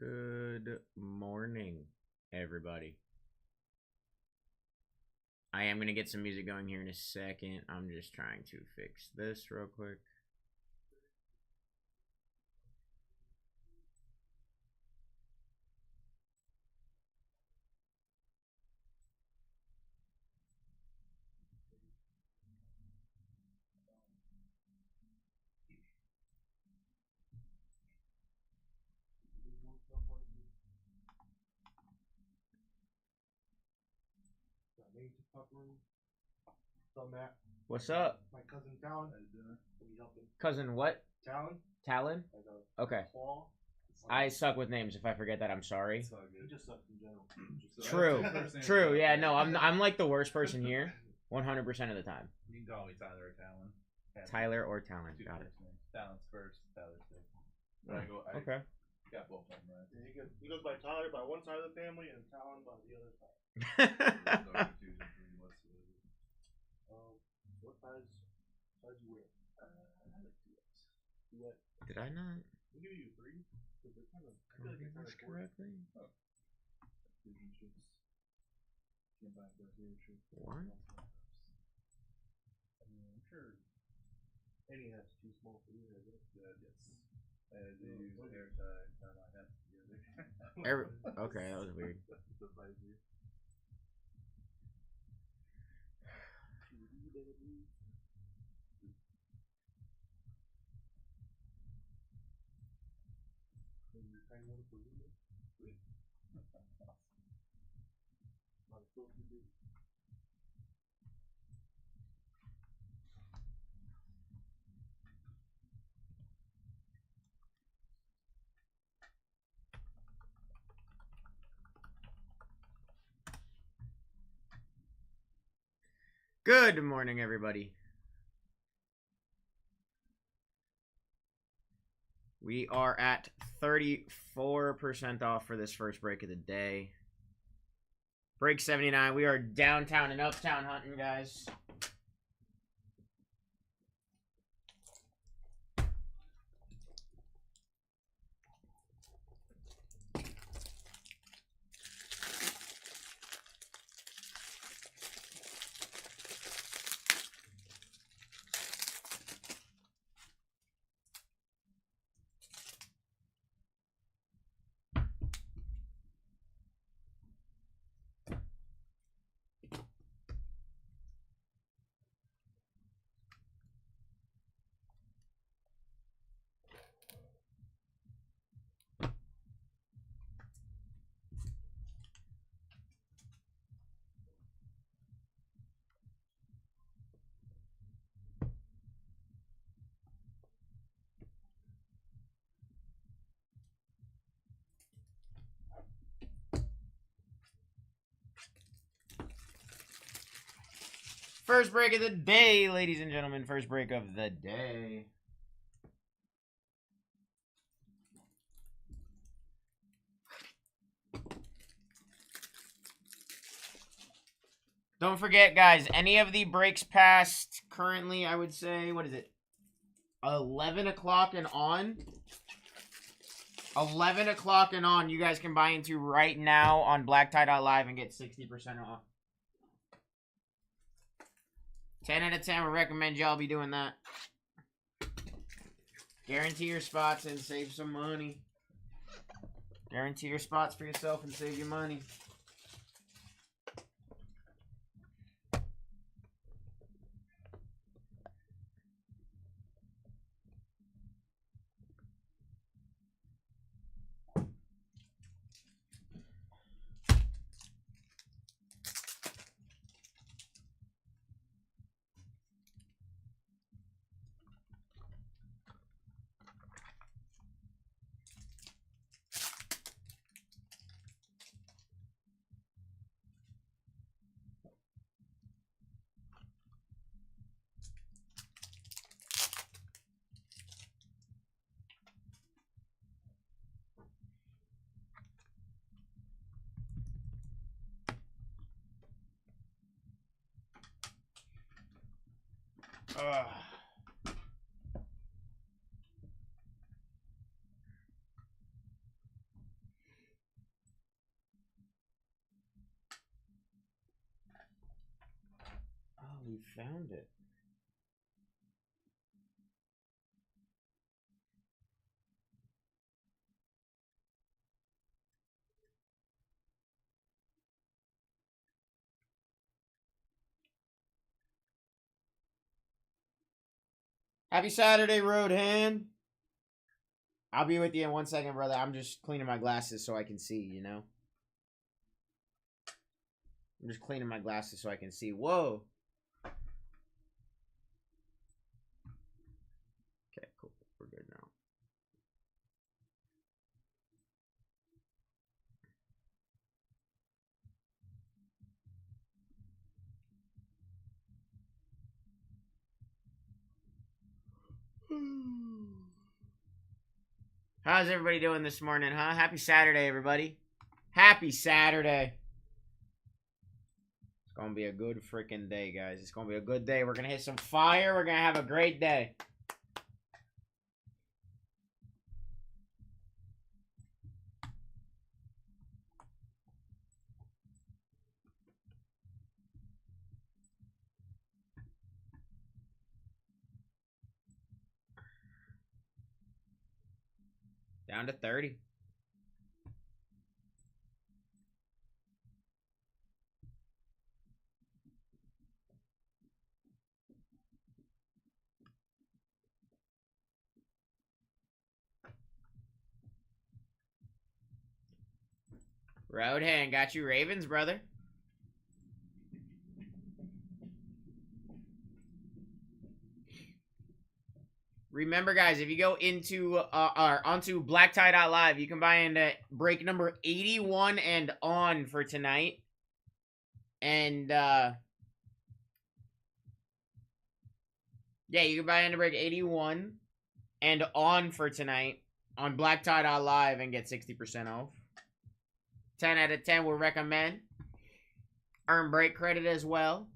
Good morning, everybody. I am going to get some music going here in a second. I'm just trying to fix this real quick. What's up, Matt? What's up? My cousin Talon. How you doing? Can you help him? Cousin what? Talon. Talon? Okay. Paul. I suck with names. If I forget that, I'm sorry. It's all good. He just sucks in general. True. Yeah, no, I'm like the worst person here 100% of the time. You can call me Tyler or Talon. Tyler or Talon. Got it. Talon's first, Tyler's second. Okay. Got both of them right. Yeah, he goes by Tyler by one side of the family and Talon by the other side. What size you wear? I like 2X. 2X. Did I not I'll give you 3. Because they're kind of. I feel like read they're this kind of correctly? What? I'm sure. Any hat's too small for you, I guess. Yes. I had to use hair tie and tie my hats together. Okay, that was weird. Good morning, everybody. We are at 34% off for this first break of the day. Break 79. We are downtown and uptown hunting, guys. First break of the day, ladies and gentlemen. First break of the day. Don't forget, guys, any of the breaks past currently, I would say, what is it? 11 o'clock and on? 11 o'clock and on, you guys can buy into right now on BlackTie.live and get 60% off. 10 out of 10, we recommend y'all be doing that. Guarantee your spots and save some money. Guarantee your spots for yourself and save your money. found it. Happy Saturday, Roadhand. I'll be with you in 1 second, brother. I'm just cleaning my glasses so I can see, you know? I'm just cleaning my glasses so I can see. Whoa. Okay, cool. We're good now. How's everybody doing this morning, huh? Happy Saturday, everybody. Happy Saturday. It's gonna be a good freaking day, guys. It's gonna be a good day. We're gonna hit some fire. We're gonna have a great day. Down to 30. Roadhand, got you Ravens, brother. Remember, guys, if you go into onto BlackTie.live, you can buy into break number 81 and on for tonight. And yeah, you can buy into break 81 and on for tonight on BlackTie.live and get 60% off. 10 out of 10 will recommend. Earn break credit as well.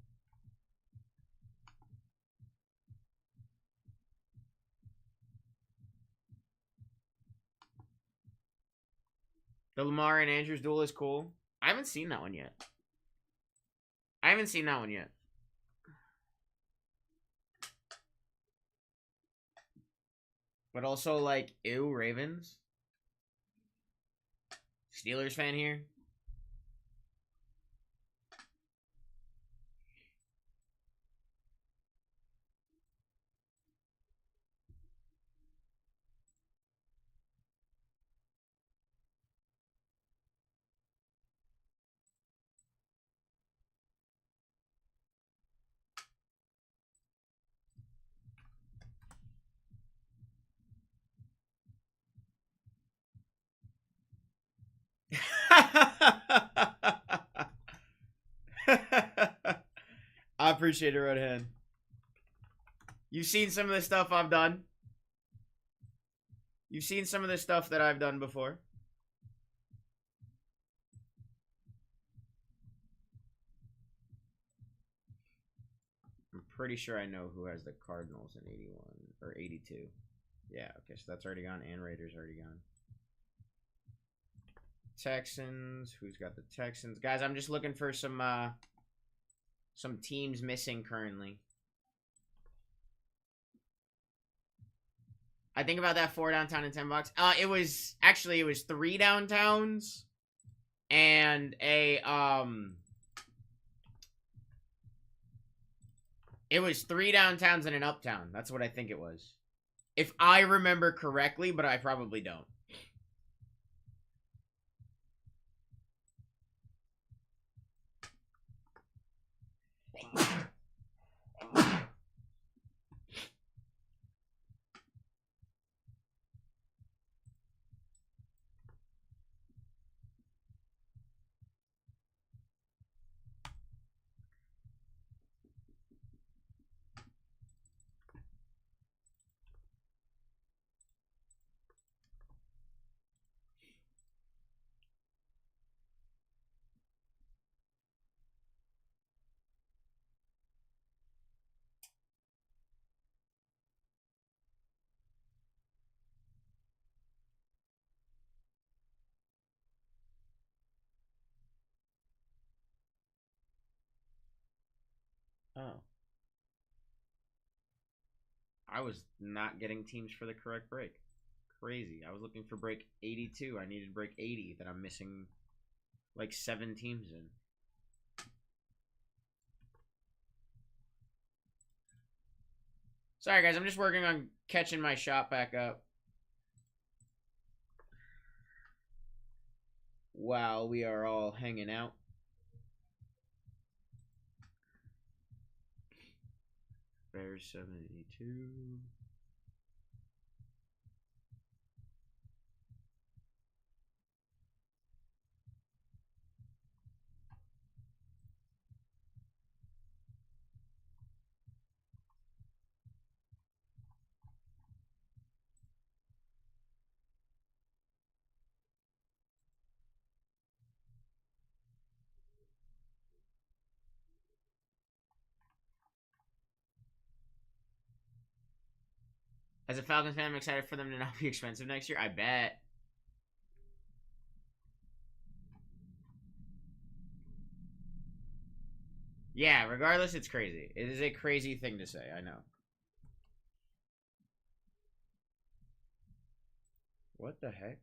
The Lamar and Andrews duel is cool. I haven't seen that one yet. But also, like, ew, Ravens. Steelers fan here. I appreciate it, Redhead. You've seen some of the stuff I've done. You've seen some of the stuff that I've done before. I'm pretty sure I know who has the Cardinals in 81 or 82. Yeah, okay, so that's already gone, and Raiders already gone. Texans, who's got the Texans? Guys, I'm just looking for some teams missing currently. I think about that 4 downtown and $10. It was 3 downtowns and it was 3 downtowns and an uptown. That's what I think it was. If I remember correctly, but I probably don't. Oh. I was not getting teams for the correct break. Crazy. I was looking for break 82. I needed break 80 that I'm missing like 7 teams in. Sorry, guys. I'm just working on catching my shot back up. While we are all hanging out. Bears 72. As a Falcons fan, I'm excited for them to not be expensive next year. I bet. Yeah, regardless, it's crazy. It is a crazy thing to say, I know. What the heck?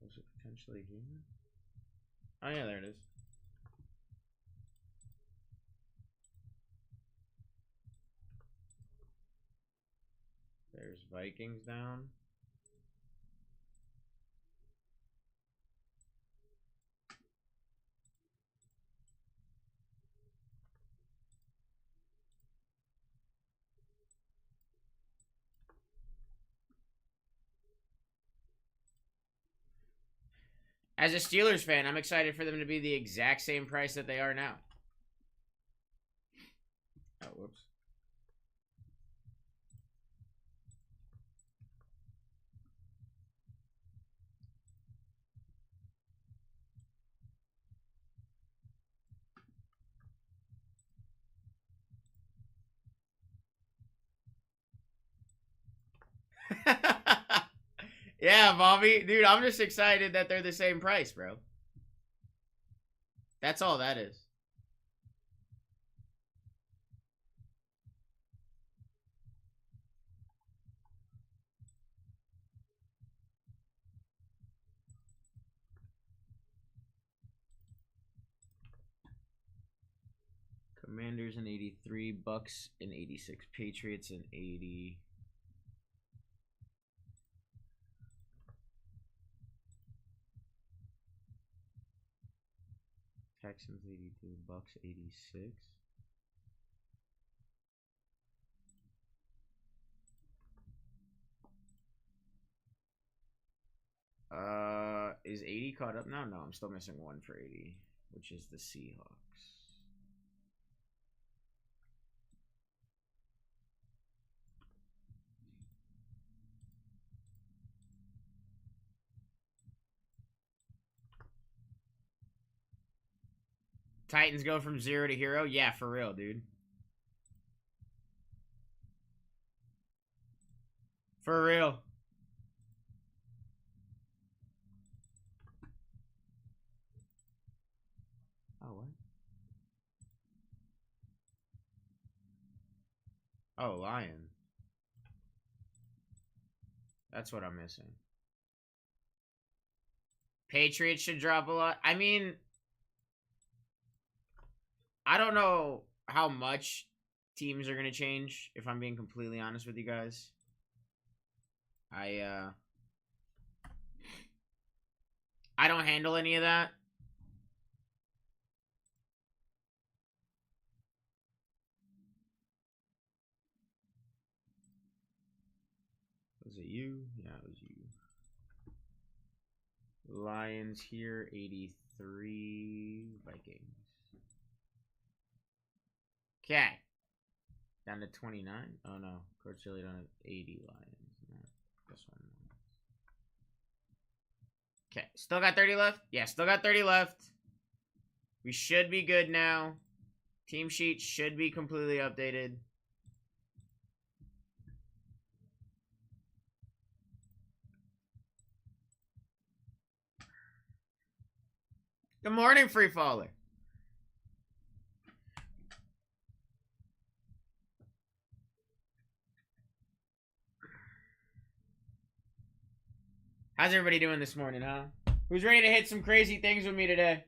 Was it potentially here? Oh, yeah, there it is. There's Vikings down. As a Steelers fan, I'm excited for them to be the exact same price that they are now. Oh, whoops. Yeah, Bobby. Dude, I'm just excited that they're the same price, bro. That's all that is. Commanders in 83, Bucks in 86, Patriots in 80. Texans 82, Bucks 86. Is 80 caught up now? No, I'm still missing one for 80, which is the Seahawks. Titans go from 0 to hero? Yeah, for real, dude. For real. Oh, what? Oh, Lion. That's what I'm missing. Patriots should drop a lot. I mean, I don't know how much teams are going to change, if I'm being completely honest with you guys. I don't handle any of that. Was it you? Yeah, it was you. Lions here, 83. Vikings. Okay. Down to 29. Oh, no. Coach Chili down to 80 Lions. Not this one. Okay. Still got 30 left? Yeah, still got 30 left. We should be good now. Team sheet should be completely updated. Good morning, Free Faller. How's everybody doing this morning, huh? Who's ready to hit some crazy things with me today?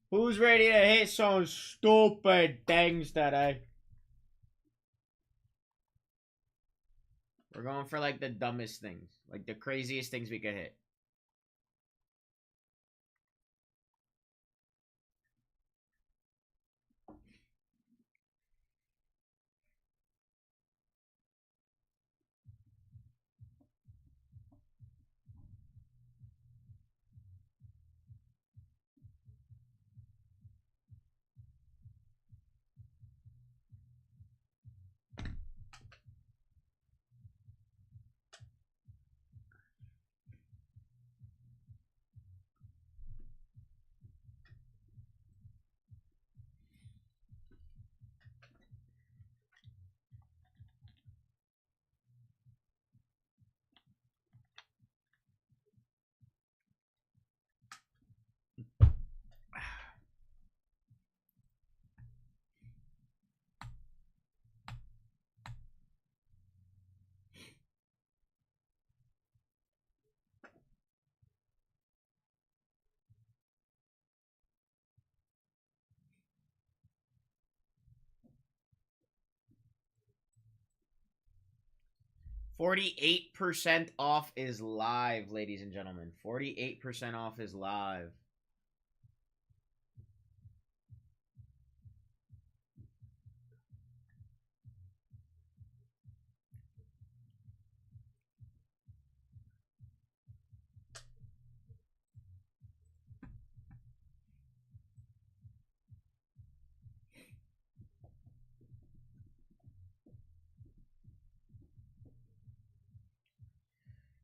Who's ready to hit some stupid things today? We're going for like the dumbest things, like the craziest things we could hit. $48% off is live, ladies and gentlemen. 48% off is live.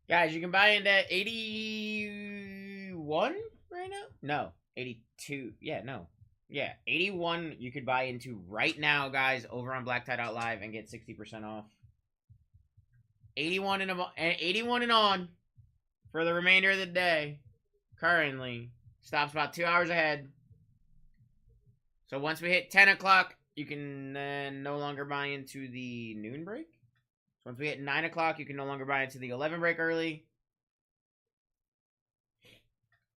Guys, you can buy into 81 right now? No, 82. Yeah, no. Yeah, 81 you could buy into right now, guys, over on BlackTie.live and get 60% off. 81 and on for the remainder of the day. Currently. Stops about 2 hours ahead. So once we hit 10 o'clock, you can then no longer buy into the noon break. So once we hit 9 o'clock, you can no longer buy into the 11 break early.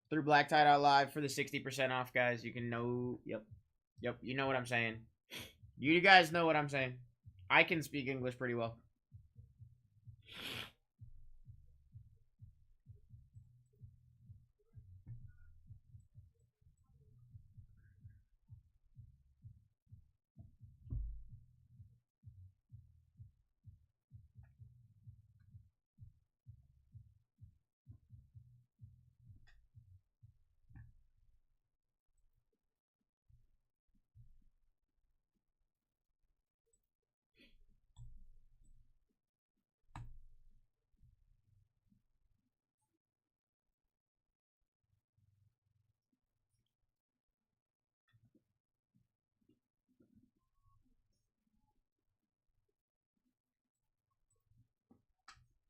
Through BlackTie.live for the 60% off, guys. You can know. Yep, you know what I'm saying. You guys know what I'm saying. I can speak English pretty well.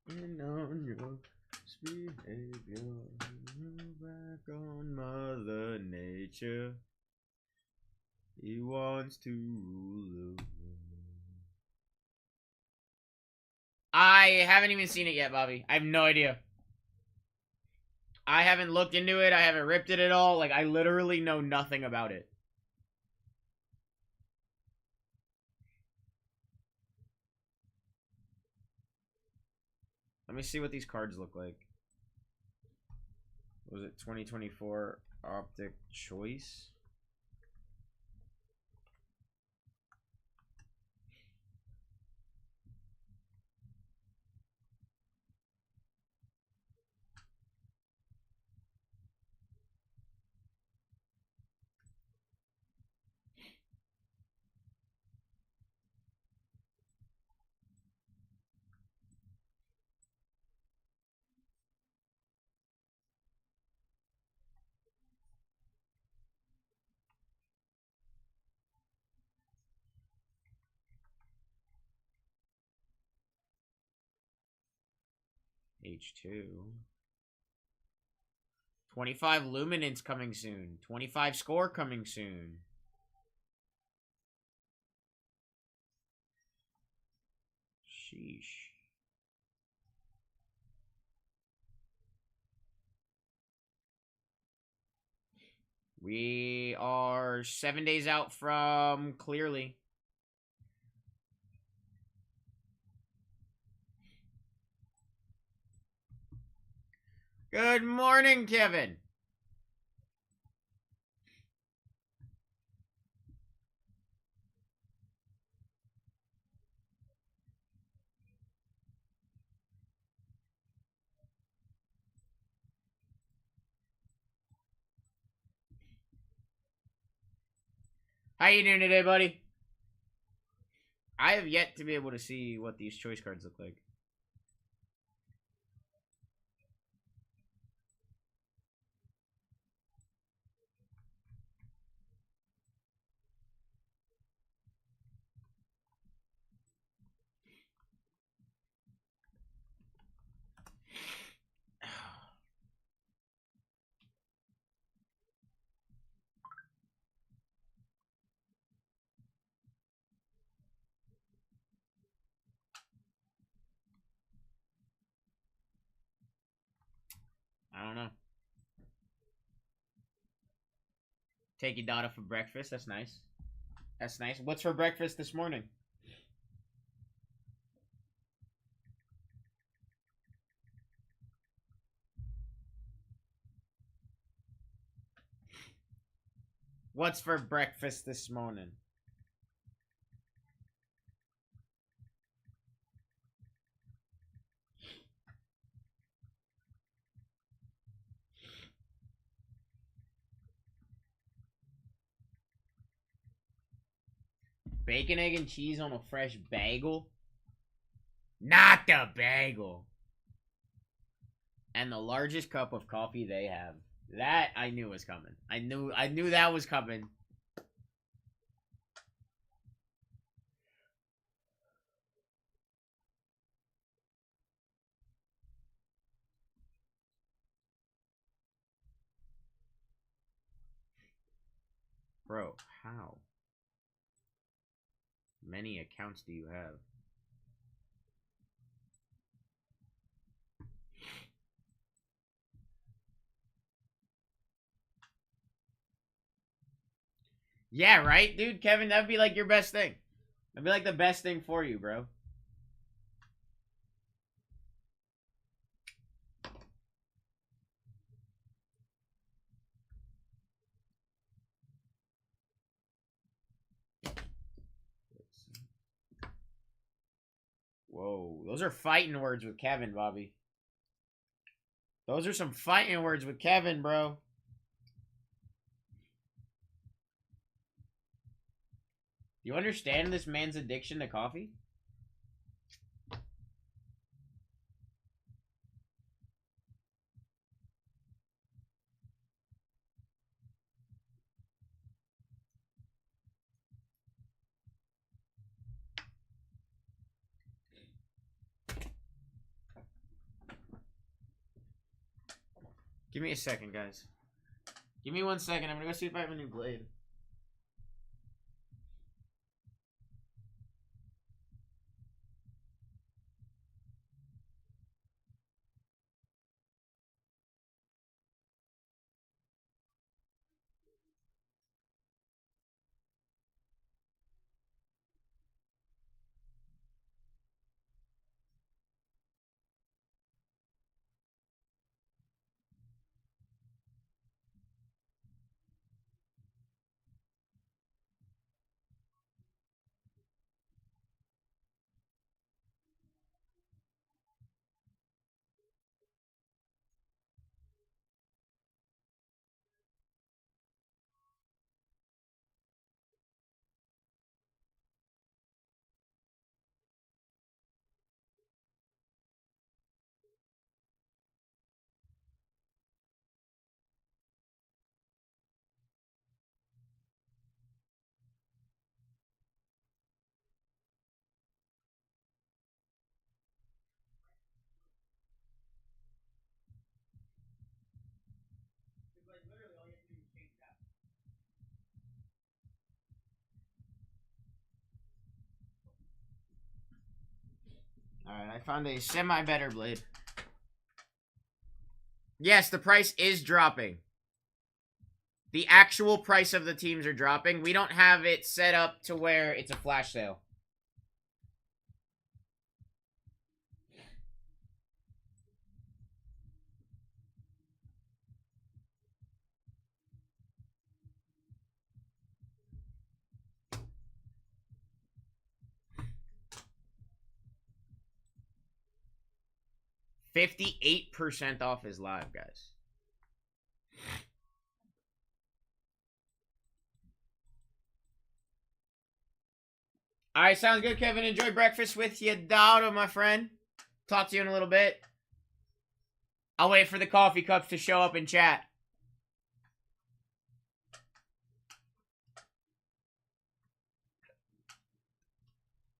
And on your behavior, back on Mother Nature. He wants to rule the world. I haven't even seen it yet, Bobby. I have no idea. I haven't looked into it. I haven't ripped it at all. Like, I literally know nothing about it. Let me see what these cards look like. Was it 2024 Optic Choice? H2. 25 luminance coming soon. 25 score coming soon. Sheesh. We are 7 days out from Clearly. Good morning, Kevin. How you doing today, buddy? I have yet to be able to see what these choice cards look like. I don't know. Take your daughter for breakfast. That's nice. That's nice. What's for breakfast this morning? What's for breakfast this morning? Bacon, egg, and cheese on a fresh bagel? Not the bagel. And the largest cup of coffee they have. That I knew was coming. I knew that was coming. Bro, how many accounts do you have? Yeah, right, dude? Kevin, that'd be like your best thing. That'd be like the best thing for you, bro. Whoa, those are fighting words with Kevin, Bobby. Those are some fighting words with Kevin, bro. You understand this man's addiction to coffee? Give me a second, guys. Give me 1 second. I'm gonna go see if I have a new blade. I found a semi-better blade. Yes, the price is dropping. The actual price of the teams are dropping. We don't have it set up to where it's a flash sale. $58% off is live, guys. All right, sounds good, Kevin. Enjoy breakfast with you, daughter, my friend. Talk to you in a little bit. I'll wait for the coffee cups to show up in chat.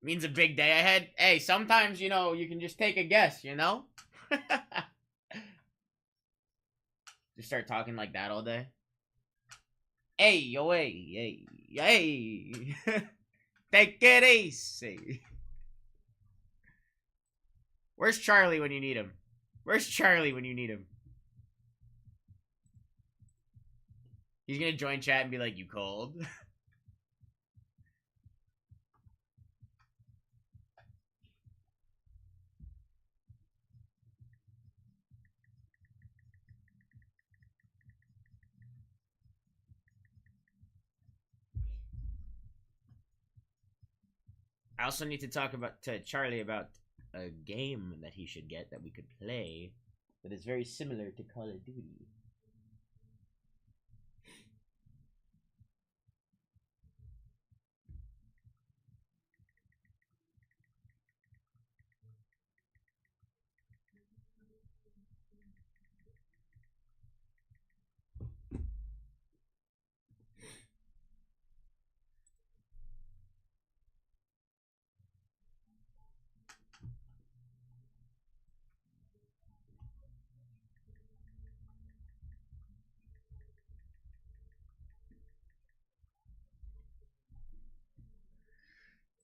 Means a big day ahead. Hey, sometimes, you know, you can just take a guess, you know? Just start talking like that all day. Hey, yo, hey, hey, hey. Take it easy. Where's Charlie when you need him? Where's Charlie when you need him? He's gonna join chat and be like, you cold? I also need to talk to Charlie about a game that he should get that we could play that is very similar to Call of Duty.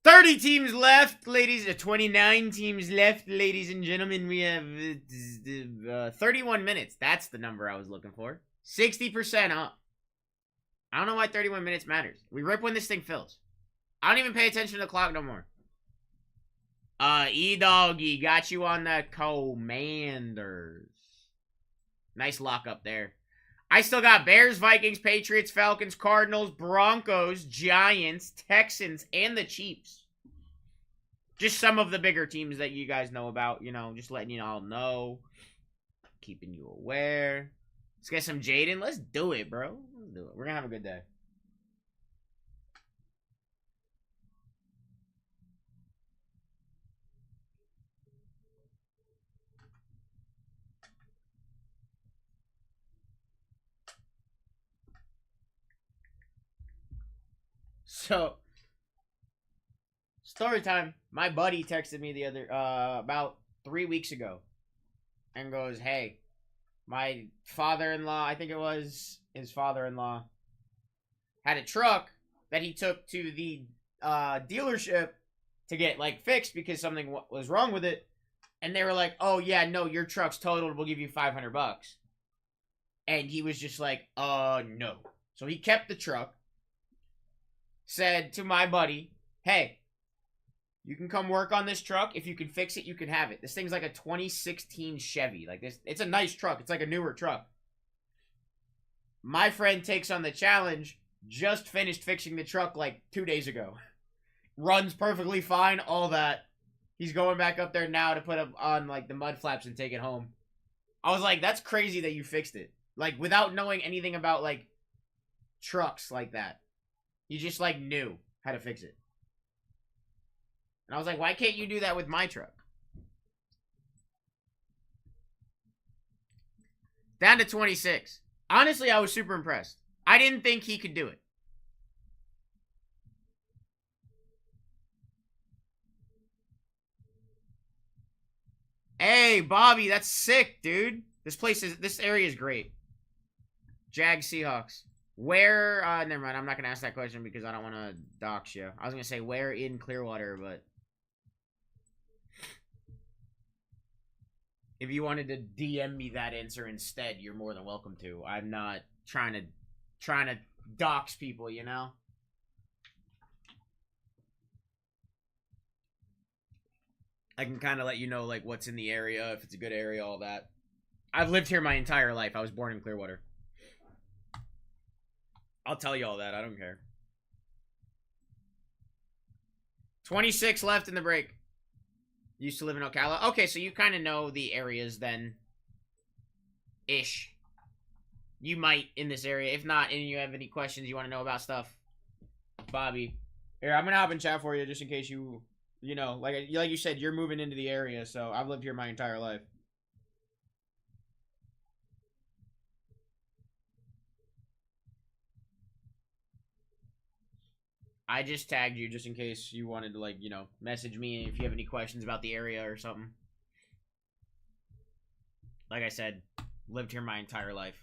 $30 teams left, ladies. 29 teams left, ladies and gentlemen. We have 31 minutes. That's the number I was looking for. 60% up. I don't know why 31 minutes matters. We rip when this thing fills. I don't even pay attention to the clock no more. E-Doggy got you on the Commanders. Nice lock up there. I still got Bears, Vikings, Patriots, Falcons, Cardinals, Broncos, Giants, Texans, and the Chiefs. Just some of the bigger teams that you guys know about, you know, just letting you all know. Keeping you aware. Let's get some Jaden. Let's do it, bro. Let's do it. We're going to have a good day. So, story time. My buddy texted me the other, about 3 weeks ago. And goes, hey, my father-in-law, I think it was his father-in-law, had a truck that he took to the dealership to get, like, fixed because something was wrong with it. And they were like, oh, yeah, no, your truck's totaled. We'll give you $500. And he was just like, no. So he kept the truck. Said to my buddy, hey, you can come work on this truck. If you can fix it, you can have it. This thing's like a 2016 Chevy. Like this, it's a nice truck. It's like a newer truck. My friend takes on the challenge. Just finished fixing the truck like 2 days ago. Runs perfectly fine, all that. He's going back up there now to put up on like the mud flaps and take it home. I was like, that's crazy that you fixed it. Like without knowing anything about like trucks like that. You just like knew how to fix it. And I was like, why can't you do that with my truck? Down to 26. Honestly, I was super impressed. I didn't think he could do it. Hey, Bobby, that's sick, dude. This area is great. Jags, Seahawks. Where, never mind, I'm not going to ask that question because I don't want to dox you. I was going to say where in Clearwater, but If you wanted to DM me that answer instead, you're more than welcome to. I'm not trying to dox people, you know? I can kind of let you know, like, what's in the area, if it's a good area, all that. I've lived here my entire life. I was born in Clearwater. I'll tell you all that. I don't care. 26 left in the break. Used to live in Ocala. Okay, so you kind of know the areas then. Ish. You might in this area. If not, and you have any questions you want to know about stuff, Bobby. Here, I'm going to hop in chat for you just in case you know, like you said, you're moving into the area, so I've lived here my entire life. I just tagged you just in case you wanted to, like, you know, message me if you have any questions about the area or something. Like I said, lived here my entire life.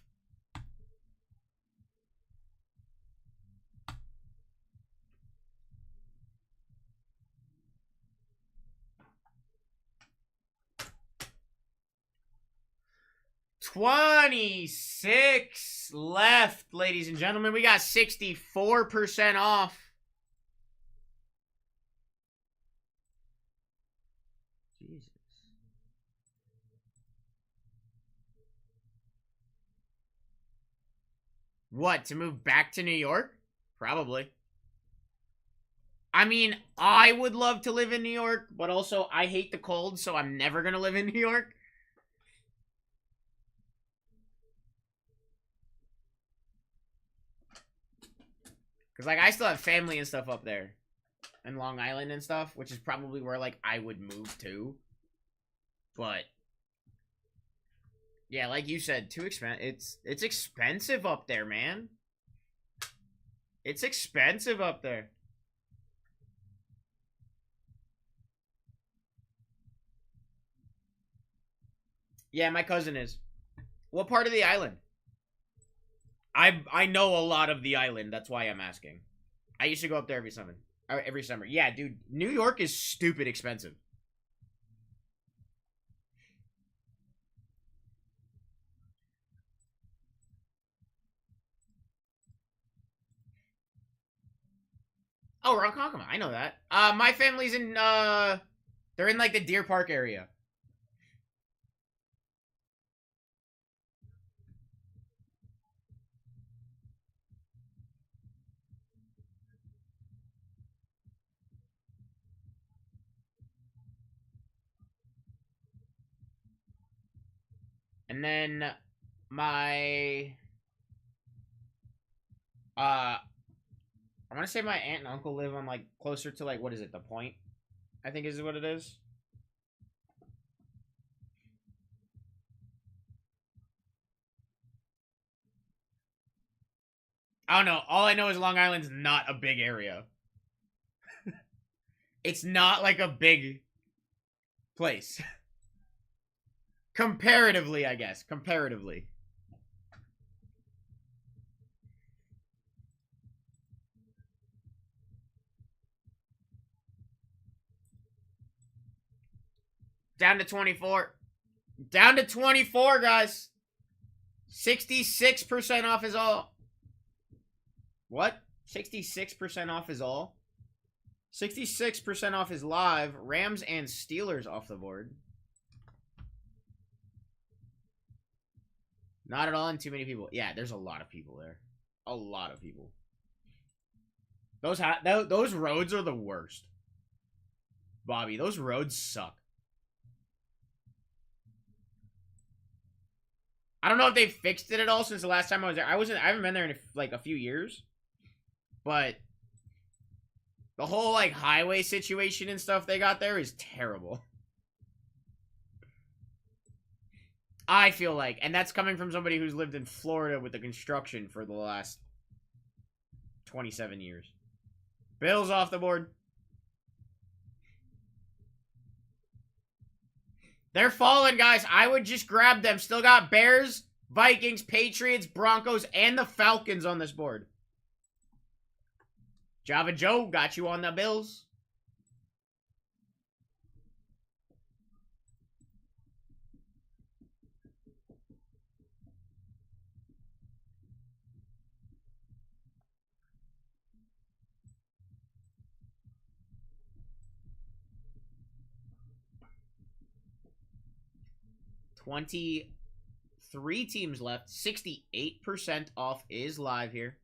$26 left, ladies and gentlemen. We got 64% off. Jesus. What, to move back to New York? Probably. I mean, I would love to live in New York, but also I hate the cold, so I'm never going to live in New York. Because, like, I still have family and stuff up there. In Long Island and stuff, which is probably where, like, I would move to. But, yeah, like you said, too expensive. It's expensive up there, man. It's expensive up there. Yeah, my cousin is. What part of the island? I know a lot of the island. That's why I'm asking. I used to go up there every summer. Every summer. Yeah, dude. New York is stupid expensive. Oh, Ronkonkoma. I know that. My family's in, they're in, like, the Deer Park area. And then my I want to say my aunt and uncle live on, like, closer to, like, what is it, the Point? I think is what it is. I don't know. All I know is Long Island's not a big area. It's not like a big place. Comparatively, I guess. Comparatively. Down to 24. Down to 24, guys. 66% off is all. What? 66% off is all? 66% off is live. Rams and Steelers off the board. Not at all and too many people. Yeah, there's a lot of people there. A lot of people. Those roads are the worst. Bobby, those roads suck. I don't know if they fixed it at all since the last time I was there. I haven't been there in like a few years. But the whole, like, highway situation and stuff they got there is terrible. I feel like, and that's coming from somebody who's lived in Florida with the construction for the last 27 years. Bills off the board. They're falling, guys. I would just grab them. Still got Bears, Vikings, Patriots, Broncos, and the Falcons on this board. Java Joe got you on the Bills. 23 teams left. 68% off is live here.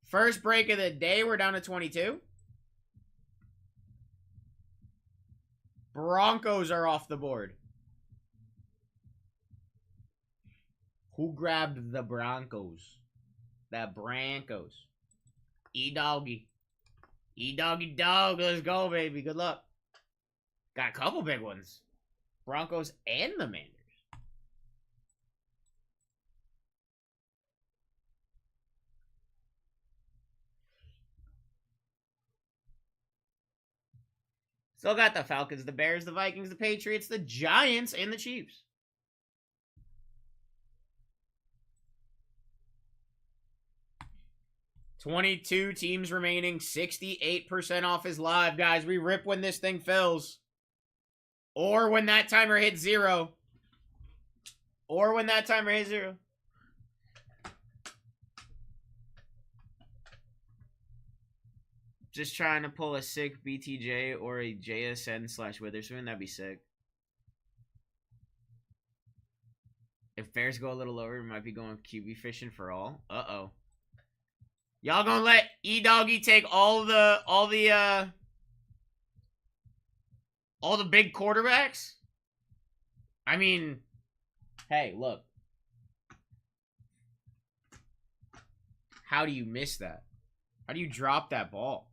First break of the day, we're down to 22. Broncos are off the board. Who grabbed the Broncos? The Broncos. E-doggy. E-doggy dog. Let's go, baby. Good luck. Got a couple big ones. Broncos and the Manders. Still got the Falcons, the Bears, the Vikings, the Patriots, the Giants, and the Chiefs. $22 teams remaining. 68% off is live, guys. We rip when this thing fills. Or when that timer hits 0. Or when that timer hits 0. Just trying to pull a sick BTJ or a JSN/Witherspoon. That'd be sick. If Bears go a little lower, we might be going QB fishing for all. Uh-oh. Y'all gonna let E-Doggy take all the big quarterbacks? I mean, hey, look. How do you miss that? How do you drop that ball?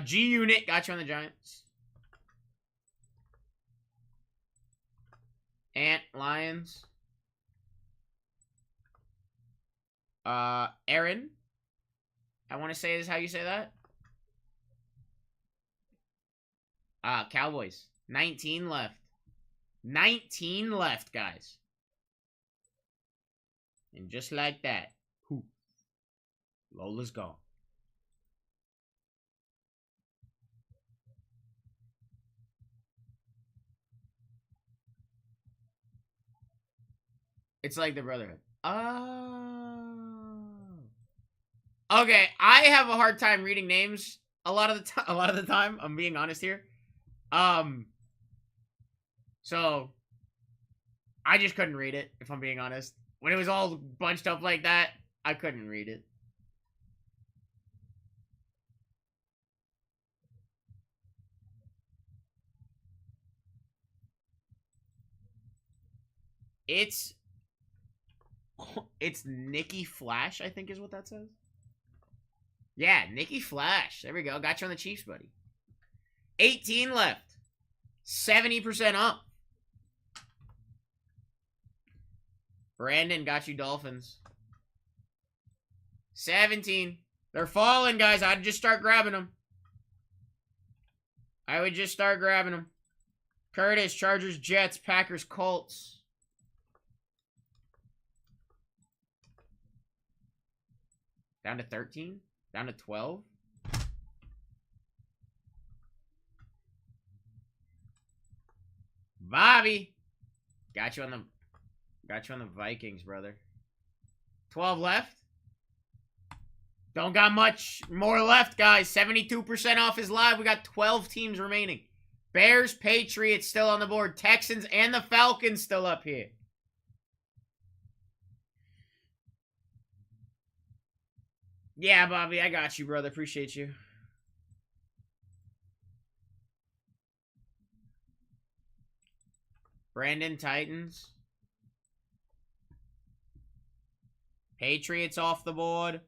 G-Unit got you on the Giants. Ant, Lions. Aaron. I want to say is how you say that. Cowboys. 19 left. 19 left, guys. And just like that, poof. Lola's gone. It's like the Brotherhood. Oh. Okay, I have a hard time reading names a lot of the time. I'm being honest here. So I just couldn't read it, if I'm being honest. When it was all bunched up like that, I couldn't read it. It's Nikki Flash, I think is what that says. Yeah, Nikki Flash. There we go. Got you on the Chiefs, buddy. 18 left. 70% up. Brandon got you Dolphins. 17. They're falling, guys. I'd just start grabbing them. I would just start grabbing them. Curtis, Chargers, Jets, Packers, Colts. Down to 13? Down to 12? Bobby! Got you on the Vikings, brother. 12 left? Don't got much more left, guys. 72% off is live. We got 12 teams remaining. Bears, Patriots still on the board. Texans and the Falcons still up here. Yeah, Bobby, I got you, brother. Appreciate you. Brandon, Titans. Patriots off the board.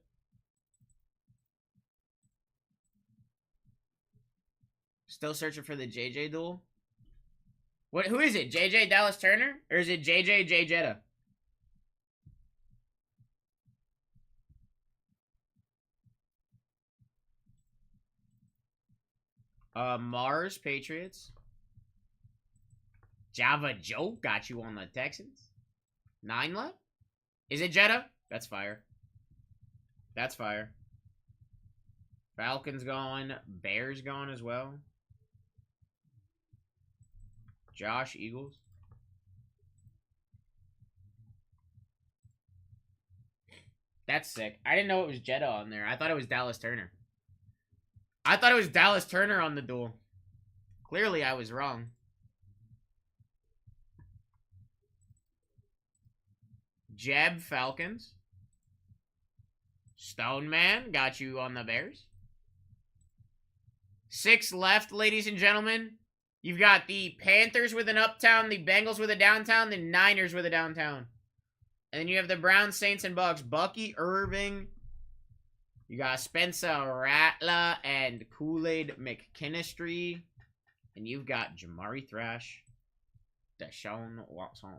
Still searching for the JJ duel. Who is it? JJ Dallas Turner? Or is it JJ J Jetta? Mars, Patriots. Java Joe got you on the Texans. 9 left? Is it Jetta? That's fire. That's fire. Falcons gone. Bears gone as well. Josh, Eagles. That's sick. I didn't know it was Jetta on there. I thought it was Dallas Turner. I thought it was Dallas Turner on the duel. Clearly, I was wrong. Jeb, Falcons. Stone Man, got you on the Bears. 6 left, ladies and gentlemen. You've got the Panthers with an uptown, the Bengals with a downtown, the Niners with a downtown. And then you have the Browns, Saints, and Bucks. Bucky Irving. You got Spencer Rattler and Kool-Aid McKinstry. And you've got Jamari Thrash, Deshaun Watson.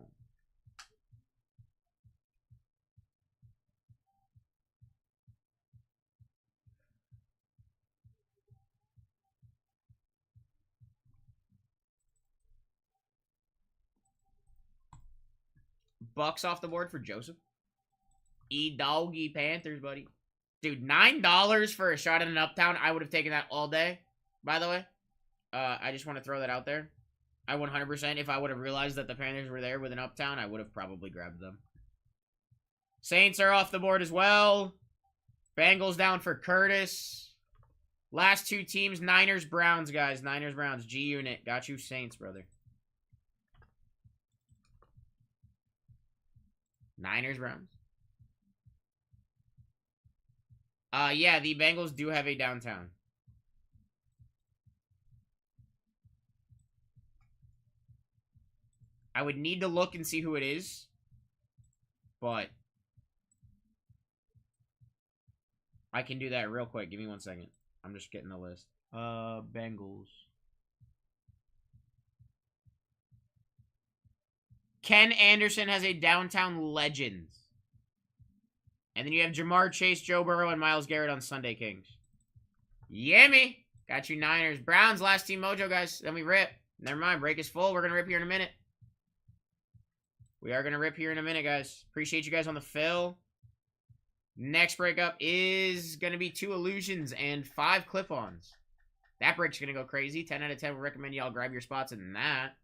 Bucks off the board for Joseph. E-Doggy Panthers, buddy. Dude, $9 for a shot at an uptown. I would have taken that all day, by the way. I just want to throw that out there. I 100%, if I would have realized that the Panthers were there with an uptown, I would have probably grabbed them. Saints are off the board as well. Bengals down for Curtis. Last 2 teams, Niners, Browns, guys. Niners, Browns. G-Unit. Got you, Saints, brother. Niners, Browns. Yeah, the Bengals do have a downtown. I would need to look and see who it is. But I can do that real quick. Give me 1 second. I'm just getting the list. Bengals. Ken Anderson has a downtown Legends. And then you have Jamar Chase, Joe Burrow, and Myles Garrett on Sunday Kings. Yummy! Got you Niners. Browns, last team mojo, guys. Then we rip. Never mind, break is full. We're going to rip here in a minute. We are going to rip here in a minute, guys. Appreciate you guys on the fill. Next breakup is going to be 2 illusions and 5 clip-ons. That break's going to go crazy. 10 out of 10. We recommend y'all grab your spots in that.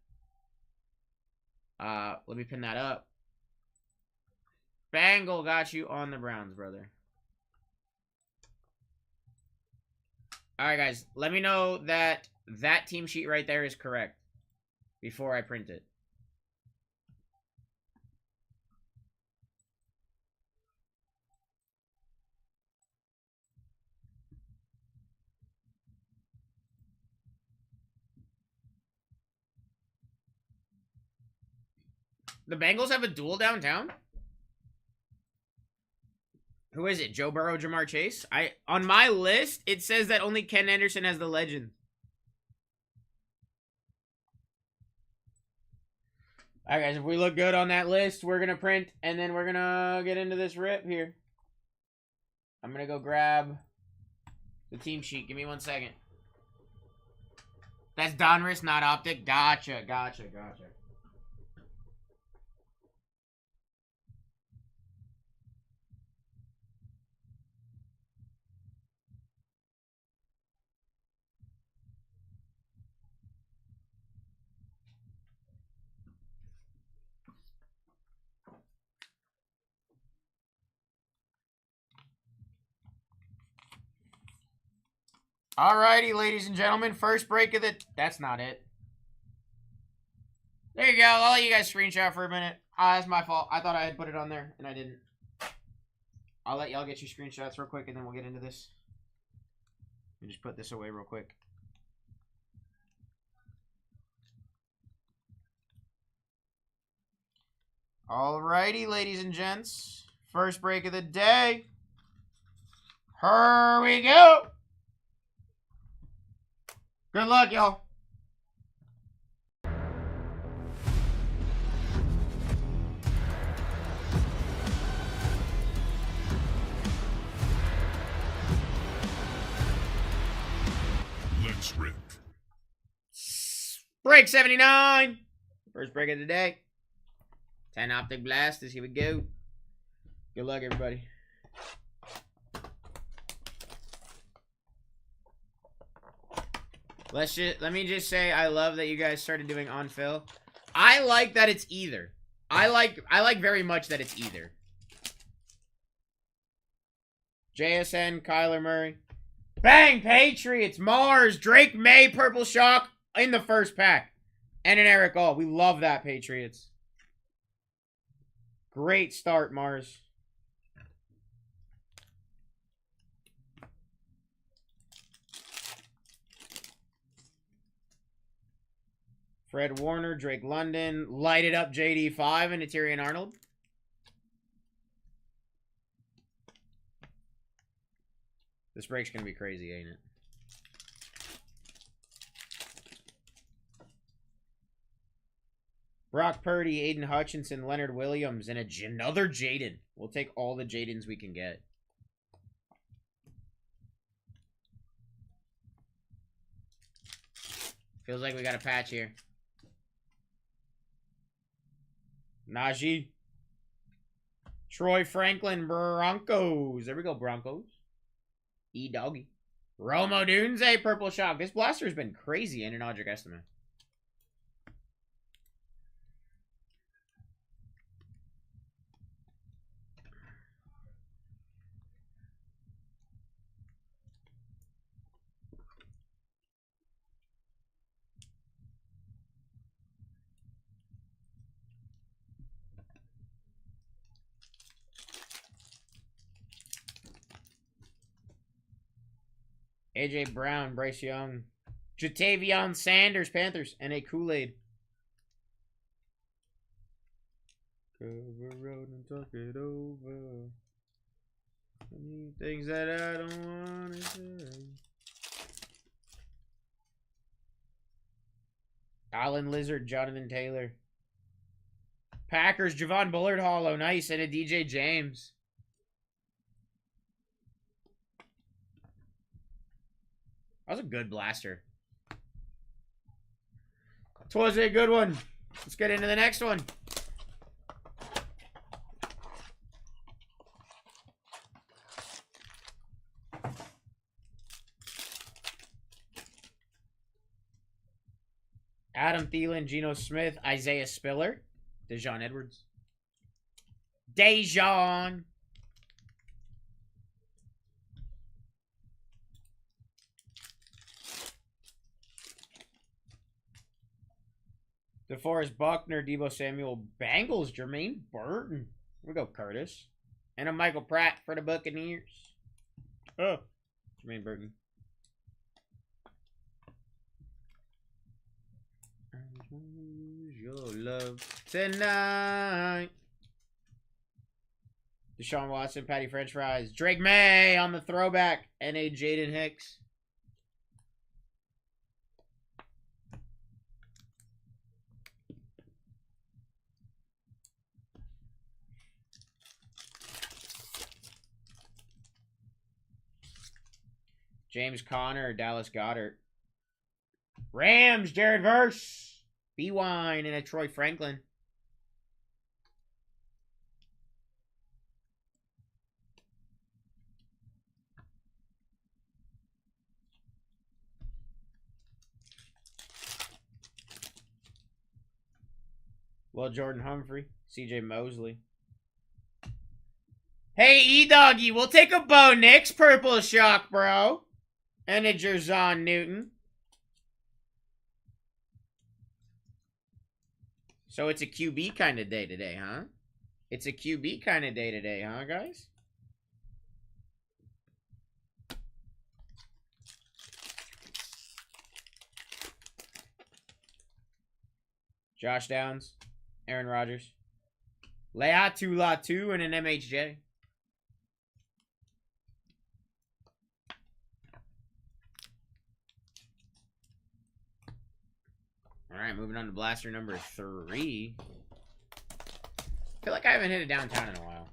Let me pin that up. Bangle got you on the Browns, brother. Alright, guys. Let me know that that team sheet right there is correct before I print it. The Bengals have a dual downtown? Who is it? Joe Burrow, Jamar Chase? On my list, it says that only Ken Anderson has the legend. Alright, guys. If we look good on that list, we're going to print, and then we're going to get into this rip here. I'm going to go grab the team sheet. Give me 1 second. That's Donruss, not Optic. Gotcha. Alrighty, ladies and gentlemen. First break of the... That's not it. There you go. I'll let you guys screenshot for a minute. That's my fault. I thought I had put it on there, and I didn't. I'll let y'all get your screenshots real quick, and then we'll get into this. Let me just put this away real quick. Alrighty, ladies and gents. First break of the day. Here we go. Good luck, y'all. Let's rip. Break 79. First break of the day. 10 Optic Blasters. Here we go. Good luck, everybody. Let me just say I love that you guys started doing on fill. I like that it's either. I like very much that it's either. JSN, Kyler Murray. Bang! Patriots, Mars, Drake May, Purple Shock in the first pack. And an Eric All. We love that, Patriots. Great start, Mars. Fred Warner, Drake London, lighted up JD5 and Tyrion Arnold. This break's gonna be crazy, ain't it? Brock Purdy, Aiden Hutchinson, Leonard Williams, and another Jaden. We'll take all the Jadens we can get. Feels like we got a patch here. Najee. Troy Franklin, Broncos. There we go, Broncos. E-Doggy. Romo Dunze, Purple Shock. This blaster's been crazy in an object estimate. AJ Brown, Bryce Young, Jatavion Sanders, Panthers, and a Kool-Aid. Cover road and talk it over. Things that I don't want to say. Allen Lizard, Jonathan Taylor. Packers, Javon Bullard Hollow, nice, and a DJ James. That was a good blaster. Twas a good one. Let's get into the next one. Adam Thielen, Geno Smith, Isaiah Spiller, Dejon Edwards. Dejon. DeForest Buckner, Deebo Samuel, Bengals, Jermaine Burton. Here we go, Curtis. And a Michael Pratt for the Buccaneers. Oh, Jermaine Burton. Your love tonight. Deshaun Watson, Patty French Fries. Drake May on the throwback. And a Jaden Hicks. James Conner, Dallas Goedert. Rams, Jared Verse. B-Wine and a Troy Franklin. Well, Jordan Humphrey, CJ Mosley. Hey, E-Doggy, we'll take a Bo Nix Purple Shock, bro. And a Jerzon Newton. So it's a QB kind of day today, huh? It's a QB kind of day today, huh, guys? Josh Downs, Aaron Rodgers. Leatu Latu and an MHJ. All right, moving on to blaster number 3. I feel like I haven't hit it downtown in a while.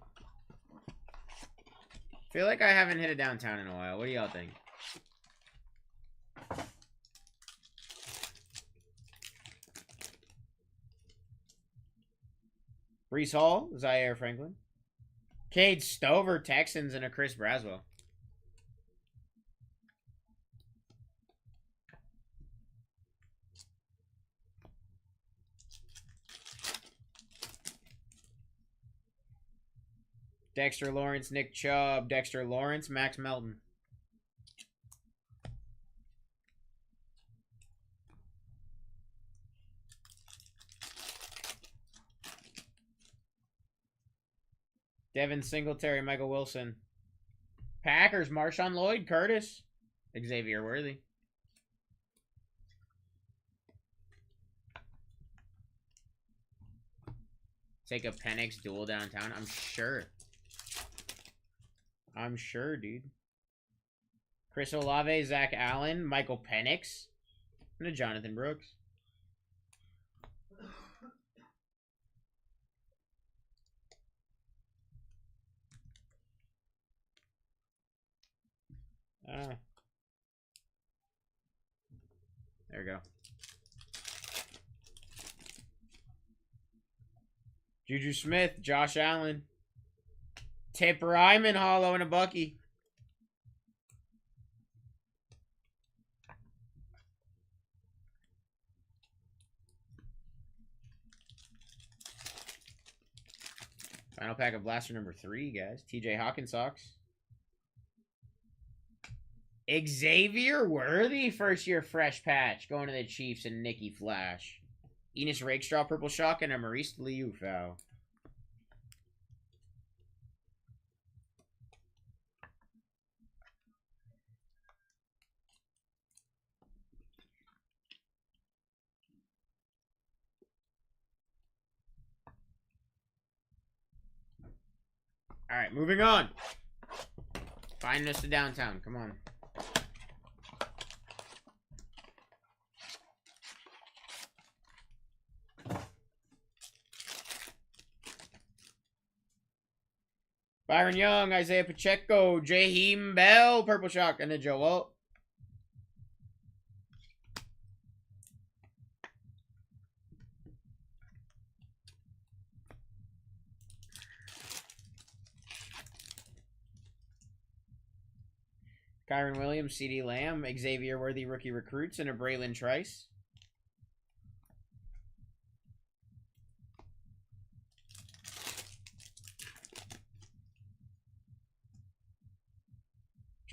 What do y'all think? Brees Hall, Zaire Franklin. Cade Stover, Texans, and a Chris Braswell. Dexter Lawrence, Nick Chubb, Dexter Lawrence, Max Melton. Devin Singletary, Michael Wilson. Packers, Marshawn Lloyd, Curtis. Xavier Worthy. Take a Penix duel downtown. I'm sure. I'm sure, dude. Chris Olave, Zach Allen, Michael Penix, and a Jonathan Brooks. There we go. Juju Smith, Josh Allen. Tip Ryman, hollow, and a Bucky. Final pack of Blaster number 3, guys. TJ Hawkins socks. Xavier Worthy, first year fresh patch. Going to the Chiefs and Nicky Flash. Enos Rakestraw, purple shock, and a Maurice Liufau. All right, moving on. Find us to downtown. Come on. Byron Young, Isaiah Pacheco, Jaheim Bell, purple shock, and a Joel. Kyron Williams, CD Lamb, Xavier Worthy rookie recruits, and a Braylon Trice.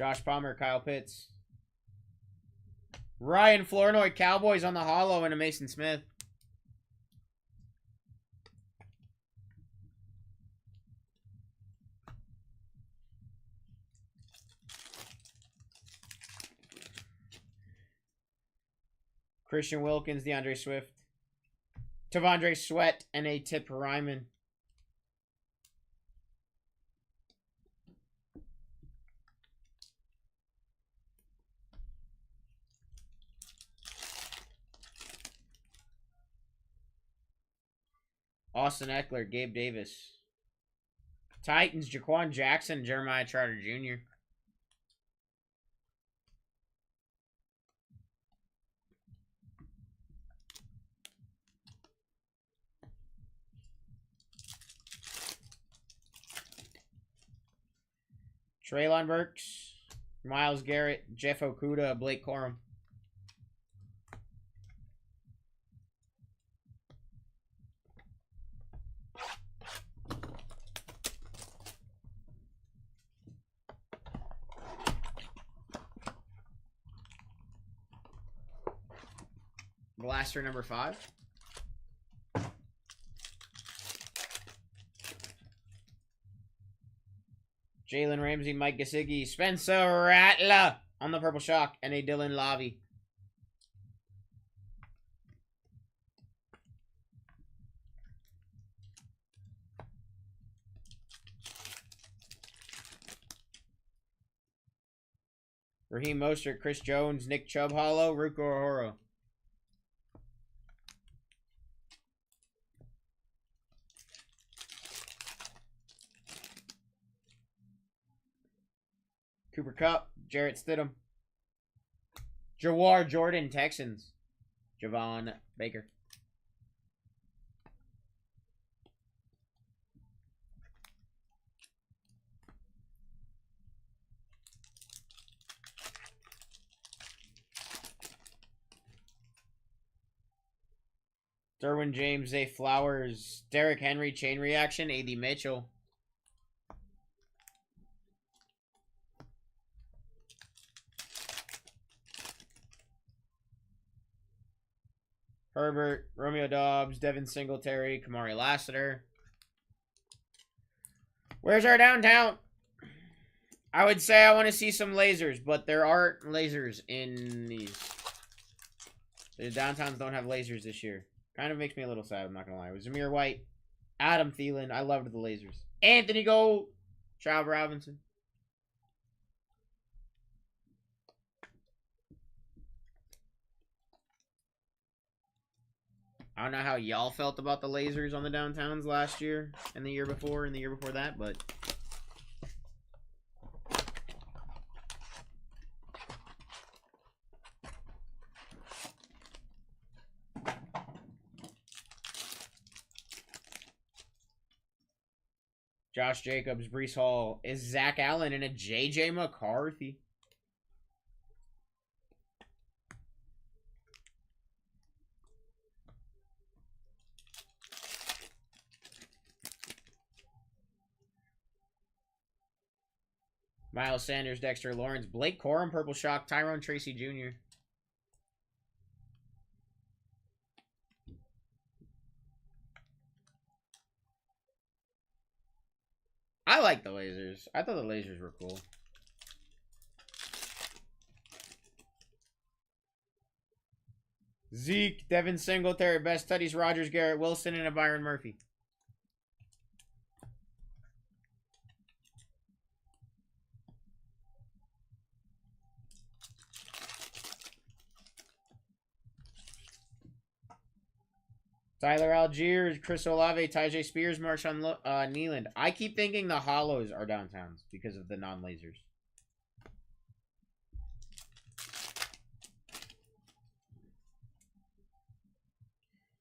Josh Palmer, Kyle Pitts. Ryan Flournoy, Cowboys on the hollow, and a Mason Smith. Christian Wilkins, DeAndre Swift. Tavondre Sweat, and a Tip Ryman. Austin Eckler, Gabe Davis. Titans, Jaquan Jackson, Jeremiah Trotter Jr. Treylon Burks, Myles Garrett, Jeff Okuda, Blake Corum. Blaster number 5. Jalen Ramsey, Mike Gesicki, Spencer Rattler on the purple shock, and a Dylan Lavi. Raheem Mostert, Chris Jones, Nick Chubb hollow, Ruko Ohoro. Cooper Kupp, Jarrett Stidham. Jawar Jordan, Texans. Javon Baker. Derwin James, Zay Flowers, Derrick Henry, chain reaction, A.D. Mitchell. Herbert, Romeo Dobbs, Devin Singletary, Kamari Lassiter. Where's our downtown? I would say I want to see some lasers, but there aren't lasers in these. The downtowns don't have lasers this year. Kind of makes me a little sad, I'm not going to lie. It was Zamir White, Adam Thielen. I loved the lasers. Anthony Gold, Child Robinson. I don't know how y'all felt about the lasers on the downtowns last year and the year before and the year before that, but... Josh Jacobs, Breece Hall. Is Zach Allen and a J.J. McCarthy? Miles Sanders, Dexter Lawrence, Blake Corum, Purple Shock, Tyrone Tracy Jr. I like the lasers. I thought the lasers were cool. Zeke, Devin Singletary, Best Studies, Rogers, Garrett Wilson, and a Byron Murphy. Tyler Algiers, Chris Olave, Tyjae Spears, Marshawn Nealand. I keep thinking the hollows are downtowns because of the non-lasers.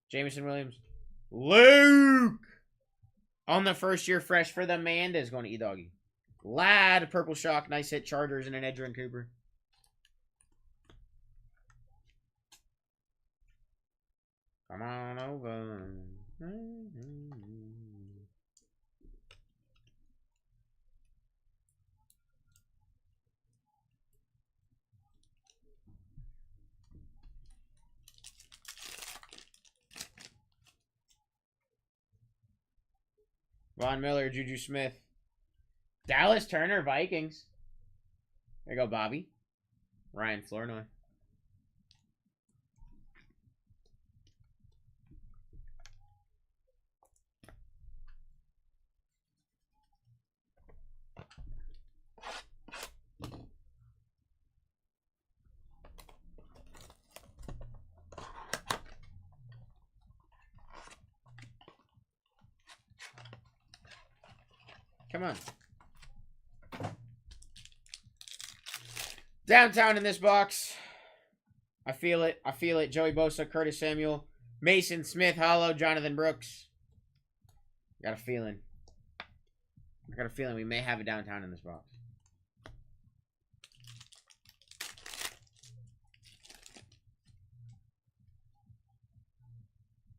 Jameson Williams. Luke! On the first year fresh for the Mandas, going to E-Doggy. Lad, Purple Shock, nice hit, Chargers, and an Edgerrin Cooper. Come on over. Von Miller, Juju Smith. Dallas Turner, Vikings. There you go, Bobby. Ryan Flournoy. Come on. Downtown in this box. I feel it. I feel it. Joey Bosa, Curtis Samuel, Mason Smith, Hollow, Jonathan Brooks. Got a feeling. I got a feeling we may have a downtown in this box.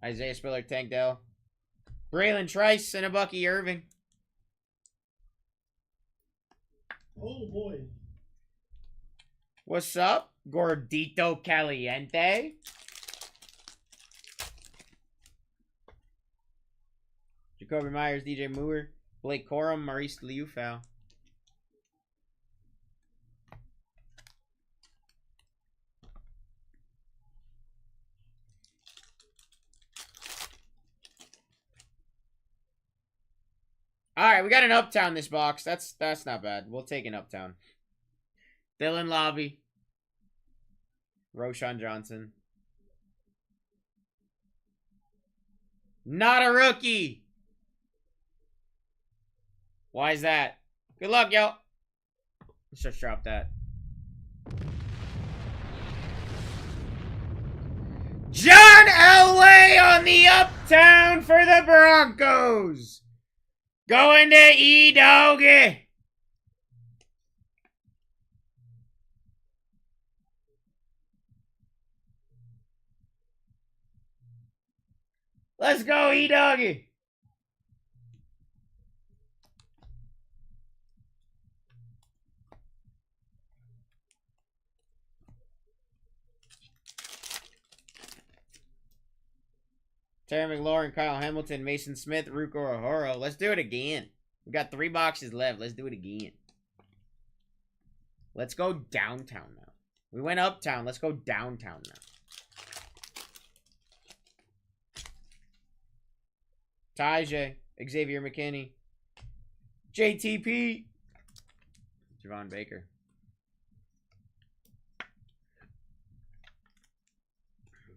Isaiah Spiller, Tank Dell, Braylon Trice, and a Bucky Irving. Oh boy. What's up? Gordito Caliente. Jacoby Myers, DJ Moore, Blake Corum, Maurice Liufau. Alright, we got an Uptown this box. That's not bad. We'll take an Uptown. Dylan Lobby. Roshan Johnson. Not a rookie. Why is that? Good luck, y'all. Let's just drop that. John Elway on the Uptown for the Broncos. Going to E-Doggy. Let's go, E-Doggy. Terry McLaurin, Kyle Hamilton, Mason Smith, Ruko Ohoro. Let's do it again. We got 3 boxes left. Let's do it again. Let's go downtown now. We went uptown. Let's go downtown now. Tajay, Xavier McKinney, JTP, Javon Baker.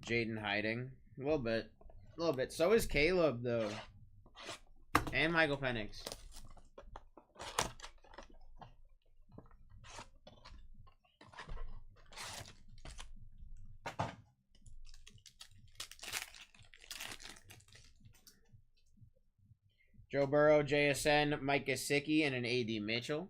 Jaden hiding. A little bit. A little bit. So is Caleb, though. And Michael Penix. Joe Burrow, JSN, Mike Gesicki, and an AD Mitchell.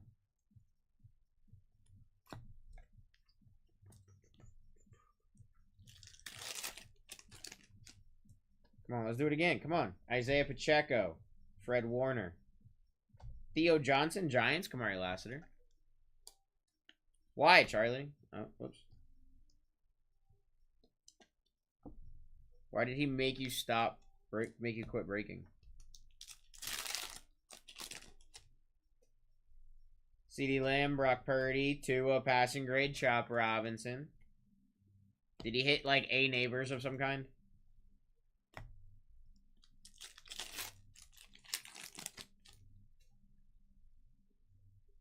Come on, let's do it again. Come on. Isaiah Pacheco, Fred Warner. Theo Johnson, Giants, Kamari Lassiter. Why, Charlie? Oh, whoops. Why did he make you stop, make you quit breaking? CeeDee Lamb, Brock Purdy, Tua, passing grade, Chop Robinson. Did he hit, like, A neighbors of some kind?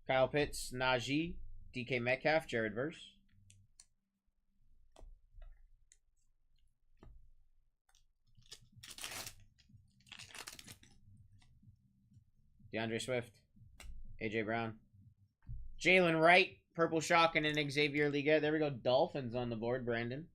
Kyle Pitts, Najee, DK Metcalf, Jared Verse. DeAndre Swift, AJ Brown. Jalen Wright, Purple Shock, and an Xavier Liga. There we go. Dolphins on the board, Brandon.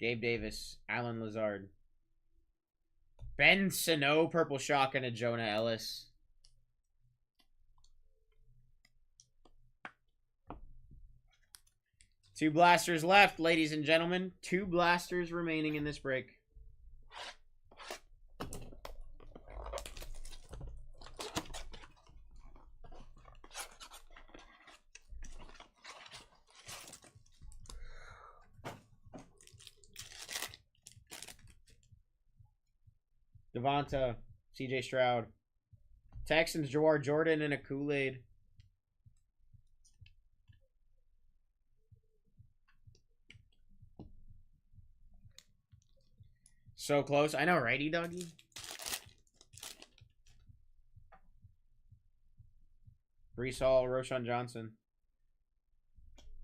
Gabe Davis, Alan Lazard. Ben Sano, Purple Shock, and a Jonah Ellis. Two blasters left, ladies and gentlemen. 2 blasters remaining in this break. Devonta, CJ Stroud. Texans, Jawar Jordan, and a Kool-Aid. So close. I know, right, E-Doggy? Brees Hall, Roshan Johnson.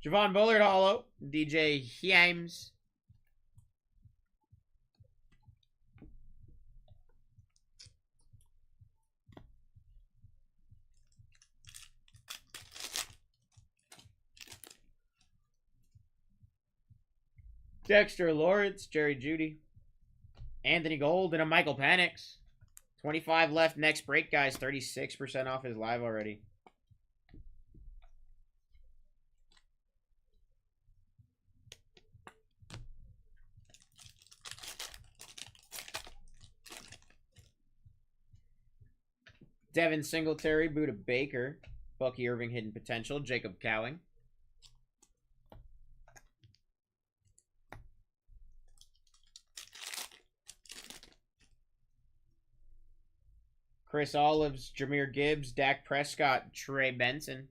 Javon Bullard Hollow. DJ Himes. Dexter Lawrence, Jerry Jeudy. Anthony Gold, and a Michael Penix. 25 left next break, guys. 36% off his live already. Devin Singletary, Buda Baker. Bucky Irving, hidden potential. Jacob Cowing. Chris Olives, Jahmyr Gibbs, Dak Prescott, Trey Benson.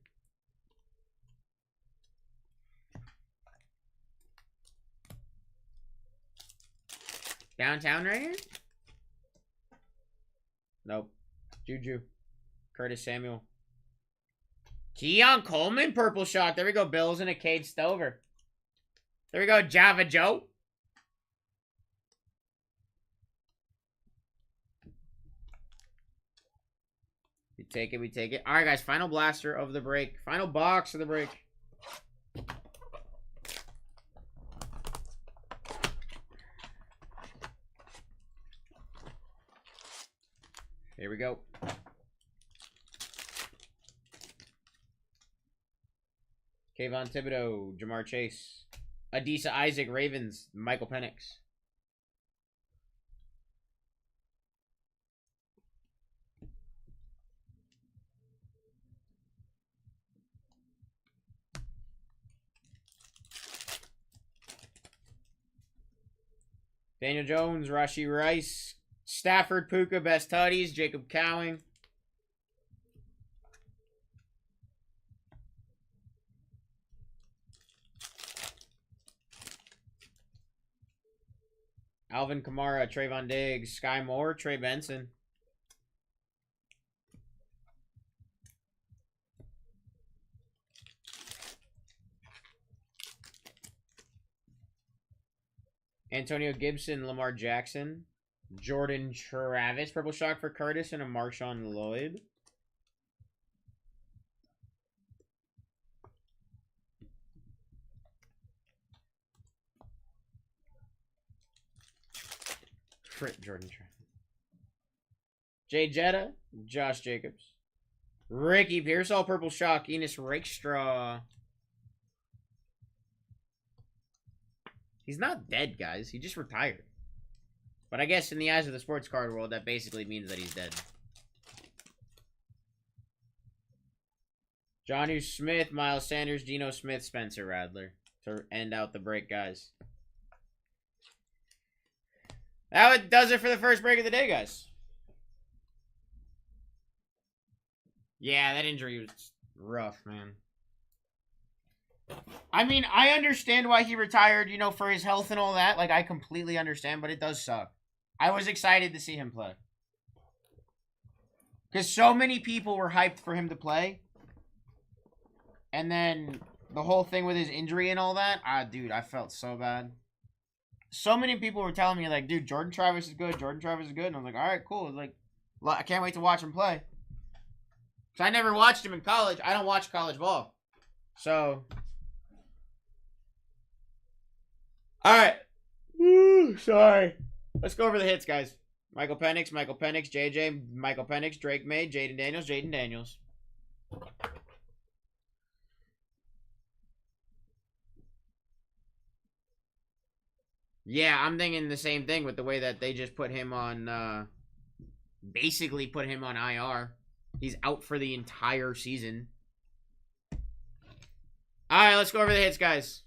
Downtown right here? Nope. Juju. Curtis Samuel. Keon Coleman, Purple Shock. There we go, Bills and a Cade Stover. There we go, Java Joe. We take it, we take it. All right, guys, final blaster of the break. Final box of the break. Here we go. Kayvon Thibodeau, Jamar Chase. Adisa Isaac, Ravens, Michael Penix. Daniel Jones, Rashi Rice, Stafford, Puka, best tutties, Jacob Cowing. Alvin Kamara, Trayvon Diggs, Sky Moore, Trey Benson. Antonio Gibson, Lamar Jackson, Jordan Travis, purple shock for Curtis, and a Marshawn Lloyd. Crit Jordan Travis. Jay Jetta, Josh Jacobs. Ricky Pearsall, purple shock, Enos Rakestraw. He's not dead, guys. He just retired. But I guess in the eyes of the sports card world, that basically means that he's dead. Jonnu Smith, Miles Sanders, Geno Smith, Spencer Radler. To end out the break, guys. That does it for the first break of the day, guys. Yeah, that injury was rough, man. I mean, I understand why he retired, you know, for his health and all that. Like, I completely understand, but it does suck. I was excited to see him play. Because so many people were hyped for him to play. And then the whole thing with his injury and all that. Dude, I felt so bad. So many people were telling me, like, dude, Jordan Travis is good. Jordan Travis is good. And I was like, all right, cool. Like, I can't wait to watch him play. Because I never watched him in college. I don't watch college ball. So... Alright. Woo, sorry. Let's go over the hits, guys. Michael Penix, JJ, Michael Penix, Drake May, Jaden Daniels. Yeah, I'm thinking the same thing with the way that they just put him on, basically put him on IR. He's out for the entire season. Alright, let's go over the hits, guys.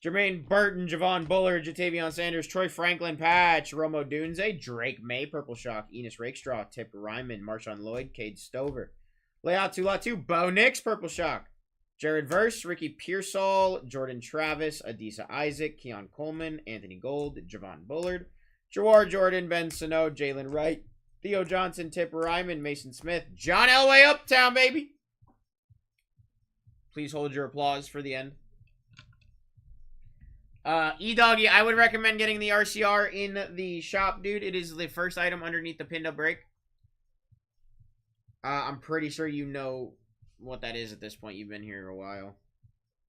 Jermaine Burton, Javon Bullard, Jatavion Sanders, Troy Franklin, Patch, Romo Dunze, Drake May, Purple Shock, Enos Rakestraw, Tip Ryman, Marshawn Lloyd, Cade Stover. Layout 2, Lot 2, Bo Nix, Purple Shock. Jared Verse, Ricky Pearsall, Jordan Travis, Adisa Isaac, Keon Coleman, Anthony Gold, Javon Bullard, Jawar Jordan, Ben Sano, Jalen Wright, Theo Johnson, Tip Ryman, Mason Smith, John Elway, Uptown, baby. Please hold your applause for the end. E-Doggy, I would recommend getting the RCR in the shop, dude. It is the first item underneath the pinned up break. I'm pretty sure you know what that is at this point. You've been here a while.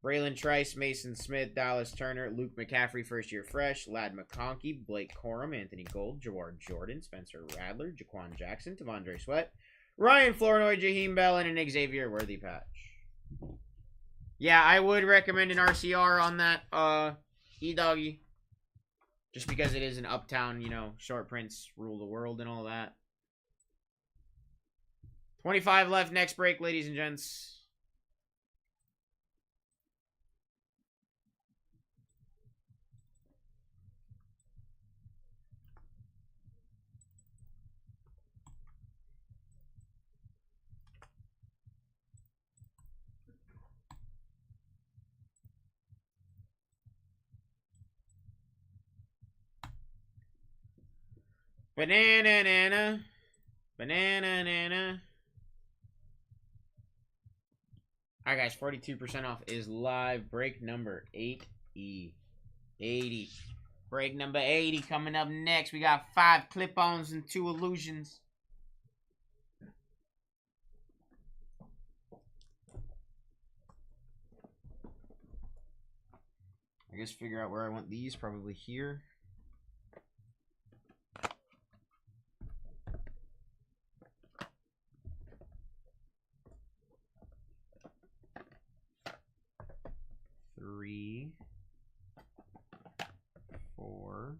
Braylon Trice, Mason Smith, Dallas Turner, Luke McCaffrey, first year fresh, Lad McConkey, Blake Corum, Anthony Gold, Jawar Jordan, Spencer Radler, Jaquan Jackson, Tavondre Sweat, Ryan Flournoy, Jaheim Bell, and an Xavier Worthy patch. Yeah, I would recommend an RCR on that, E-Doggy. Just because it is an Uptown, you know, short prints rule the world and all that. 25 left, next break, ladies and gents. Banana. Alright, guys, 42% off is live. Break number 80. Break number 80 coming up next. We got 5 clip-ons and 2 illusions. I guess figure out where I want these. Probably here. Three, 4.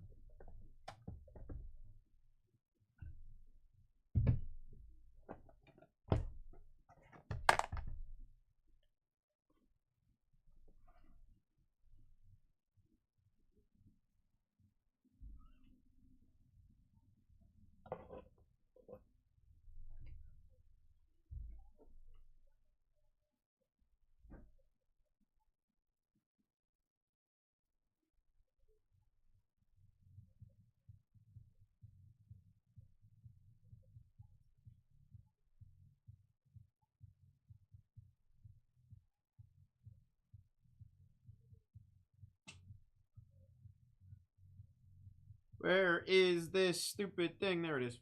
Where is this stupid thing? There it is.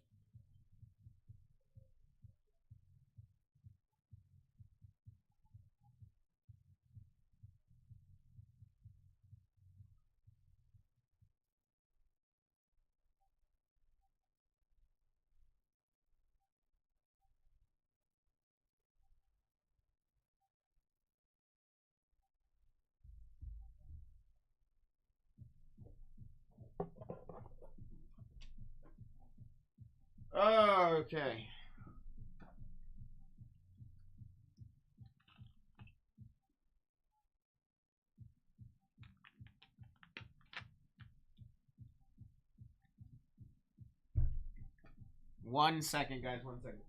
Okay. One second, guys. 1 second.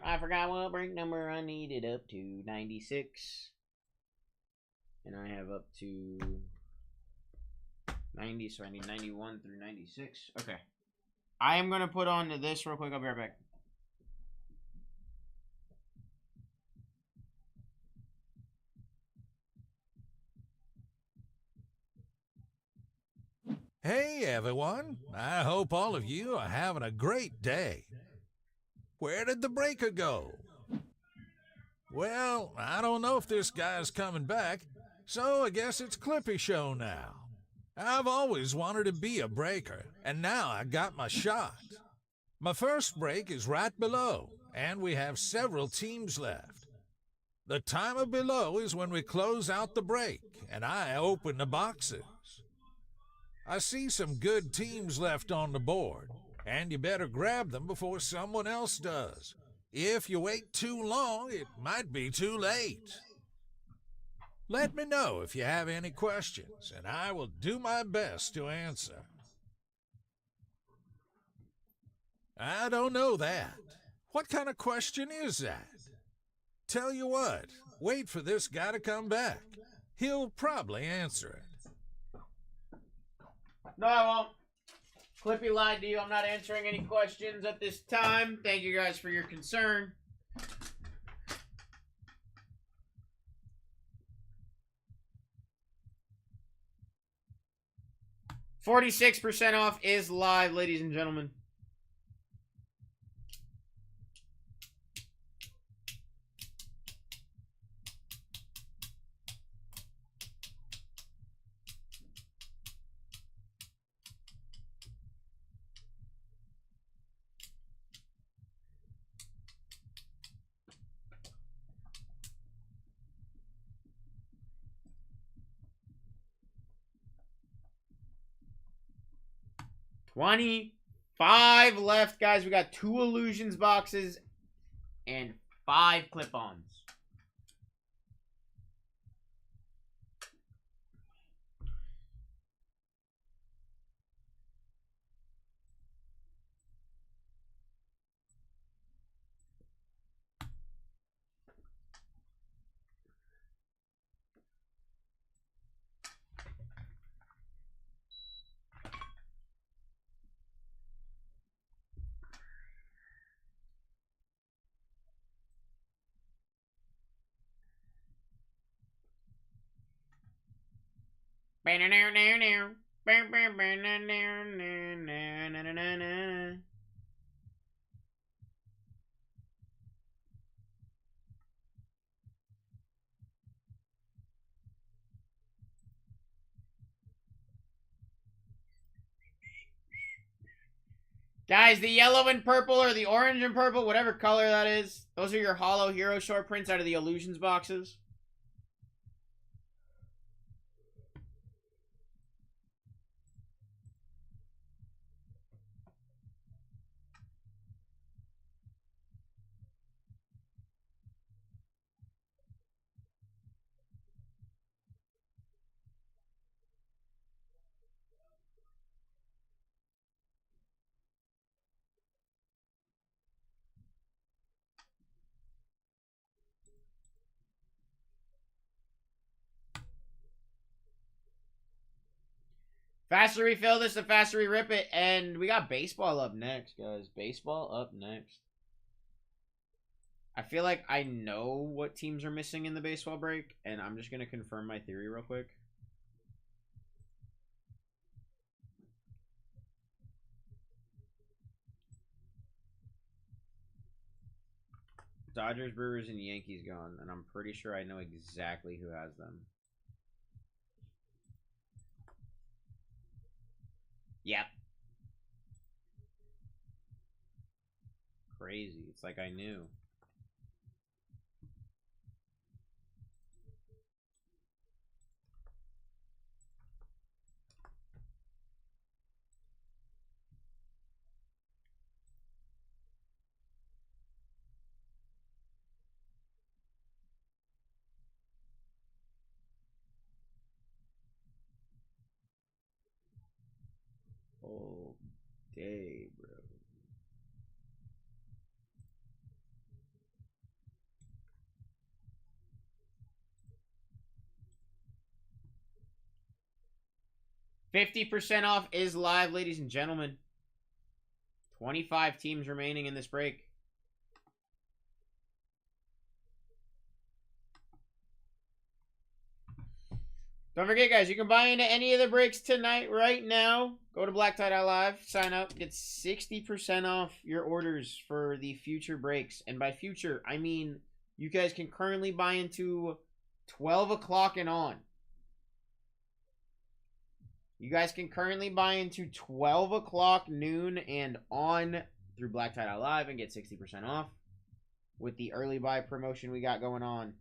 I forgot what break number I needed up to 96. And I have up to 90, so I need 91 through 96. Okay. I am going to put on this real quick. I'll be right back. Hey everyone, I hope all of you are having a great day. Where did the breaker go? Well, I don't know if this guy's coming back, so I guess it's Clippy show now. I've always wanted to be a breaker, and now I got my shot. My first break is right below, and we have several teams left. The timer below is when we close out the break, and I open the boxes. I see some good teams left on the board, and you better grab them before someone else does. If you wait too long, it might be too late. Let me know if you have any questions, and I will do my best to answer. I don't know that. What kind of question is that? Tell you what, wait for this guy to come back. He'll probably answer it. No, I won't. Clippy lied to you. I'm not answering any questions at this time. Thank you guys for your concern. $46% off is live, ladies and gentlemen. $25 left, guys. We got 2 illusions boxes and 5 clip-ons. Guys, the yellow and purple or the orange and purple, whatever color that is, those are your Hollow Hero short prints out of the illusions boxes. Faster we fill this, the faster we rip it. And we got baseball up next, guys. Baseball up next. I feel like I know what teams are missing in the baseball break, and I'm just going to confirm my theory real quick. Dodgers, Brewers, and Yankees gone, and I'm pretty sure I know exactly who has them. Yep. Crazy. It's like I knew. All day, bro. $50% off is live, ladies and gentlemen. 25 teams remaining in this break. Don't forget, guys, you can buy into any of the breaks tonight right now. Go to BlackTie.live, sign up, get 60% off your orders for the future breaks. And by future, I mean you guys can currently buy into 12 o'clock and on. You guys can currently buy into 12 o'clock, noon, and on through BlackTie.live and get 60% off with the early buy promotion we got going on.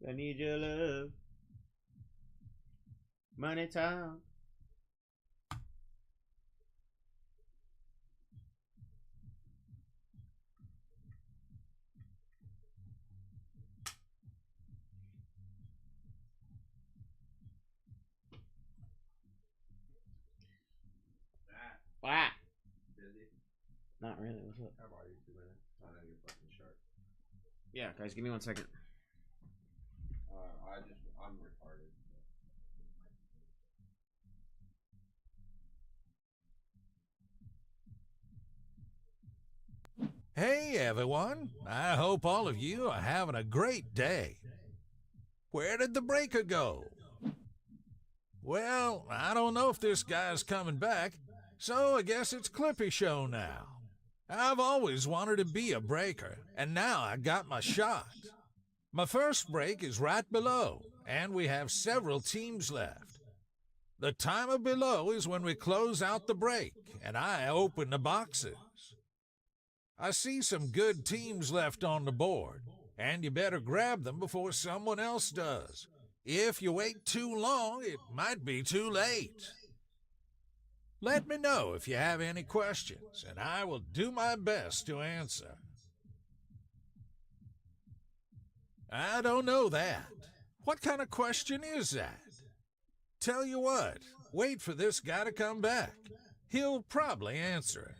I need your love. Money talk. What? Busy? Not really. What's up? How about you 2 minutes? I know you're fucking sharp. Yeah, guys, give me 1 second. I'm retarded. Hey everyone, I hope all of you are having a great day. Where did the breaker go? Well, I don't know if this guy's coming back, so I guess it's Clippy show now. I've always wanted to be a breaker, and now I got my shot. My first break is right below, and we have several teams left. The timer below is when we close out the break, and I open the boxes. I see some good teams left on the board, and you better grab them before someone else does. If you wait too long, it might be too late. Let me know if you have any questions, and I will do my best to answer. I don't know that. What kind of question is that? Tell you what, wait for this guy to come back. He'll probably answer it.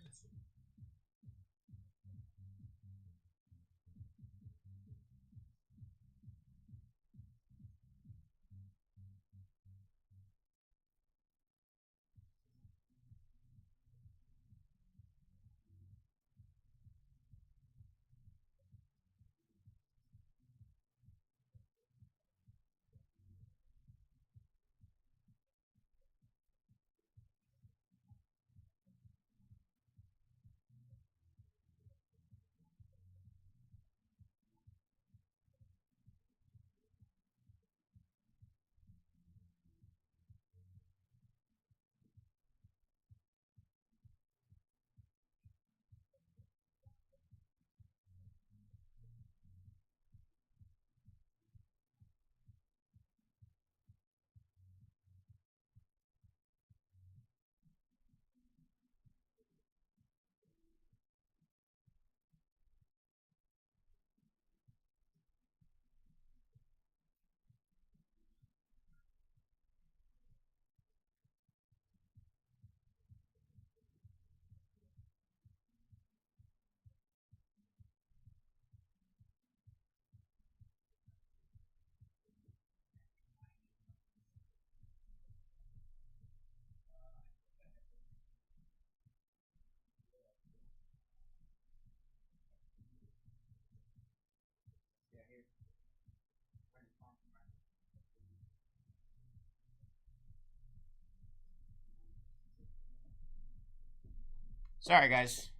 Sorry, guys.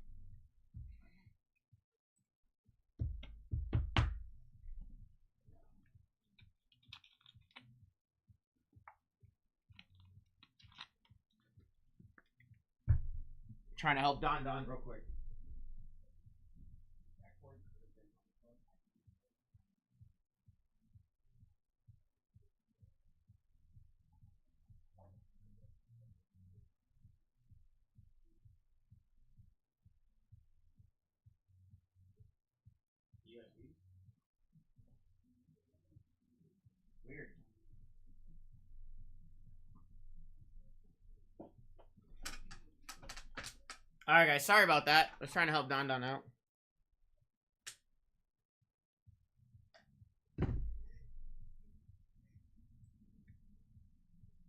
Trying to help Don real quick. Weird. Alright, guys. Sorry about that. I was trying to help Don out.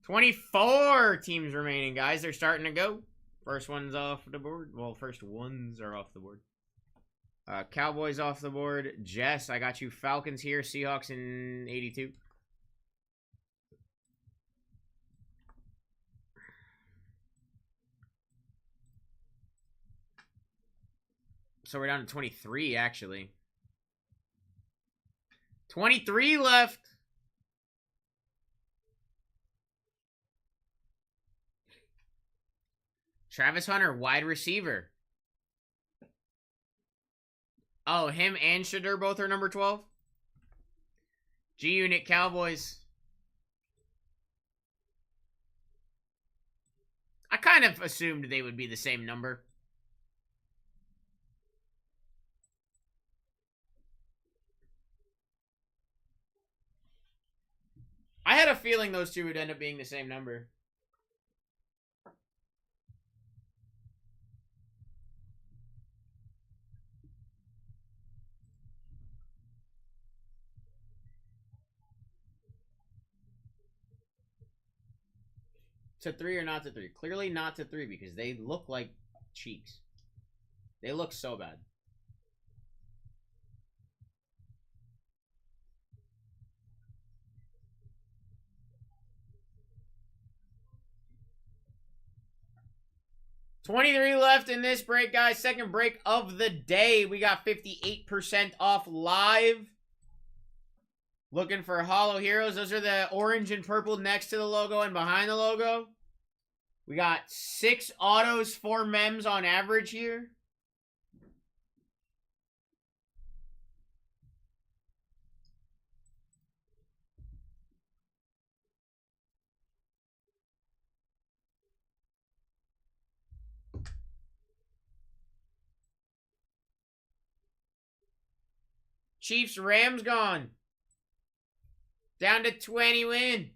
$24 teams remaining, guys. They're starting to go. First one's off the board. Well, first ones are off the board. Cowboys off the board. Jess, I got you Falcons here. Seahawks in 82. So we're down to 23, actually. 23 left. Travis Hunter, wide receiver. Oh, him and Shadur both are number 12? G-Unit Cowboys. I kind of assumed they would be the same number. I had a feeling those two would end up being the same number. To 3 or not to 3? Clearly not to 3 because they look like cheeks. They look so bad. $23 left in this break, guys. Second break of the day. We got 58% off live. Looking for Hollow Heroes. Those are the orange and purple next to the logo and behind the logo. We got 6 autos, 4 mems on average here. Chiefs, Rams gone. Down to 20 win.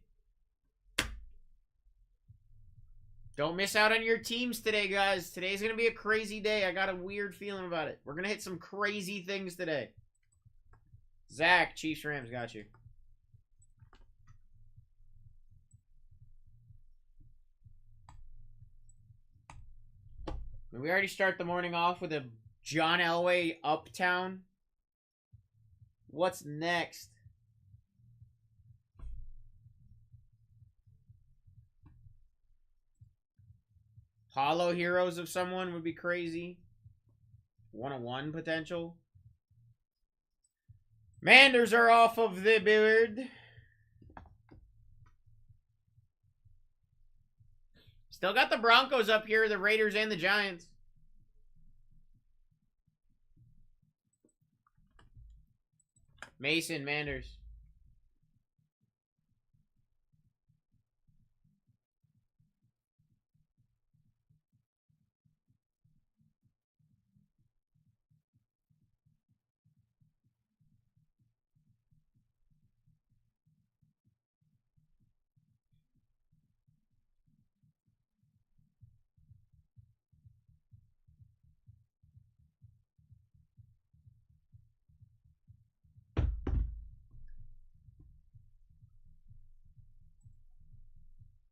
Don't miss out on your teams today, guys. Today's going to be a crazy day. I got a weird feeling about it. We're going to hit some crazy things today. Zach, Chiefs, Rams, got you. We already start the morning off with a John Elway Uptown. What's next? Hollow Heroes of someone would be crazy. 101 potential. Manders are off of the board. Still got the Broncos up here, the Raiders and the Giants. Mason, Manders.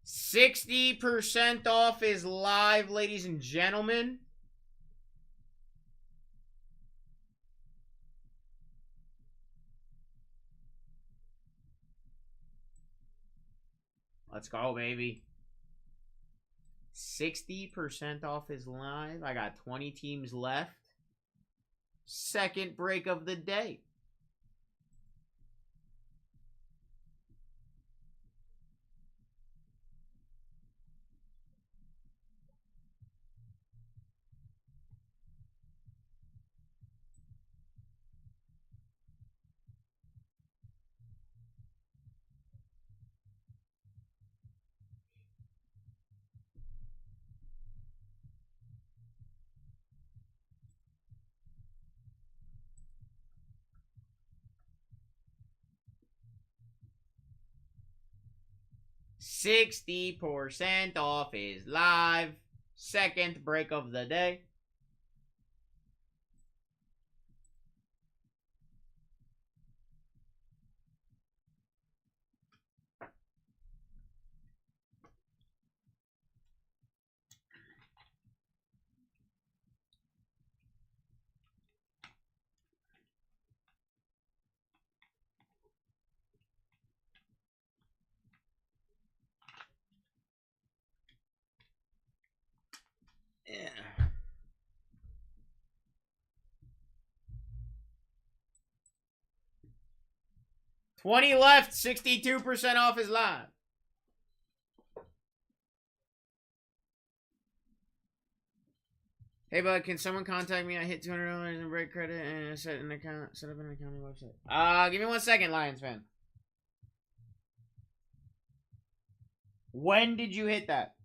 $60% off is live, ladies and gentlemen. Let's go, baby. 60% off is live. I got 20 teams left. Second break of the day. $60% off is live. Second break of the day. Yeah. $20 left. 62% off is live. Hey bud, can someone contact me? I hit $200 in break credit and set up an accounting website. Give me 1 second, Lions fan. When did you hit that?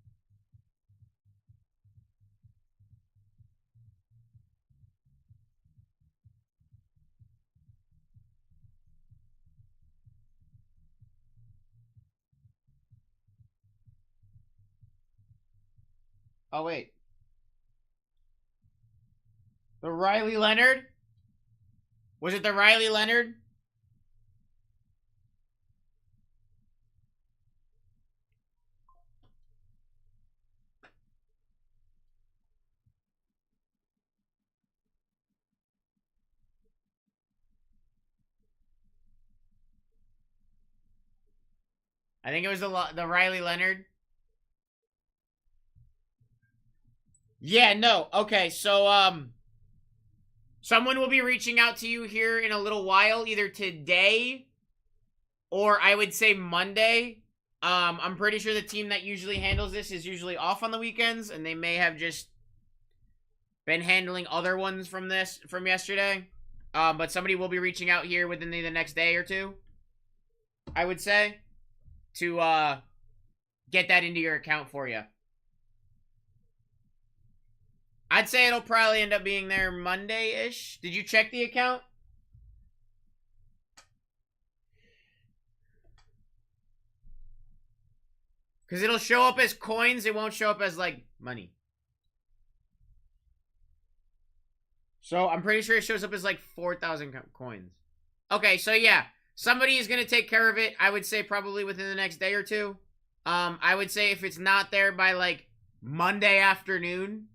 Oh, wait. The Riley Leonard? Was it the Riley Leonard? I think it was the Riley Leonard. Yeah, no. Okay, so, someone will be reaching out to you here in a little while, either today or I would say Monday. I'm pretty sure the team that usually handles this is usually off on the weekends, and they may have just been handling other ones from yesterday. But somebody will be reaching out here within the next day or two, I would say, to get that into your account for you. I'd say it'll probably end up being there Monday-ish. Did you check the account? Because it'll show up as coins. It won't show up as, like, money. So, I'm pretty sure it shows up as, like, 4,000 coins. Okay, so, yeah. Somebody is going to take care of it. I would say probably within the next day or two. I would say if it's not there by, like, Monday afternoon,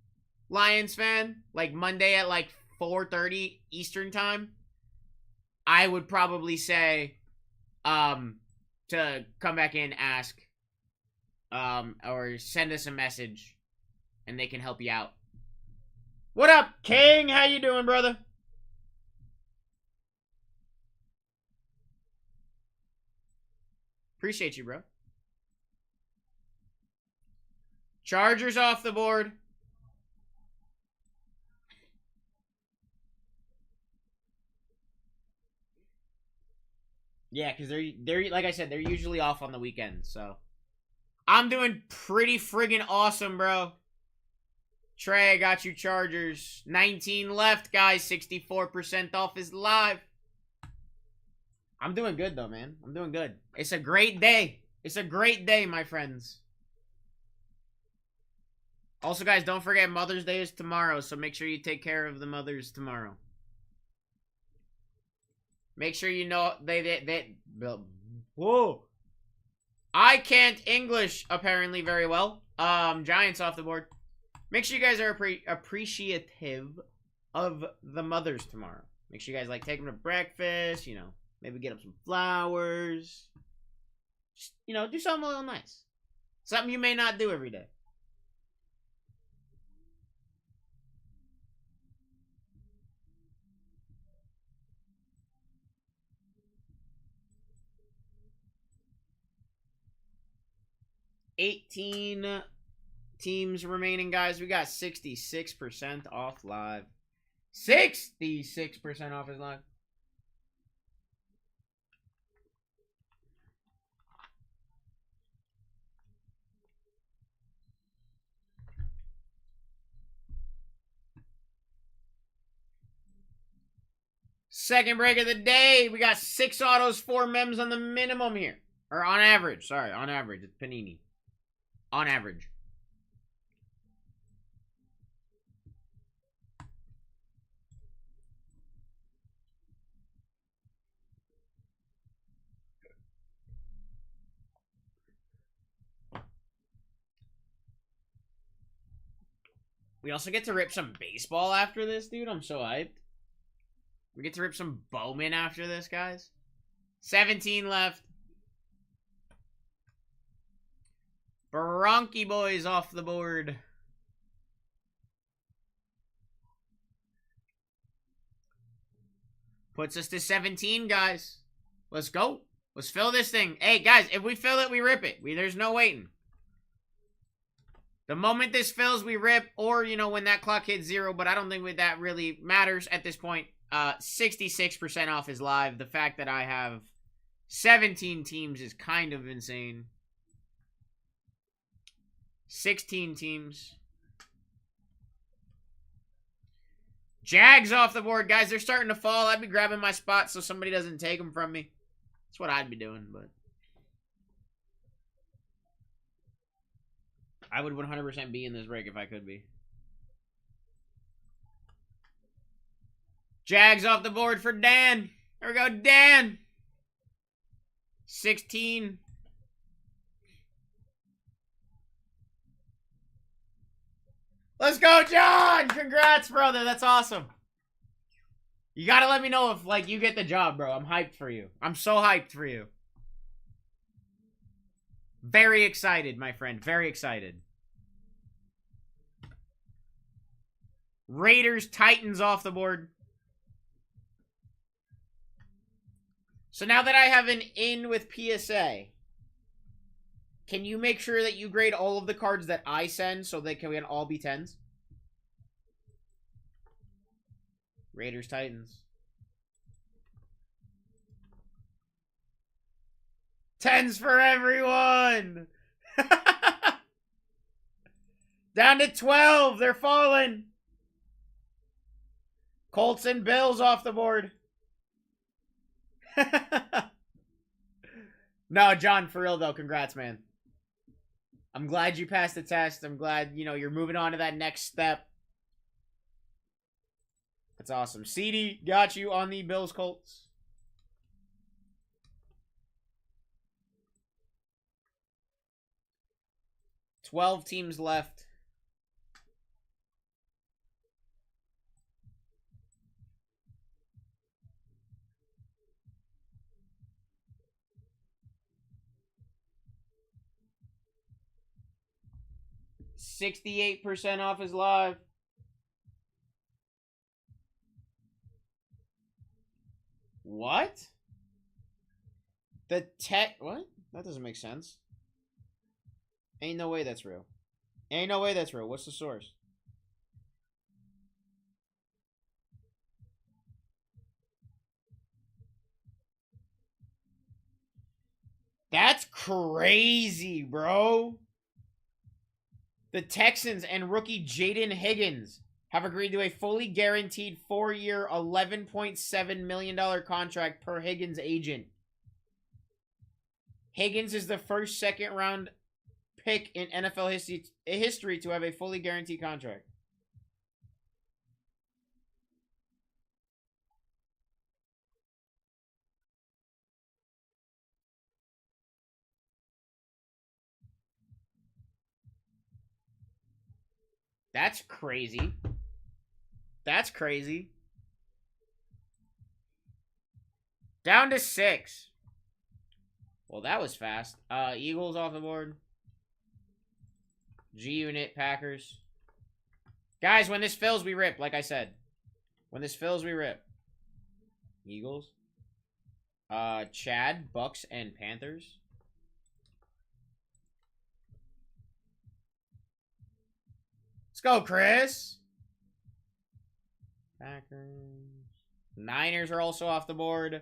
Lions fan, like Monday at like 4:30 Eastern time, I would probably say to come back in, ask or send us a message and they can help you out. What up, King? How you doing, brother? Appreciate you, bro. Chargers off the board. Yeah, because they're like I said, they're usually off on the weekends, so. I'm doing pretty friggin' awesome, bro. Trey, I got you Chargers. 19 left, guys. 64% off is live. I'm doing good, though, man. I'm doing good. It's a great day. It's a great day, my friends. Also, guys, don't forget Mother's Day is tomorrow, so make sure you take care of the mothers tomorrow. Make sure you know whoa. I can't English apparently very well. Giants off the board. Make sure you guys are appreciative of the mothers tomorrow. Make sure you guys like take them to breakfast, you know, maybe get them some flowers. Just, you know, do something a little nice. Something you may not do every day. 18 teams remaining, guys. We got 66% off live. 66% off is live. Second break of the day. We got 6 autos, 4 mems on the minimum here. Or on average. Sorry, on average. It's Panini. On average. We also get to rip some baseball after this, dude. I'm so hyped. We get to rip some Bowman after this, guys. 17 left. Bronky boys off the board. Puts us to 17, guys. Let's go. Let's fill this thing. Hey, guys, if we fill it, we rip it. There's no waiting. The moment this fills, we rip. Or, you know, when that clock hits 0. But I don't think that really matters at this point. 66% off is live. The fact that I have 17 teams is kind of insane. 16 teams. Jags off the board, guys. They're starting to fall. I'd be grabbing my spot so somebody doesn't take them from me. That's what I'd be doing, but I would 100% be in this break if I could be. Jags off the board for Dan. There we go, Dan. 16. Let's go, John! Congrats, brother. That's awesome. You gotta let me know if, like, you get the job, bro. I'm hyped for you. I'm so hyped for you. Very excited, my friend. Very excited. Raiders, Titans off the board. So now that I have an in with PSA, can you make sure that you grade all of the cards that I send so they can all be 10s? Raiders, Titans. 10s for everyone! Down to 12. They're falling. Colts and Bills off the board. No, John, for real, though. Congrats, man. I'm glad you passed the test. I'm glad, you know, you're moving on to that next step. That's awesome. CD got you on the Bills Colts. $12 teams left. $68% off is live. What? The tech... What? That doesn't make sense. Ain't no way that's real. Ain't no way that's real. What's the source? That's crazy, bro. The Texans and rookie Jaden Higgins have agreed to a fully guaranteed 4-year, $11.7 million contract per Higgins' agent. Higgins is the first second-round pick in NFL history to have a fully guaranteed contract. That's crazy. That's crazy. Down to 6. Well, that was fast. Eagles off the board. G-Unit, Packers. Guys, when this fills, we rip, like I said. When this fills, we rip. Eagles. Chad, Bucks, and Panthers. go, Chris. Packers. Niners are also off the board.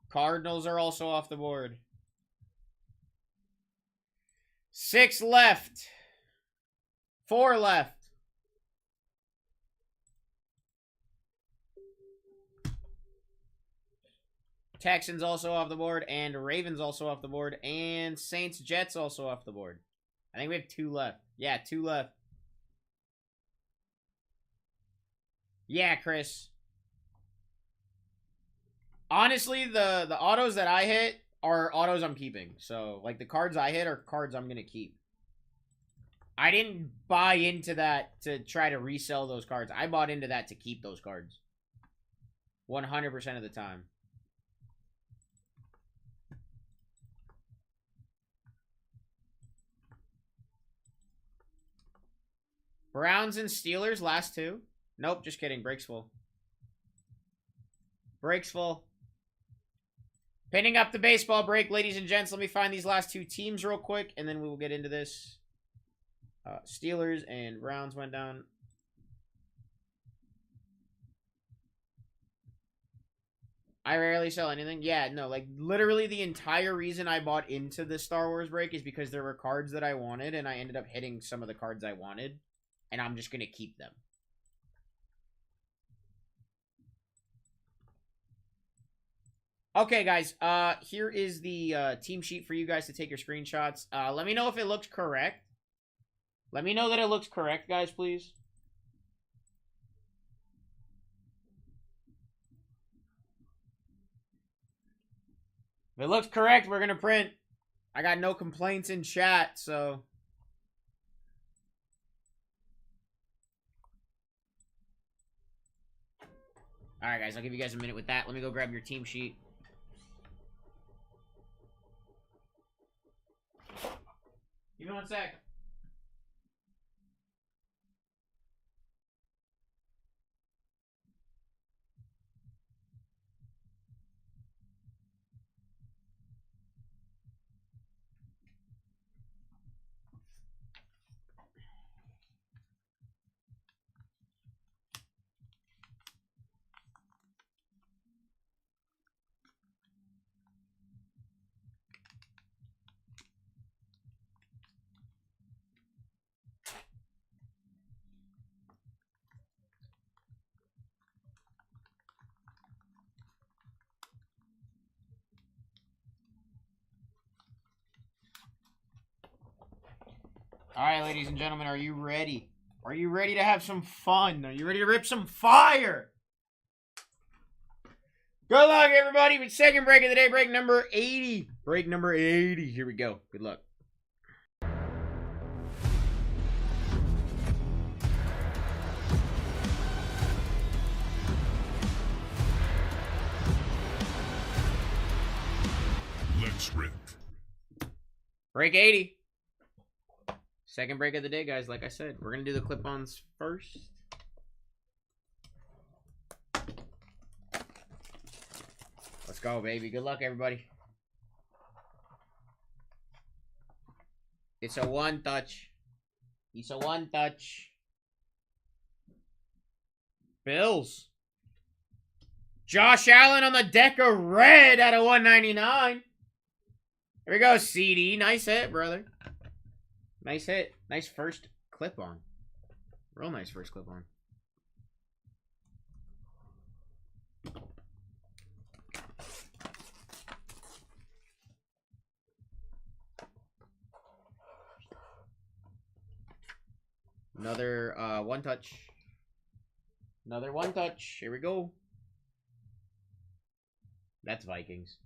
Cardinals are also off the board. 6 left. 4 left. Texans also off the board, and Ravens also off the board, and Saints Jets also off the board. I think we have 2 left. Yeah, 2 left. Yeah, Chris. Honestly, the autos that I hit are autos I'm keeping. So, like, the cards I hit are cards I'm going to keep. I didn't buy into that to try to resell those cards. I bought into that to keep those cards. 100% of the time. Browns and Steelers, last 2. Nope, just kidding. Breaks full. Breaks full. Pinning up the baseball break, ladies and gents. Let me find these last 2 teams real quick, and then we will get into this. Steelers and Browns went down. I rarely sell anything. Yeah, no, like, literally the entire reason I bought into the Star Wars break is because there were cards that I wanted, and I ended up hitting some of the cards I wanted. And I'm just going to keep them. Okay, guys. Here is the team sheet for you guys to take your screenshots. Let me know if it looks correct. Let me know that it looks correct, guys, please. If it looks correct, we're going to print. I got no complaints in chat, so... Alright, guys, I'll give you guys a minute with that. Let me go grab your team sheet. Give me 1 sec. Alright, ladies and gentlemen, are you ready? Are you ready to have some fun? Are you ready to rip some fire? Good luck, everybody. With second break of the day, break number 80. Break number 80. Here we go. Good luck. Let's rip. Break 80. Second break of the day, guys. Like I said, we're going to do the clip-ons first. Let's go, baby. Good luck, everybody. It's a 1 touch. It's a 1 touch. Bills. Josh Allen on the deck of red at a 199. Here we go, CD. Nice hit, brother. Nice hit. Nice first clip-on. Real nice first clip-on. Another 1 touch. Another 1 touch. Here we go. That's Vikings.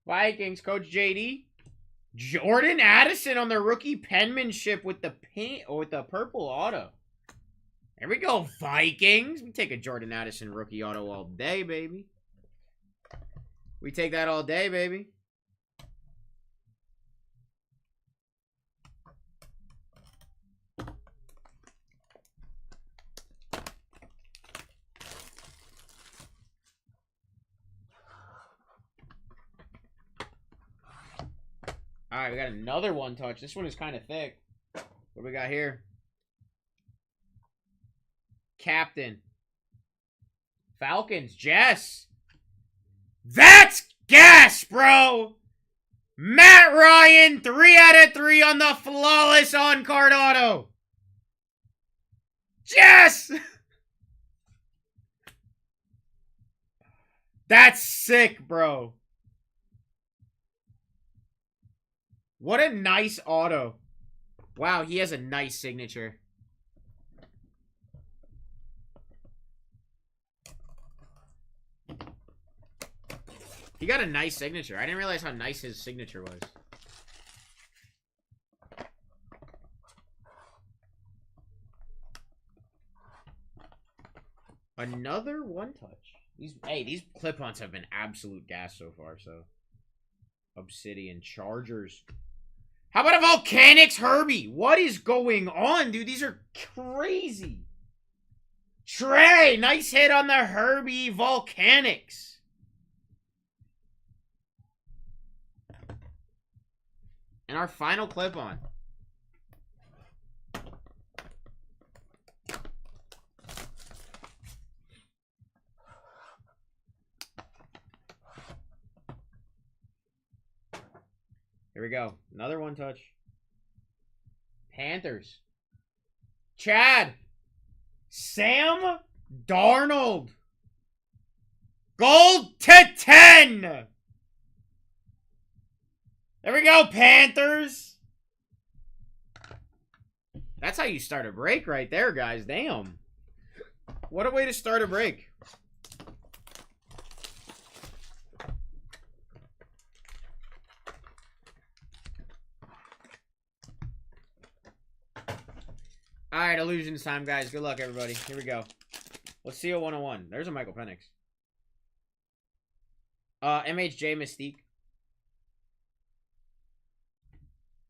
Vikings, Coach JD. Jordan Addison on the rookie penmanship with the pink or with the purple auto. There we go, Vikings. We take a Jordan Addison rookie auto all day, baby. We take that all day, baby. All right, we got another 1 touch. This one is kind of thick. What do we got here? captain. Falcons, Jess. That's gas, bro. Matt Ryan, 3 out of 3 on the flawless on-card auto. Jess! That's sick, bro. What a nice auto. Wow, he has a nice signature. He got a nice signature. I didn't realize how nice his signature was. Another one touch. These clip-ons have been absolute gas so far, so. Obsidian Chargers. How about a Volcanics Herbie? What is going on, dude? These are crazy. Trey, nice hit on the Herbie Volcanics. And our final clip-on. Here we go. Another one touch. Panthers. Chad. Sam Darnold. Gold to 10. There we go, Panthers. That's how you start a break right there, guys. Damn. What a way to start a break. All right, illusions time, guys. Good luck, everybody. Here we go. Let's see a 101. There's a Michael Penix. MHJ Mystique.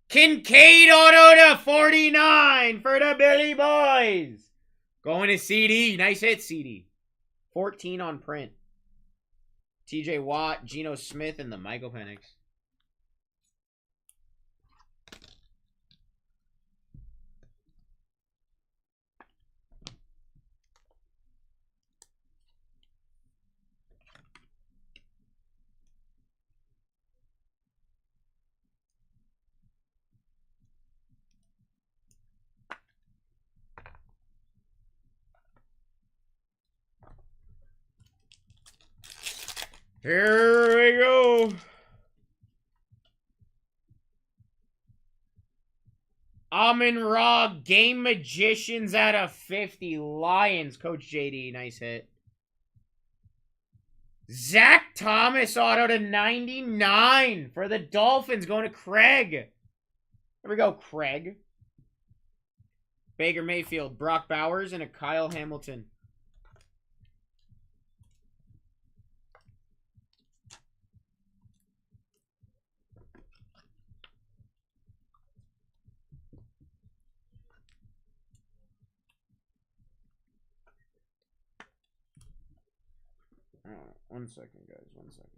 Kincaid auto to 49 for the Billy Boys. Going to CD. Nice hit, CD. 14 on print. TJ Watt, Geno Smith, and the Michael Penix. Here we go. Amon-Ra, Game Magicians out of 50. Lions, Coach JD. Nice hit. Zach Thomas auto to 99 for the Dolphins. Going to Craig. Here we go, Craig. Baker Mayfield, Brock Bowers, and a Kyle Hamilton. One second, guys. 1 second.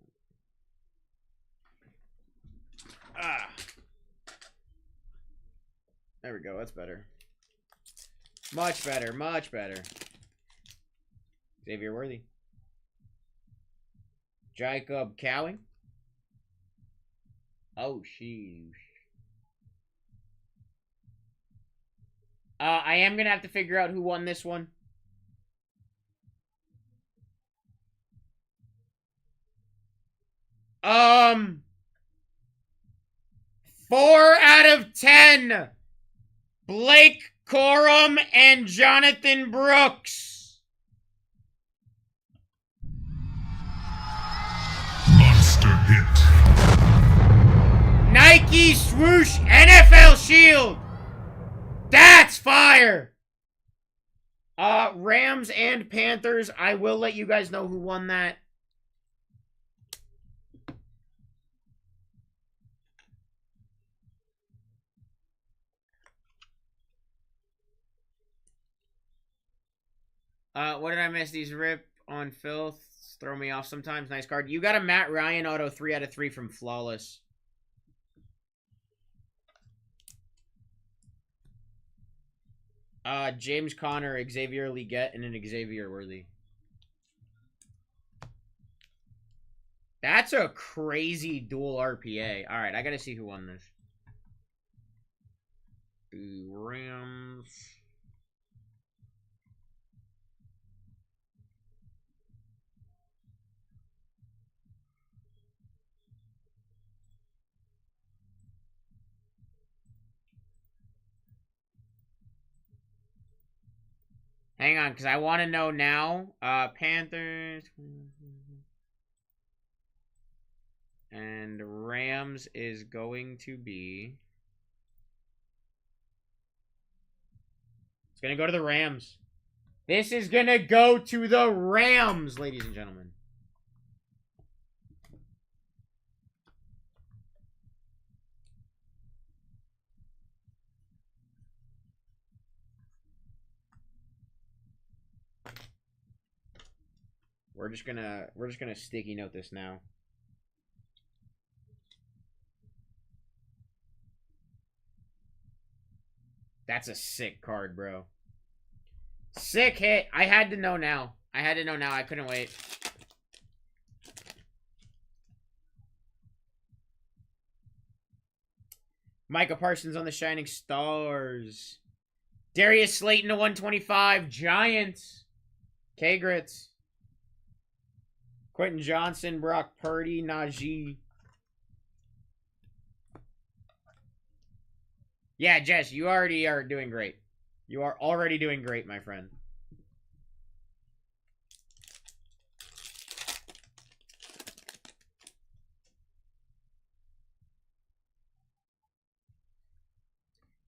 Ah. There we go. That's better. Much better. Much better. Xavier Worthy. Jacob Cowing. Oh, sheesh. I am going to have to figure out who won this one. Four out of 10. Blake Corum and Jonathan Brooks. Monster hit. Nike swoosh NFL Shield. That's fire. Rams and Panthers. I will let you guys know who won that. What did I miss? These rip on filth. Throw me off sometimes. Nice card. You got a Matt Ryan auto 3 out of 3 from Flawless. James Conner, Xavier Leggett, and an Xavier Worthy. That's a crazy dual RPA. All right, I gotta see who won this. The Rams. Hang on, because I want to know now. Panthers. And Rams is going to be... It's going to go to the Rams. This is going to go to the Rams, ladies and gentlemen. We're just gonna sticky note this now. That's a sick card, bro. Sick hit. I had to know now. I had to know now. I couldn't wait. Micah Parsons on the Shining Stars. Darius Slayton to 125. Giants. K-Grits. Quentin Johnson, Brock Purdy, Najee. Yeah, Jess, you already are doing great. You are already doing great, my friend.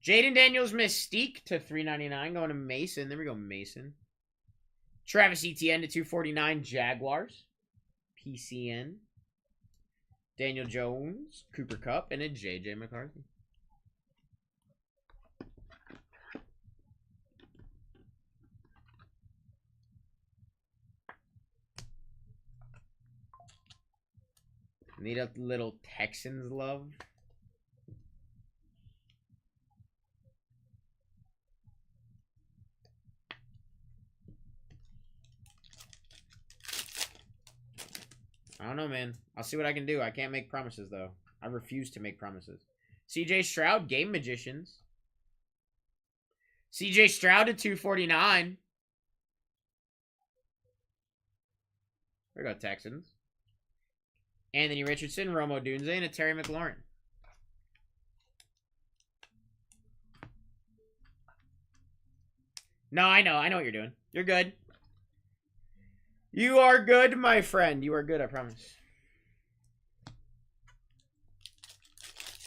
Jaden Daniels Mystique to 399. Going to Mason. There we go, Mason. Travis Etienne to 249. Jaguars. PCN. Daniel Jones. Cooper Kupp. And a JJ McCarthy. Need a little Texans love. I don't know, man. I'll see what I can do. I can't make promises, though. I refuse to make promises. CJ Stroud, Game Magicians. CJ Stroud at 249. There we go, Texans. Anthony Richardson, Romo Dunze, and a Terry McLaurin. No, I know what you're doing. You're good. You are good, my friend. You are good, I promise.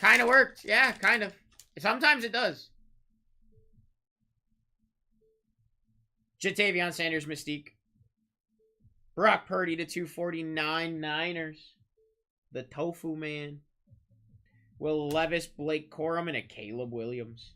Kind of worked. Yeah, kind of. Sometimes it does. Jatavion Sanders, Mystique. Brock Purdy to 249, Niners. The Tofu Man. Will Levis, Blake Corum, and a Caleb Williams.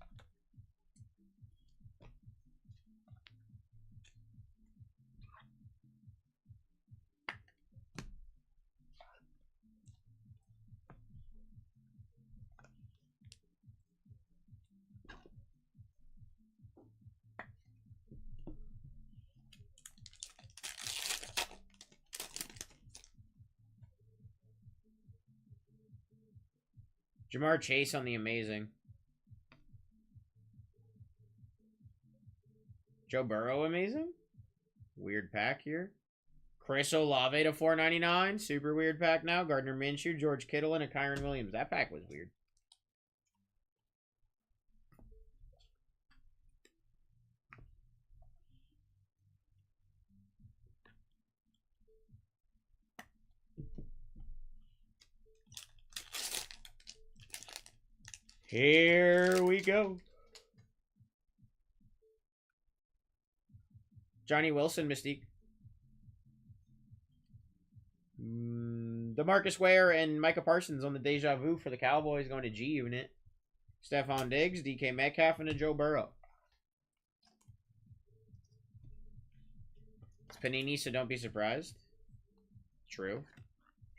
Jamar Chase on the amazing. Joe Burrow amazing. Weird pack here. Chris Olave to 499. Super weird pack now. Gardner Minshew, George Kittle, and a Kyron Williams. That pack was weird. Here we go. Johnny Wilson, Mystique. DeMarcus Ware and Micah Parsons on the Deja Vu for the Cowboys going to G Unit. Stephon Diggs, DK Metcalf, and a Joe Burrow. It's Panini, so don't be surprised. True.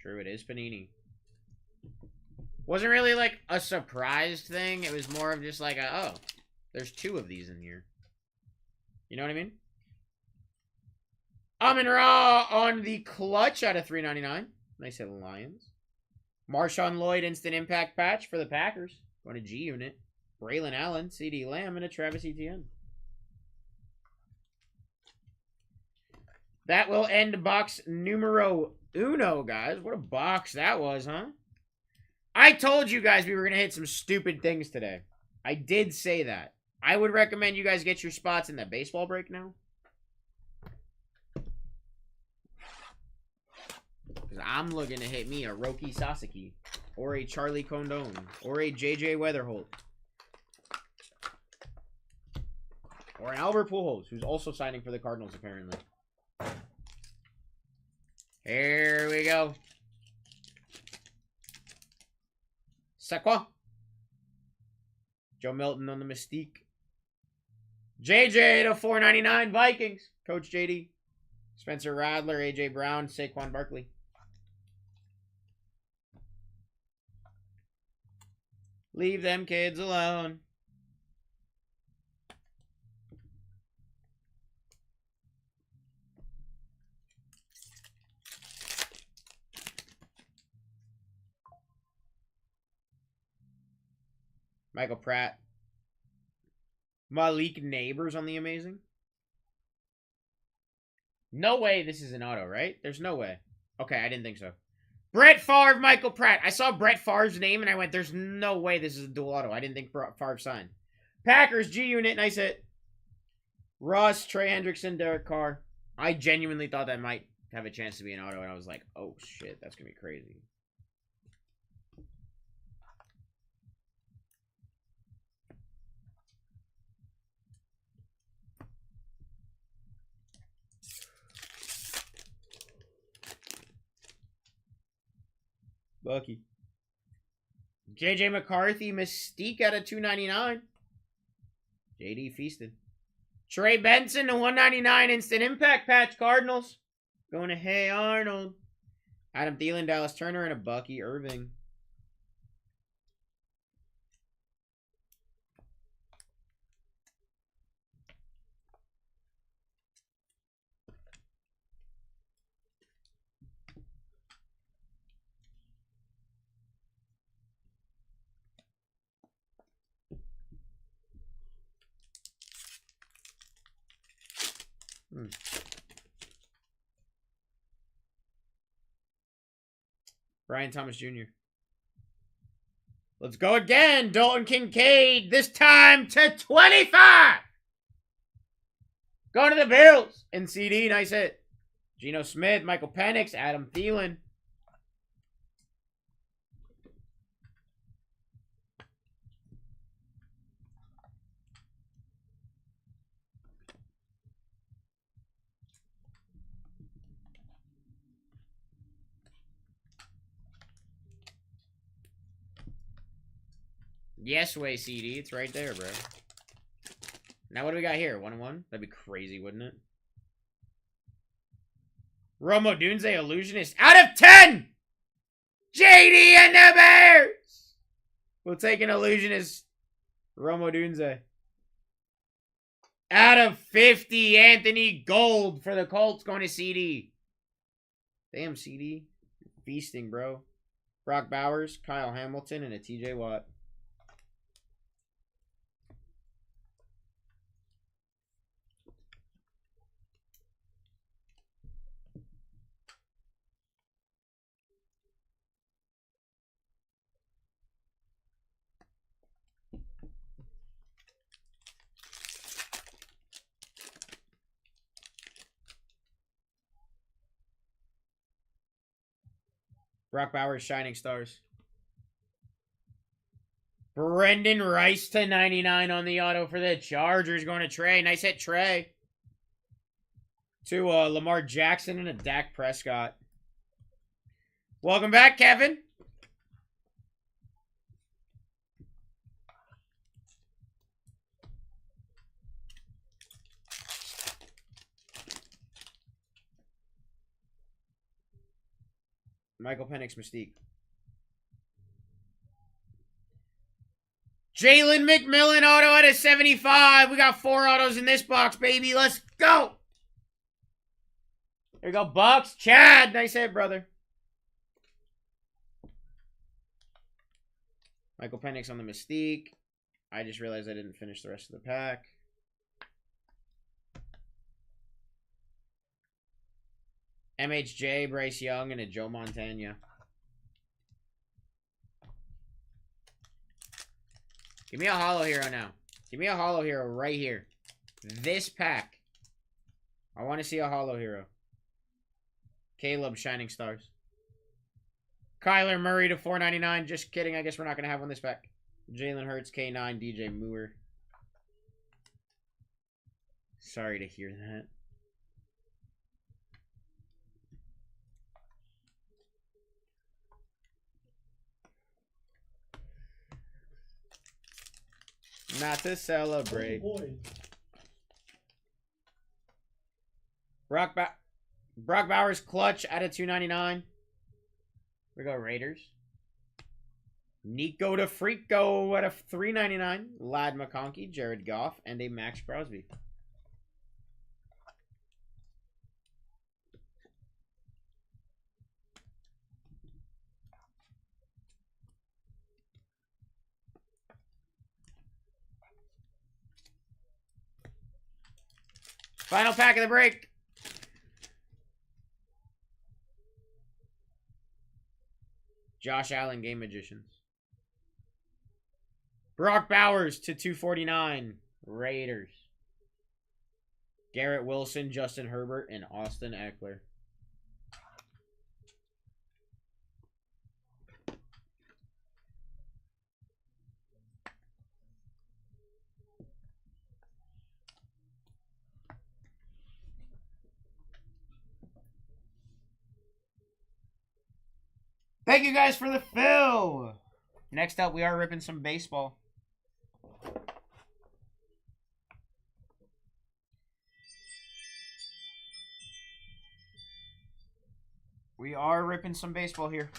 True, it is Panini. Wasn't really like a surprised thing. It was more of just like, oh, there's two of these in here. You know what I mean? Amon-Ra on the clutch out of 399. Nice hit, Lions. Marshawn Lloyd instant impact patch for the Packers. Going to G Unit. Braylon Allen, CD Lamb, and a Travis Etienne. That will end box numero uno, guys. What a box that was, huh? I told you guys we were going to hit some stupid things today. I did say that. I would recommend you guys get your spots in that baseball break now. Because I'm looking to hit me a Roki Sasaki. Or a Charlie Condon. Or a JJ Weatherholt. Or an Albert Pujols, who's also signing for the Cardinals, apparently. Here we go. Sakwa. Joe Milton on the Mystique. JJ to 499 Vikings. Coach JD. Spencer Radler, AJ Brown, Saquon Barkley. Leave them kids alone. Michael Pratt. Malik Neighbors on the amazing. No way this is an auto, right? There's no way. Okay, I didn't think so. Brett Favre, Michael Pratt. I saw Brett Favre's name and I went, there's no way this is a dual auto. I didn't think Favre signed. Packers, G Unit, nice hit. Russ, Trey Hendrickson, Derek Carr. I genuinely thought that might have a chance to be an auto, and I was like, oh shit, that's going to be crazy. Bucky. JJ McCarthy, Mystique out of 299. JD feasted. Trey Benson to 199 instant impact patch Cardinals. Going to Hey Arnold. Adam Thielen, Dallas Turner, and a Bucky Irving. Brian Thomas Jr. Let's go again. Dalton Kincaid. This time to 25. Going to the Bills. And CD. Nice hit. Geno Smith. Michael Penix. Adam Thielen. Yes way, CD. It's right there, bro. Now what do we got here? 1-1? That'd be crazy, wouldn't it? Romo Dunze, Illusionist. Out of 10! JD and the Bears! We'll take an Illusionist. Romo Dunze. Out of 50, Anthony Gold for the Colts going to CD. Damn, CD. Feasting, bro. Brock Bowers, Kyle Hamilton, and a TJ Watt. Brock Bowers, Shining Stars. Brendan Rice to 99 on the auto for the Chargers. Going to Trey. Nice hit, Trey. To Lamar Jackson and a Dak Prescott. Welcome back, Kevin. Michael Penix, Mystique. Jalen McMillan auto at a 75. We got 4 autos in this box, baby. Let's go. There you go, Bucks. Chad, nice hit, brother. Michael Penix on the Mystique. I just realized I didn't finish the rest of the pack. MHJ, Bryce Young, and a Joe Montana. Give me a holo hero now. Give me a holo hero right here. This pack. I want to see a holo hero. Caleb, Shining Stars. Kyler Murray to 499. Just kidding. I guess we're not going to have one this pack. Jalen Hurts, K9, DJ Moore. Sorry to hear that. Not to celebrate. Oh boy. Brock Bowers clutch out of 299. We go Raiders. Nico to Freako out of 399. Lad McConkey, Jared Goff, and a Max Crosby. Final pack of the break. Josh Allen, Game Magicians. Brock Bowers to 249. Raiders. Garrett Wilson, Justin Herbert, and Austin Eckler. Thank you guys for the fill. Next up, we are ripping some baseball. We are ripping some baseball here.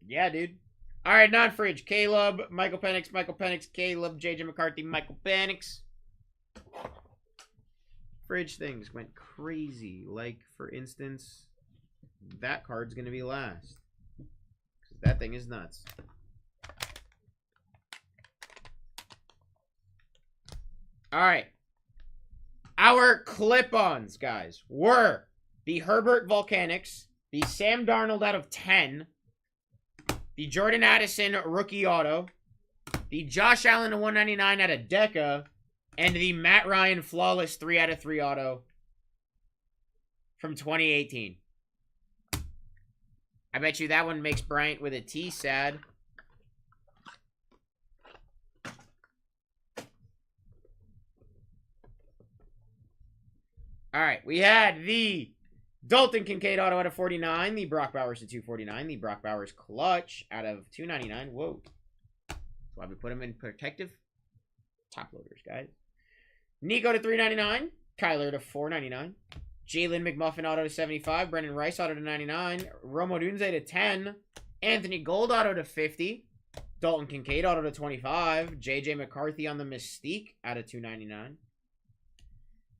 Yeah, dude. All right, non-fridge. Caleb, Michael Penix, Caleb, JJ McCarthy, Michael Penix. Fridge things went crazy. Like, for instance, that card's going to be last. That thing is nuts. All right. Our clip-ons, guys, were the Herbert Volcanics, the Sam Darnold out of 10, the Jordan Addison rookie auto, the Josh Allen to 199 out of Deca, and the Matt Ryan flawless 3 out of 3 auto from 2018. I bet you that one makes Bryant with a T sad. All right, we had the Dalton Kincaid auto out of 49, the Brock Bowers to 249, the Brock Bowers clutch out of 299. Whoa. That's why we put them in protective top loaders, guys. Nico to 399, Kyler to 499, Jalen McMuffin auto to 75, Brendan Rice auto to 99, Romo Dunze to 10, Anthony Gold auto to 50, Dalton Kincaid auto to 25, JJ McCarthy on the Mystique out of 299.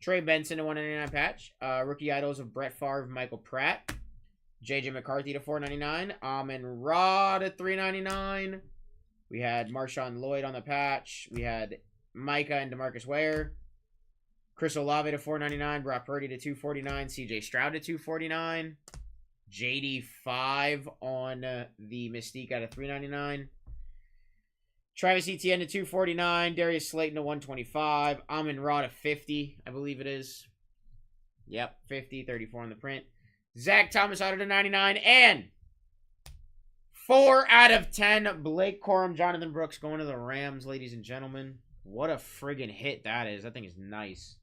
Trey Benson to 199 patch. Rookie idols of Brett Favre, Michael Pratt. JJ McCarthy to 499. Amon Ra to 399. We had Marshawn Lloyd on the patch. We had Micah and DeMarcus Ware. Chris Olave to 499. Brock Purdy to 249. CJ Stroud to 249. JD 5 on the Mystique out of 399. Travis Etienne to 249. Darius Slayton to 125. Amon Ra to 50, I believe it is. Yep, 50, 34 on the print. Zach Thomas auto to 99. And 4 out of 10. Blake Corum, Jonathan Brooks going to the Rams, ladies and gentlemen. What a friggin' hit that is. That thing is nice.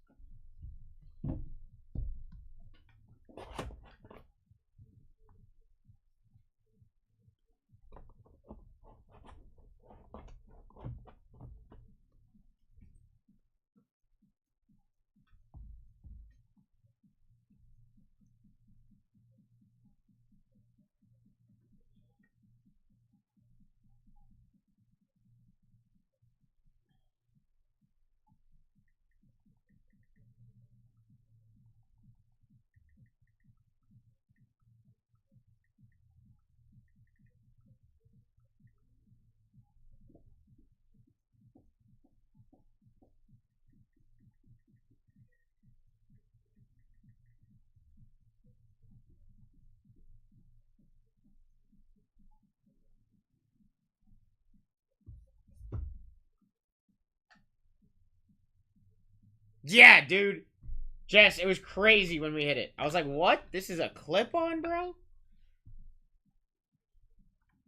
Yeah, dude. Jess, it was crazy when we hit it. I was like, what? This is a clip-on, bro?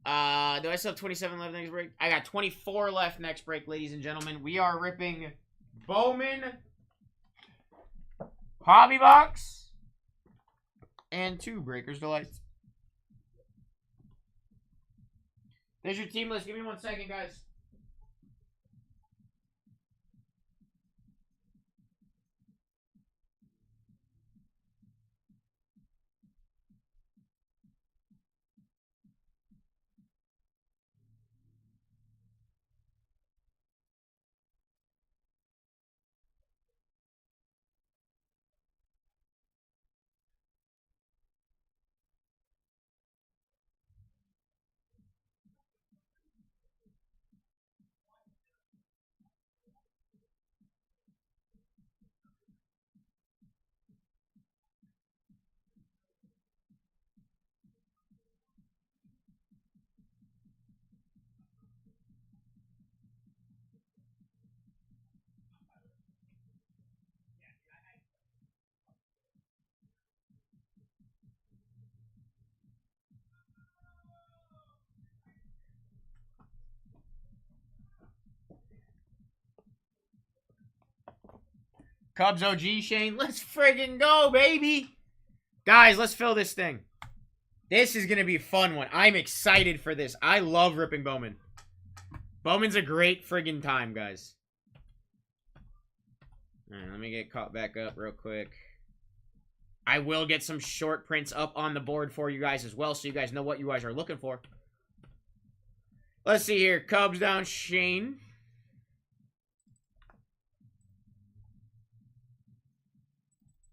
Do I still have 27 left next break? I got 24 left next break, ladies and gentlemen. We are ripping Bowman, Hobby Box, and 2 Breakers Delights. There's your team list. Give me 1 second, guys. Cubs OG, Shane. Let's friggin' go, baby. Guys, let's fill this thing. This is going to be a fun one. I'm excited for this. I love ripping Bowman. Bowman's a great friggin' time, guys. All right, let me get caught back up real quick. I will get some short prints up on the board for you guys as well, so you guys know what you guys are looking for. Let's see here. Cubs down, Shane.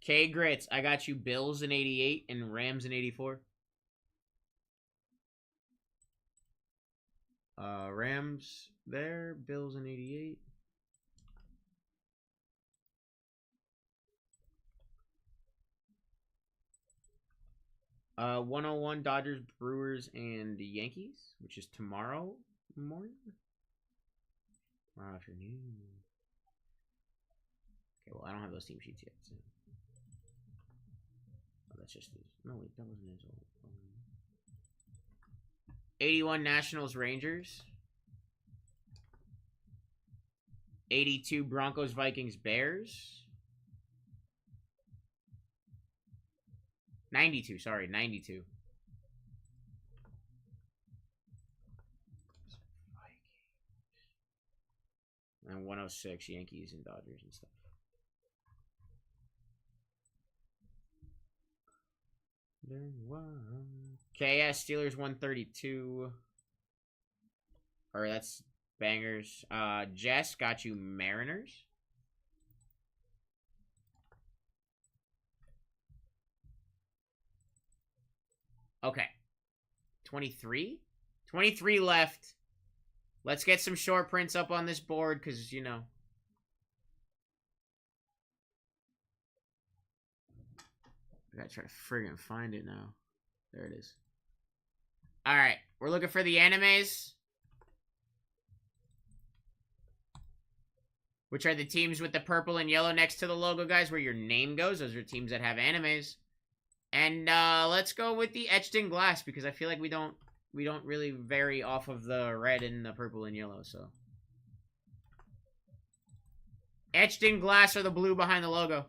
K Grits, I got you Bills in 88 and Rams in 84. Rams there, Bills in 88. Uh, 101 Dodgers, Brewers, and the Yankees, which is tomorrow morning. Tomorrow afternoon. Okay, well, I don't have those team sheets yet. So. Oh, that's just his. No, wait, that wasn't his old. 81 Nationals, Rangers. 82 Broncos, Vikings, Bears. 92, sorry, 92. And 106 Yankees and Dodgers and stuff. KS Steelers 132. Or that's bangers. Jess got you Mariners. Okay. 23? 23 left. Let's get some short prints up on this board because, you know. I gotta try to friggin' find it now. There it is. Alright. We're looking for the animes. Which are the teams with the purple and yellow next to the logo, guys, where your name goes. Those are teams that have animes. And let's go with the etched in glass because I feel like we don't really vary off of the red and the purple and yellow, so. Etched in glass or the blue behind the logo.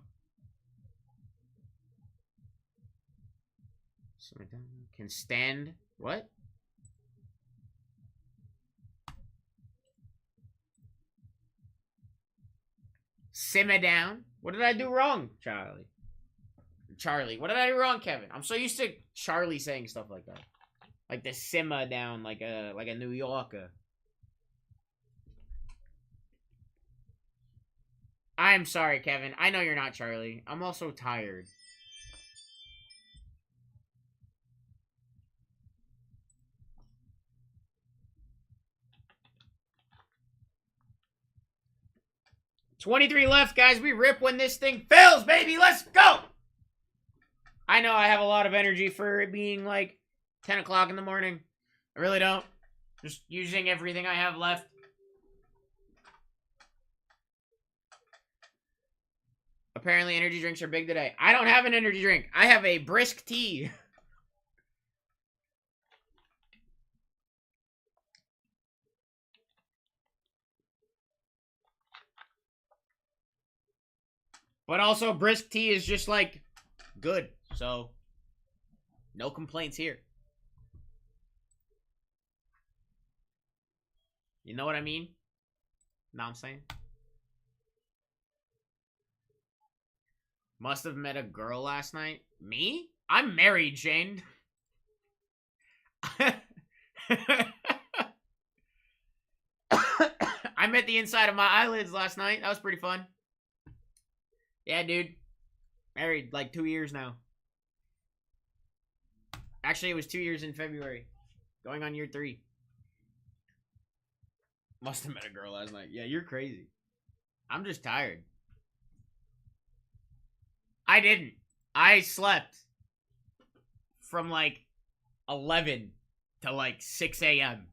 Can stand. What? Simmer down. What did I do wrong, Charlie? What did I do wrong, Kevin? I'm so used to Charlie saying stuff like that. Like the simmer down, like a New Yorker. I'm sorry, Kevin. I know you're not Charlie. I'm also tired. $23 left, guys. We rip when this thing fills, baby. Let's go. I know I have a lot of energy for it being like 10 o'clock in the morning. I really don't. Just using everything I have left. Apparently energy drinks are big today. I don't have an energy drink. I have a brisk tea. But also brisk tea is just like good. So no complaints here. You know what I mean? Know what I'm saying? Must have met a girl last night. Me? I'm married, Shane. I met the inside of my eyelids last night. That was pretty fun. Yeah, dude. Married like 2 years now. Actually, it was 2 years in February. Going on year 3. Must have met a girl last night. Yeah, you're crazy. I'm just tired. I didn't. I slept from like 11 to like 6 a.m.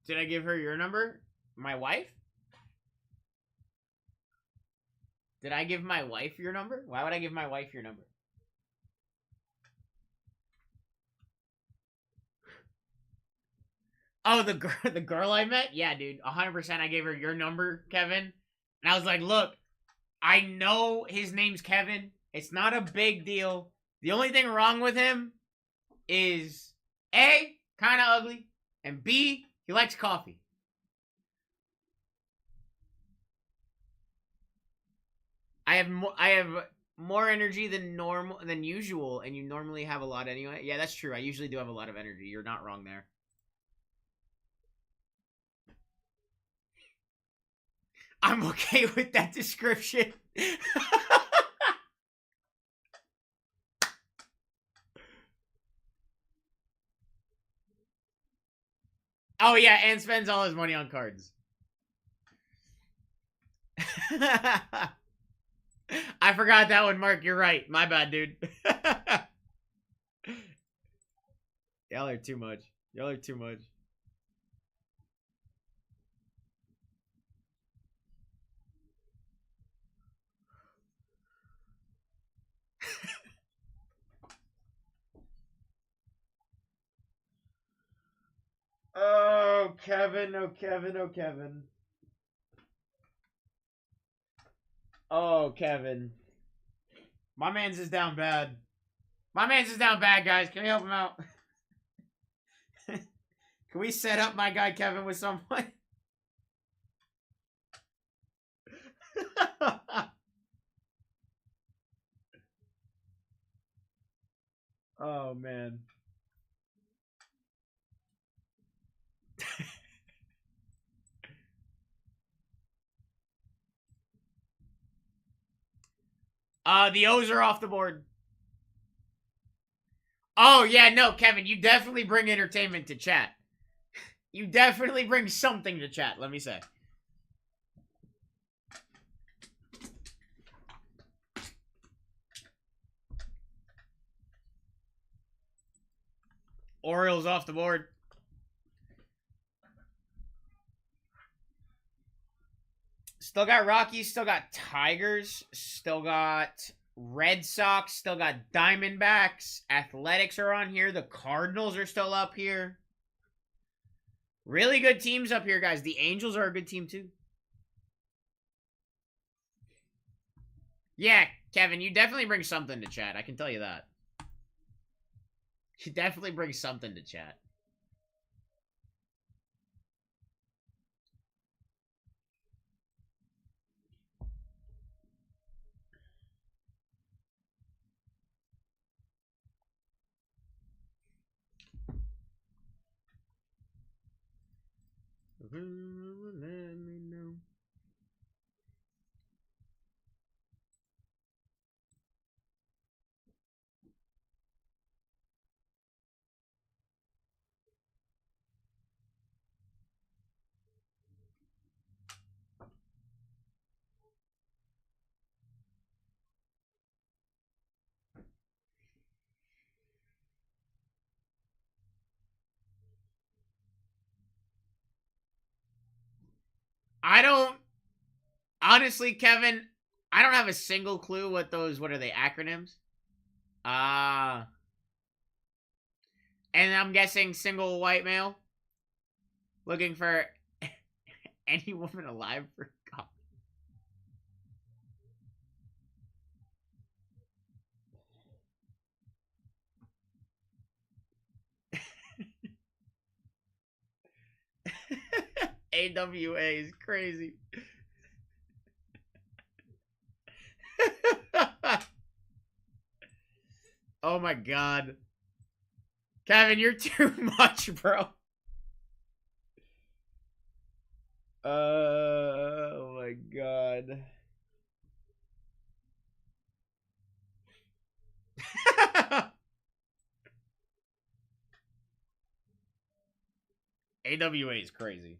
Did I give her your number? My wife? Did I give my wife your number? Why would I give my wife your number? Oh, the girl I met? Yeah, dude. 100% I gave her your number, Kevin. And I was like, look, I know his name's Kevin. It's not a big deal. The only thing wrong with him is A, kind of ugly, and B, he likes coffee. I have more energy than usual, and you normally have a lot anyway. Yeah, that's true. I usually do have a lot of energy. You're not wrong there. I'm okay with that description. Oh yeah, and spends all his money on cards. I forgot that one, Mark. You're right. My bad, dude. Y'all are too much. Y'all are too much. Oh, Kevin. Oh, Kevin. Oh, Kevin. Oh, Kevin. My man's is down bad. My man's is down bad, guys. Can we help him out? Can we set up my guy Kevin with someone? Oh, man. The O's are off the board. Oh, yeah, no, Kevin, you definitely bring entertainment to chat. You definitely bring something to chat, let me say. Orioles off the board. Still got Rockies, still got Tigers, still got Red Sox, still got Diamondbacks. Athletics are on here. The Cardinals are still up here. Really good teams up here, guys. The Angels are a good team, too. Yeah, Kevin, you definitely bring something to chat. I can tell you that. You definitely bring something to chat. Let me know. I don't... Honestly, Kevin, I don't have a single clue what those... What are they, acronyms? And I'm guessing single white male. Looking for any woman alive for coffee. AWA is crazy. Oh my god. Kevin, you're too much, bro. Oh my god. AWA is crazy.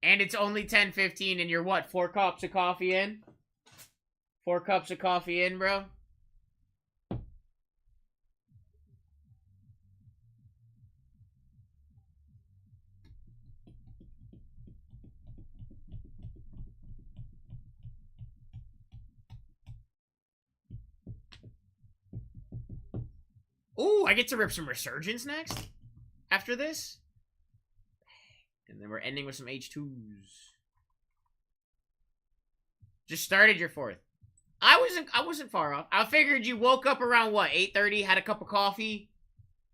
And it's only 10:15 and you're what, 4 cups of coffee in? 4 cups of coffee in, bro? Ooh, I get to rip some Resurgence next? After this? And then we're ending with some H2s. Just started your 4th. I wasn't far off. I figured you woke up around what, 8:30, had a cup of coffee,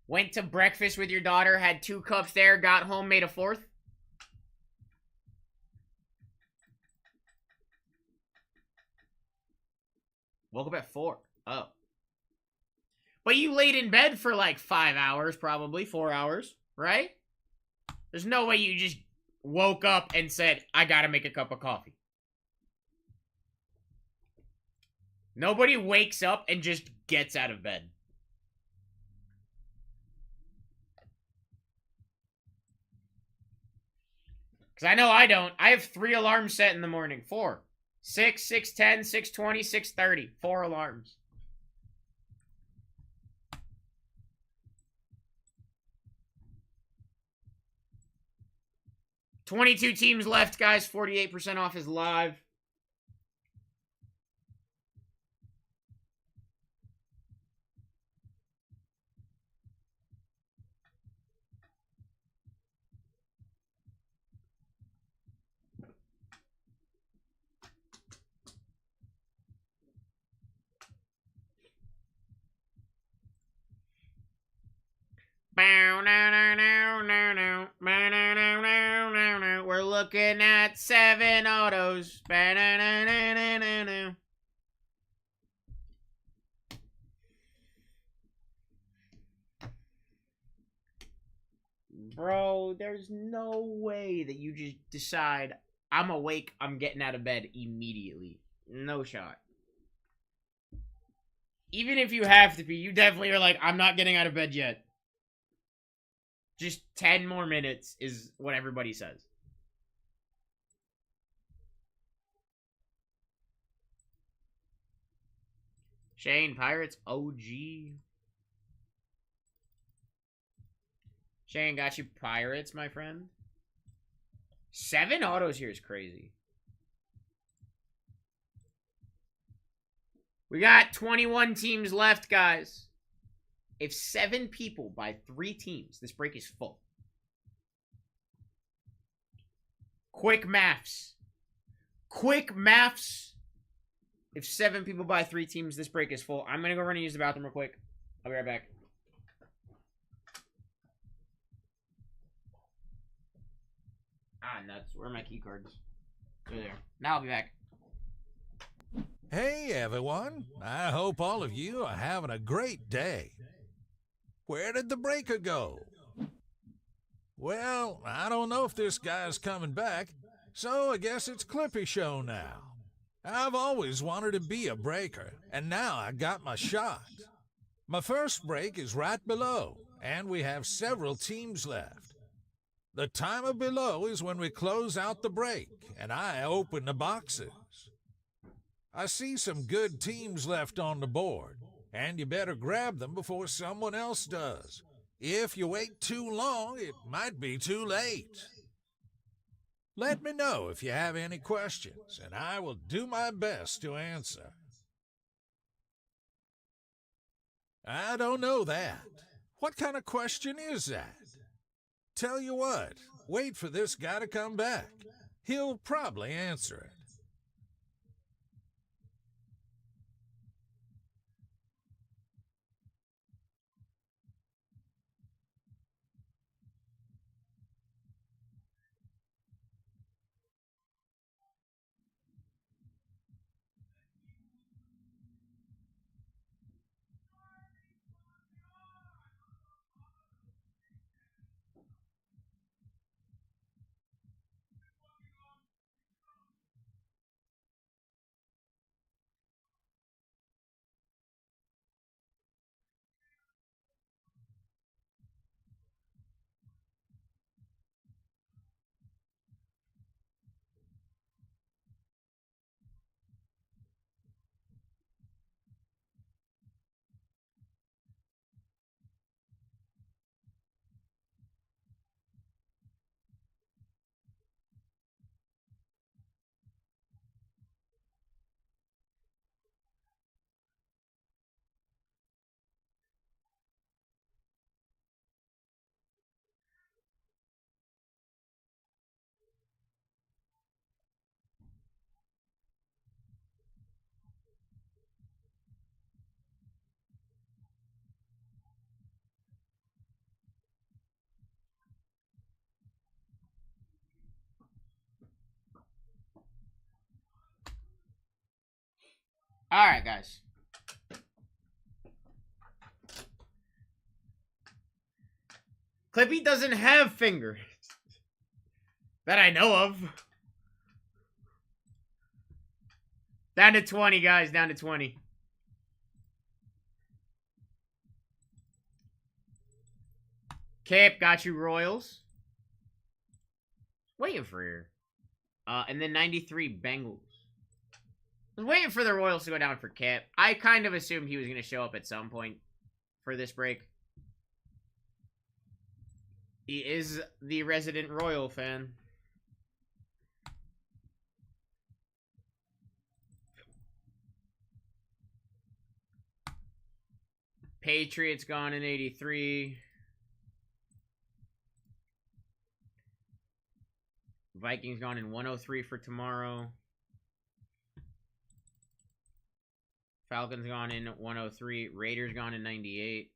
went to breakfast with your daughter, had 2 cups there, got home, made a 4th. Woke up at 4. Oh. But you laid in bed for like 5 hours, probably 4 hours, right? There's no way you just woke up and said, I gotta make a cup of coffee. Nobody wakes up and just gets out of bed. Because I know I don't. I have 3 alarms set in the morning. 4. 6, 6:10, 6:20, 6:30. 4 alarms. $22 teams left, guys. 48% off is live. We're looking at 7 autos. Bro, there's no way that you just decide, I'm awake, I'm getting out of bed immediately. No shot. Even if you have to be, you definitely are like, I'm not getting out of bed yet. Just 10 more minutes is what everybody says. Shane, Pirates, OG. Shane, got you Pirates, my friend. 7 autos here is crazy. We got 21 teams left, guys. If 7 people buy 3 teams, this break is full. Quick maths. Quick maths. If 7 people buy 3 teams, this break is full. I'm going to go run and use the bathroom real quick. I'll be right back. Ah, nuts. Where are my key cards? They're there. Now I'll be back. Hey, everyone. I hope all of you are having a great day. Where did the breaker go? Well, I don't know if this guy's coming back, so I guess it's Clippy Show now. I've always wanted to be a breaker, and now I got my shot. My first break is right below, and we have several teams left. The timer below is when we close out the break, and I open the boxes. I see some good teams left on the board, and you better grab them before someone else does. If you wait too long, it might be too late. Let me know if you have any questions, and I will do my best to answer. I don't know that. What kind of question is that? Tell you what, wait for this guy to come back. He'll probably answer it. All right, guys. Clippy doesn't have fingers that I know of. Down to 20, guys. Down to 20. Cap, got you Royals. Waiting for her. And then 93 Bengals. I was waiting for the Royals to go down for Cap. I kind of assumed he was going to show up at some point for this break. He is the resident Royal fan. Patriots gone in 83. Vikings gone in 103 for tomorrow. Falcons gone in 103. Raiders gone in 98.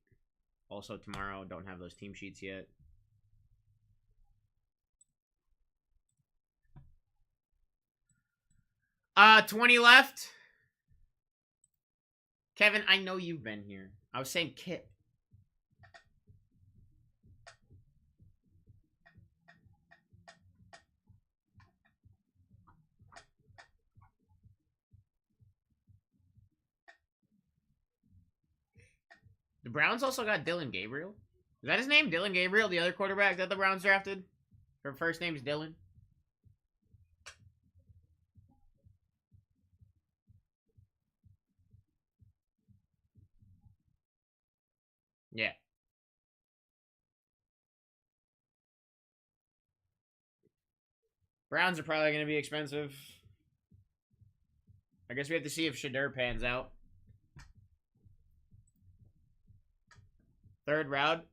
Also tomorrow. Don't have those team sheets yet. Uh, 20 left. Kevin, I know you've been here. I was saying Kip. The Browns also got Dylan Gabriel. Is that his name? Dylan Gabriel, the other quarterback that the Browns drafted? Her first name's Dylan. Yeah. Browns are probably going to be expensive. I guess we have to see if Shadur pans out. Third round.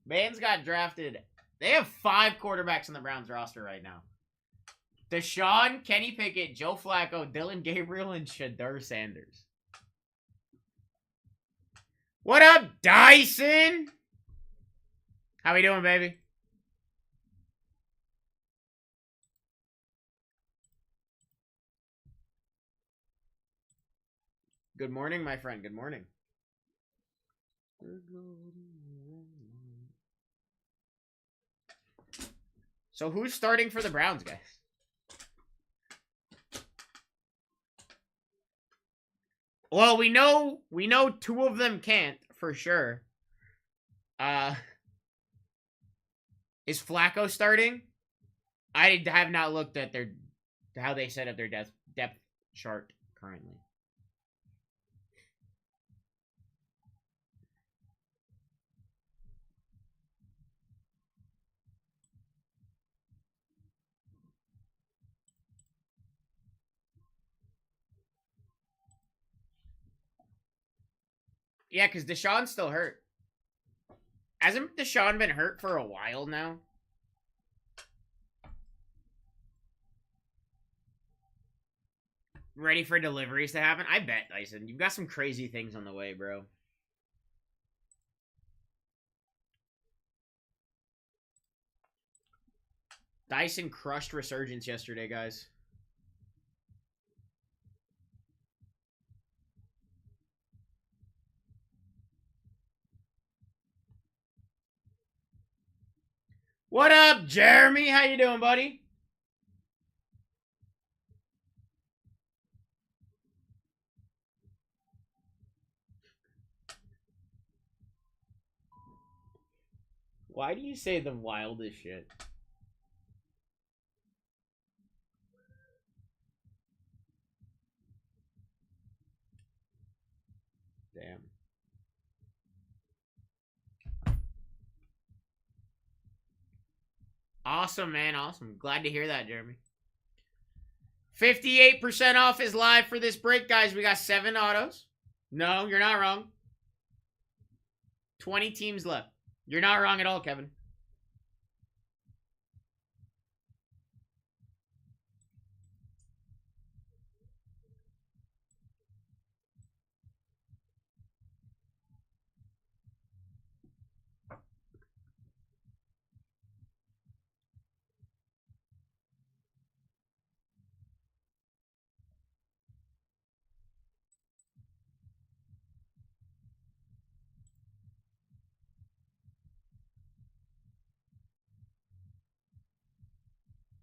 Man's got drafted. They have 5 quarterbacks on the Browns roster right now. Deshaun, Kenny Pickett, Joe Flacco, Dylan Gabriel, and Shadur Sanders. What up, Dyson? How we doing, baby? Good morning, my friend. Good morning. So who's starting for the Browns, guys? Well, we know 2 of them can't for sure. Is Flacco starting? I have not looked at how they set up their depth chart currently. Yeah, because Deshaun's still hurt. Hasn't Deshaun been hurt for a while now? Ready for deliveries to happen? I bet, Dyson. You've got some crazy things on the way, bro. Dyson crushed Resurgence yesterday, guys. What up, Jeremy? How you doing, buddy? Why do you say the wildest shit? Damn. Awesome, man. Awesome. Glad to hear that, Jeremy. 58% off is live for this break, guys. We got 7 autos. No, you're not wrong. 20 teams left. You're not wrong at all, Kevin.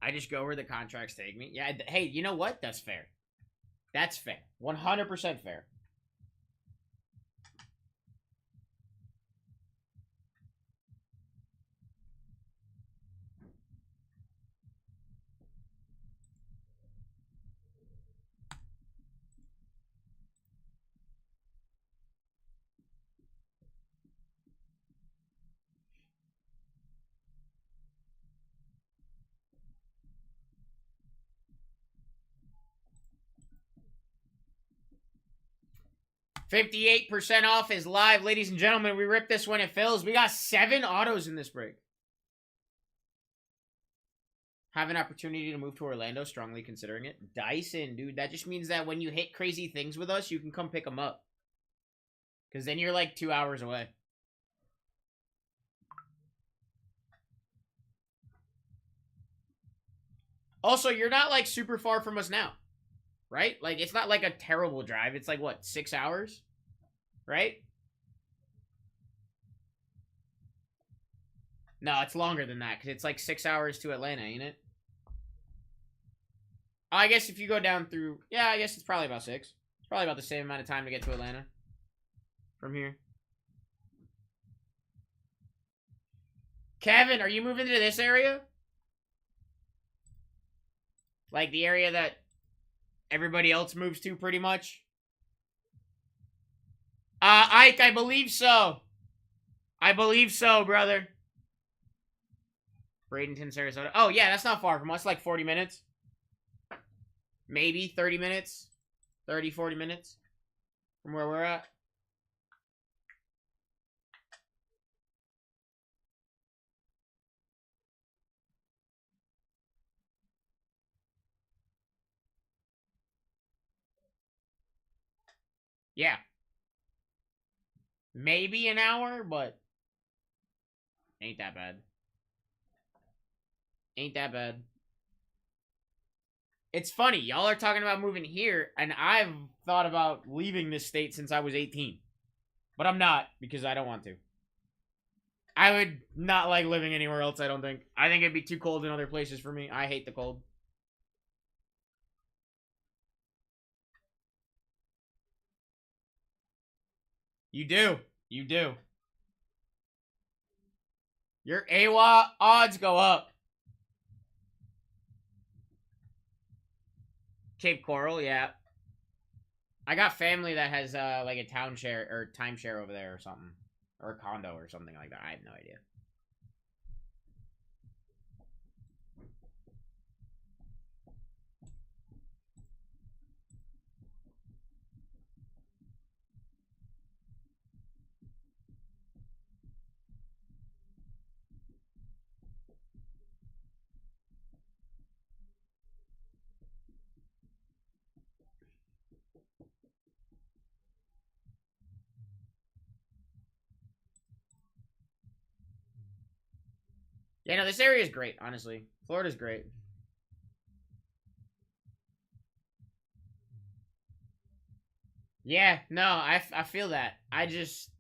I just go where the contracts take me. Yeah, hey, you know what? That's fair. That's fair. 100% fair. $58% off is live, ladies and gentlemen. We ripped this when it fills. We got 7 autos in this break. Have an opportunity to move to Orlando, strongly considering it. Dyson, dude, that just means that when you hit crazy things with us, you can come pick them up. Because then you're like 2 hours away. Also, you're not like super far from us now. Right? Like, it's not like a terrible drive. It's like, what, 6 hours? Right? No, it's longer than that, because it's like 6 hours to Atlanta, ain't it? I guess if you go down through... Yeah, I guess it's probably about 6. It's probably about the same amount of time to get to Atlanta. From here. Kevin, are you moving to this area? Like the area that everybody else moves to, pretty much? Ike, I believe so. I believe so, brother. Bradenton, Sarasota. Oh, yeah, that's not far from us. Like 40 minutes. Maybe 30 minutes. 30, 40 minutes. From where we're at. Yeah. Maybe an hour, but ain't that bad. Ain't that bad. It's funny, y'all are talking about moving here, and I've thought about leaving this state since I was 18. But I'm not, because I don't want to. I would not like living anywhere else, I don't think. I think it'd be too cold in other places for me. I hate the cold. You do. You do. Your AWA odds go up. Cape Coral, yeah. I got family that has like a town share or timeshare over there or something. Or a condo or something like that. I have no idea. Yeah, no, this area is great, honestly. Florida's great. Yeah, no, I feel that. I just...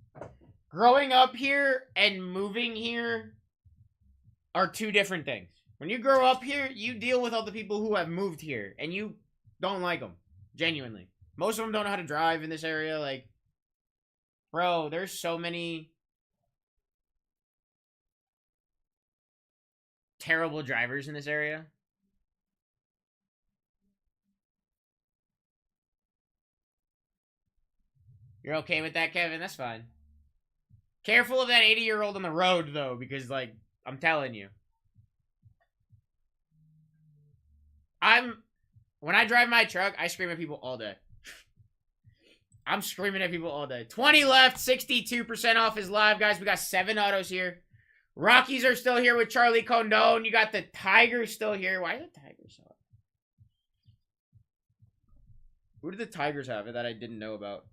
Growing up here and moving here are two different things. When you grow up here, you deal with all the people who have moved here, and you don't like them. Genuinely. Most of them don't know how to drive in this area. Like, bro, there's so many terrible drivers in this area. You're okay with that, Kevin? That's fine. Careful of that 80-year-old on the road, though, because, like, I'm telling you. When I drive my truck, I scream at people all day. I'm screaming at people all day. 20 left, 62% off is live, guys. We got 7 autos here. Rockies are still here with Charlie Condon. You got the Tigers still here. Why are the Tigers up? Who did the Tigers have that I didn't know about?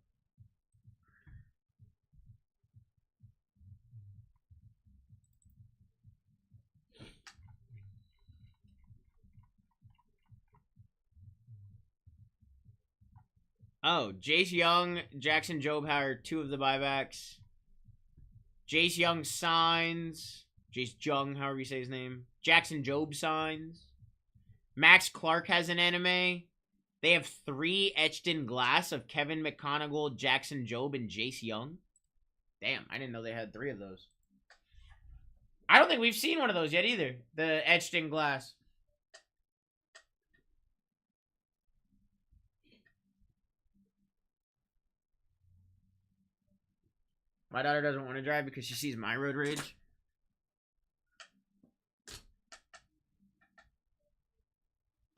Oh, Jace Young, Jackson Jobe Howard, 2 of the buybacks. Jace Young signs. Jace Jung, however you say his name. Jackson Jobe signs. Max Clark has an anime. They have 3 etched in glass of Kevin McConaughey, Jackson Jobe, and Jace Young. Damn, I didn't know they had 3 of those. I don't think we've seen one of those yet either. The etched in glass. My daughter doesn't want to drive because she sees my road rage.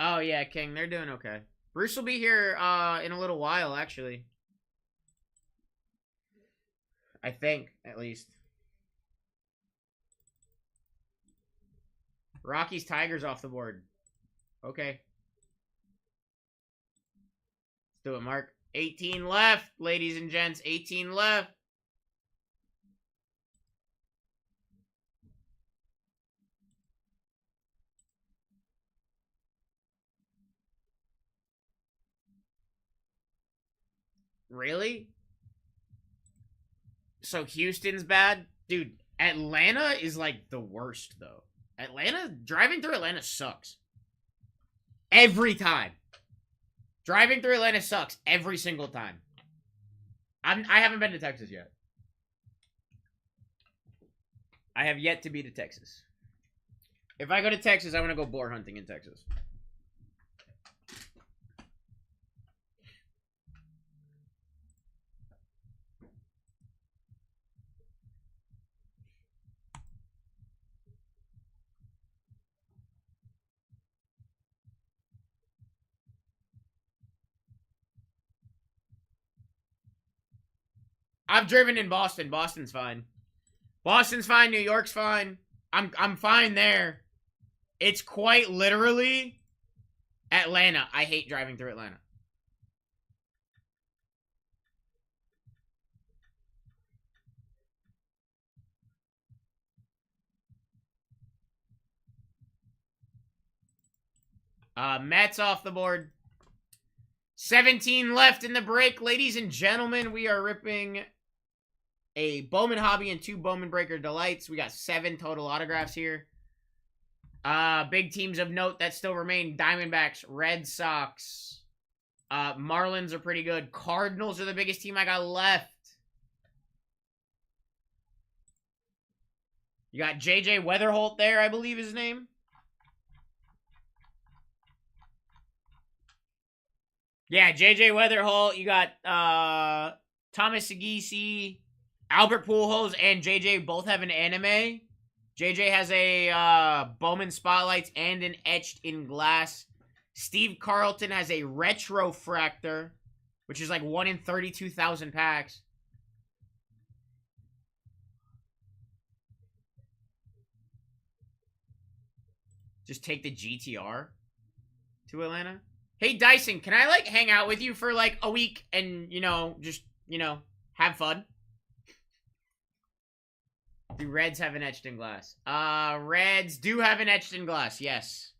Oh, yeah, King. They're doing okay. Bruce will be here in a little while, actually. I think, at least. Rockies Tigers off the board. Okay. Let's do it, Mark. 18 left, ladies and gents. 18 left. Really? So Houston's bad? Dude, Atlanta is like the worst, though. Driving through Atlanta sucks. Every time. Driving through Atlanta sucks every single time. I haven't been to Texas yet. I have yet to be to Texas. If I go to Texas, I want to go boar hunting in Texas. I've driven in Boston. Boston's fine. Boston's fine. New York's fine. I'm fine there. It's quite literally Atlanta. I hate driving through Atlanta. Mets off the board. 17 left in the break. Ladies and gentlemen, we are ripping a Bowman Hobby and 2 Bowman Breaker Delights. We got 7 total autographs here. Big teams of note that still remain. Diamondbacks, Red Sox. Marlins are pretty good. Cardinals are the biggest team I got left. You got J.J. Weatherholt there, I believe is his name. Yeah, J.J. Weatherholt. You got Thomas Segisi, Albert Pujols, and J.J. both have an anime. J.J. has a Bowman Spotlights and an etched in glass. Steve Carlton has a Retrofractor, which is like 1 in 32,000 packs. Just take the GTR to Atlanta. Hey, Dyson, can I, like, hang out with you for, like, a week and, you know, just, you know, have fun? Do Reds have an etched in glass? Reds do have an etched in glass, yes.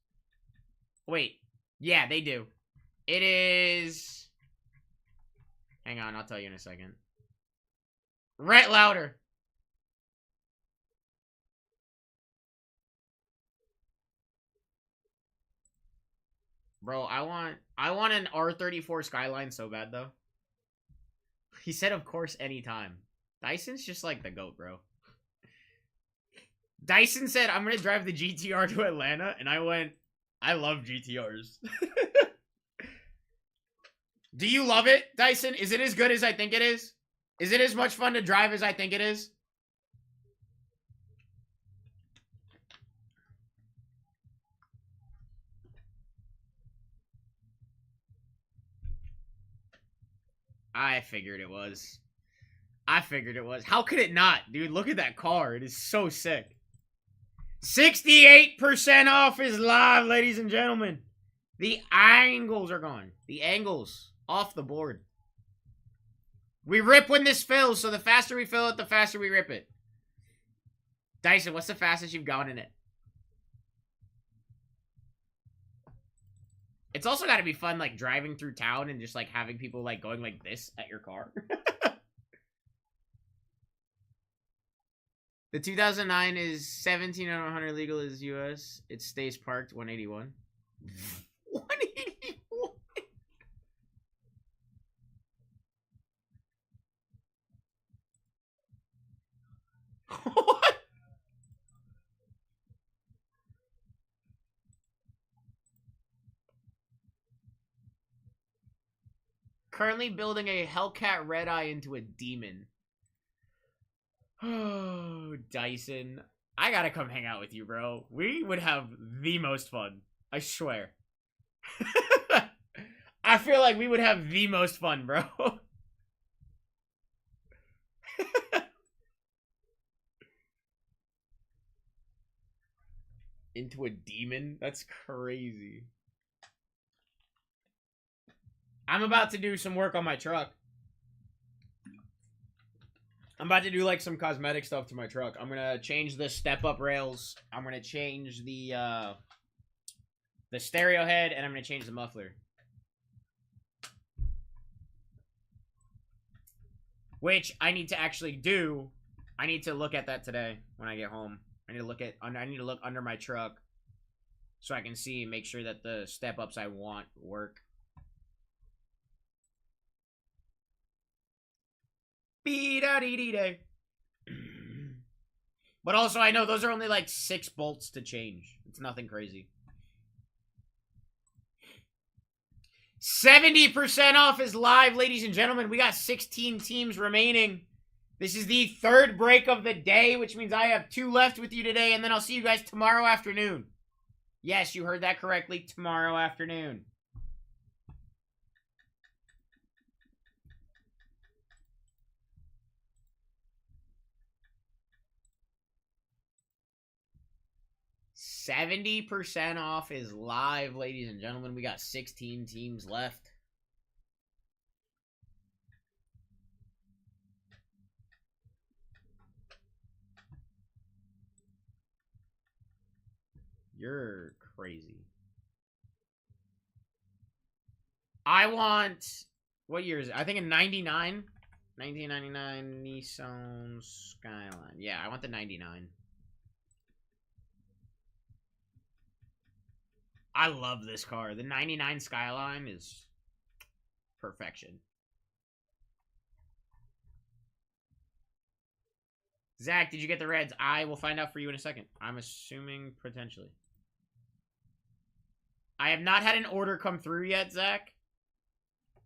Wait. Yeah, they do. It is... Hang on, I'll tell you in a second. Rhett Louder. Bro, I want an R34 Skyline so bad, though. He said, of course, anytime. Dyson's just like the GOAT, bro. Dyson said, I'm going to drive the GTR to Atlanta, and I went, I love GTRs. Do you love it, Dyson? Is it as good as I think it is? Is it as much fun to drive as I think it is? I figured it was. I figured it was. How could it not? Dude, look at that car. It is so sick. 68% off is live, ladies and gentlemen. The angles are gone. The angles off the board. We rip when this fills, so the faster we fill it, the faster we rip it. Dyson, what's the fastest you've gone in it? It's also got to be fun, like, driving through town and just, like, having people, like, going like this at your car. The 2009 is 17 on 100 legal is US. It stays parked 181. 181. What? Currently building a Hellcat Red Eye into a demon. Oh, Dyson. I gotta come hang out with you, bro. We would have the most fun. I swear. I feel like we would have the most fun, bro. Into a demon? That's crazy. I'm about to do some work on my truck. I'm about to do, like, some cosmetic stuff to my truck. I'm gonna change the step-up rails. I'm gonna change the stereo head, and I'm gonna change the muffler. Which I need to actually do. I need to look at that today when I get home. I need to look under my truck so I can see and make sure that the step-ups I want work. Be-da-dee-dee-day. But also, I know those are only like 6 bolts to change. It's nothing crazy. 70% off is live, ladies and gentlemen. We got 16 teams remaining. This is the 3rd break of the day, which means I have 2 left with you today, and then I'll see you guys tomorrow afternoon. Yes, you heard that correctly. Tomorrow afternoon. $70% off is live, ladies and gentlemen. We got 16 teams left. You're crazy. I want... What year is it? I think in 99? 1999 Nissan Skyline. Yeah, I want the 99. I love this car. The 99 Skyline is perfection. Zach, did you get the reds? I will find out for you in a second. I'm assuming potentially. I have not had an order come through yet, Zach.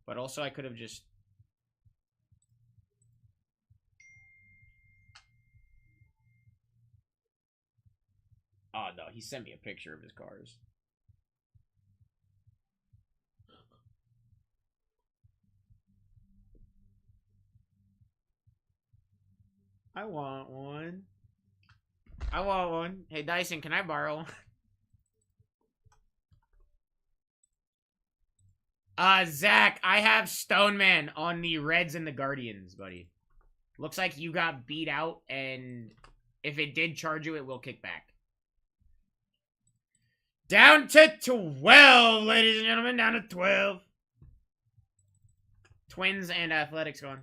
But also I could have just... Oh, no. He sent me a picture of his cars. I want one. I want one. Hey, Dyson, can I borrow one? Zach, I have Stoneman on the Reds and the Guardians, buddy. Looks like you got beat out, and If it did charge you, it will kick back. Down to 12, ladies and gentlemen. Down to 12. Twins and Athletics going.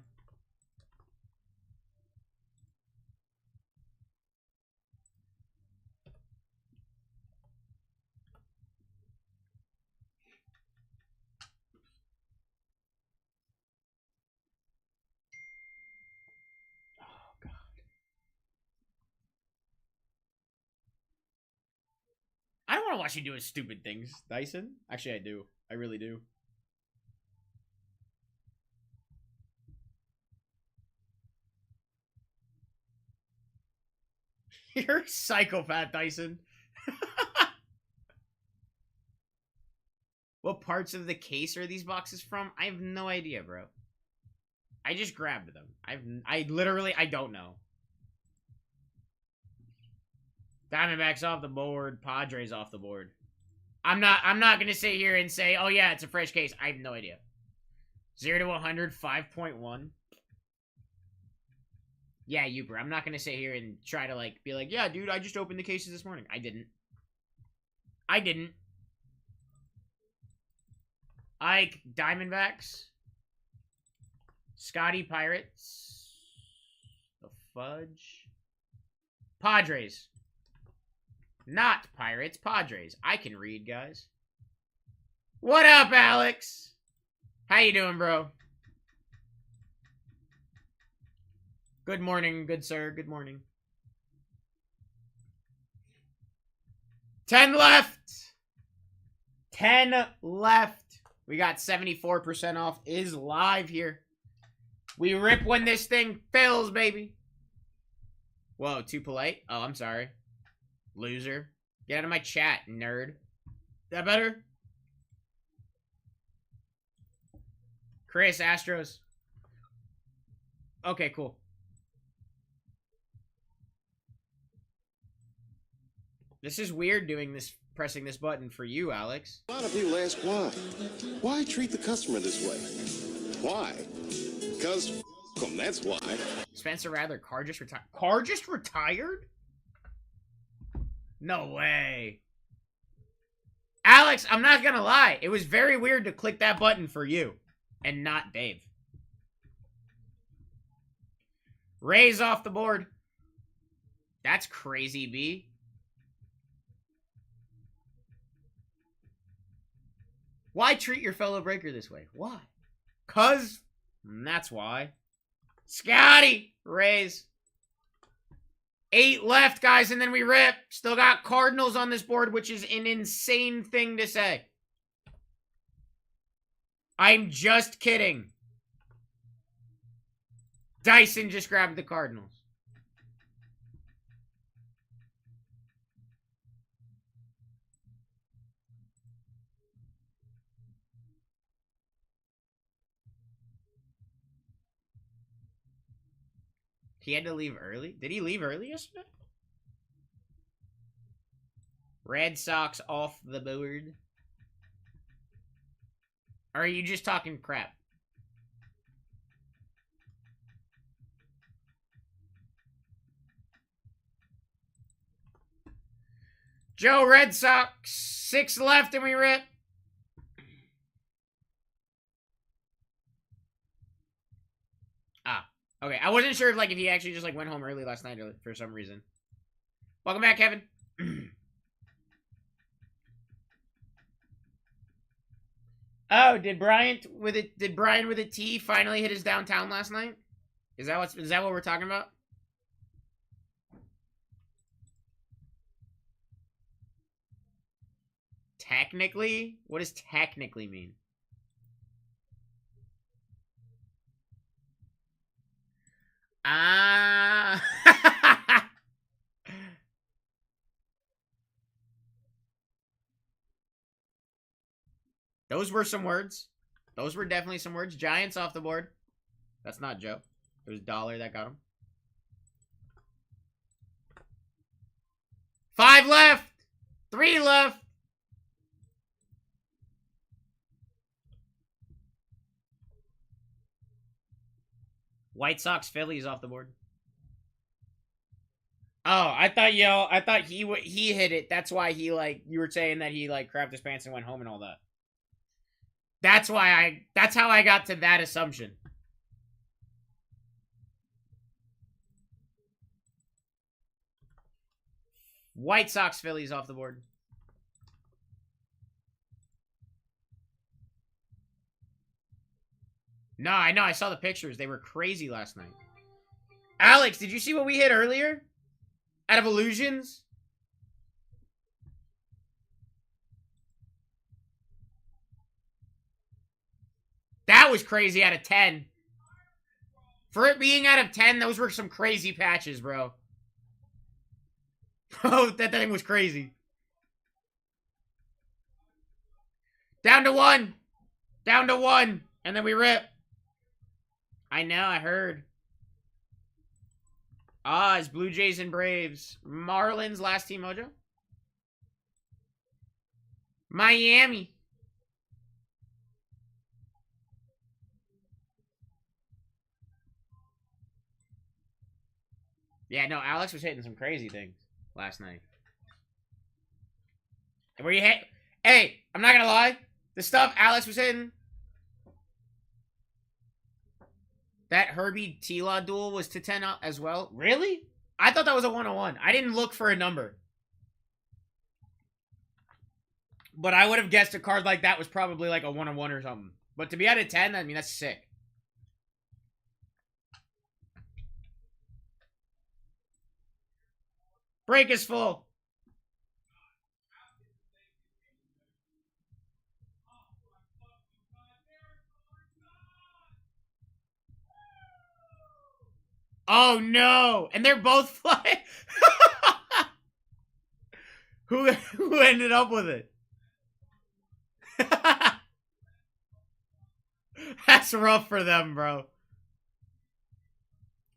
I don't want to watch you doing stupid things, Dyson. Actually, I do. I really do. You're a psychopath, Dyson. What parts of the case are these boxes from? I have no idea, bro. I just grabbed them. I literally don't know. Diamondbacks off the board. Padres off the board. I'm not gonna sit here and say, oh yeah, it's a fresh case. I have no idea. 0 to 100, 5.1. Yeah, Uber. I'm not gonna sit here and try to be like, yeah, dude, I just opened the cases this morning. I didn't. Ike, Diamondbacks. Scotty, Pirates. The fudge. Padres. Not Pirates, Padres. I can read, guys. What up, Alex? How you doing, bro? Good morning, good sir. Good morning. 10 left. 10 left. We got 74% off. Is live here. We rip when this thing fills, baby. Whoa, too polite? Oh, I'm sorry. Loser. Get out of my chat, nerd. That better? Chris, Astros. Okay, cool. This is weird doing this, pressing this button for you, Alex. A lot of people ask why. Why treat the customer this way? Why? Because, that's why. Spencer Rattler, car just retired. Car just retired? No way. Alex, I'm not gonna lie. It was very weird to click that button for you and not Dave. Rays off the board. That's crazy, B. Why treat your fellow breaker this way? Why? 'Cause that's why. Scotty, Rays. 8 left, guys, and then we rip. Still got Cardinals on this board, which is an insane thing to say. I'm just kidding. Dyson just grabbed the Cardinals. He had to leave early? Did he leave early yesterday? Red Sox off the board. Or are you just talking crap? Joe, Red Sox. 6 left and we rip. Okay, I wasn't sure if he actually just went home early last night for some reason. Welcome back, Kevin. Oh, did Brian with a T finally hit his downtown last night? Is that what we're talking about? Technically? What does technically mean? Ah. Those were some words. Those were definitely some words. Giants off the board. That's not Joe. It was Dollar that got him. 5 left. 3 left. White Sox, Phillies off the board. Oh, I thought I thought he hit it. That's why he like you were saying that he like crapped his pants and went home and all that. That's how I got to that assumption. White Sox Phillies off the board. No, I know. I saw the pictures. They were crazy last night. Alex, did you see what we hit earlier? Out of Illusions? That was crazy out of 10. For it being out of 10, those were some crazy patches, bro. Oh, that thing was crazy. Down to 1. Down to 1. And then we rip. I know, I heard. It's Blue Jays and Braves. Marlins, last team mojo. Miami. Yeah, no, Alex was hitting some crazy things last night. And where you hit? Hey, I'm not gonna lie. The stuff Alex was hitting. That Herbie T-Law duel was to 10 as well. Really? I thought that was a 101. I didn't look for a number. But I would have guessed a card like that was probably like a 101 or something. But to be at a 10, I mean, that's sick. Break is full. Oh no! And they're both flying. Who ended up with it? That's rough for them, bro.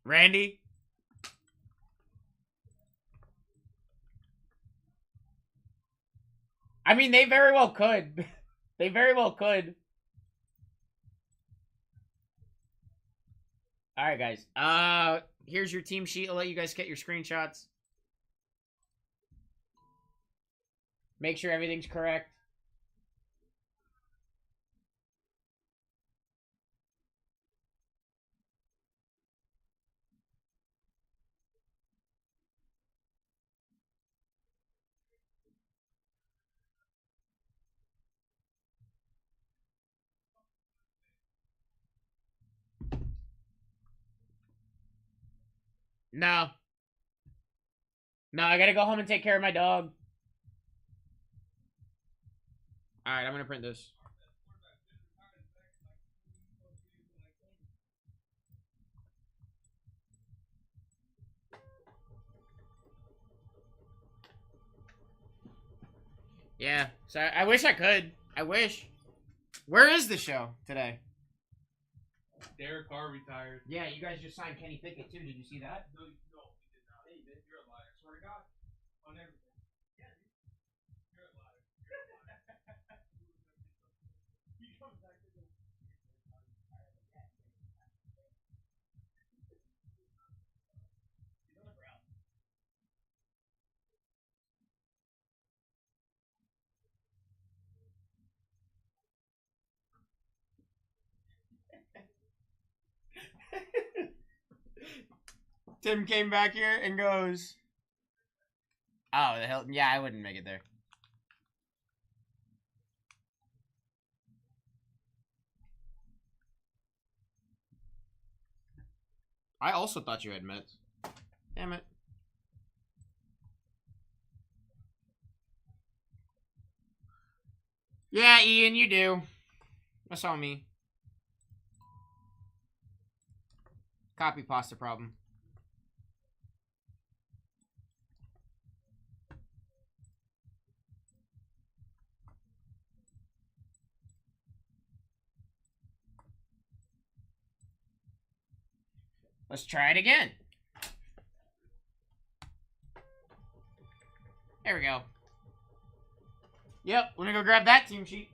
Randy? I mean, they very well could. They very well could. Alright, guys. Here's your team sheet. I'll let you guys get your screenshots. Make sure everything's correct. No. No, I gotta go home and take care of my dog. Alright, I'm gonna print this. Yeah, so I wish I could. I wish. Where is the show today? Derek Carr retired. Yeah, you guys just signed Kenny Pickett too. Did you see that? No, we did not. Hey, man, you're a liar. Swear to God. On everything. Yeah, dude. You're a liar. You're a liar. He comes back to the... He's on the ground. Tim came back here and goes, "Oh, the hell, yeah, I wouldn't make it there." I also thought you had Mets. Damn it. Yeah, Ian, you do. That's on me. Copy pasta problem. Let's try it again. There we go. Yep, let me go grab that team sheet.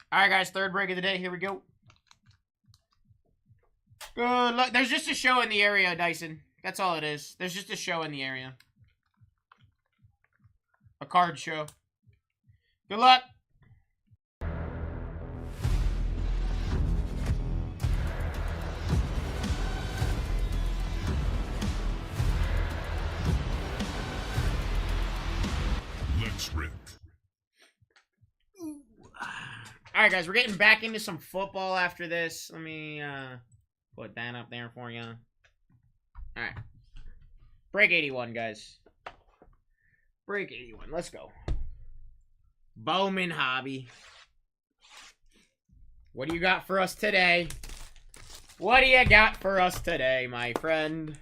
All right, guys. Third break of the day. Here we go. Good luck. There's just a show in the area, Dyson. That's all it is. There's just a show in the area. A card show. Good luck. Let's rip. Alright, guys, we're getting back into some football after this. Let me put that up there for you. Alright. Break 81, guys. Break 81. Let's go. Bowman Hobby. What do you got for us today? What do you got for us today, my friend?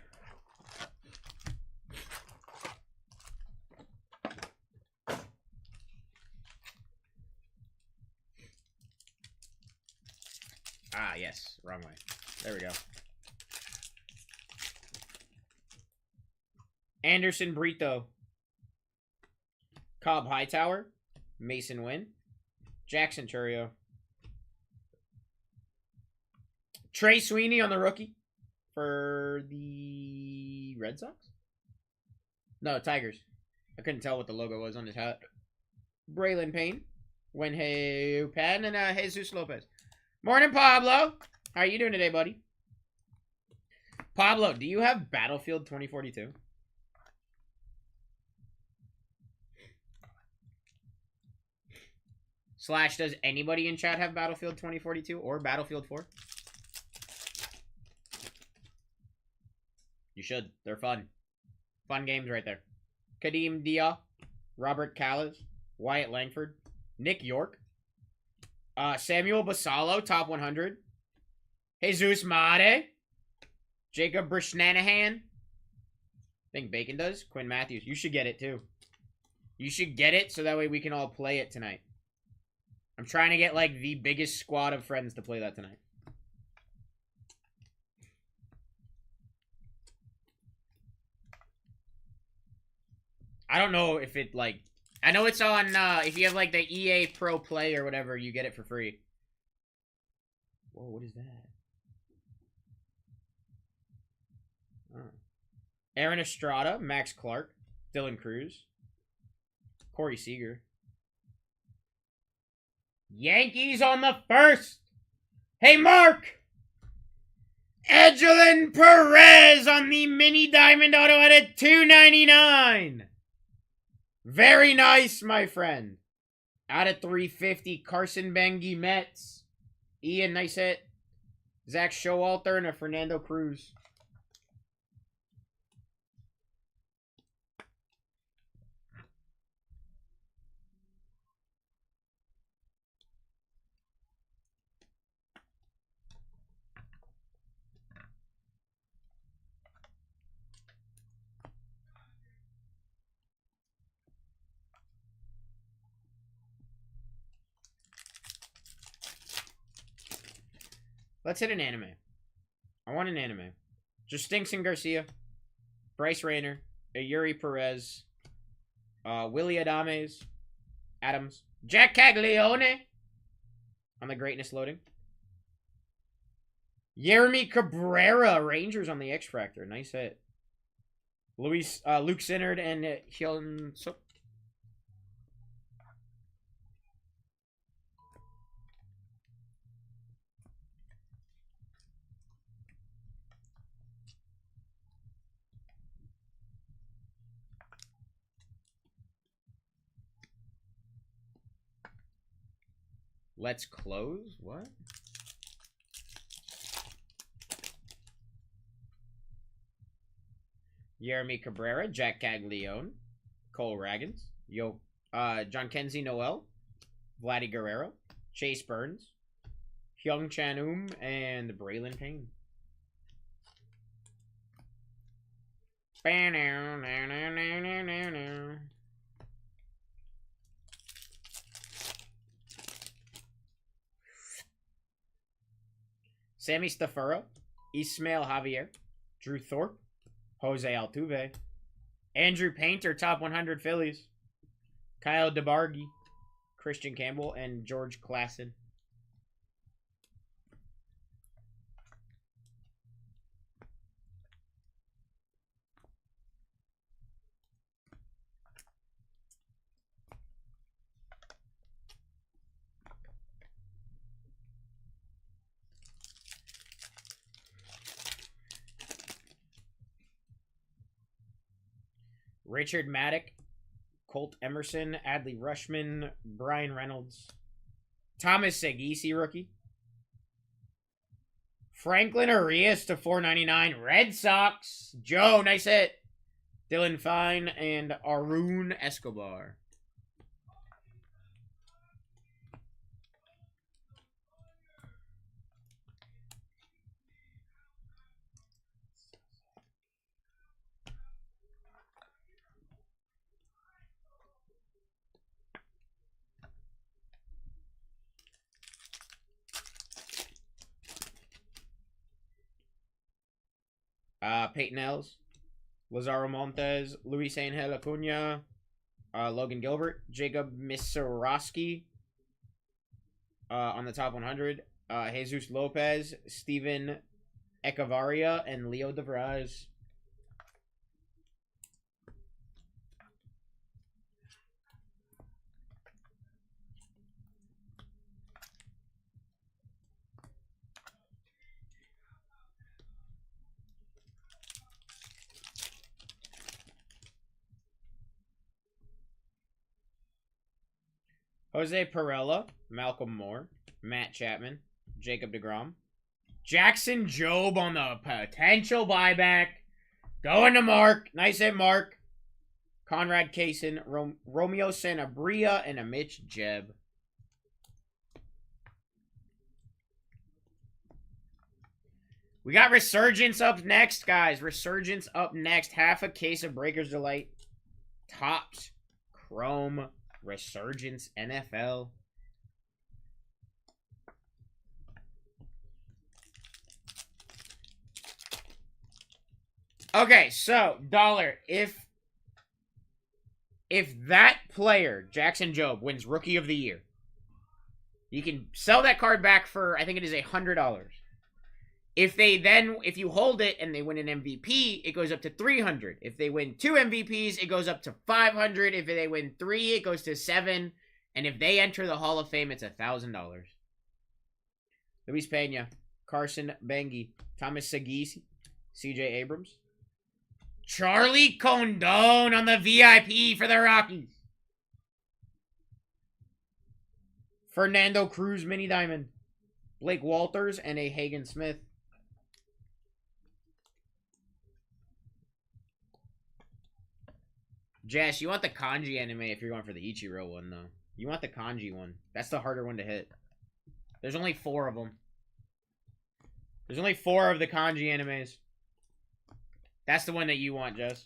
Ah, yes. Wrong way. There we go. Anderson Brito. Cobb Hightower. Mason Wynn. Jackson Churio. Trey Sweeney on the rookie. For the Red Sox? No, Tigers. I couldn't tell what the logo was on his hat. Braylon Payne. Wenhei Pan and Jesus Lopez. Morning, Pablo. How are you doing today, buddy? Pablo, do you have Battlefield 2042? Slash, does anybody in chat have Battlefield 2042 or Battlefield 4? You should. They're fun. Fun games right there. Kadeem Dia, Robert Callas, Wyatt Langford, Nick York, Samuel Basalo, top 100. Jesus Made. Jacob Brishnanahan. I think Bacon does. Quinn Matthews. You should get it, too. You should get it so that way we can all play it tonight. I'm trying to get, like, the biggest squad of friends to play that tonight. I don't know if it, like... I know it's on, if you have, like, the EA Pro Play or whatever, you get it for free. Whoa, what is that? Oh. Aaron Estrada, Max Clark, Dylan Cruz, Corey Seager. Yankees on the first! Hey, Mark! Edgelin Perez on the mini diamond auto at a $2.99. Very nice, my friend. Out of 350, Carson Bengi Mets. Ian, nice hit. Zach Showalter and a Fernando Cruz. Let's hit an anime. I want an anime. Justinson Garcia, Bryce Rayner, Yuri Perez, Willie Adams, Jack Caglione on the greatness loading. Yeremy Cabrera, Rangers on the X-Fractor. Nice hit. Luke Sinnard and Hyun Suk. Let's close? What? Yeremy Cabrera, Jack Caglione, Cole Raggins, John Kenzie Noel, Vladdy Guerrero, Chase Burns, Hyung Chan and Braylon Payne. Sammy Stafuro, Ismail Javier, Drew Thorpe, Jose Altuve, Andrew Painter, top 100 Phillies, Kyle DeBargy, Christian Campbell, and George Klassen. Richard Maddock, Colt Emerson, Adley Rushman, Brian Reynolds, Thomas Segisi rookie, Franklin Arias to 499, Red Sox, Joe, nice hit, Dylan Fine, and Arun Escobar. Peyton Ells, Lazaro Montes, Luis Angel Acuna, Logan Gilbert, Jacob Misoroski on the top 100, Jesus Lopez, Steven Echevarria, and Leo DeVries. Jose Perella, Malcolm Moore, Matt Chapman, Jacob deGrom, Jackson Jobe on the potential buyback. Going to Mark. Nice hit, Mark. Conrad Kaysen, Romeo Sanabria, and a Mitch Jeb. We got Resurgence up next, guys. Resurgence up next. Half a case of Breaker's Delight. Topps Chrome Resurgence NFL. Okay, so Dollar, if that player, Jackson Jobe, wins Rookie of the Year, you can sell that card back for, I think it is $100. If you hold it and they win an MVP, it goes up to $300. If they win 2 MVPs, it goes up to $500. If they win 3, it goes to $7. And if they enter the Hall of Fame, it's $1,000. Luis Pena, Carson Bengi, Thomas Segisi, CJ Abrams, Charlie Condone on the VIP for the Rockies, Fernando Cruz Mini Diamond, Blake Walters, and a Hagen Smith. Jess, you want the kanji anime if you're going for the Ichiro one, though. You want the kanji one. That's the harder one to hit. There's only 4 of them. There's only 4 of the kanji animes. That's the one that you want, Jess.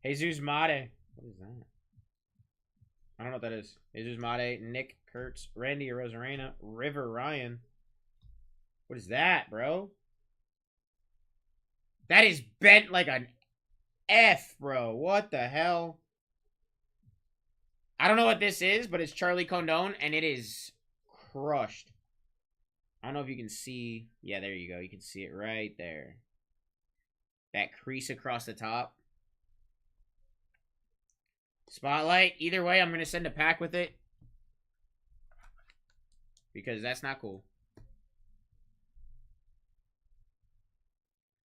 Jesus Mate. What is that? I don't know what that is. Jesus Mate, Nick Kurtz, Randy Rosarena, River Ryan. What is that, bro? That is bent like an F, bro. What the hell? I don't know what this is, but it's Charlie Condone, and it is crushed. I don't know if you can see. Yeah, there you go. You can see it right there. That crease across the top. Spotlight. Either way, I'm going to send a pack with it. Because that's not cool.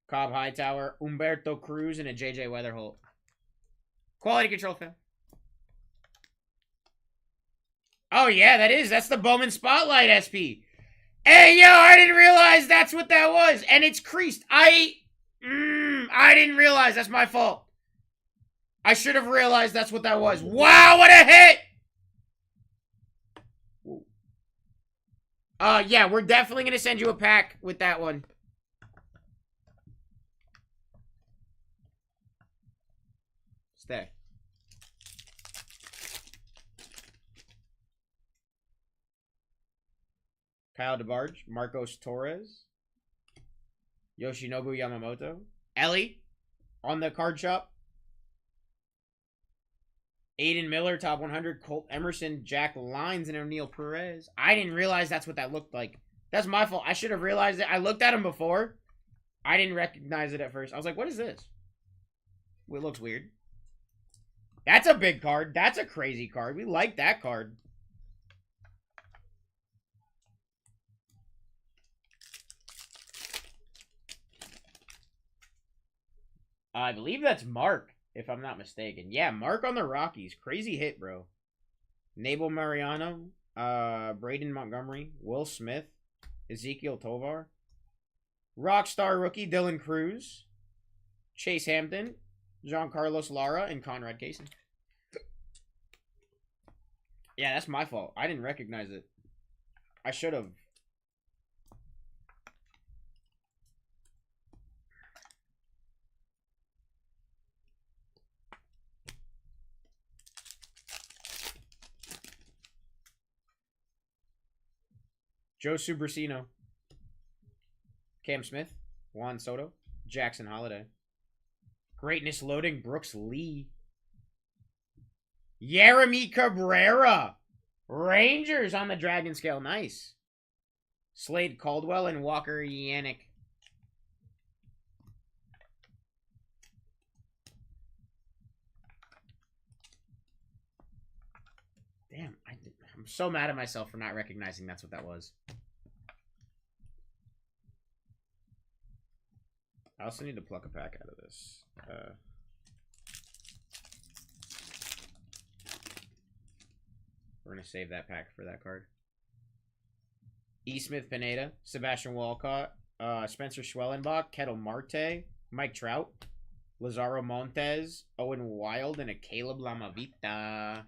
Cobb Hightower, Humberto Cruz, and a JJ Weatherholt. Quality control fan. Oh, yeah, that's the Bowman Spotlight SP. Hey, yo, I didn't realize that's what that was. And it's creased. I didn't realize. That's my fault. I should have realized that's what that was. Wow, what a hit! Yeah, we're definitely going to send you a pack with that one. Stay. Kyle DeBarge, Marcos Torres, Yoshinobu Yamamoto, Ellie on the card shop, Aiden Miller, top 100, Colt Emerson, Jack Lyons, and O'Neal Perez. I didn't realize that's what that looked like. That's my fault. I should have realized it. I looked at him before. I didn't recognize it at first. I was like, what is this? Well, it looks weird. That's a big card. That's a crazy card. We like that card. I believe that's Mark, if I'm not mistaken. Yeah, Mark on the Rockies. Crazy hit, bro. Nabel Mariano, Braden Montgomery, Will Smith, Ezekiel Tovar, Rockstar rookie Dylan Cruz, Chase Hampton, Giancarlos Lara, and Conrad Kaysen. Yeah, that's my fault. I didn't recognize it. I should have. Joe Subrasino, Cam Smith, Juan Soto, Jackson Holiday. Greatness loading, Brooks Lee. Yeremy Cabrera. Rangers on the Dragon Scale. Nice. Slade Caldwell and Walker Yannick. Damn, I'm so mad at myself for not recognizing that's what that was. I also need to pluck a pack out of this. We're going to save that pack for that card. E. Smith Pineda, Sebastian Walcott, Spencer Schwellenbach, Kettle Marte, Mike Trout, Lazaro Montes, Owen Wild, and a Caleb Lamavita.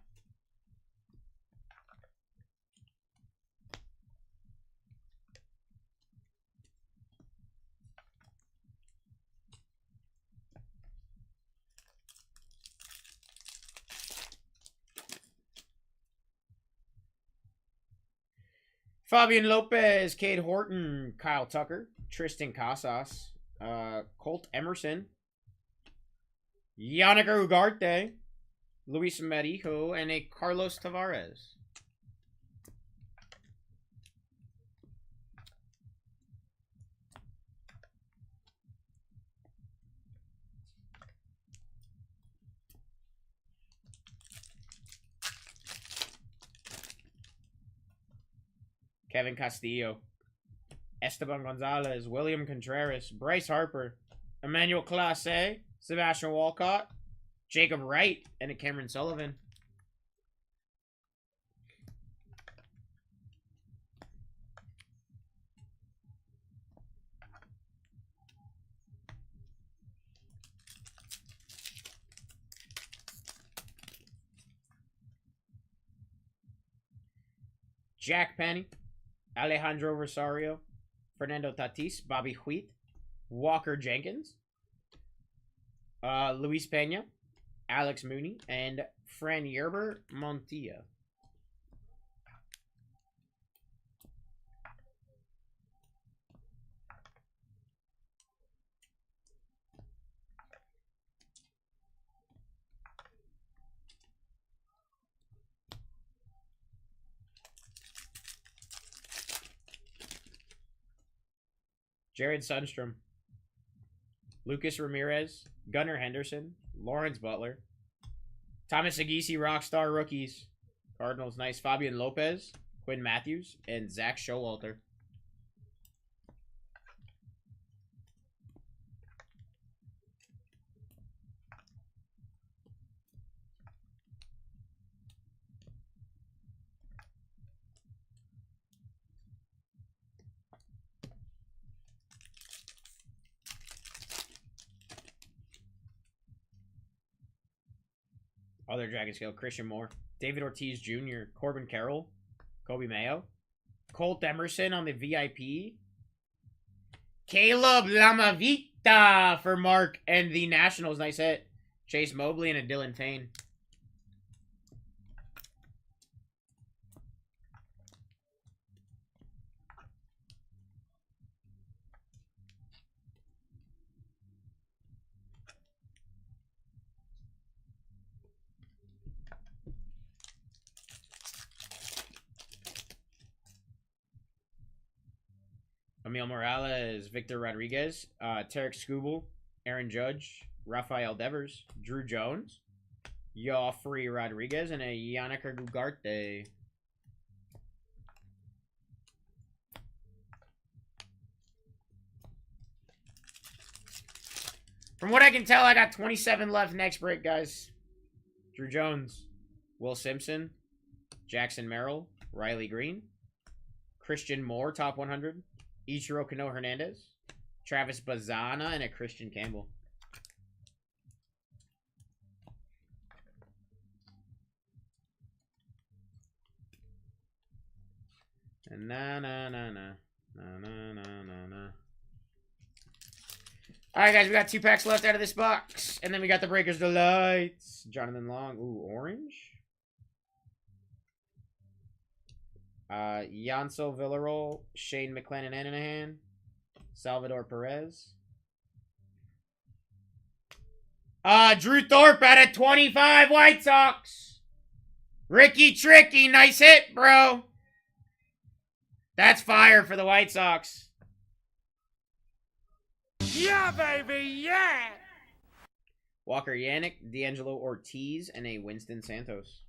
Fabian Lopez, Cade Horton, Kyle Tucker, Tristan Casas, Colt Emerson, Yannick Ugarte, Luis Marijo, and a Carlos Tavares. Kevin Castillo, Esteban Gonzalez, William Contreras, Bryce Harper, Emmanuel Clase, Sebastian Walcott, Jacob Wright, and a Cameron Sullivan. Jack Penny, Alejandro Rosario, Fernando Tatis, Bobby Wheat, Walker Jenkins, Luis Pena, Alex Mooney, and Fran Yerber Montilla. Jared Sundstrom, Lucas Ramirez, Gunnar Henderson, Lawrence Butler, Thomas Agisi, Rockstar rookies, Cardinals, nice, Fabian Lopez, Quinn Matthews, and Zach Showalter. Other Dragon Scale, Christian Moore, David Ortiz Jr., Corbin Carroll, Kobe Mayo, Colt Emerson on the VIP, Caleb Lamavita for Mark and the Nationals, nice hit, Chase Mobley and a Dylan Fane. Emil Morales, Victor Rodriguez, Tarek Skubal, Aaron Judge, Rafael Devers, Drew Jones, Joffrey Rodriguez, and a Yannick Ugarte. From what I can tell, I got 27 left next break, guys. Drew Jones, Will Simpson, Jackson Merrill, Riley Green, Christian Moore, top 100, Ichiro Kano Hernandez, Travis Bazana, and a Christian Campbell. And na na na na na na na na. All right, guys, we got 2 packs left out of this box, and then we got the Breakers Delights. Jonathan Long, ooh, orange. Yancel Villarreal, Shane McClanahan, Salvador Perez. Drew Thorpe out of 25 White Sox. Ricky Tricky, nice hit, bro. That's fire for the White Sox. Yeah, baby, yeah! Walker Yannick, D'Angelo Ortiz, and a Winston Santos.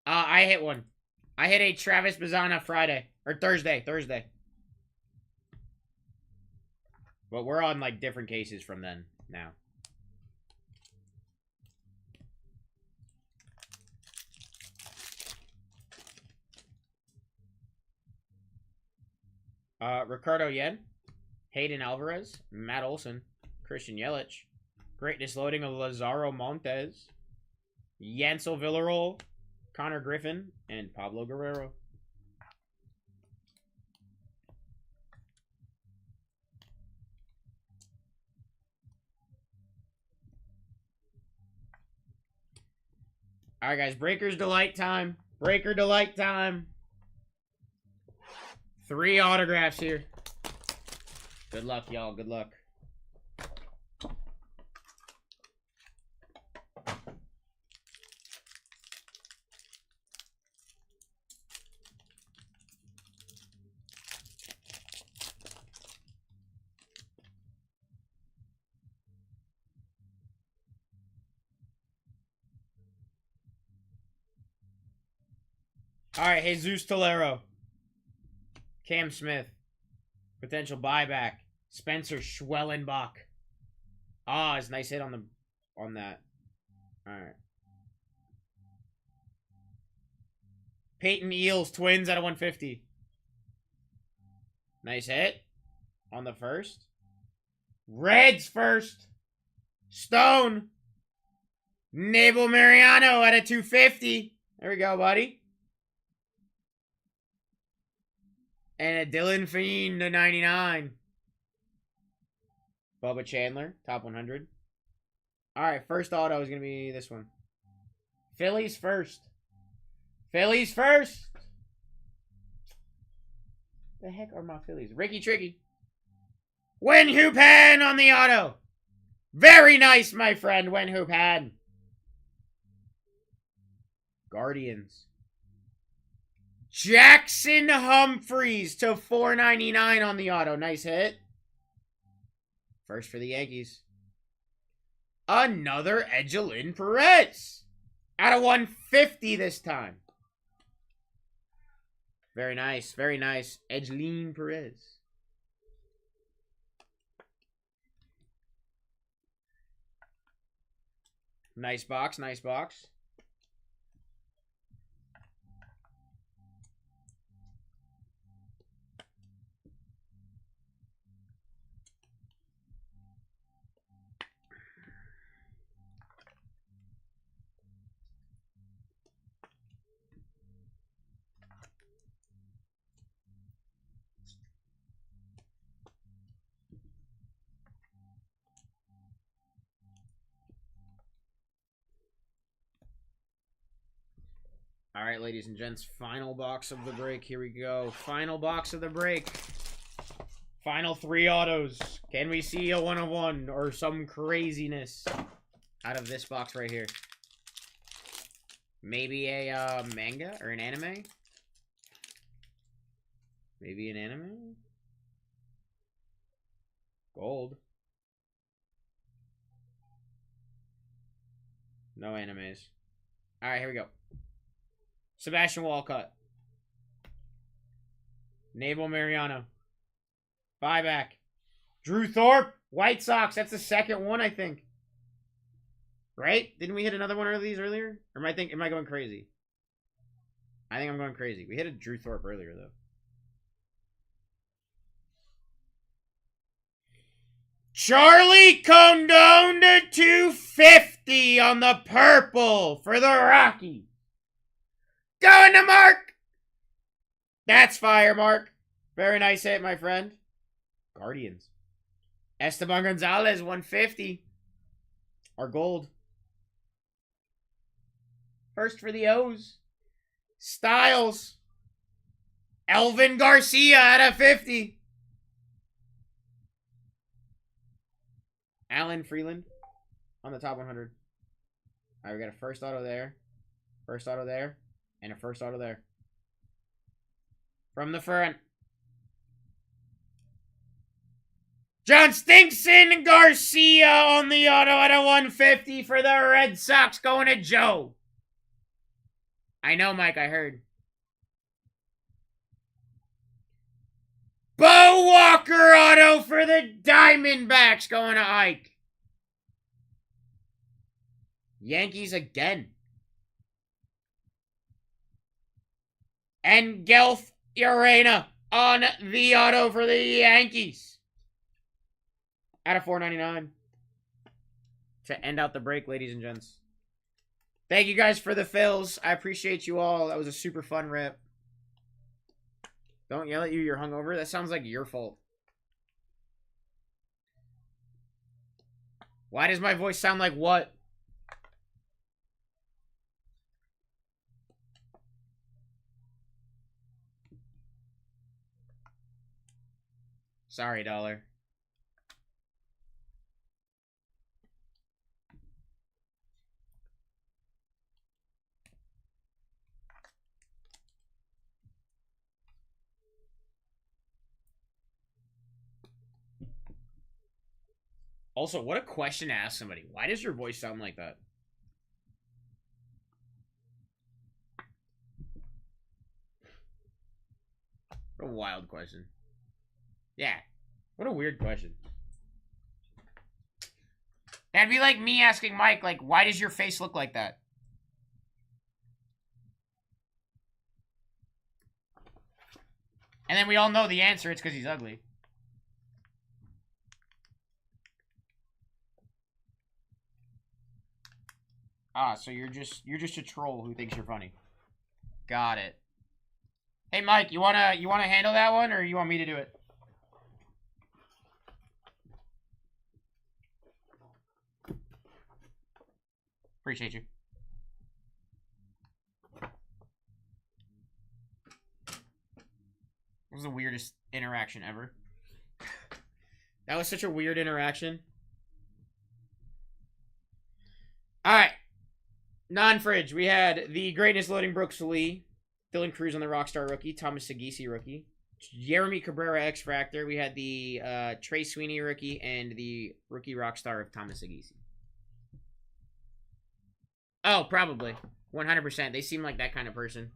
I hit one. I hit a Travis Bazana Friday. Or Thursday. But we're on, like, different cases from then, now. Ricardo Yen, Hayden Alvarez, Matt Olson, Christian Yelich, Greatness Loading of Lazaro Montes, Yancel Villarreal, Connor Griffin, and Pablo Guerrero. All right, guys, Breakers Delight time. Breaker Delight time. 3 autographs here. Good luck, y'all. Good luck. All right, Jesus Tolero. Cam Smith. Potential buyback. Spencer Schwellenbach. Ah, it's a nice hit on that. All right. Peyton Eels, Twins out of 150. Nice hit on the first. Reds first. Stone. Nabel Mariano at a 250. There we go, buddy. And a Dylan Fiend to 99. Bubba Chandler, top 100. All right, first auto is going to be this one. Phillies first. Phillies first. The heck are my Phillies? Ricky Tricky. Wen Hu Pan on the auto. Very nice, my friend. Wen Hu Pan. Guardians. Jackson Humphreys to 499 on the auto. Nice hit. First for the Yankees. Another Edgelin Perez. Out of 150 this time. Very nice. Very nice. Edgelin Perez. Nice box. Nice box. All right, ladies and gents, final box of the break. Here we go. Final box of the break. Final 3 autos. Can we see a 1-of-1 or some craziness out of this box right here? Maybe a manga or an anime? Maybe an anime? Gold. No animes. All right, here we go. Sebastian Walcott, Nabel Mariano. Buyback. Drew Thorpe. White Sox. That's the second one, I think. Right? Didn't we hit another one of these earlier? Or am I going crazy? I think I'm going crazy. We hit a Drew Thorpe earlier, though. Charlie Condon to 250 on the purple for the Rockies. Going to Mark. That's fire, Mark. Very nice hit, my friend. Guardians. Esteban Gonzalez, 150. Our gold. First for the O's. Styles. Elvin Garcia at a 50. Alan Freeland on the top 100. All right, we got a first auto there. First auto there. And a first auto there. From the front. John Stinkson Garcia on the auto at a 150 for the Red Sox, going to Joe. I know, Mike, I heard. Bo Walker auto for the Diamondbacks, going to Ike. Yankees again. And Gelf Urena on the auto for the Yankees. Out of $4.99. To end out the break, ladies and gents. Thank you guys for the fills. I appreciate you all. That was a super fun rip. Don't yell at you, you're hungover. That sounds like your fault. Why does my voice sound like what? Sorry, dollar. Also, what a question to ask somebody. Why does your voice sound like that? What a wild question. Yeah. What a weird question. That'd be like me asking Mike, like, why does your face look like that? And then we all know the answer. It's because he's ugly. Ah, so you're just a troll who thinks you're funny. Got it. Hey Mike, you wanna handle that one, or you want me to do it? Appreciate you. That was the weirdest interaction ever. That was such a weird interaction. Alright. Non-fridge. We had the greatness loading Brooks Lee. Dylan Cruz on the Rockstar rookie. Thomas Sagisi rookie. Jeremy Cabrera X-Fractor. We had the Trey Sweeney rookie and the rookie Rockstar of Thomas Sagisi. Oh, probably. 100%. They seem like that kind of person.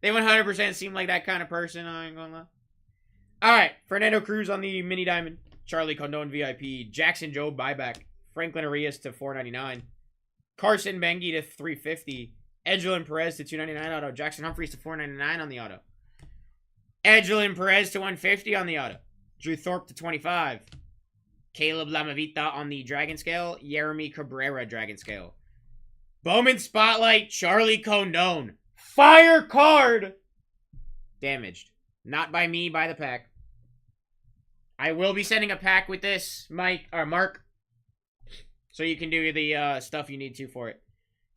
They 100% seem like that kind of person. I ain't gonna lie. Alright. Fernando Cruz on the mini diamond. Charlie Condon VIP. Jackson Jobe buyback. Franklin Arias to $4.99. Carson Bengi to $3.50. Edgelin Perez to $2.99 auto. Jackson Humphries to $4.99 on the auto. Edgelin Perez to $1.50 on the auto. Drew Thorpe to $25. Caleb Lamavita on the Dragon Scale. Jeremy Cabrera Dragon Scale. Bowman Spotlight, Charlie Condon. Fire card! Damaged. Not by me, by the pack. I will be sending a pack with this, Mike, or Mark. So you can do the stuff you need to for it.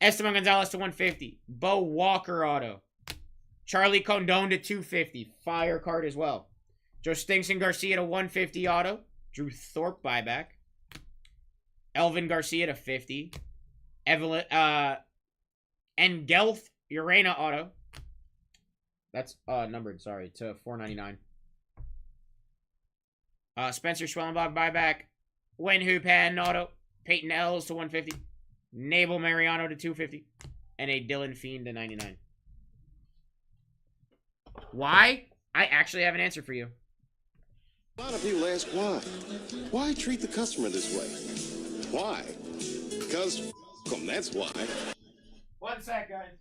Esteban Gonzalez to $150. Bo Walker auto. Charlie Condon to $250. Fire card as well. Joe Stinkson Garcia to $150 auto. Drew Thorpe buyback. Elvin Garcia to $50. Evelyn and Gelf Urena auto. That's numbered, sorry, to $4.99. Spencer Schwellenbach buyback. Wenhu Pan auto. Peyton Ells to 150. Nabel Mariano to 250. And a Dylan Fiend to 99. Why? I actually have an answer for you. A lot of people ask why. Why treat the customer this way? Why? Because, that's why. 1 sec, guys.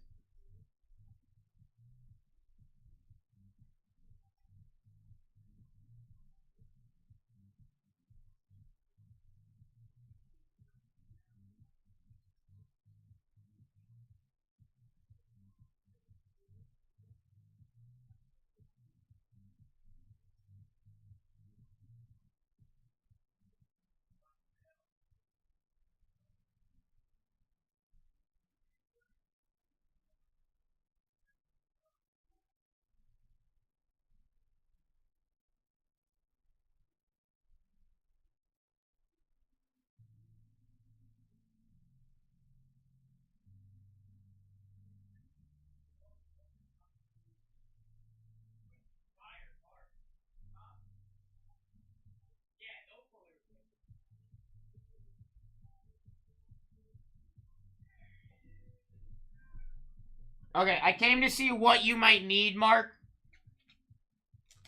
Okay, I came to see what you might need, Mark.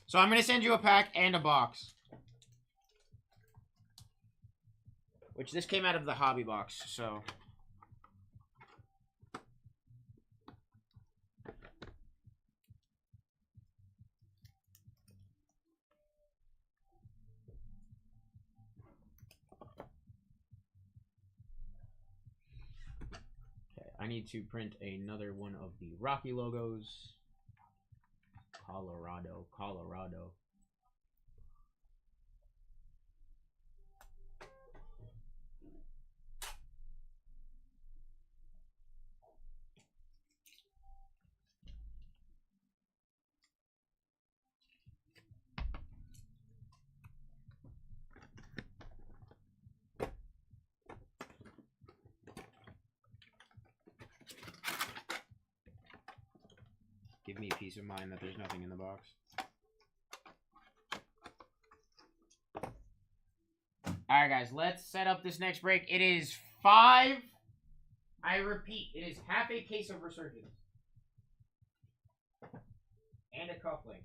So I'm going to send you a pack and a box. Which this came out of the hobby box, so... Okay, I need to print another one of the Rocky logos. Colorado, Colorado. Give me peace of mind that there's nothing in the box. Alright, guys, let's set up this next break. It is 5. I repeat, it is half a case of Resurgence. And a cufflink.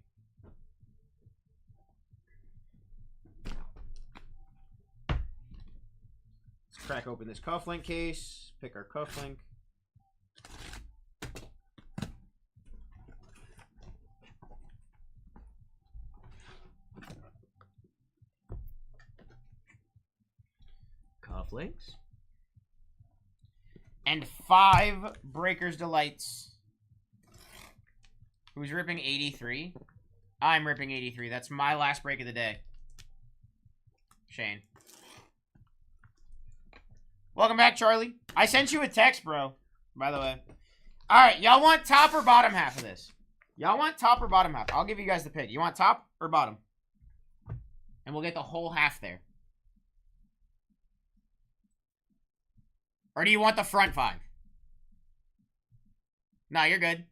Let's crack open this cufflink case. Pick our cufflink. Cufflinks. And 5 Breakers Delights. Who's ripping 83? I'm ripping 83. That's my last break of the day. Shane. Welcome back, Charlie. I sent you a text, bro. By the way. Alright, y'all want top or bottom half of this? Y'all want top or bottom half? I'll give you guys the pick. You want top or bottom? And we'll get the whole half there. Or do you want the front 5? No, you're good.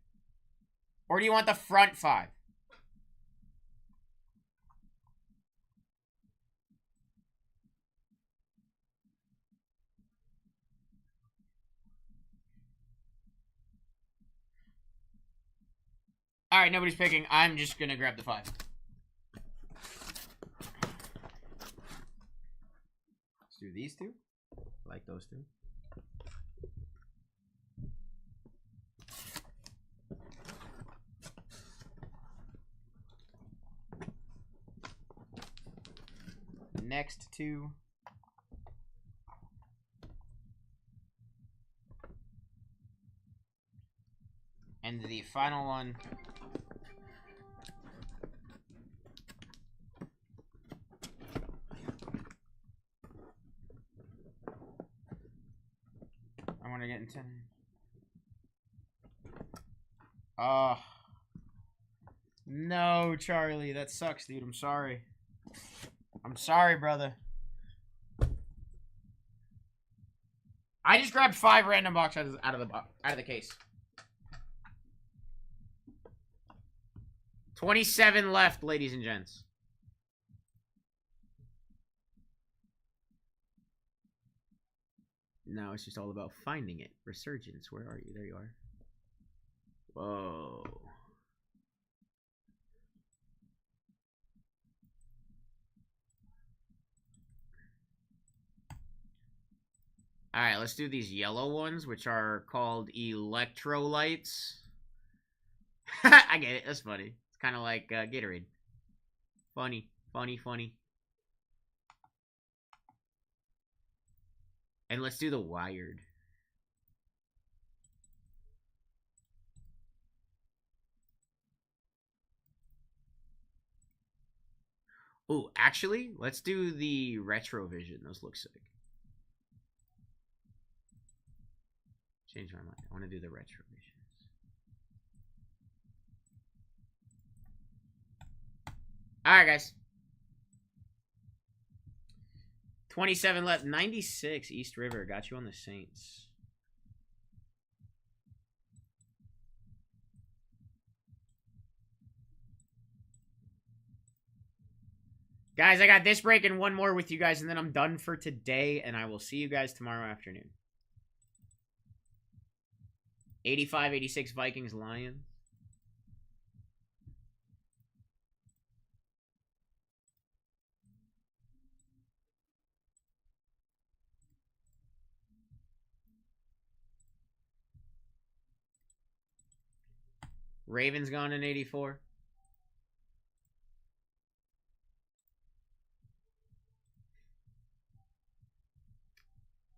Or do you want the front 5? Alright, nobody's picking. I'm just gonna grab the 5. Let's do these two. I like those two. Next two. And the final one. I want to get into. Oh. No, Charlie. That sucks, dude. I'm sorry. I'm sorry, brother. I just grabbed 5 random boxes out of the case. 27 left, ladies and gents. now it's just all about finding it. Resurgence, where are you? There you are. Whoa. Alright, let's do these yellow ones, which are called electrolytes. I get it. That's funny. It's kind of like Gatorade. Funny. Funny, funny. And let's do the wired. Ooh, actually, let's do the retrovision. Those look sick. Change my mind. I want to do the retrovisions. Alright, guys. 27 left. 96 East River. Got you on the Saints. Guys, I got this break and one more with you guys, and then I'm done for today, and I will see you guys tomorrow afternoon. 85, 86 Vikings, Lions. Ravens gone in 84.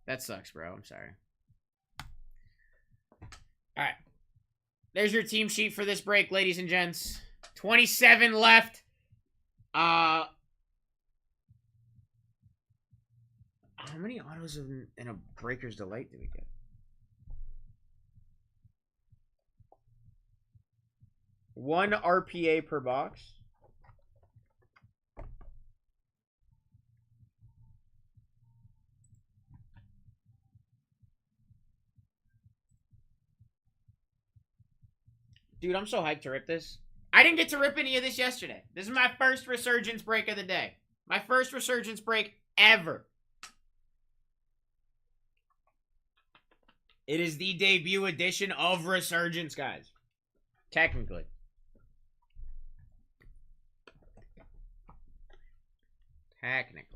That sucks, bro. I'm sorry. All right. There's your team sheet for this break, ladies and gents. 27 left. How many autos in a Breaker's Delight do we get? One RPA per box. Dude, I'm so hyped to rip this. I didn't get to rip any of this yesterday. This is my first Resurgence break of the day. My first Resurgence break ever. It is the debut edition of Resurgence, guys. Technically. Technically.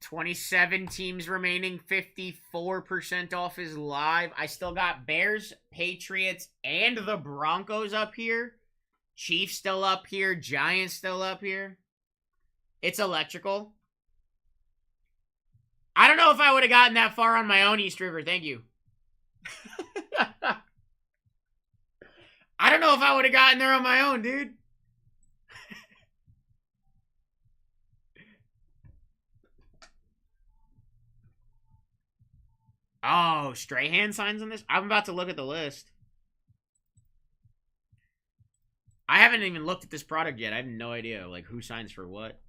27 teams remaining, 54% off is live. I still got Bears, Patriots, and the Broncos up here. Chiefs still up here. Giants still up here. It's electrical. I don't know if I would have gotten that far on my own, East River. Thank you. I don't know if I would have gotten there on my own, dude. Oh, Strahan signs on this? I'm about to look at the list. I haven't even looked at this product yet. I have no idea, like, who signs for what.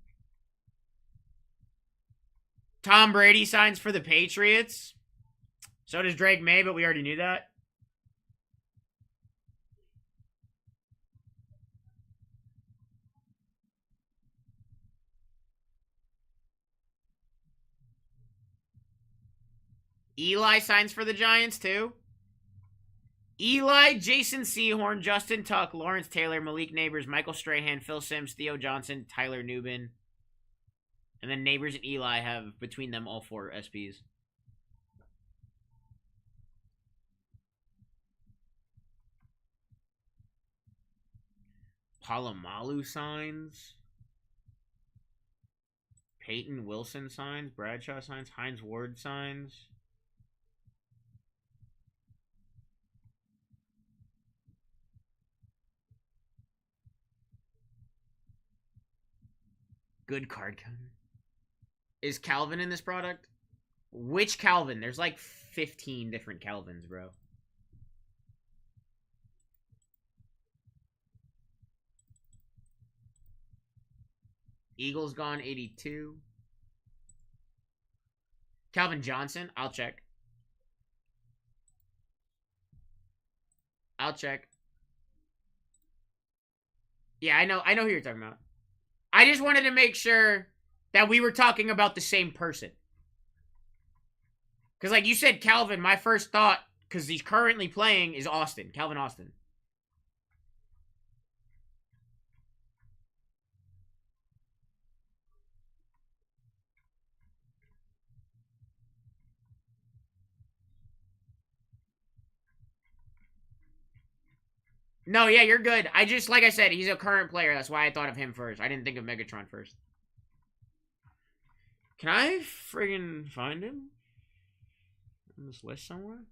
Tom Brady signs for the Patriots. So does Drake May, but we already knew that. Eli signs for the Giants, too. Eli, Jason Sehorn, Justin Tuck, Lawrence Taylor, Malik Neighbors, Michael Strahan, Phil Simms, Theo Johnson, Tyler Newbin. And then Neighbors and Eli have, between them, all 4 SPs. Palomalu signs. Peyton Wilson signs. Bradshaw signs. Hines Ward signs. Good card counter. Is Calvin in this product? Which Calvin? There's like 15 different Calvins, bro. Eagles gone 82. Calvin Johnson, I'll check. I'll check. Yeah, I know who you're talking about. I just wanted to make sure that we were talking about the same person. Because, like you said, Calvin, my first thought, because he's currently playing, is Austin. Calvin Austin. No, yeah, you're good. I just, like I said, he's a current player. That's why I thought of him first. I didn't think of Megatron first. Can I friggin' find him? On this list somewhere?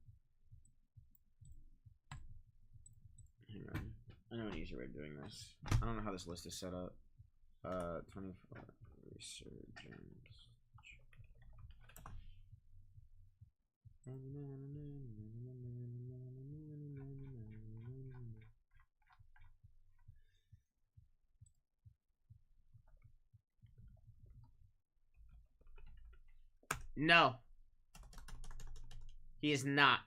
Hang on. I know an easier way of doing this. I don't know how this list is set up. 24 resurgence. No. He is not.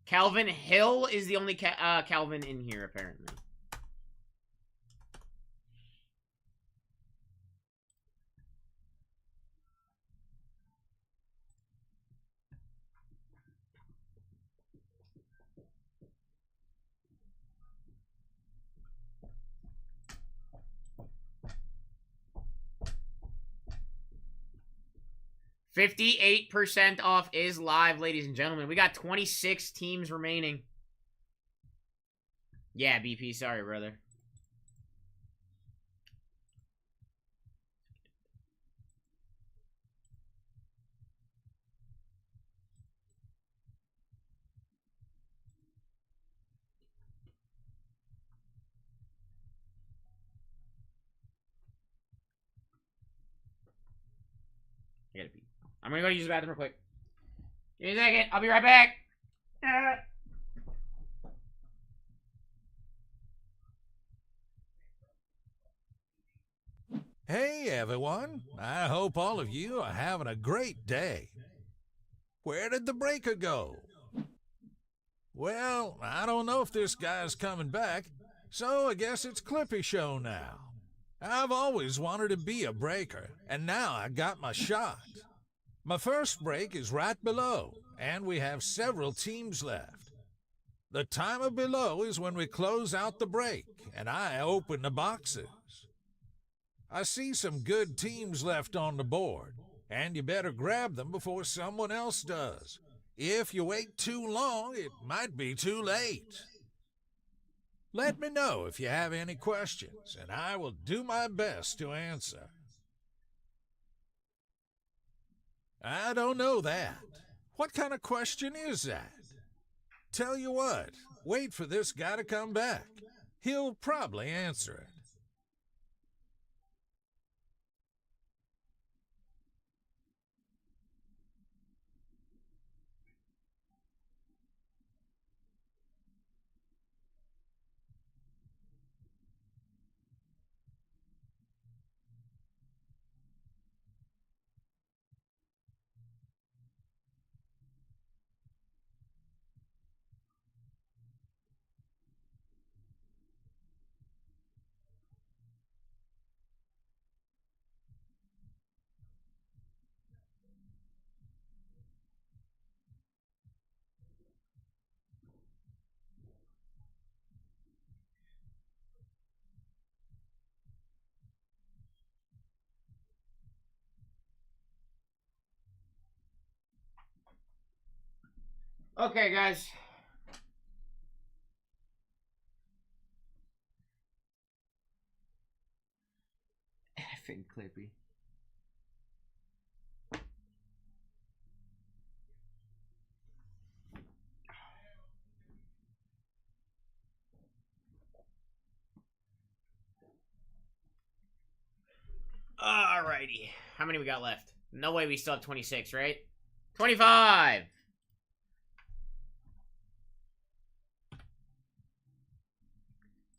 Calvin Hill is the only Calvin in here, apparently. $58% off is live, ladies and gentlemen. We got 26 teams remaining. Yeah, BP, sorry, brother. I gotta pee. I'm gonna go use the bathroom real quick. Give me a second. I'll be right back. Hey everyone, I hope all of you are having a great day. Where did the breaker go? Well, I don't know if this guy's coming back, so I guess it's Clippy show now. I've always wanted to be a breaker, and now I got my shot. My first break is right below, and we have several teams left. The timer below is when we close out the break, and I open the boxes. I see some good teams left on the board, and you better grab them before someone else does. If you wait too long, it might be too late. Let me know if you have any questions, and I will do my best to answer. I don't know that. What kind of question is that? Tell you what, wait for this guy to come back. He'll probably answer it. Okay, guys. Effing Clippy. Alrighty. How many we got left? No way we still have 26, right? 25!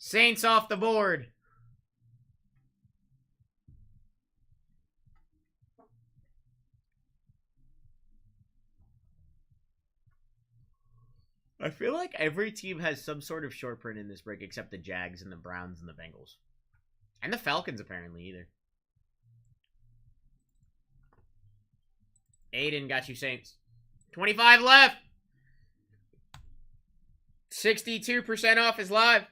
Saints off the board. I feel like every team has some sort of short print in this break except the Jags and the Browns and the Bengals. And the Falcons, apparently, either. Aiden got you Saints. 25 left. 62% off is live.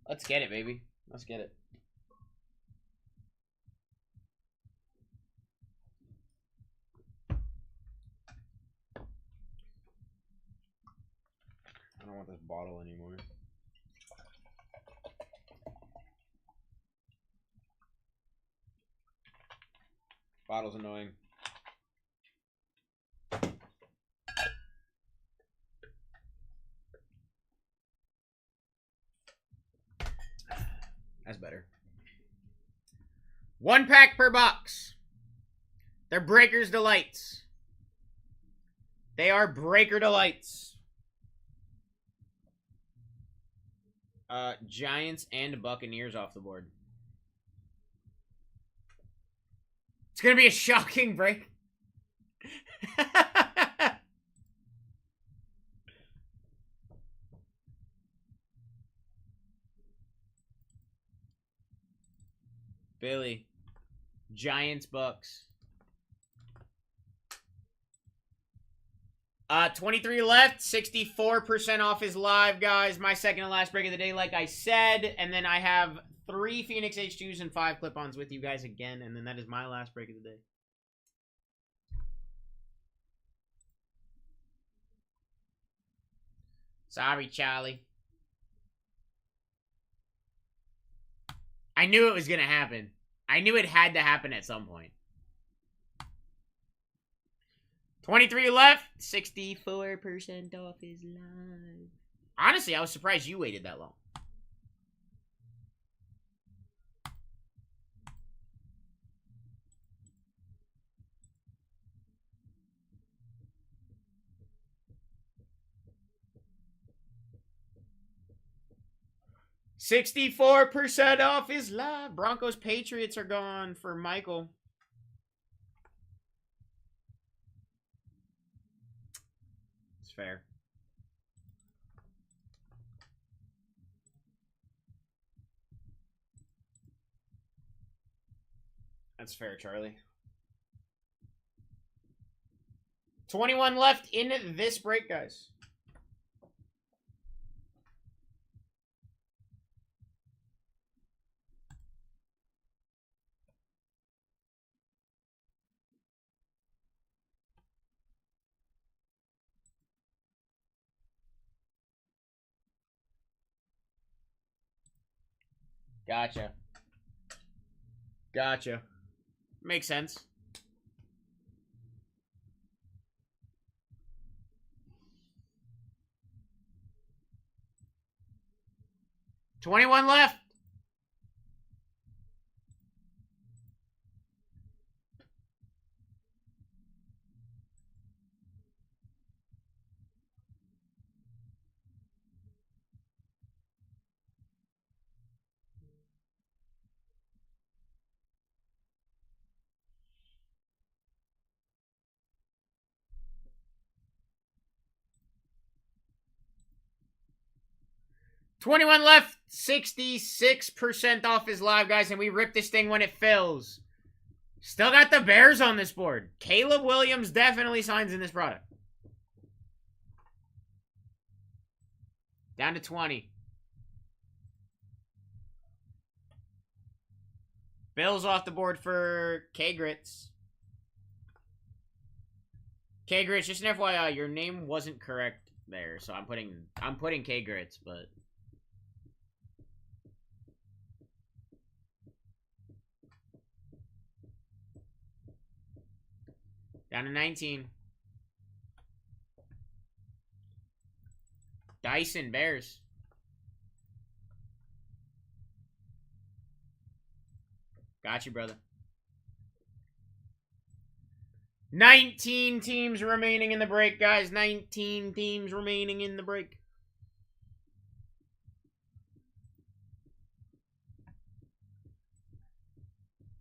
Let's get it, baby. Let's get it. I don't want this bottle anymore. Bottle's annoying. That's better. 1 pack per box. They're Breakers Delights. They are Breaker Delights. Giants and Buccaneers off the board. It's gonna be a shocking break. Billy. Giants, Bucks. 23 left. 64% off is live, guys. My second and last break of the day, like I said. And then I have 3 Phoenix H2s and 5 clip-ons with you guys again. And then that is my last break of the day. Sorry, Charlie. I knew it was going to happen. I knew it had to happen at some point. 23 left. 64% off is live. Honestly, I was surprised you waited that long. $64% off is live. Broncos Patriots are gone for Michael. It's fair. That's fair, Charlie. 21 left in this break, guys. Gotcha. Gotcha. Makes sense. $21 left. $21 left. 66% off is live, guys, and we rip this thing when it fills. Still got the Bears on this board. Caleb Williams definitely signs in this product. Down to 20. Bills off the board for K-Grits. K-Grits, just an FYI, your name wasn't correct there, so I'm putting K-Grits, but down to 19. Dyson Bears. Got you, brother. 19 teams remaining in the break, guys. 19 teams remaining in the break.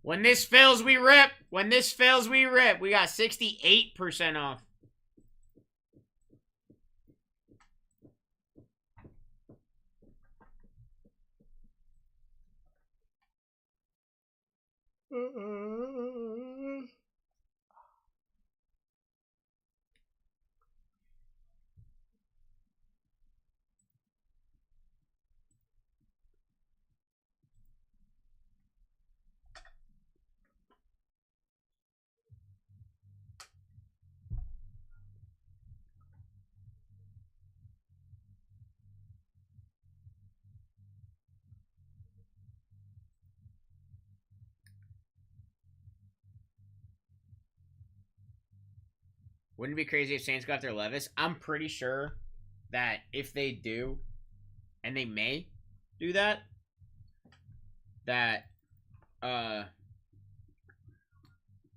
When this fills, we rip. When this fills, we rip. We got 68% off. Wouldn't it be crazy if Saints got their Levis? I'm pretty sure that if they do, and they may do that,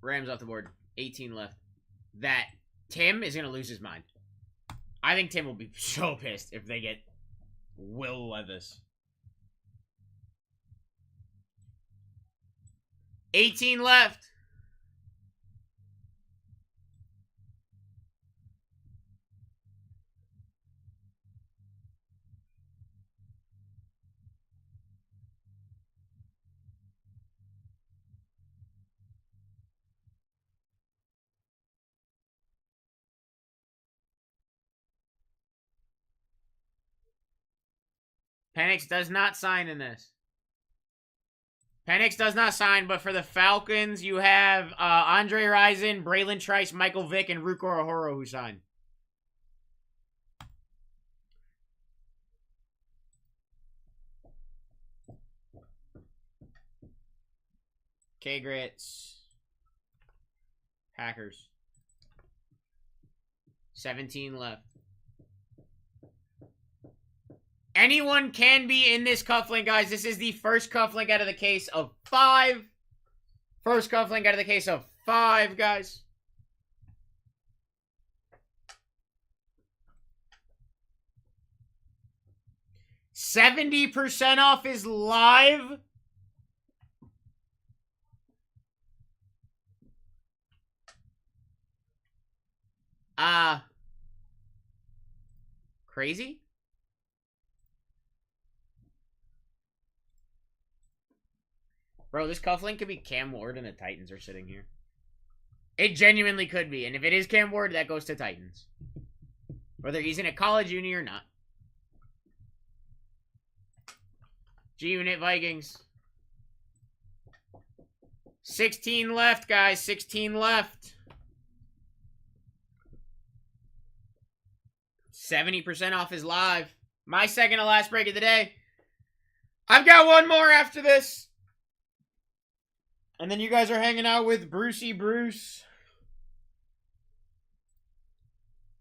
Rams off the board, 18 left, that Tim is going to lose his mind. I think Tim will be so pissed if they get Will Levis. 18 left. Penix does not sign in this. Penix does not sign, but for the Falcons, you have Andre Rison, Braylon Trice, Michael Vick, and Ruko Ahoro who signed. K-Grits. Packers. 17 left. Anyone can be in this cufflink, guys. This is the first cufflink out of the case of 5. First cufflink out of the case of 5, guys. $70% off is live. Crazy? Bro, this cufflink could be Cam Ward and the Titans are sitting here. It genuinely could be. And if it is Cam Ward, that goes to Titans. Whether he's in a college uni or not. G-Unit Vikings. 16 left, guys. 16 left. 70% off is live. My second to last break of the day. I've got one more after this. And then you guys are hanging out with Brucey Bruce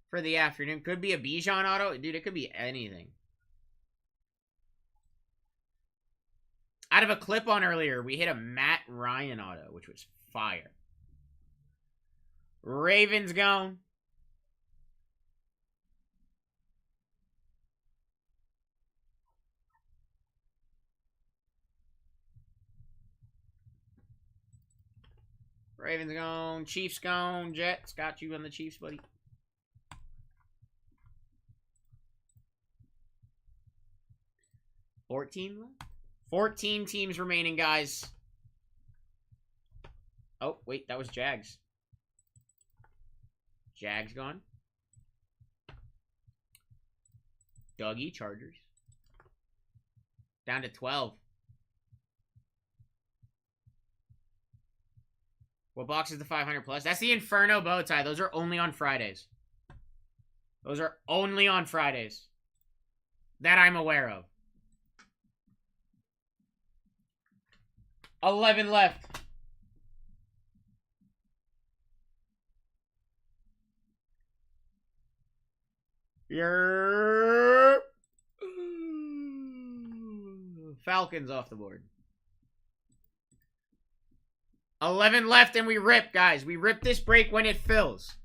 for the afternoon. Could be a Bijan auto. Dude, it could be anything. Out of a clip on earlier, we hit a Matt Ryan auto, which was fire. Ravens gone. Ravens gone. Chiefs gone. Jets got you on the Chiefs, buddy. $14 left? 14 teams remaining, guys. Oh, wait, that was Jags. Jags gone. Dougie, Chargers. Down to 12. What box is the 500 plus? That's the Inferno bow tie. Those are only on Fridays. Those are only on Fridays. That I'm aware of. 11 left. Yerp. Falcons off the board. 11 left and we rip, guys. We rip this break when it fills.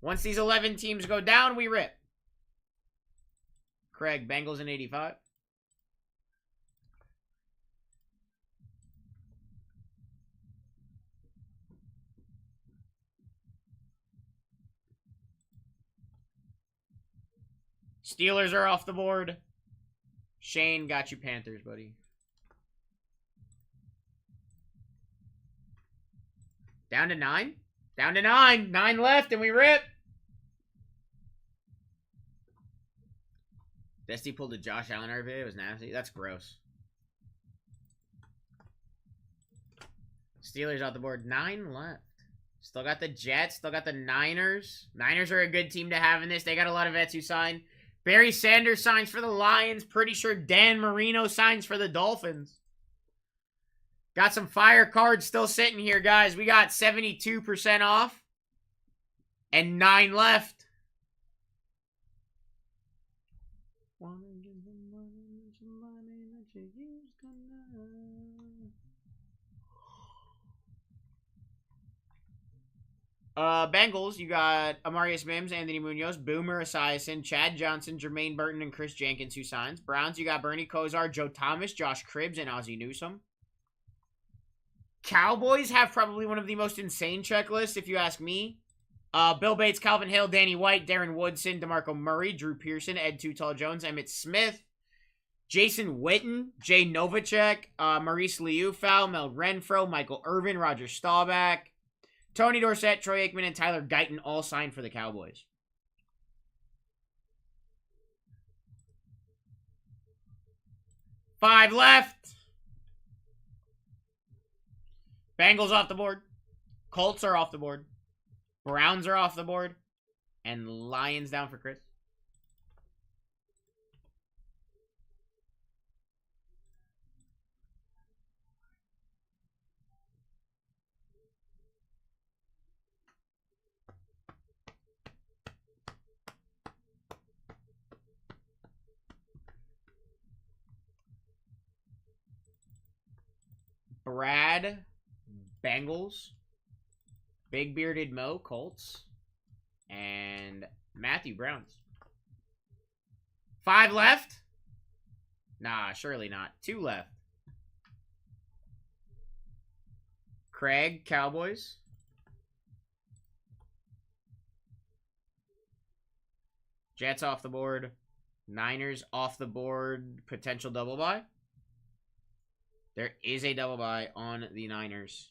Once these 11 teams go down, we rip. Craig, Bengals in 85. Steelers are off the board. Shane got you Panthers, buddy. Down to 9? Down to 9. 9 left and we rip. Dusty pulled a Josh Allen RV. It was nasty. That's gross. Steelers off the board. 9 left. Still got the Jets. Still got the Niners. Niners are a good team to have in this. They got a lot of vets who signed. Barry Sanders signs for the Lions. Pretty sure Dan Marino signs for the Dolphins. Got some fire cards still sitting here, guys. We got 72% off. And 9 left. Bengals, you got Amarius Mims, Anthony Munoz, Boomer Esiason, Chad Johnson, Jermaine Burton, and Chris Jenkins, who signs. Browns, you got Bernie Kosar, Joe Thomas, Josh Cribbs, and Ozzie Newsome. Cowboys have probably one of the most insane checklists, if you ask me. Bill Bates, Calvin Hill, Danny White, Darren Woodson, DeMarco Murray, Drew Pearson, Ed Too Jones, Emmitt Smith, Jason Witten, Jay Novacek, Maurice Liufau, Mel Renfro, Michael Irvin, Roger Staubach, Tony Dorsett, Troy Aikman, and Tyler Guyton all signed for the Cowboys. Five left. Bengals off the board. Colts are off the board. Browns are off the board. And Lions down for Chris. Brad, Bengals. Big Bearded Mo, Colts. And Matthew, Browns. 5 left? Nah, surely not. 2 left. Craig, Cowboys. Jets off the board. Niners off the board. Potential double bye. There is a double bye on the Niners.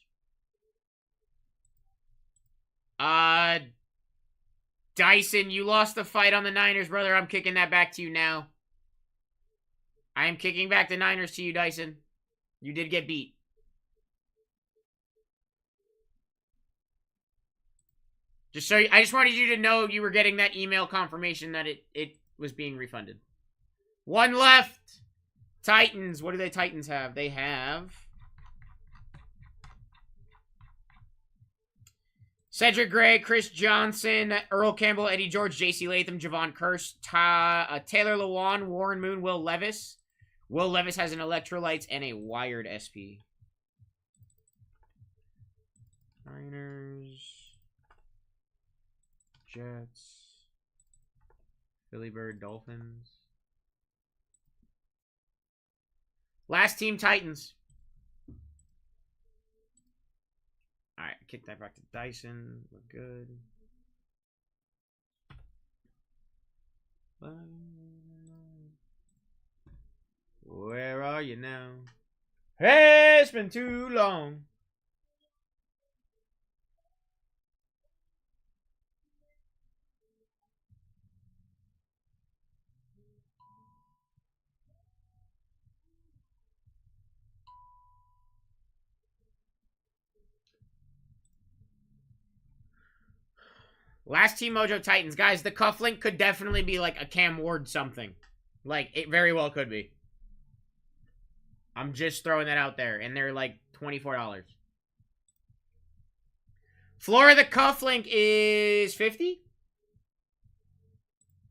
Dyson, you lost the fight on the Niners, brother. I'm kicking that back to you now. I am kicking back the Niners to you, Dyson. You did get beat. I just wanted you to know you were getting that email confirmation that it was being refunded. 1 left. Titans. What do the Titans have? They have Cedric Gray, Chris Johnson, Earl Campbell, Eddie George, J.C. Latham, Javon Curse, Taylor Lewan, Warren Moon, Will Levis. Will Levis has an electrolytes and a wired SP. Niners, Jets, Philly Bird, Dolphins. Last team, Titans. Alright, kick that back to Dyson. We're good. Where are you now? Hey, it's been too long. Last Team Mojo Titans. Guys, the cufflink could definitely be like a Cam Ward something. Like, it very well could be. I'm just throwing that out there. And they're like $24. Floor of the cufflink is 50?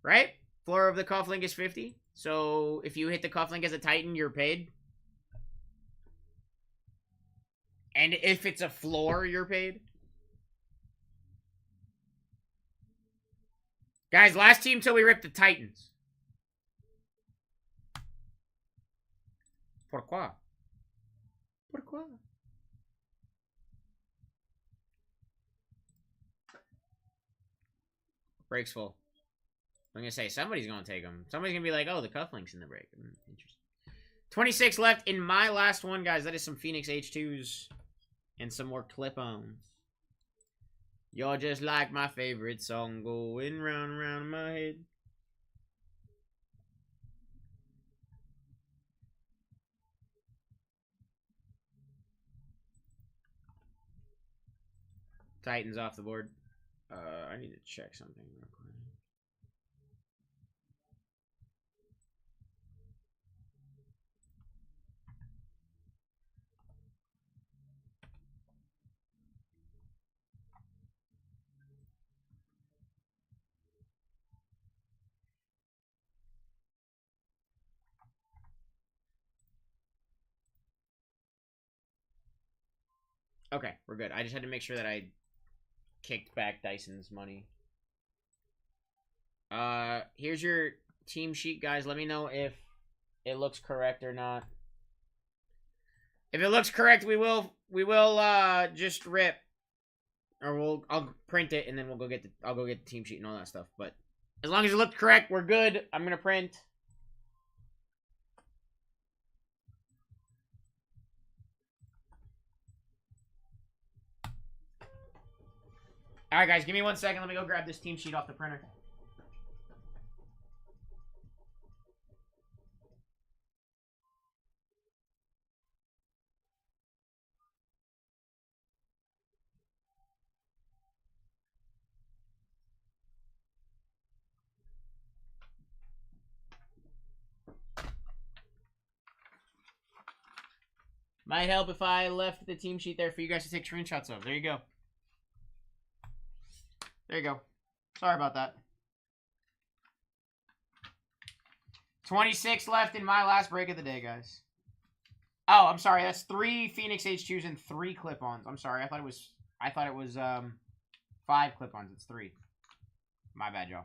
Right? Floor of the cufflink is 50. So, if you hit the cufflink as a Titan, you're paid. And if it's a floor, you're paid. Guys, last team till we rip the Titans. Pourquoi? Pourquoi? Break's full. I'm going to say, somebody's going to take them. Somebody's going to be like, oh, the cufflink's in the break. Interesting. 26 left in my last one, guys. That is some Phoenix H2s and some more clip-ons. You're just like my favorite song going round and round in my head. Titans off the board. I need to check something real quick. Okay, we're good. I just had to make sure that I kicked back Dyson's money. Here's your team sheet, guys. Let me know if it looks correct or not. If it looks correct, we will just rip, or I'll print it and then we'll go get I'll go get the team sheet and all that stuff. But as long as it looked correct, we're good. I'm gonna print. All right, guys, give me 1 second. Let me go grab this team sheet off the printer. Might help if I left the team sheet there for you guys to take screenshots of. There you go. There you go. Sorry about that. 26 left in my last break of the day, guys. Oh, I'm sorry. That's 3 Phoenix H2s and 3 clip-ons. I'm sorry. I thought it was 5 clip-ons. It's 3. My bad, y'all.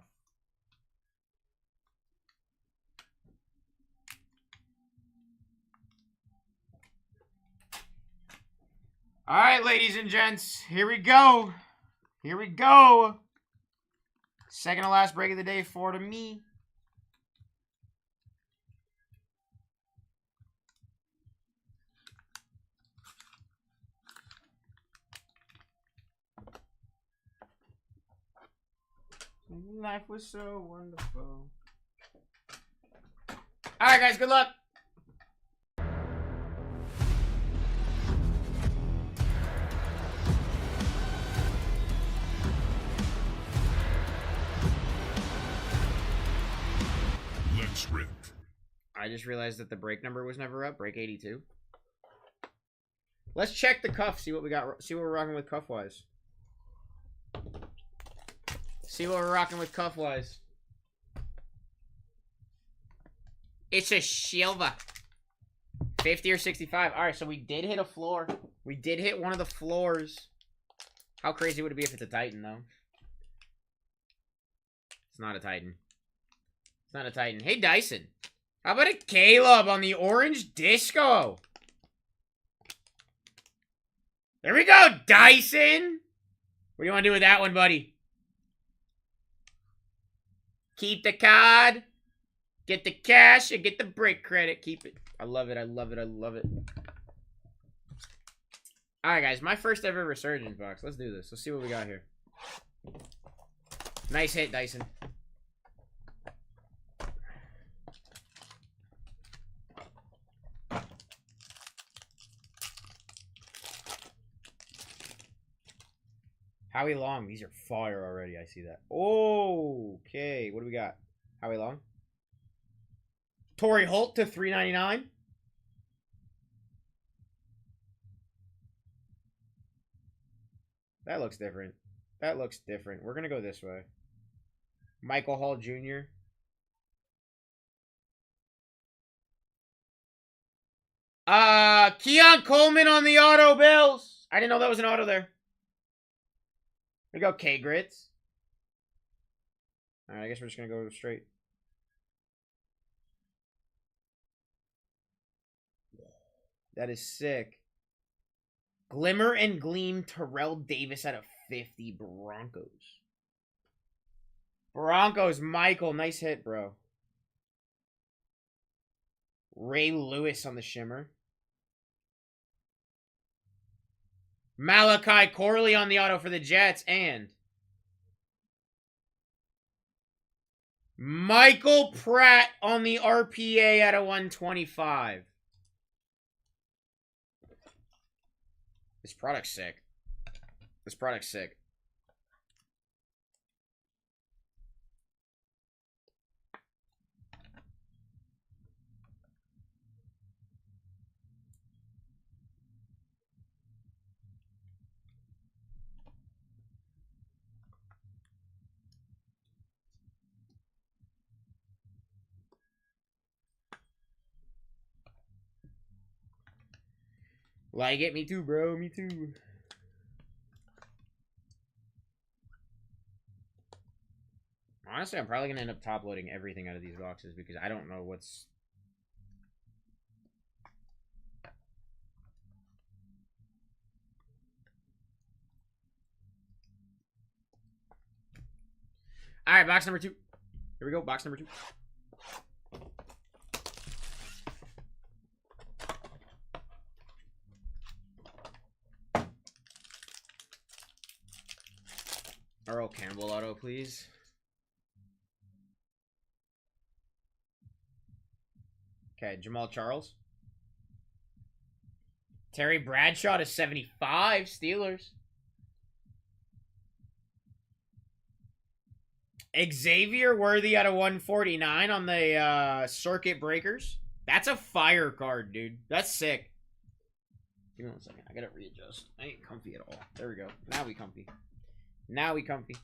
All right, ladies and gents, here we go. Here we go. Second to last break of the day for me. Life was so wonderful. All right, guys, good luck. Let's rip. I just realized that the break number was never up. Break 82. Let's check the cuff. See what we got. See what we're rocking with cuff wise. See what we're rocking with cuff wise. It's a silver. 50 or 65. All right, so we did hit a floor. We did hit one of the floors. How crazy would it be if it's a Titan, though? It's not a Titan. It's not a Titan. Hey, Dyson. How about a Caleb on the orange disco? There we go, Dyson. What do you want to do with that one, buddy? Keep the card. Get the cash and get the break credit. Keep it. I love it. I love it. I love it. All right, guys. My first ever resurgence box. Let's do this. Let's see what we got here. Nice hit, Dyson. Howie Long. These are fire already. I see that. Okay. What do we got? Howie Long. Torrey Holt to $3.99. That looks different. That looks different. We're going to go this way. Michael Hall Jr. Keon Coleman on the auto bills. I didn't know that was an auto there. We go K-Grits. Alright, I guess we're just going to go straight. That is sick. Glimmer and Gleam Terrell Davis out of 50 Broncos. Broncos, Michael. Nice hit, bro. Ray Lewis on the shimmer. Malachi Corley on the auto for the Jets. And Michael Pratt on the RPA out of 125. This product's sick. This product's sick. Like it? Me too, bro. Me too. Honestly, I'm probably gonna end up top loading everything out of these boxes because I don't know what's. All right, box number 2. Here we go, box number 2. Earl Campbell auto, please. Okay, Jamal Charles. Terry Bradshaw to 75, Steelers. Xavier Worthy out of 149 on the Circuit Breakers. That's a fire card, dude. That's sick. Give me 1 second. I gotta readjust. I ain't comfy at all. There we go. Now we comfy. Now we comfy.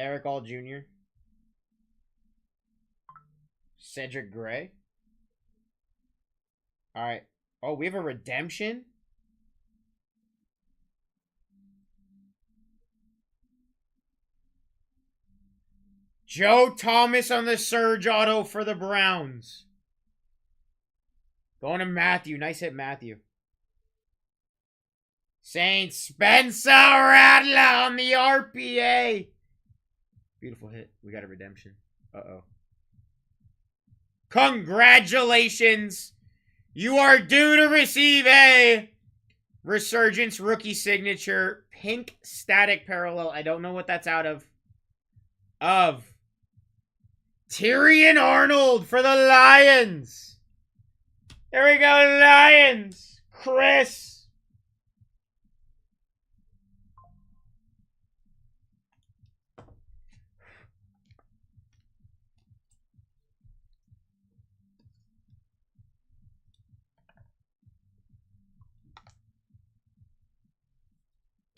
Eric All Jr. Cedric Gray. Alright. Oh, we have a redemption? Joe Thomas on the Surge auto for the Browns. Going to Matthew. Nice hit, Matthew. Saint Spencer Rattler on the RPA. Beautiful hit. We got a redemption. Uh-oh. Congratulations. You are due to receive a Resurgence rookie signature pink static parallel. I don't know what that's out of. Tyrion Arnold for the Lions. There we go, Lions. Chris.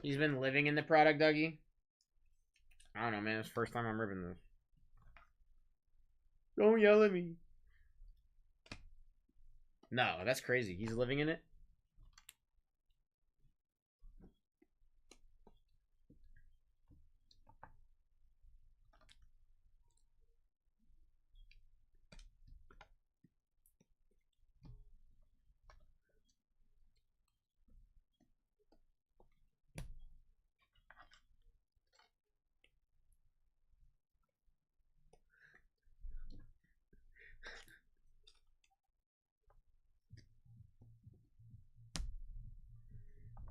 He's been living in the product, Dougie. I don't know, man. It's the first time I'm ripping this. Don't yell at me. No, that's crazy. He's living in it?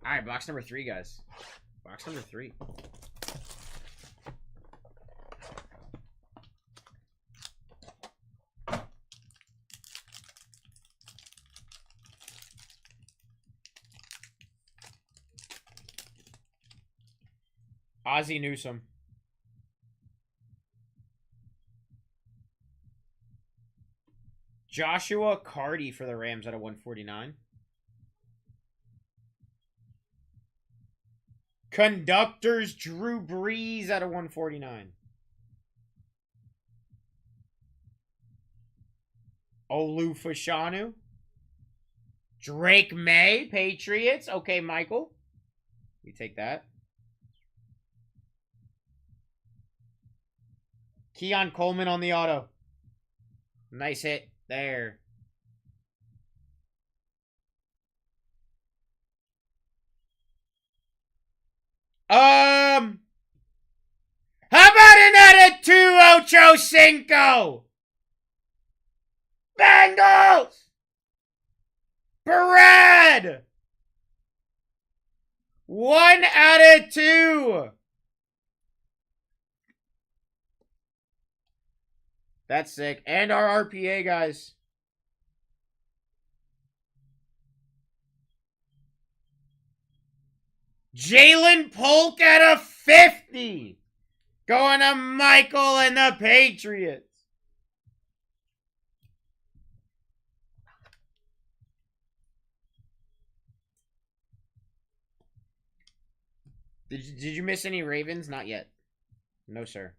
Alright, box number 3, guys. Box number 3. Ozzie Newsome. Joshua Carty for the Rams out of 149. Conductors Drew Brees out of 149. Olu Fashanu. Drake May, Patriots. Okay, Michael. We take that. Keon Coleman on the auto. Nice hit there. How about another 2-8-5? Bengals! Brad! 1 out of 2. That's sick. And our RPA, guys. Jalen Polk at a 50. Going to Michael and the Patriots. Did you miss any Ravens? Not yet. No, sir.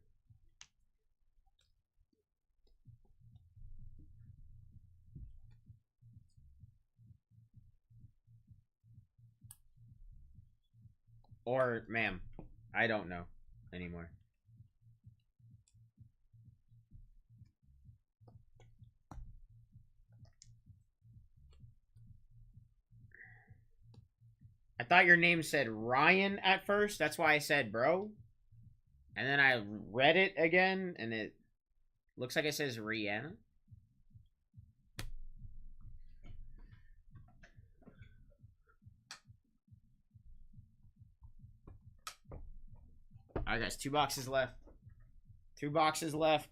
Or ma'am. I don't know anymore. I thought your name said Ryan at first. That's why I said bro. And then I read it again, and it looks like it says Rihanna. Alright, guys. 2 boxes left. 2 boxes left.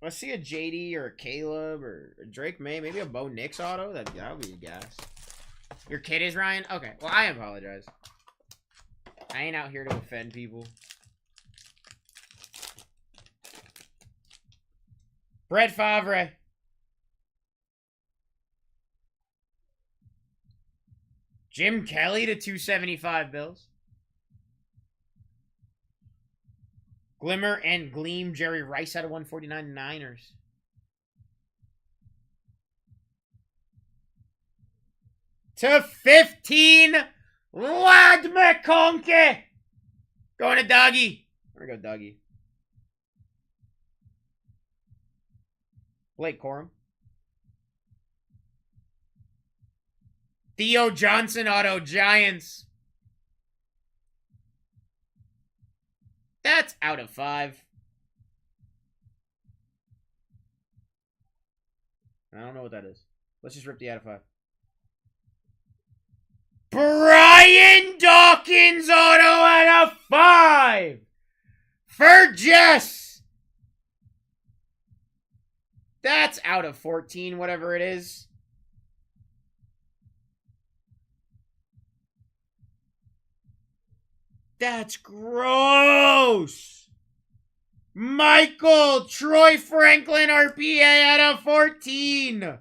Let's see a JD or a Caleb or a Drake May. Maybe a Bo Nix auto. That would be a gas. Your kid is Ryan? Okay. Well, I apologize. I ain't out here to offend people. Brett Favre. Jim Kelly to 275 Bills. Glimmer and Gleam, Jerry Rice out of 149 Niners. To 15, Lad McConkey. Going to Dougie. There we go, Dougie. Blake Corum. Theo Johnson auto, Giants. That's out of 5. I don't know what that is. Let's just rip the out of 5. Brian Dawkins auto out of 5 for Jess. That's out of 14, whatever it is. That's gross. Michael Troy Franklin RPA out of 14.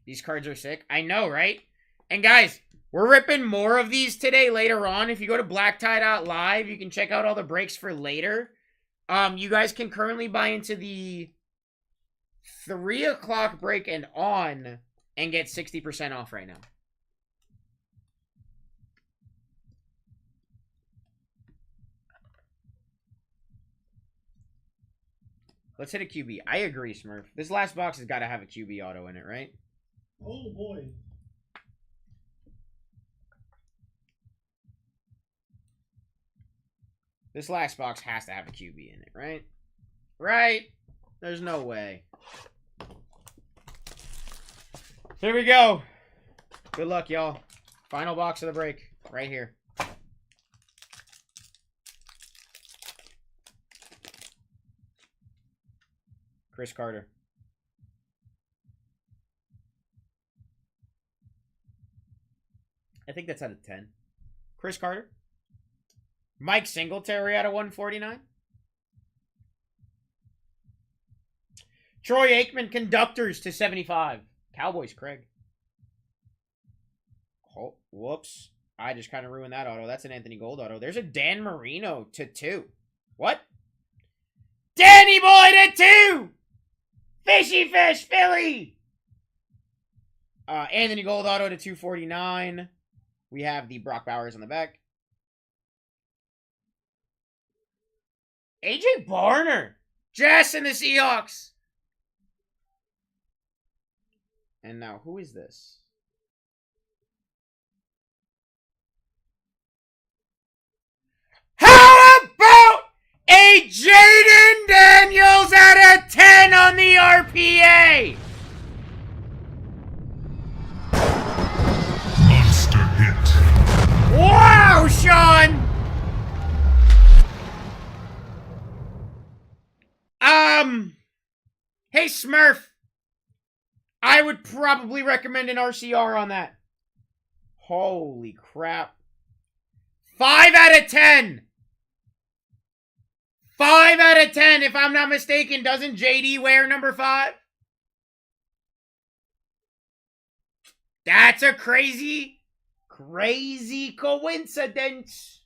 These cards are sick. I know, right? And guys, we're ripping more of these today later on. If you go to BlackTie.live, you can check out all the breaks for later. You guys can currently buy into the 3 o'clock break and on and get 60% off right now. Let's hit a QB. I agree, Smurf. This last box has got to have a QB auto in it, right? Oh boy. This last box has to have a QB in it, right? Right? There's no way. Here we go. Good luck, y'all. Final box of the break. Right here. Chris Carter. I think that's out of 10. Chris Carter. Mike Singletary out of 149. Troy Aikman Conductors to 75. Cowboys Craig. Oh, whoops. I just kind of ruined that auto. That's an Anthony Gold auto. There's a Dan Marino to 2. What? Danny Boy to 2! Fishy Fish Philly! Anthony Gold auto to 249. We have the Brock Bowers on the back. AJ Barner. Jess and the Seahawks. And now, who is this? How about a Jaden Daniels out of 10 on the RPA? Monster hit. Wow, Sean! Hey, Smurf. I would probably recommend an RCR on that. Holy crap. 5 out of 10. 5 out of 10, if I'm not mistaken. Doesn't JD wear number 5? That's a crazy coincidence.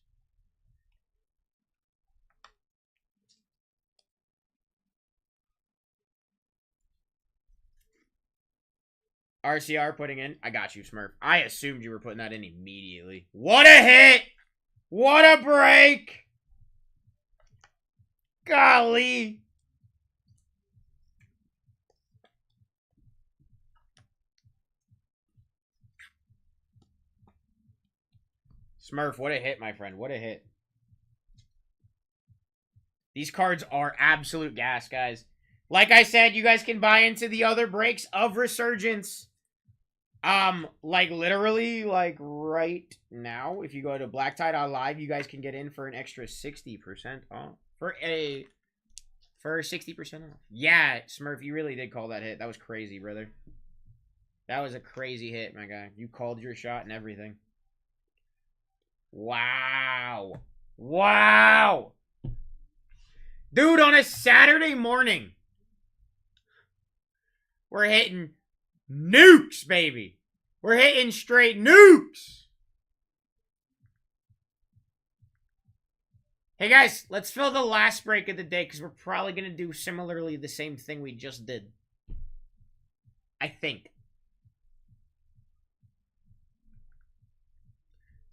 RCR putting in. I got you, Smurf. I assumed you were putting that in immediately. What a hit! What a break! Golly! Smurf, what a hit, my friend. What a hit. These cards are absolute gas, guys. Like I said, you guys can buy into the other breaks of Resurgence. Like literally, like right now, if you go to BlackTie.live, you guys can get in for an extra 60% off. For 60% off. Yeah, Smurf, you really did call that hit. That was crazy, brother. That was a crazy hit, my guy. You called your shot and everything. Wow. Wow. Dude, on a Saturday morning, we're hitting nukes, baby. We're hitting straight nukes. Hey, guys, let's fill the last break of the day because we're probably going to do similarly the same thing we just did. I think.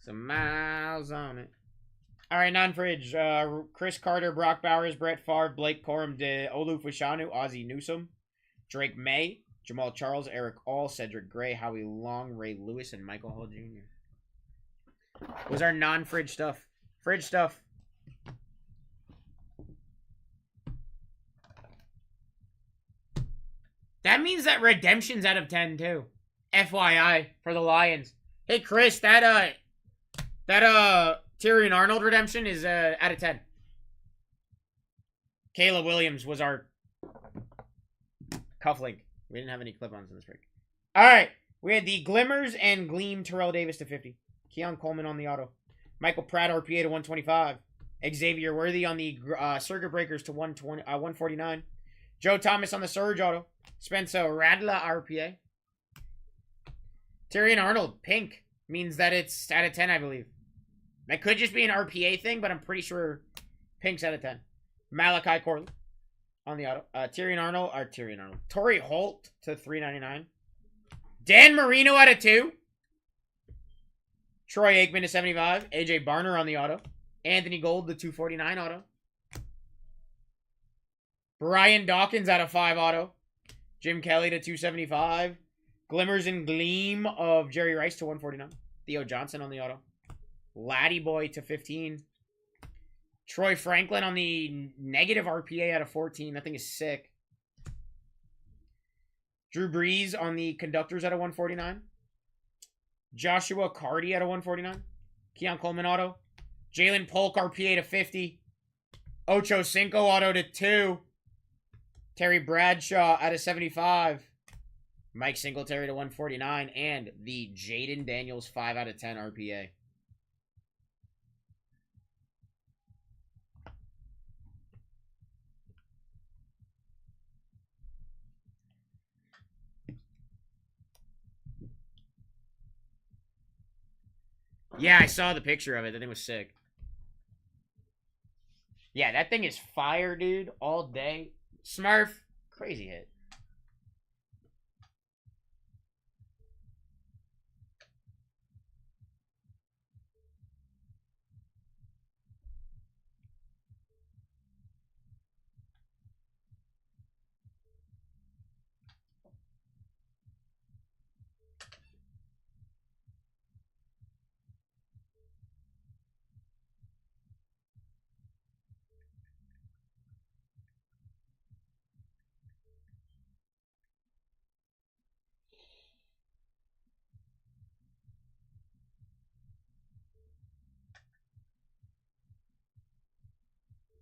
Some miles on it. All right, non-fridge. Chris Carter, Brock Bowers, Brett Favre, Blake Corum, Olu Fashanu, Ozzie Newsome, Drake May, Jamal Charles, Eric All, Cedric Gray, Howie Long, Ray Lewis, and Michael Hall Jr. Was our non-fridge stuff. Fridge stuff. That means that redemption's out of 10 too. FYI for the Lions. Hey Chris, that Tyrion Arnold redemption is out of 10. Caleb Williams was our cufflink. We didn't have any clip-ons in this break. All right, we had the Glimmers and Gleam Terrell Davis to 50. Keon Coleman on the auto. Michael Pratt RPA to 125. Xavier Worthy on the Circuit Breakers to 149. Joe Thomas on the Surge auto. Spencer Radler RPA. Tyrion Arnold pink means that it's out of 10, I believe. That could just be an RPA thing, but I'm pretty sure pink's out of 10. Malachi Corley on the auto. Tyrion Arnold. Torrey Holt to 399. Dan Marino out of 2. Troy Aikman to 75. AJ Barner on the auto. Anthony Gold to 249 auto. Brian Dawkins out of 5 auto. Jim Kelly to 275. Glimmers and Gleam of Jerry Rice to 149. Theo Johnson on the auto. Laddie Boy to 15. Troy Franklin on the negative RPA out of 14. That thing is sick. Drew Brees on the conductors out of 149. Joshua Cardi out of 149. Keon Coleman auto. Jalen Polk RPA to 50. Ocho Cinco auto to 2. Terry Bradshaw out of 75. Mike Singletary to 149. And the Jaden Daniels 5 out of 10 RPA. Yeah, I saw the picture of it. That thing was sick. Yeah, that thing is fire, dude. All day. Smurf. Crazy hit.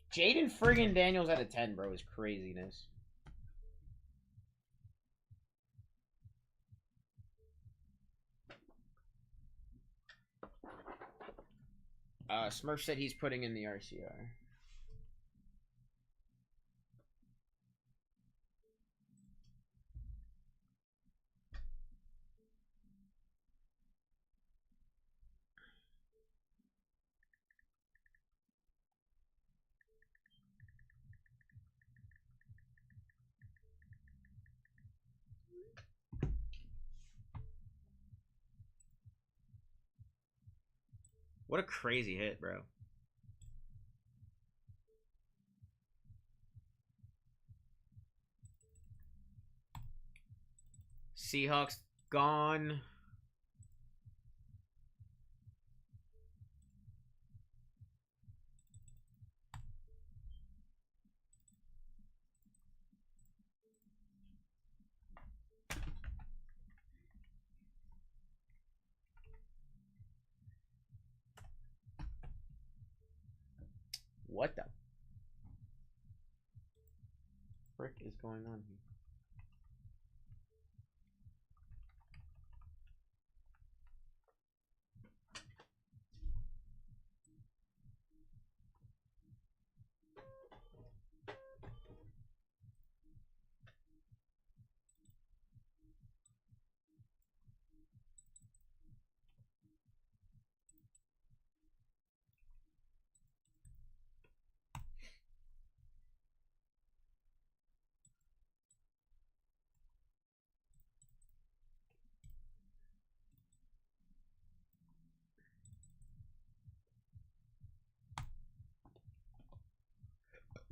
Jaden friggin' Daniels out of 10, bro, is craziness. Smurf said he's putting in the RCR. What a crazy hit, bro. Seahawks gone. What the frick is going on here?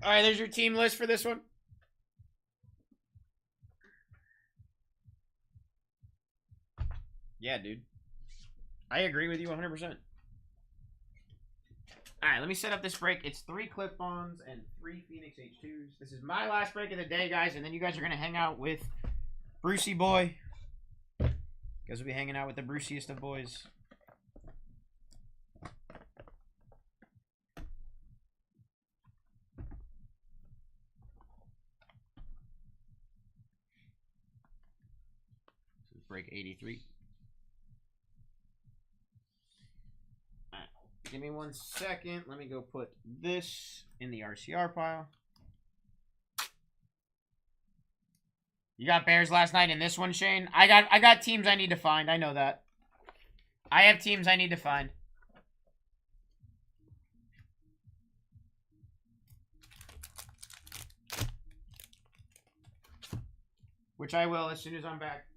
All right, there's your team list for this one. Yeah, dude. I agree with you 100%. All right, let me set up this break. It's 3 clip-ons and 3 Phoenix H2s. This is my last break of the day, guys, and then you guys are going to hang out with Brucey Boy. You guys will be hanging out with the Bruciest of boys. This is break 83. Give me 1 second. Let me go put this in the RCR pile. You got Bears last night in this one, Shane? I got teams I need to find. I know that. I have teams I need to find. Which I will as soon as I'm back.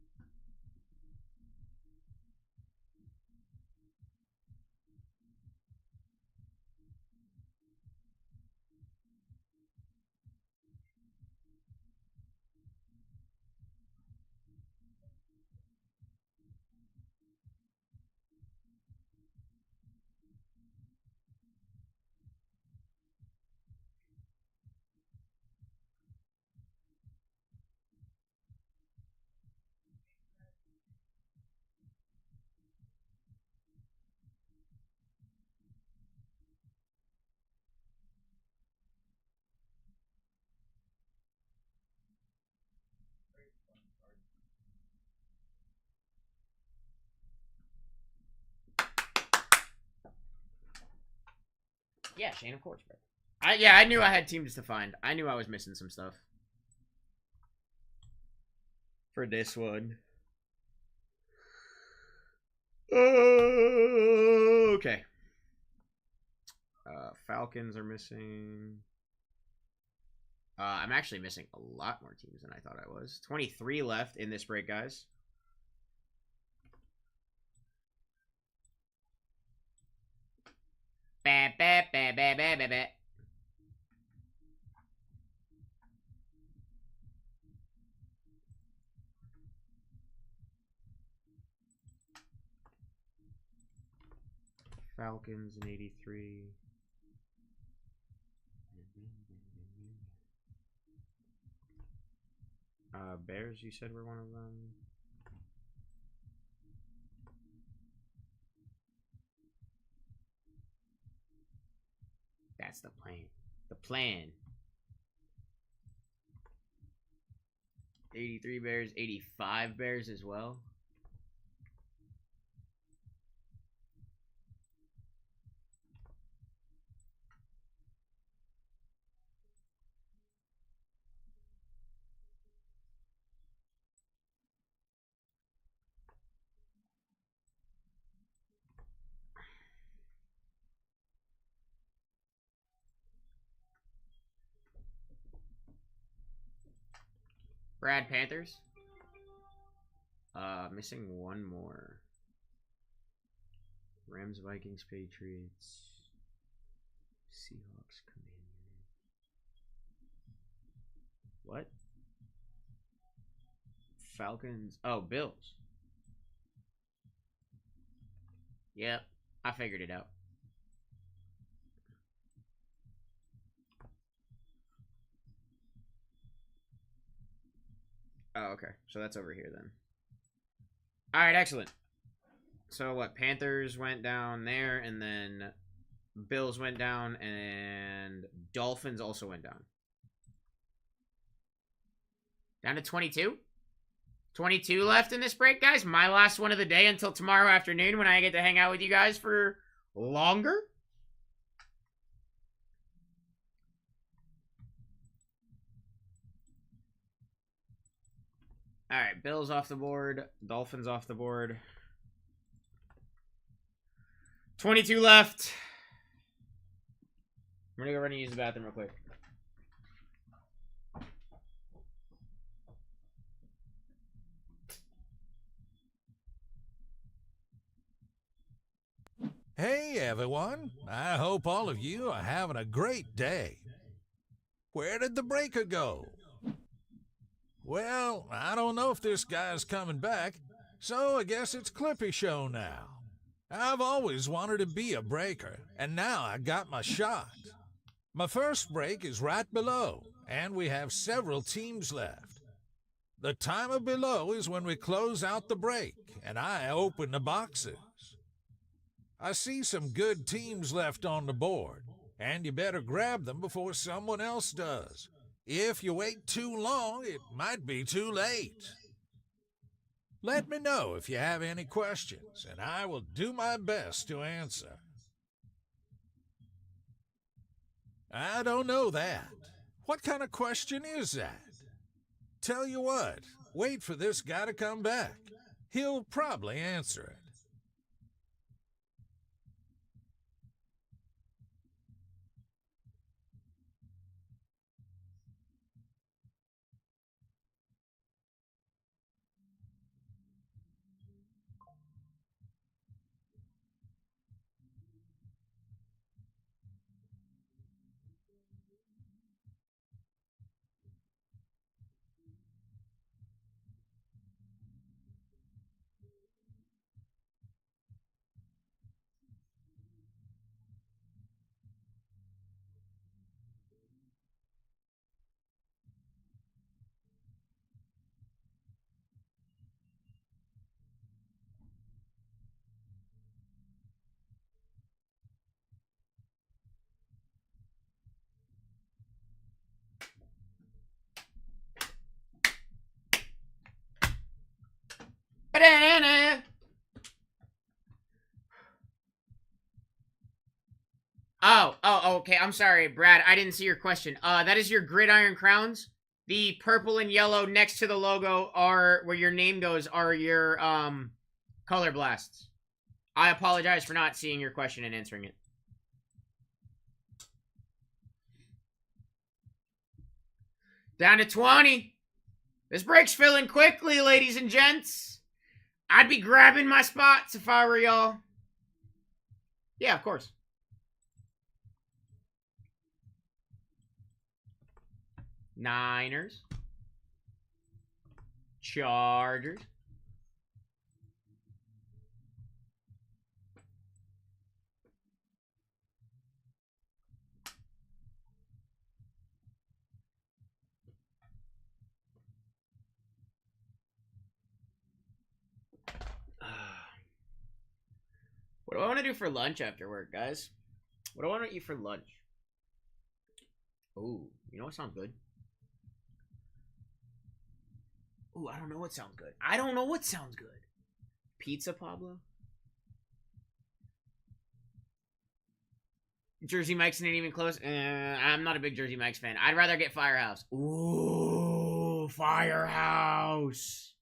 Yeah, Shane, of course, bro. I knew I had teams to find. I knew I was missing some stuff. For this one. Okay. Falcons are missing. I'm actually missing a lot more teams than I thought I was. 23 left in this break, guys. Ba, ba, ba, ba, ba, ba, ba. Falcons in 83. Bears, you said were one of them. That's the plan. The plan. 83 Bears, 85 Bears as well. Brad Panthers. Missing one more. Rams, Vikings, Patriots, Seahawks, Commanders. What? Falcons. Oh, Bills. Yep, I figured it out. Oh, okay. So that's over here then. All right, excellent. So what? Panthers went down there, and then Bills went down, and Dolphins also went down. Down to 22? 22 left in this break, guys. My last one of the day until tomorrow afternoon when I get to hang out with you guys for longer. All right, Bills off the board, Dolphins off the board. 22 left. I'm gonna go run and use the bathroom real quick. Hey everyone, I hope all of you are having a great day. Where did the breaker go? Well, I don't know if this guy's coming back, so I guess it's Clippy Show now. I've always wanted to be a breaker, and now I got my shot. My first break is right below, and we have several teams left. The timer below is when we close out the break, and I open the boxes. I see some good teams left on the board, and you better grab them before someone else does. If you wait too long, it might be too late. Let me know if you have any questions, and I will do my best to answer. I don't know that. What kind of question is that? Tell you what, wait for this guy to come back. He'll probably answer it. Oh, okay. I'm sorry, Brad. I didn't see your question. That is your gridiron crowns. The purple and yellow next to the logo are where your name goes are your color blasts. I apologize for not seeing your question and answering it. Down to 20. This break's filling quickly, ladies and gents. I'd be grabbing my spots if I were y'all. Yeah, of course. Niners. Chargers. What do I want to do for lunch after work, guys? What do I want to eat for lunch? Ooh, you know what sounds good? Ooh, I don't know what sounds good. I don't know what sounds good. Pizza, Pablo? Jersey Mike's not even close. I'm not a big Jersey Mike's fan. I'd rather get Firehouse. Ooh, Firehouse.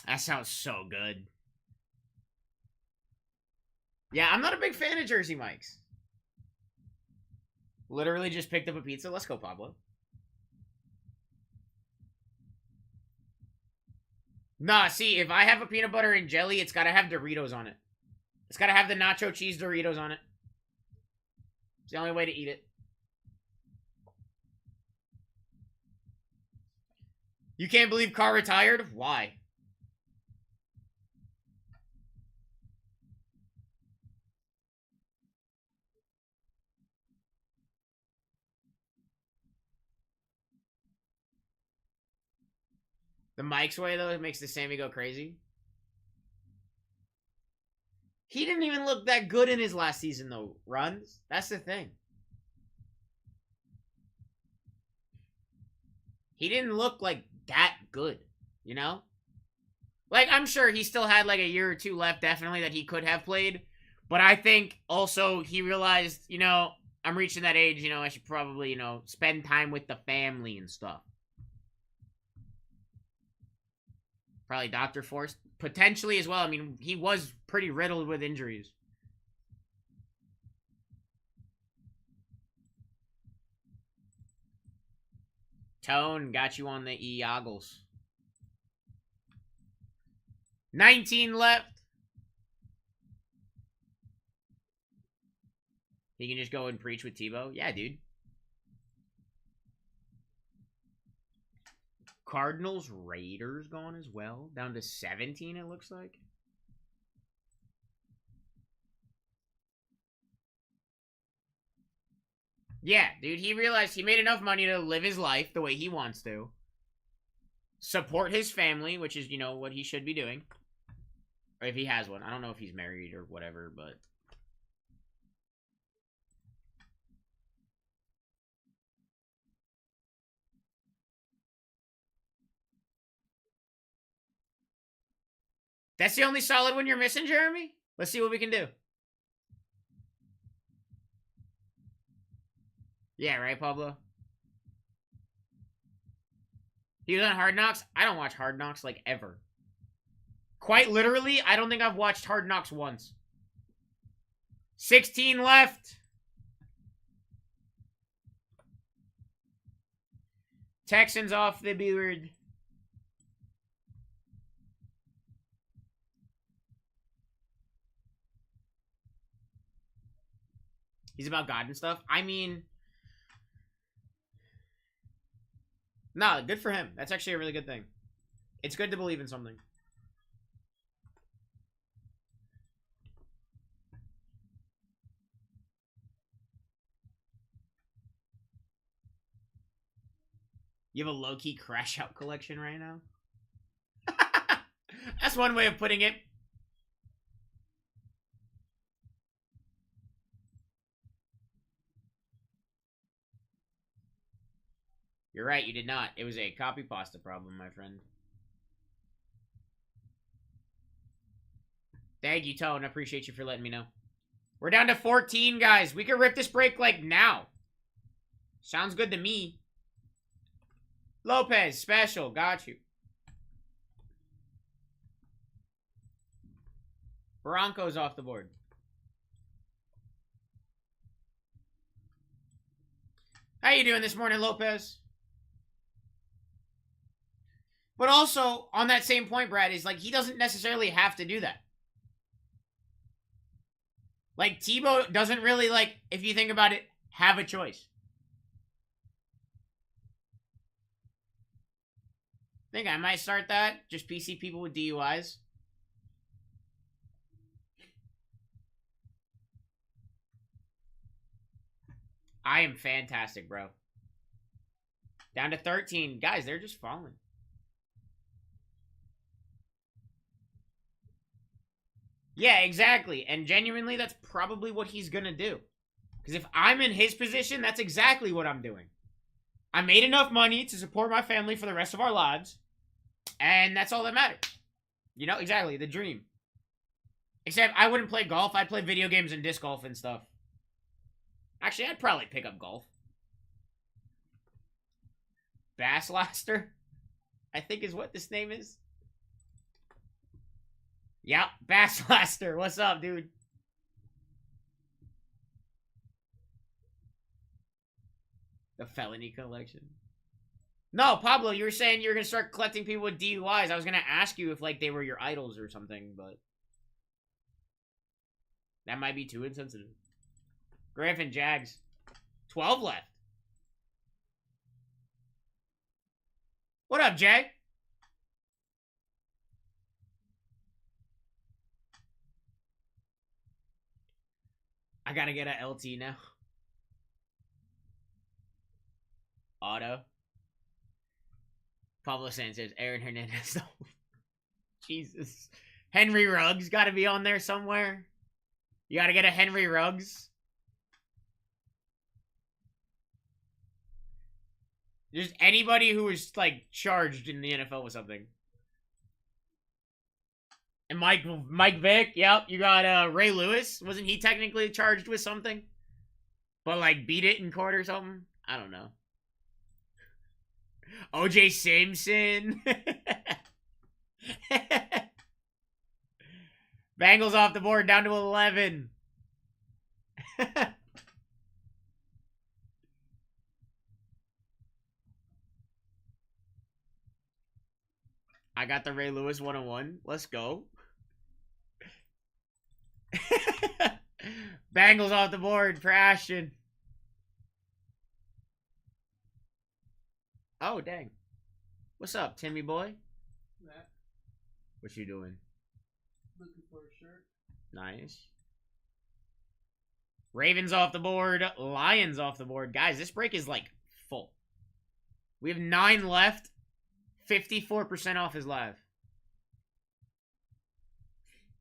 That sounds so good. Yeah, I'm not a big fan of Jersey Mike's. Literally just picked up a pizza. Let's go, Pablo. Nah, see, if I have a peanut butter and jelly, it's gotta have Doritos on it. It's gotta have the nacho cheese Doritos on it. It's the only way to eat it. You can't believe Carr retired? Why? The Mike's way, though, it makes the Sammy go crazy. He didn't even look that good in his last season, though, runs. That's the thing. He didn't look, like, that good, you know? Like, I'm sure he still had, like, a year or two left, definitely, that he could have played. But I think, also, he realized, you know, I'm reaching that age, you know, I should probably, you know, spend time with the family and stuff. Probably Dr. Force. Potentially as well. I mean, he was pretty riddled with injuries. Tone got you on the Eagles. 19 left. He can just go and preach with Tebow. Yeah, dude. Cardinals, Raiders gone as well. Down to 17, it looks like. Yeah, dude, he realized he made enough money to live his life the way he wants to. Support his family, which is, you know, what he should be doing. Or if he has one. I don't know if he's married or whatever, but... That's the only solid one you're missing, Jeremy? Let's see what we can do. Yeah, right, Pablo? He was on Hard Knocks? I don't watch Hard Knocks, like, ever. Quite literally, I don't think I've watched Hard Knocks once. 16 left. Texans off the board. He's about God and stuff. I mean... Nah, good for him. That's actually a really good thing. It's good to believe in something. You have a low-key crash out collection right now? That's one way of putting it. You're right, you did not. It was a copy pasta problem, my friend. Thank you, Tone. I appreciate you for letting me know. We're down to 14, guys. We can rip this break, like, now. Sounds good to me. Lopez, special. Got you. Broncos off the board. How you doing this morning, Lopez? But also, on that same point, Brad, is like, he doesn't necessarily have to do that. Like, Tebow doesn't really, like, if you think about it, have a choice. I think I might start that. Just PC people with DUIs. I am fantastic, bro. Down to 13. Guys, they're just falling. Yeah, exactly. And genuinely, that's probably what he's going to do. Because if I'm in his position, that's exactly what I'm doing. I made enough money to support my family for the rest of our lives. And that's all that matters. You know, exactly. The dream. Except I wouldn't play golf. I'd play video games and disc golf and stuff. Actually, I'd probably pick up golf. Basslaster, I think is what this name is. Yep, Basslaster. What's up, dude? The felony collection. No, Pablo, you were saying you were gonna start collecting people with DUIs. I was gonna ask you if like they were your idols or something, but that might be too insensitive. Griffin Jags. 12 left. What up, Jag? I gotta get a LT now. Auto. Pablo Sanchez, Aaron Hernandez. Jesus. Henry Ruggs gotta be on there somewhere. You gotta get a Henry Ruggs. Just anybody who was like charged in the NFL with something. And Mike Vick, yep. You got Ray Lewis. Wasn't he technically charged with something? But like beat it in court or something? I don't know. OJ Simpson. Bengals off the board, down to 11. I got the Ray Lewis 101. Let's go. Bengals off the board for Ashton. Oh, dang. What's up, Timmy boy? Matt, What you doing? looking for a shirt. Nice. Ravens off the board. Lions off the board. Guys, this break is like full. We have 9 left. 54% off is live.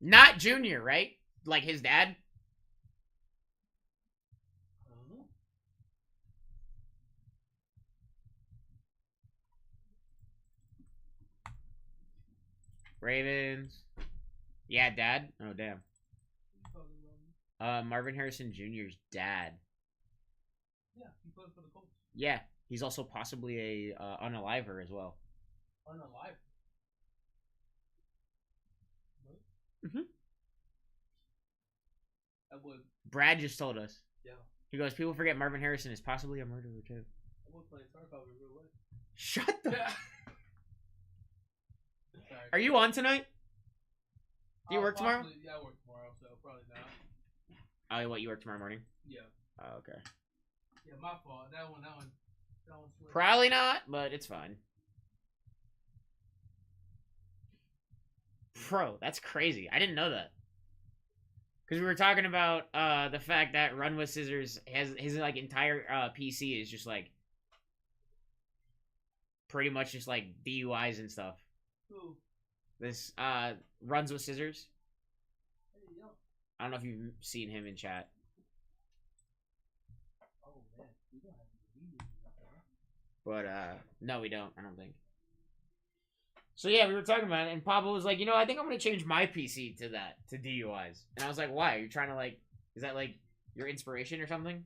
Not Junior, right? Like his dad? Ravens. Yeah, dad. Oh, damn. Marvin Harrison Jr.'s dad. Yeah, he played for the Colts. Yeah, he's also possibly a unaliver as well. Unalive. Mhm. That would. Brad just told us. Yeah. He goes, people forget Marvin Harrison is possibly a murderer too. I would play Star Power in real life. Shut the. Yeah. Are you on tonight? Do you work tomorrow? Yeah, I work tomorrow, so probably not. Oh, what, you work tomorrow morning? Yeah. Oh, okay. Yeah, my fault. That one. Probably not, but it's fine. Bro, that's crazy. I didn't know that. Because we were talking about the fact that Run with Scissors has his like entire PC is just like pretty much just like DUIs and stuff. Who? This Runs with Scissors. Hey, yo. I don't know if you've seen him in chat. Oh man, we don't have to read it. But no, we don't. I don't think. So yeah, we were talking about it, and Pablo was like, I think I'm gonna change my PC to DUIs. And I was like, why? Are you trying to like? Is that like your inspiration or something?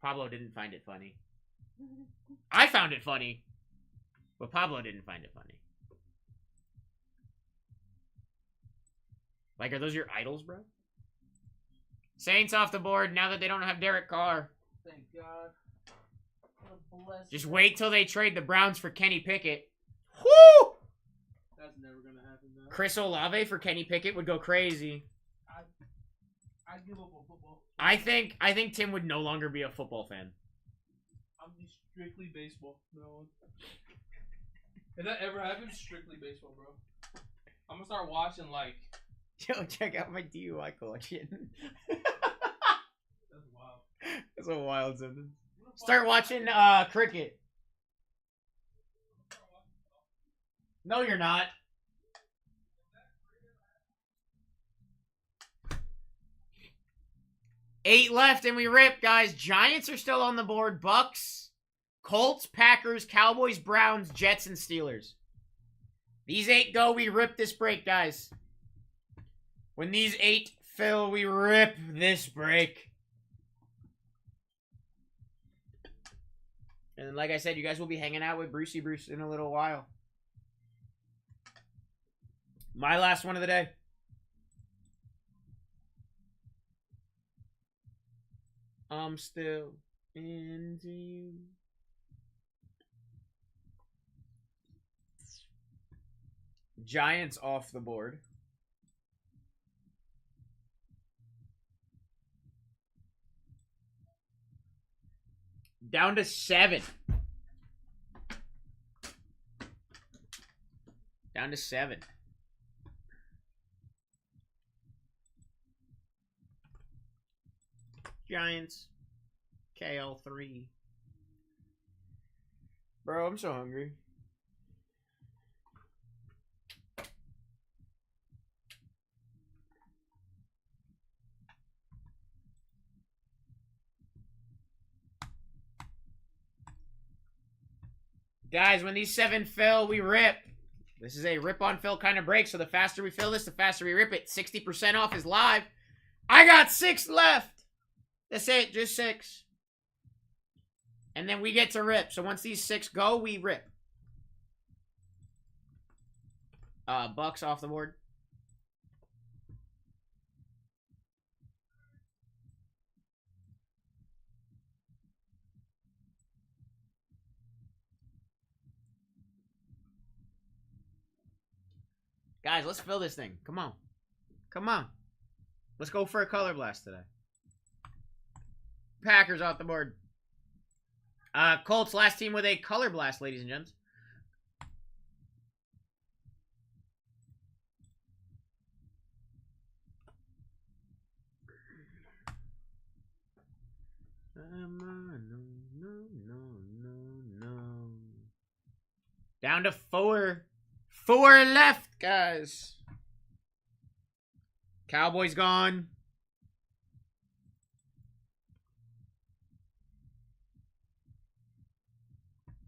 Pablo didn't find it funny. I found it funny, but Pablo didn't find it funny. Like, are those your idols, bro? Saints off the board now that they don't have Derek Carr. Thank God. What a blessing. Just wait till they trade the Browns for Kenny Pickett. Whoo! That's never gonna happen, though. Chris Olave for Kenny Pickett would go crazy. I give up on football. I think Tim would no longer be a football fan. I'm strictly baseball. No. If that ever happens, strictly baseball, bro. I'm gonna start watching like. Yo, check out my DUI collection. That's wild. That's a wild sentence. Start watching cricket. No, you're not. Eight left and we rip, guys. Giants are still on the board. Bucks, Colts, Packers, Cowboys, Browns, Jets, and Steelers. These 8 go, we rip this break, guys. When these 8 fill, we rip this break. And like I said, you guys will be hanging out with Brucey Bruce in a little while. My last one of the day. I'm still into you. Giants off the board. Down to 7. Down to 7. Giants. KL3. Bro, I'm so hungry. Guys, when these 7 fill, we rip. This is a rip-on-fill kind of break, so the faster we fill this, the faster we rip it. 60% off is live. I got 6 left. That's it, just 6. And then we get to rip. So once these 6 go, we rip. Bucks off the board. Guys, let's fill this thing. Come on. Come on. Let's go for a color blast today. Packers off the board. Colts, last team with a color blast, ladies and gents. No. Down to 4. 4 left, guys. Cowboys gone.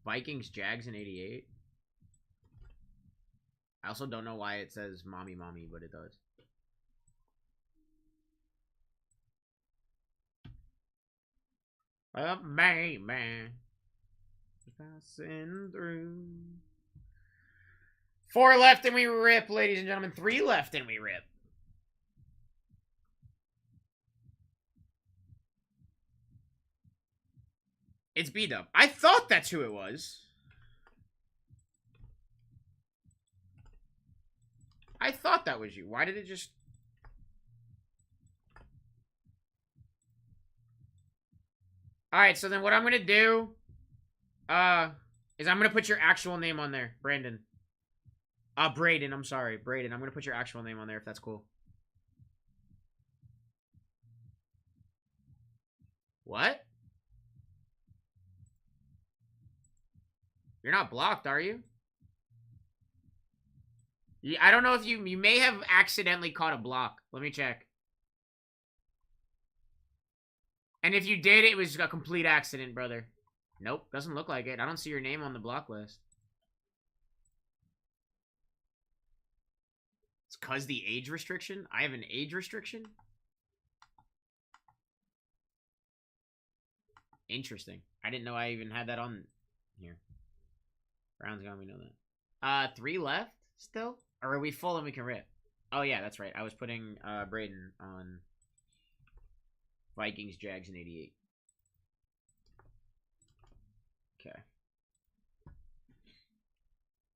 Vikings, Jags in 88. I also don't know why it says mommy, but it does. Man. Passing through. 4 left and we rip, ladies and gentlemen. 3 left and we rip. It's B-Dub. I thought that's who it was. I thought that was you. Why did it just... Alright, so then what I'm going to do... is I'm going to put your actual name on there, Brandon. Braden, I'm sorry. Braden, I'm going to put your actual name on there if that's cool. What? You're not blocked, are you? I don't know if you may have accidentally caught a block. Let me check. And if you did, it was a complete accident, brother. Nope, doesn't look like it. I don't see your name on the block list. It's because the age restriction? I have an age restriction? Interesting. I didn't know I even had that on here. Brown's gone, we know that. 3 left still? Or are we full and we can rip? Oh yeah, that's right. I was putting Braden on Vikings, Jags in 88. Okay.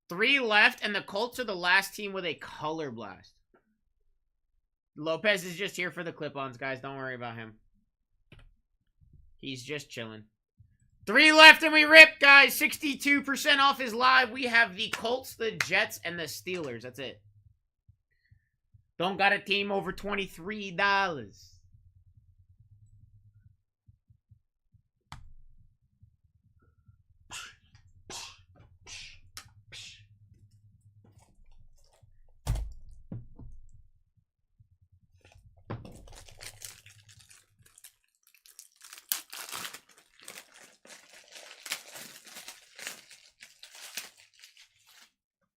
3 left, and the Colts are the last team with a color blast. Lopez is just here for the clip-ons, guys. Don't worry about him. He's just chilling. 3 left and we rip, guys. 62% off is live. We have the Colts, the Jets, and the Steelers. That's it. Don't got a team over $23.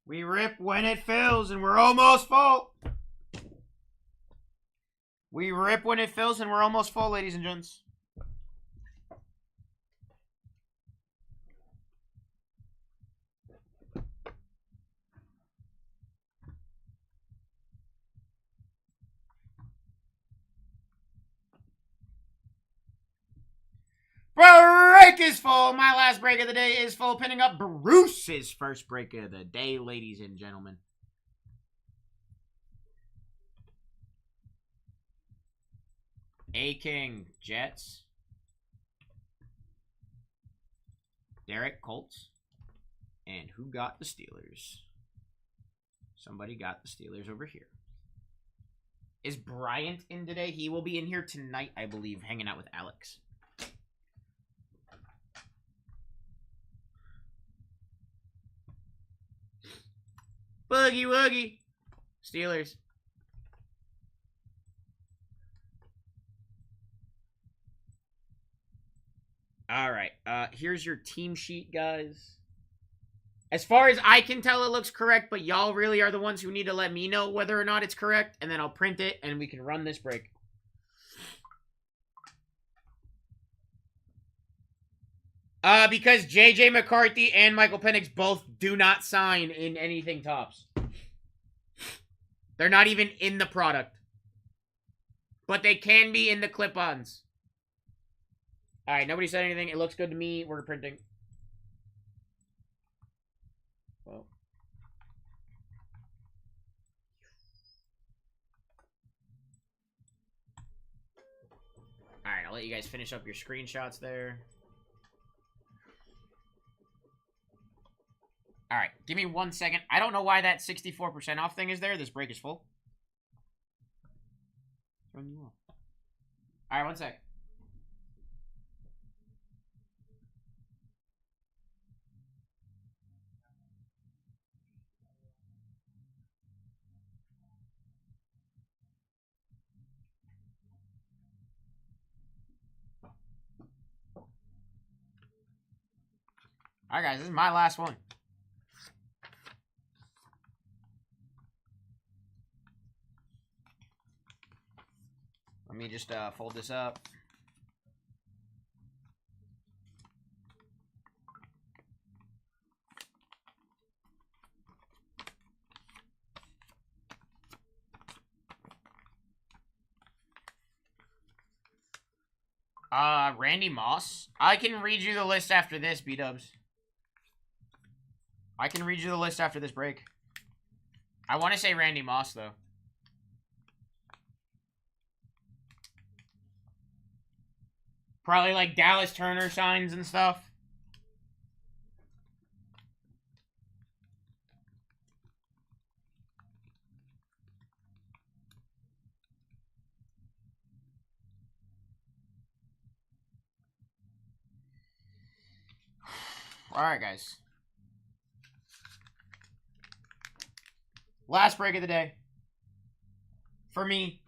We rip when it fills, and we're almost full. We rip when it fills, and we're almost full, ladies and gents. Break is full. My last break of the day is full. Pinning up Bruce's first break of the day, ladies and gentlemen. A-King, Jets. Derek, Colts. And who got the Steelers? Somebody got the Steelers over here. Is Bryant in today? He will be in here tonight, I believe, hanging out with Alex. Boogie Woogie. Steelers. All right. Here's your team sheet, guys. As far as I can tell, it looks correct, but y'all really are the ones who need to let me know whether or not it's correct, and then I'll print it, and we can run this break. Because J.J. McCarthy and Michael Penix both do not sign in anything tops. They're not even in the product. But they can be in the clip-ons. Alright, nobody said anything. It looks good to me. We're printing. Well. Alright, I'll let you guys finish up your screenshots there. Alright, give me 1 second. I don't know why that 64% off thing is there. This break is full. Alright, 1 sec. Alright, guys, this is my last one. Let me just fold this up. Randy Moss. I can read you the list after this, B-dubs. I can read you the list after this break. I want to say Randy Moss, though. Probably like Dallas Turner signs and stuff. Alright, guys. Last break of the day. For me.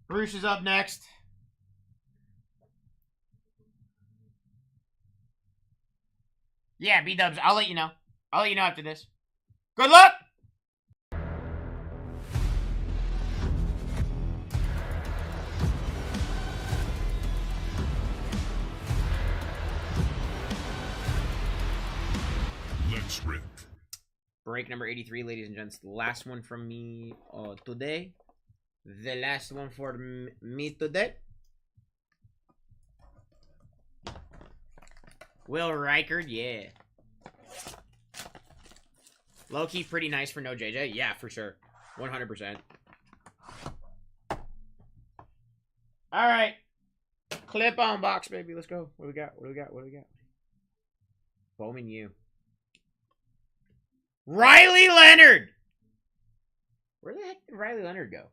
Bruce is up next. Yeah, B-dubs, I'll let you know. I'll let you know after this. Good luck! Let's rip. Break number 83, ladies and gents. The last one from me today. The last one for me today. Will Reichard, yeah. Low-key pretty nice for no JJ. Yeah, for sure. 100%. Alright. Clip on box, baby. Let's go. What do we got? What do we got? What do we got? Bowman U. Riley Leonard! Where the heck did Riley Leonard go?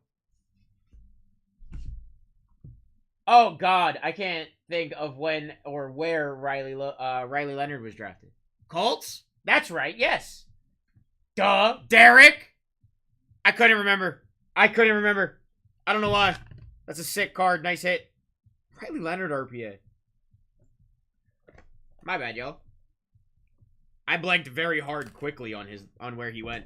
Oh, God. I can't think of when or where Riley Leonard was drafted. Colts? That's right, yes. Duh. Derek? I couldn't remember. I don't know why. That's a sick card. Nice hit. Riley Leonard RPA. My bad, y'all. I blanked very hard quickly on where he went.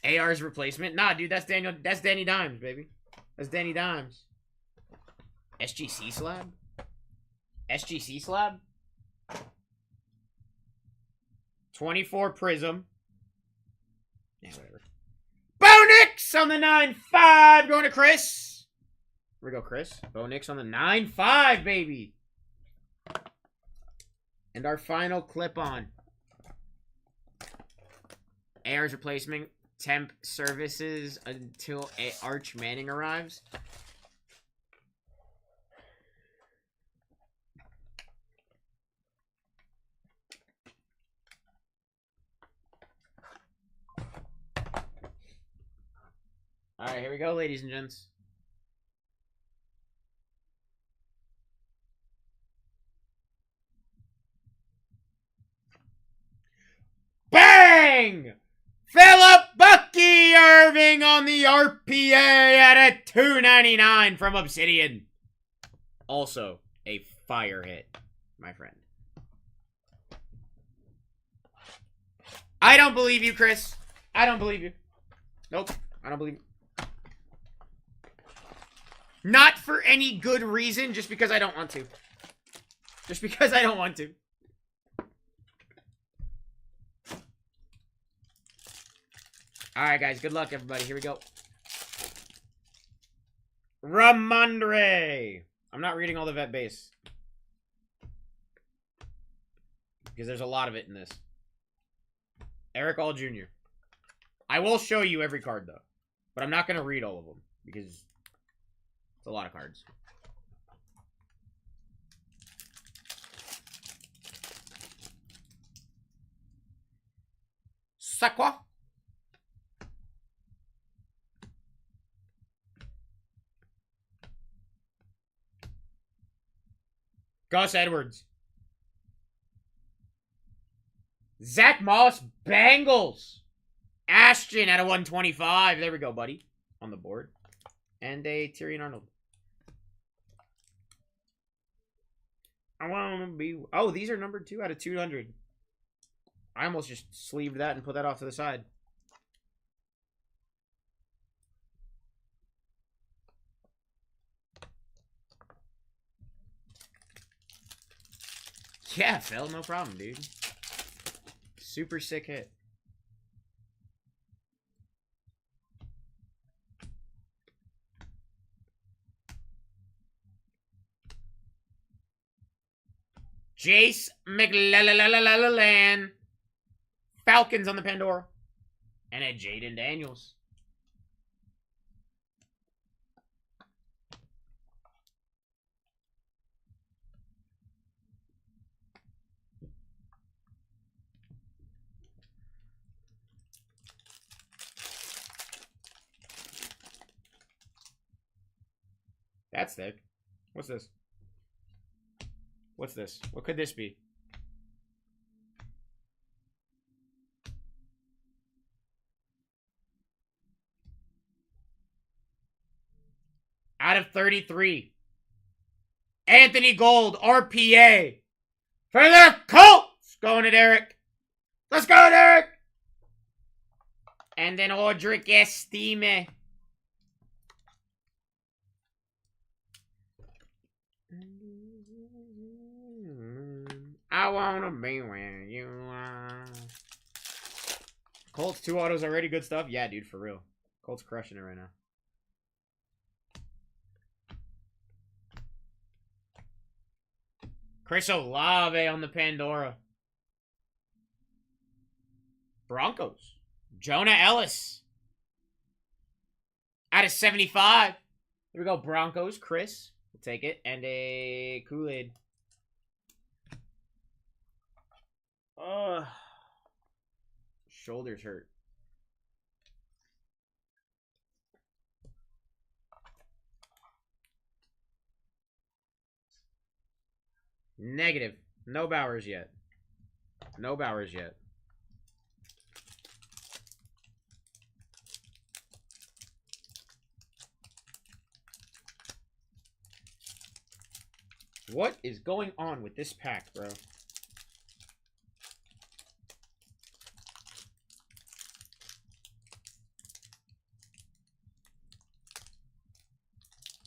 AR's replacement? Nah, dude, that's Danny Dimes, baby. That's Danny Dimes. SGC slab? SGC slab? 24 Prism. Yeah, whatever. Bo Nix on the 9-5 going to Chris. Here we go, Chris. Bo Nix on the 9-5, baby. And our final clip on. AR's replacement. temp services until Arch Manning arrives. All right, here we go, ladies and gents. Bang! Philip Bucky Irving on the RPA at a $2.99 from Obsidian. Also a fire hit, my friend. I don't believe you, Chris. I don't believe you. Nope, I don't believe you. Not for any good reason, just because I don't want to. Just because I don't want to. Alright, guys. Good luck, everybody. Here we go. Ramondre. I'm not reading all the vet base. Because there's a lot of it in this. Eric All Jr. I will show you every card, though. But I'm not going to read all of them. Because it's a lot of cards. Sakwa. Gus Edwards. Zach Moss, Bengals. Ashton at a 125. There we go, buddy. On the board. And a Tyrion Arnold. I want to be... Oh, these are numbered 2 out of 200. I almost just sleeved that and put that off to the side. Yeah, Phil, no problem, dude. Super sick hit. Jace McLellan. Falcons on the Pandora. And a Jaden Daniels. That's thick. What's this? What's this? What could this be? Out of 33. Anthony Gold, RPA. For the Colts! Going to Derek. Let's go, Derek! And then Audric Estime. I wanna be where you are. Colts 2 autos already good stuff? Yeah, dude, for real. Colts crushing it right now. Chris Olave on the Pandora. Broncos. Jonah Ellis. Out of 75. Here we go, Broncos. Chris. We'll take it. And a Kool-Aid. Shoulders hurt. Negative. No Bowers yet. No Bowers yet. What is going on with this pack, bro?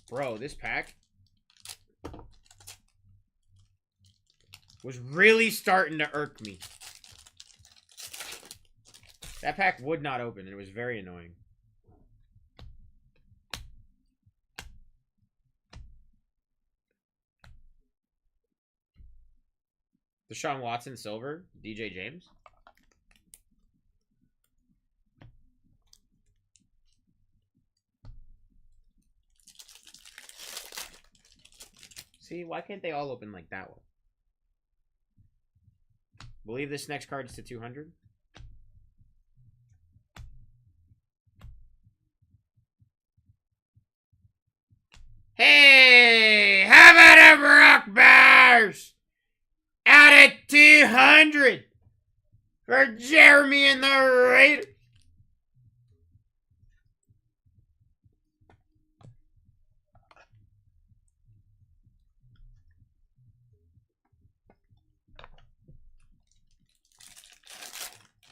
Bro, this pack was really starting to irk me. That pack would not open, and it was very annoying. Deshaun Watson, silver. DJ James. See, why can't they all open like that one? Believe this next card is to 200. Hey, how about a Brock Bears? Out at 200 for Jeremy and the Raiders.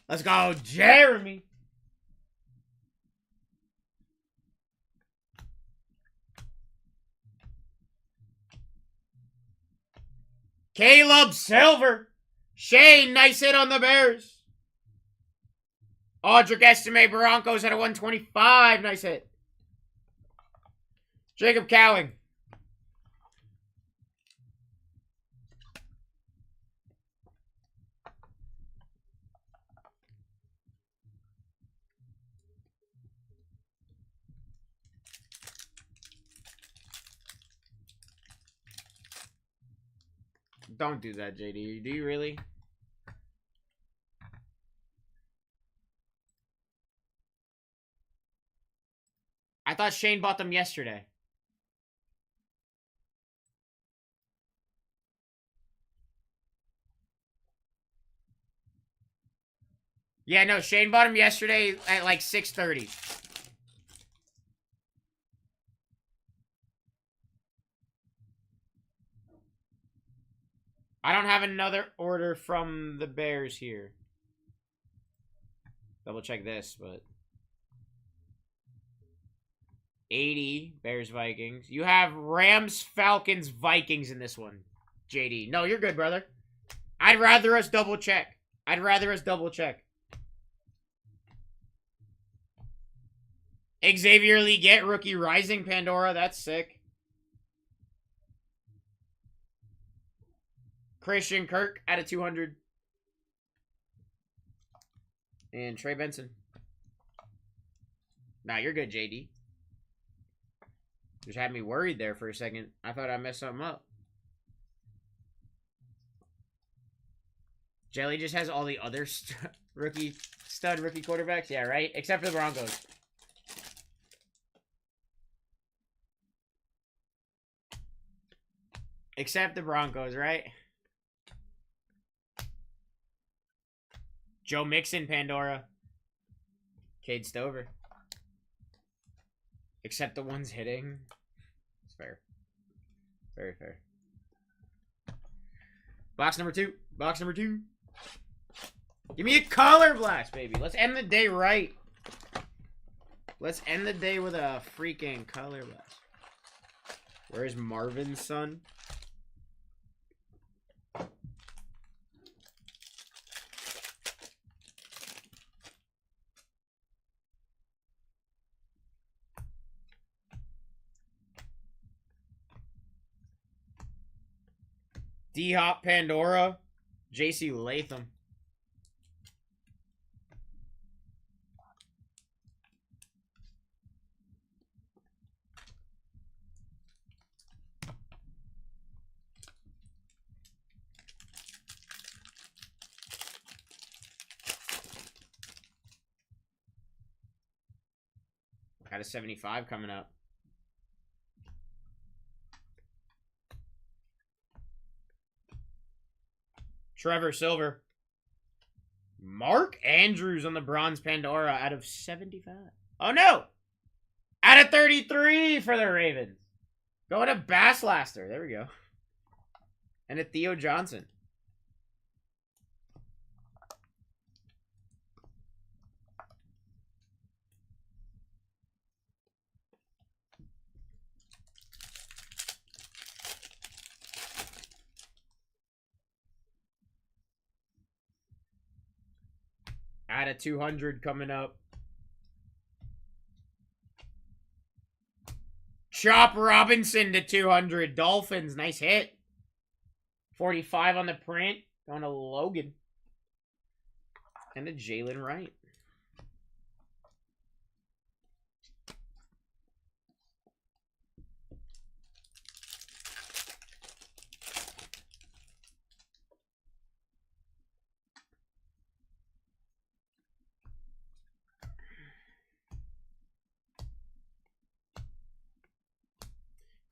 Let's go, Jeremy. Caleb Silver. Shane, nice hit on the Bears. Audric Estime Broncos at a 125. Nice hit. Jacob Cowing. Don't do that, JD. Do you really? I thought Shane bought them yesterday. Yeah, no, Shane bought them yesterday at like 6:30. I don't have another order from the Bears here. Double check this, but 80 Bears Vikings. You have Rams Falcons Vikings in this one, JD. No, you're good, brother. I'd rather us double check. Xavier Lee get rookie Rising Pandora. That's sick. Christian Kirk at a 200. And Trey Benson. Nah, you're good, JD. Just had me worried there for a second. I thought I messed something up. Jelly just has all the other rookie quarterbacks. Yeah, right? Except for the Broncos. Except the Broncos, right? Joe Mixon, Pandora. Cade Stover. Except the ones hitting. It's fair. Very fair. Box number 2. Give me a color blast, baby. Let's end the day right. Let's end the day with a freaking color blast. Where's Marvin's son? D-Hop Pandora. JC Latham. Got a 75 coming up. Trevor Silver. Mark Andrews on the Bronze Pandora out of 75. Oh, no! Out of 33 for the Ravens. Going to Bass Laster. There we go. And a Theo Johnson. Out of 200 coming up. Chop Robinson to 200. Dolphins, nice hit. 45 on the print. Going to Logan. And a Jalen Wright.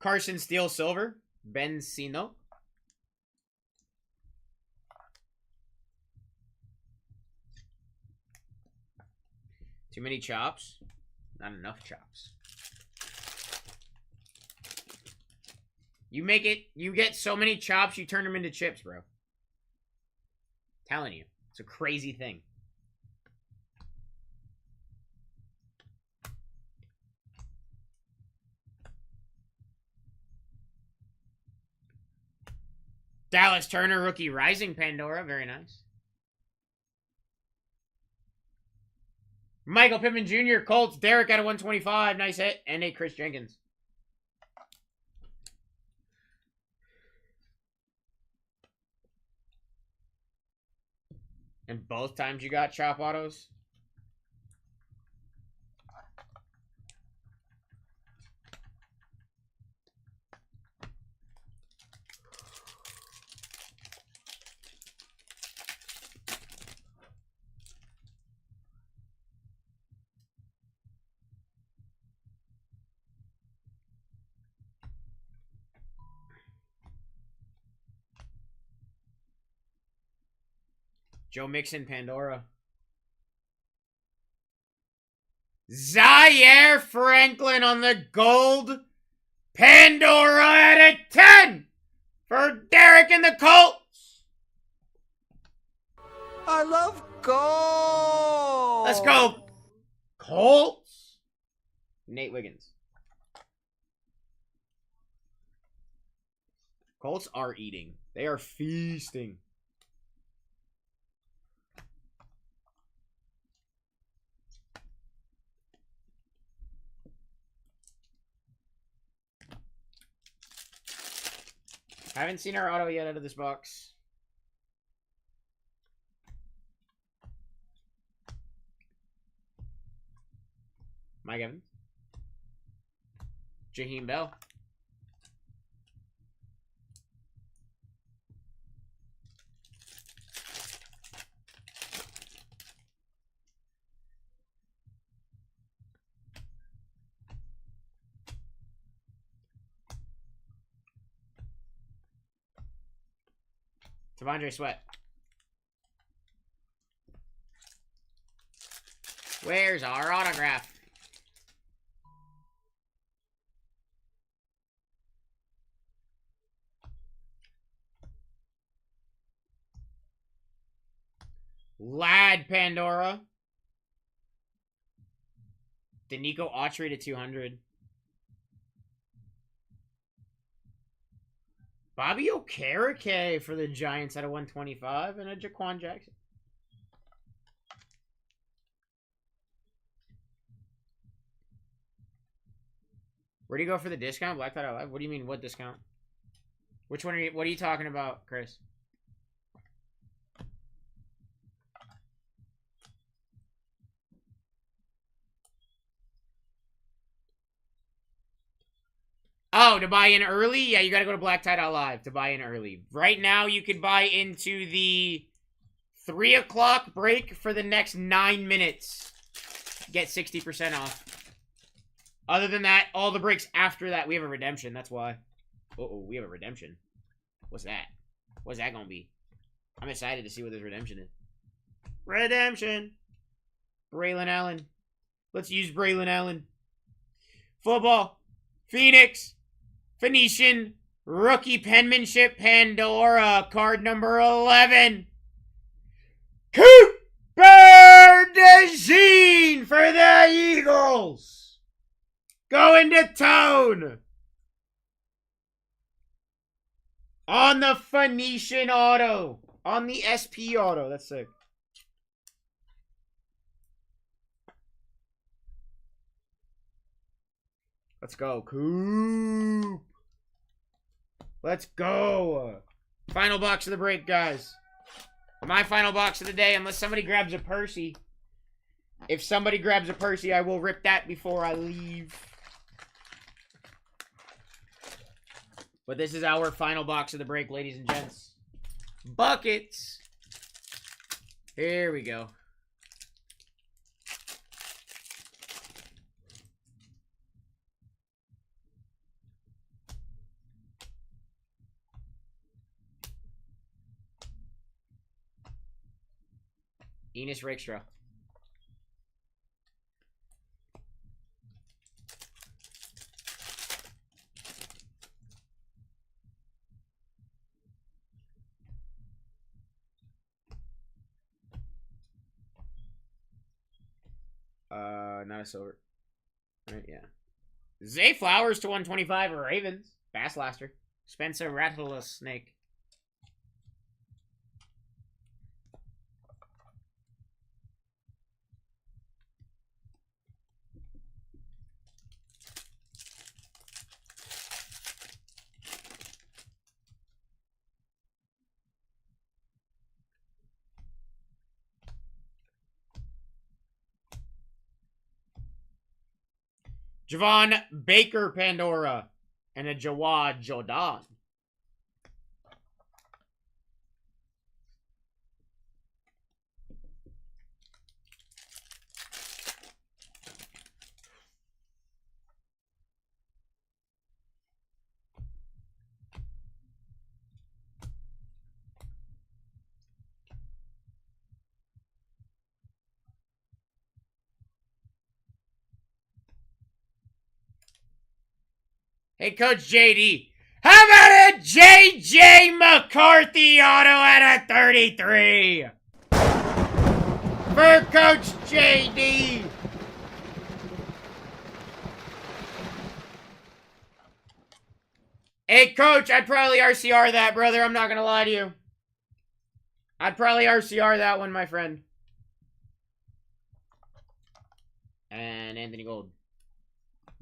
Carson Steele Silver. Benzino. Too many chops? Not enough chops. You make it, you get so many chops, you turn them into chips, bro. Telling you. It's a crazy thing. Dallas Turner rookie Rising Pandora. Very nice. Michael Pittman Jr. Colts. Derek out of 125. Nice hit. And a Chris Jenkins. And both times you got chop autos? Joe Mixon, Pandora. Zaire Franklin on the gold. Pandora at a 10 for Derek and the Colts. I love gold. Let's go. Colts. Nate Wiggins. Colts are eating. They are feasting. I haven't seen our auto yet out of this box. Mike Evans. Jaheim Bell. T'Vondre Sweat. Where's our autograph? Lad Pandora. Danico Autry to 200. Bobby Okereke for the Giants at a 125 and a Jaquan Jackson. Where do you go for the discount? BlackTie Live? What do you mean, what discount? Which one are you, what are you talking about, Chris? Oh, to buy in early? Yeah, you gotta go to BlackTie.live to buy in early. Right now, you could buy into the 3 o'clock break for the next 9 minutes. Get 60% off. Other than that, all the breaks after that, we have a redemption. That's why. Uh-oh, we have a redemption. What's that? What's that gonna be? I'm excited to see what this redemption is. Redemption! Braylon Allen. Let's use Braylon Allen. Football. Phoenix. Phoenician. Rookie penmanship. Pandora. Card number 11. Cooper DeJean for the Eagles. Going to town. On the Phoenician auto. On the SP auto. That's sick. Let's go, Coop. Let's go. Final box of the break, guys. My final box of the day, unless somebody grabs a Percy. If somebody grabs a Percy, I will rip that before I leave. But this is our final box of the break, ladies and gents. Buckets. Here we go. Enos Rakestraw. Not a silver. Right, yeah. Zay Flowers to 125 Ravens. Basslaster. Spencer Rattler Snake. Javon Baker Pandora. And a Jawad Jordan. Hey, Coach JD. How about a JJ McCarthy auto at a 33? For Coach JD. Hey, Coach, I'd probably RCR that, brother. I'm not going to lie to you. I'd probably RCR that one, my friend. And Anthony Gold.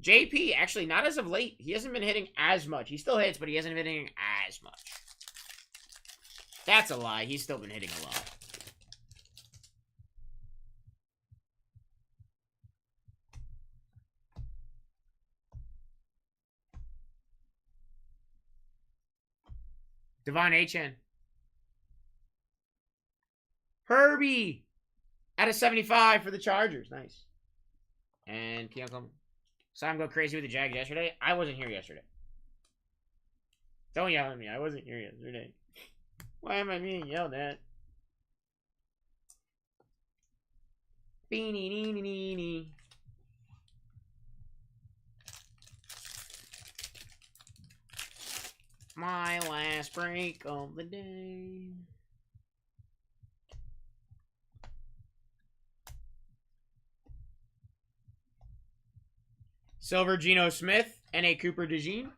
JP, actually, not as of late. He hasn't been hitting as much. He still hits, but he hasn't been hitting as much. That's a lie. He's still been hitting a lot. Devon Achan. Herbie. Out of 75 for the Chargers. Nice. And Keon Coleman. Saw him go crazy with the Jags yesterday. I wasn't here yesterday. Don't yell at me. I wasn't here yesterday. Why am I being yelled at? Beanie. My last break of the day. Silver Geno Smith and a Cooper DeJean.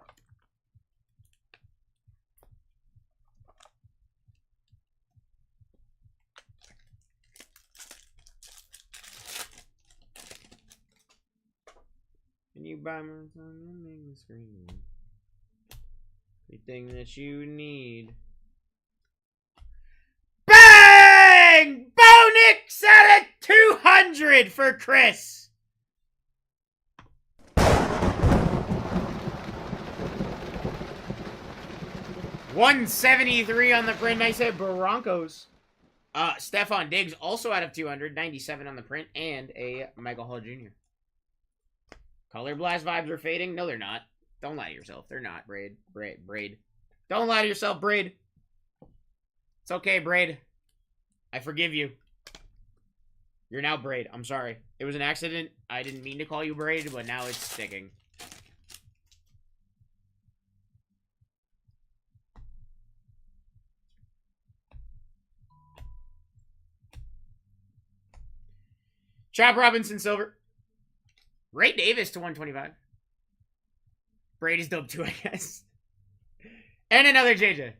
Can you buy my song and make me scream? Everything that you need. Bang! Bonix at a 200 for Chris. $173 on the print. Nice hit, Broncos. Stephon Diggs also out of 200. 97 on the print. And a Michael Hall Jr. Color Blast vibes are fading. No, they're not. Don't lie to yourself. They're not, Braid. Braid. Don't lie to yourself, Braid. It's okay, Braid. I forgive you. You're now Braid. I'm sorry. It was an accident. I didn't mean to call you Braid, but now it's sticking. Chop Robinson silver. Ray Davis to 125. Brady's dope too, I guess. And another JJ.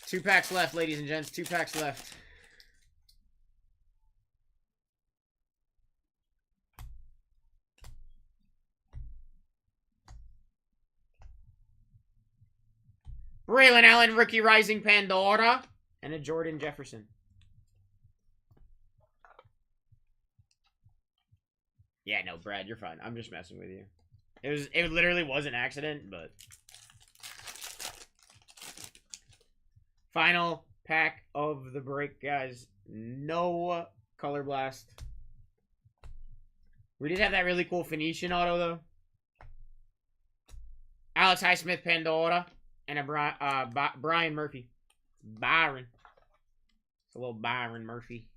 Two packs left, ladies and gents. 2 packs left. Braylon Allen, Rookie Rising Pandora, and a Jordan Jefferson. Yeah, no, Brad, you're fine. I'm just messing with you. It literally was an accident, but final pack of the break, guys. No Color Blast. We did have that really cool Phoenician auto, though. Alex Highsmith Pandora. And a Brian Murphy. Byron. It's a little Byron Murphy.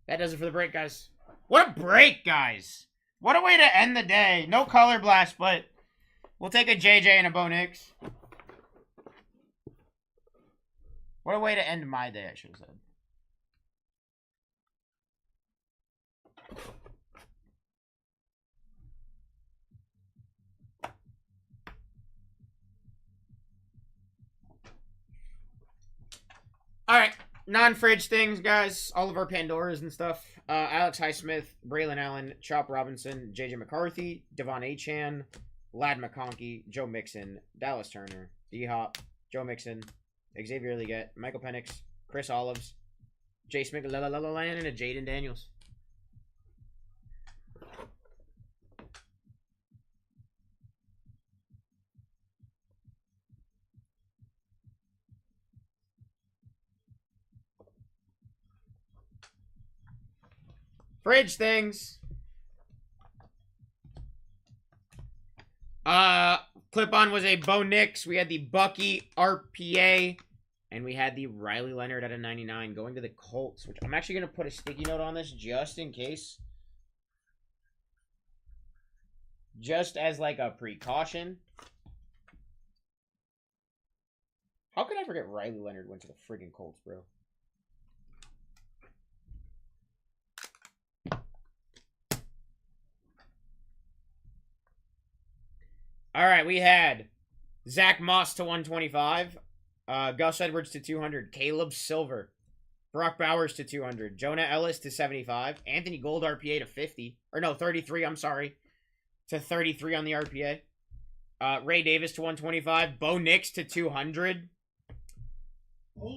That does it for the break, guys. What a break, guys. What a way to end the day. No Color Blast, but we'll take a JJ and a Bo Nix. What a way to end my day, I should have said. Alright, non-fridge things, guys. All of our Pandoras and stuff. Alex Highsmith, Braylon Allen, Chop Robinson, JJ McCarthy, Devon Achan, Lad McConkey, Joe Mixon, Dallas Turner, D-Hop, Joe Mixon, Xavier Leggett, Michael Penix, Chris Olives, Jace McLellan, and a Jaden Daniels. Fridge things. Clip-on was a Bo Nix. We had the Bucky RPA. And we had the Riley Leonard at a 99 going to the Colts. Which I'm actually going to put a sticky note on this just in case. Just as like a precaution. How could I forget Riley Leonard went to the friggin' Colts, bro? All right, we had Zach Moss to 125, Gus Edwards to 200, Caleb Silver, Brock Bowers to 200, Jonah Ellis to 75, Anthony Gold RPA to 50, or no, 33, I'm sorry, to 33 on the RPA. Ray Davis to 125, Bo Nix to 200,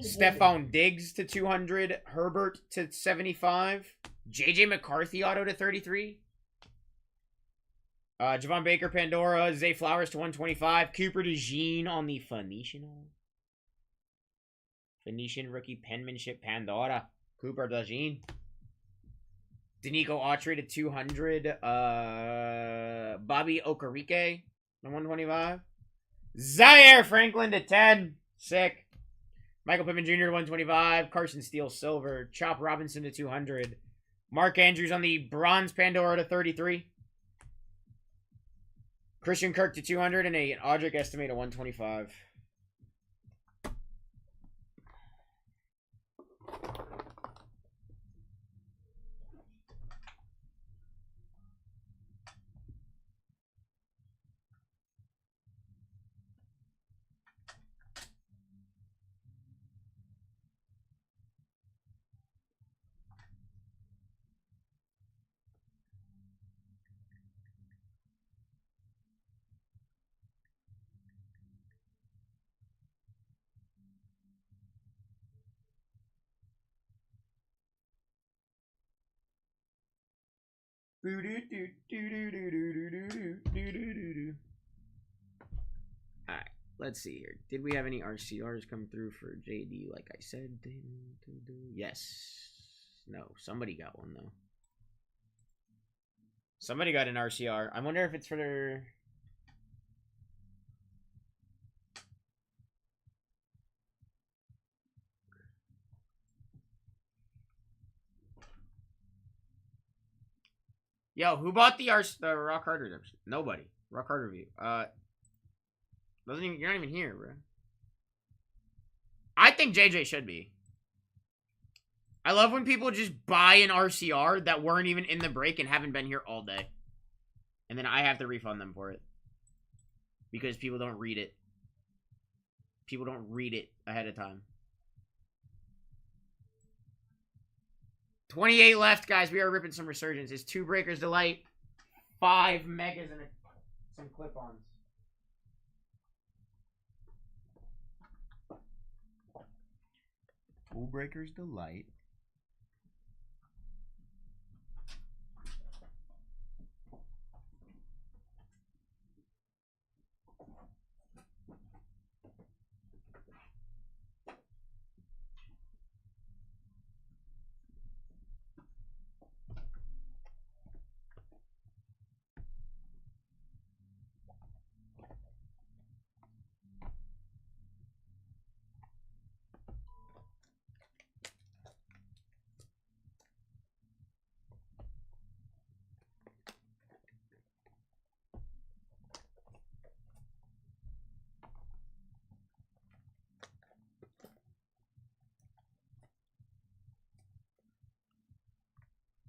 Stephon Diggs to 200, Herbert to 75, JJ McCarthy auto to 33. Javon Baker, Pandora, Zay Flowers to 125. Cooper DeJean on the Phoenician rookie penmanship Pandora. Cooper DeJean. Danico Autry to 200. Bobby Okereke to 125. Zaire Franklin to 10. Sick. Michael Pittman Jr. to 125. Carson Steele Silver. Chop Robinson to 200. Mark Andrews on the bronze Pandora to 33. Christian Kirk to 200 and an Audric estimate of 125. Alright, let's see here. Did we have any RCRs come through for JD like I said? Yes. No, somebody got one though. Somebody got an RCR. I wonder if it's for their... Yo, who bought the Rock Hard redemption? Nobody. Rock Hard review. You're not even here, bro. I think JJ should be. I love when people just buy an RCR that weren't even in the break and haven't been here all day. And then I have to refund them for it. Because people don't read it. People don't read it ahead of time. 28 left, guys. We are ripping some resurgence. It's 2 Breakers Delight, 5 Megas, and some clip-ons. Two Breakers Delight.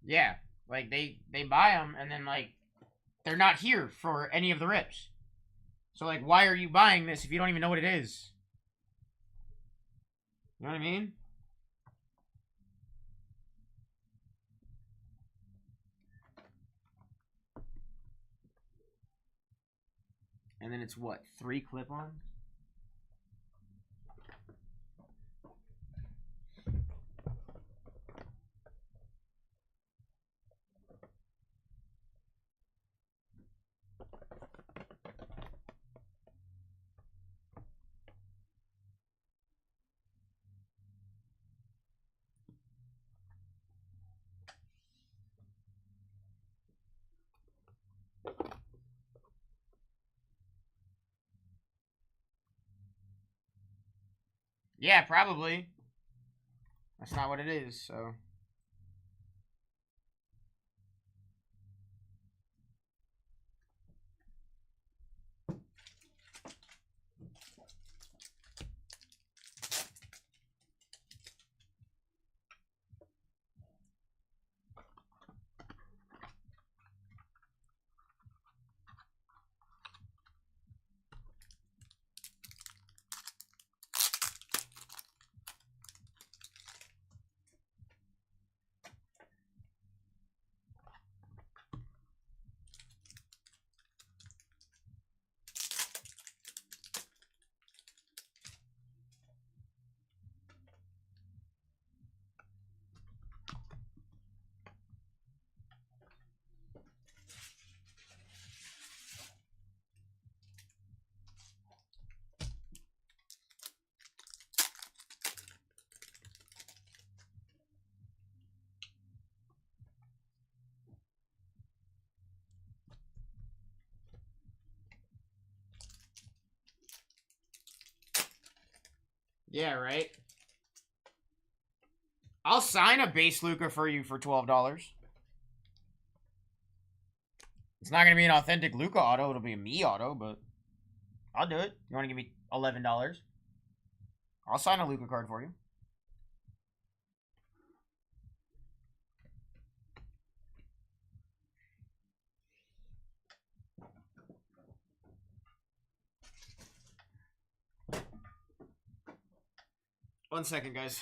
Yeah, like they buy them and then like they're not here for any of the rips. So like, why are you buying this if you don't even know what it is? You know what I mean? And then it's what, 3 clip-ons? Yeah, probably. That's not what it is, so. Yeah, right? I'll sign a base Luca for you for $12. It's not going to be an authentic Luca auto. It'll be a me auto, but I'll do it. You want to give me $11? I'll sign a Luca card for you. One second, guys.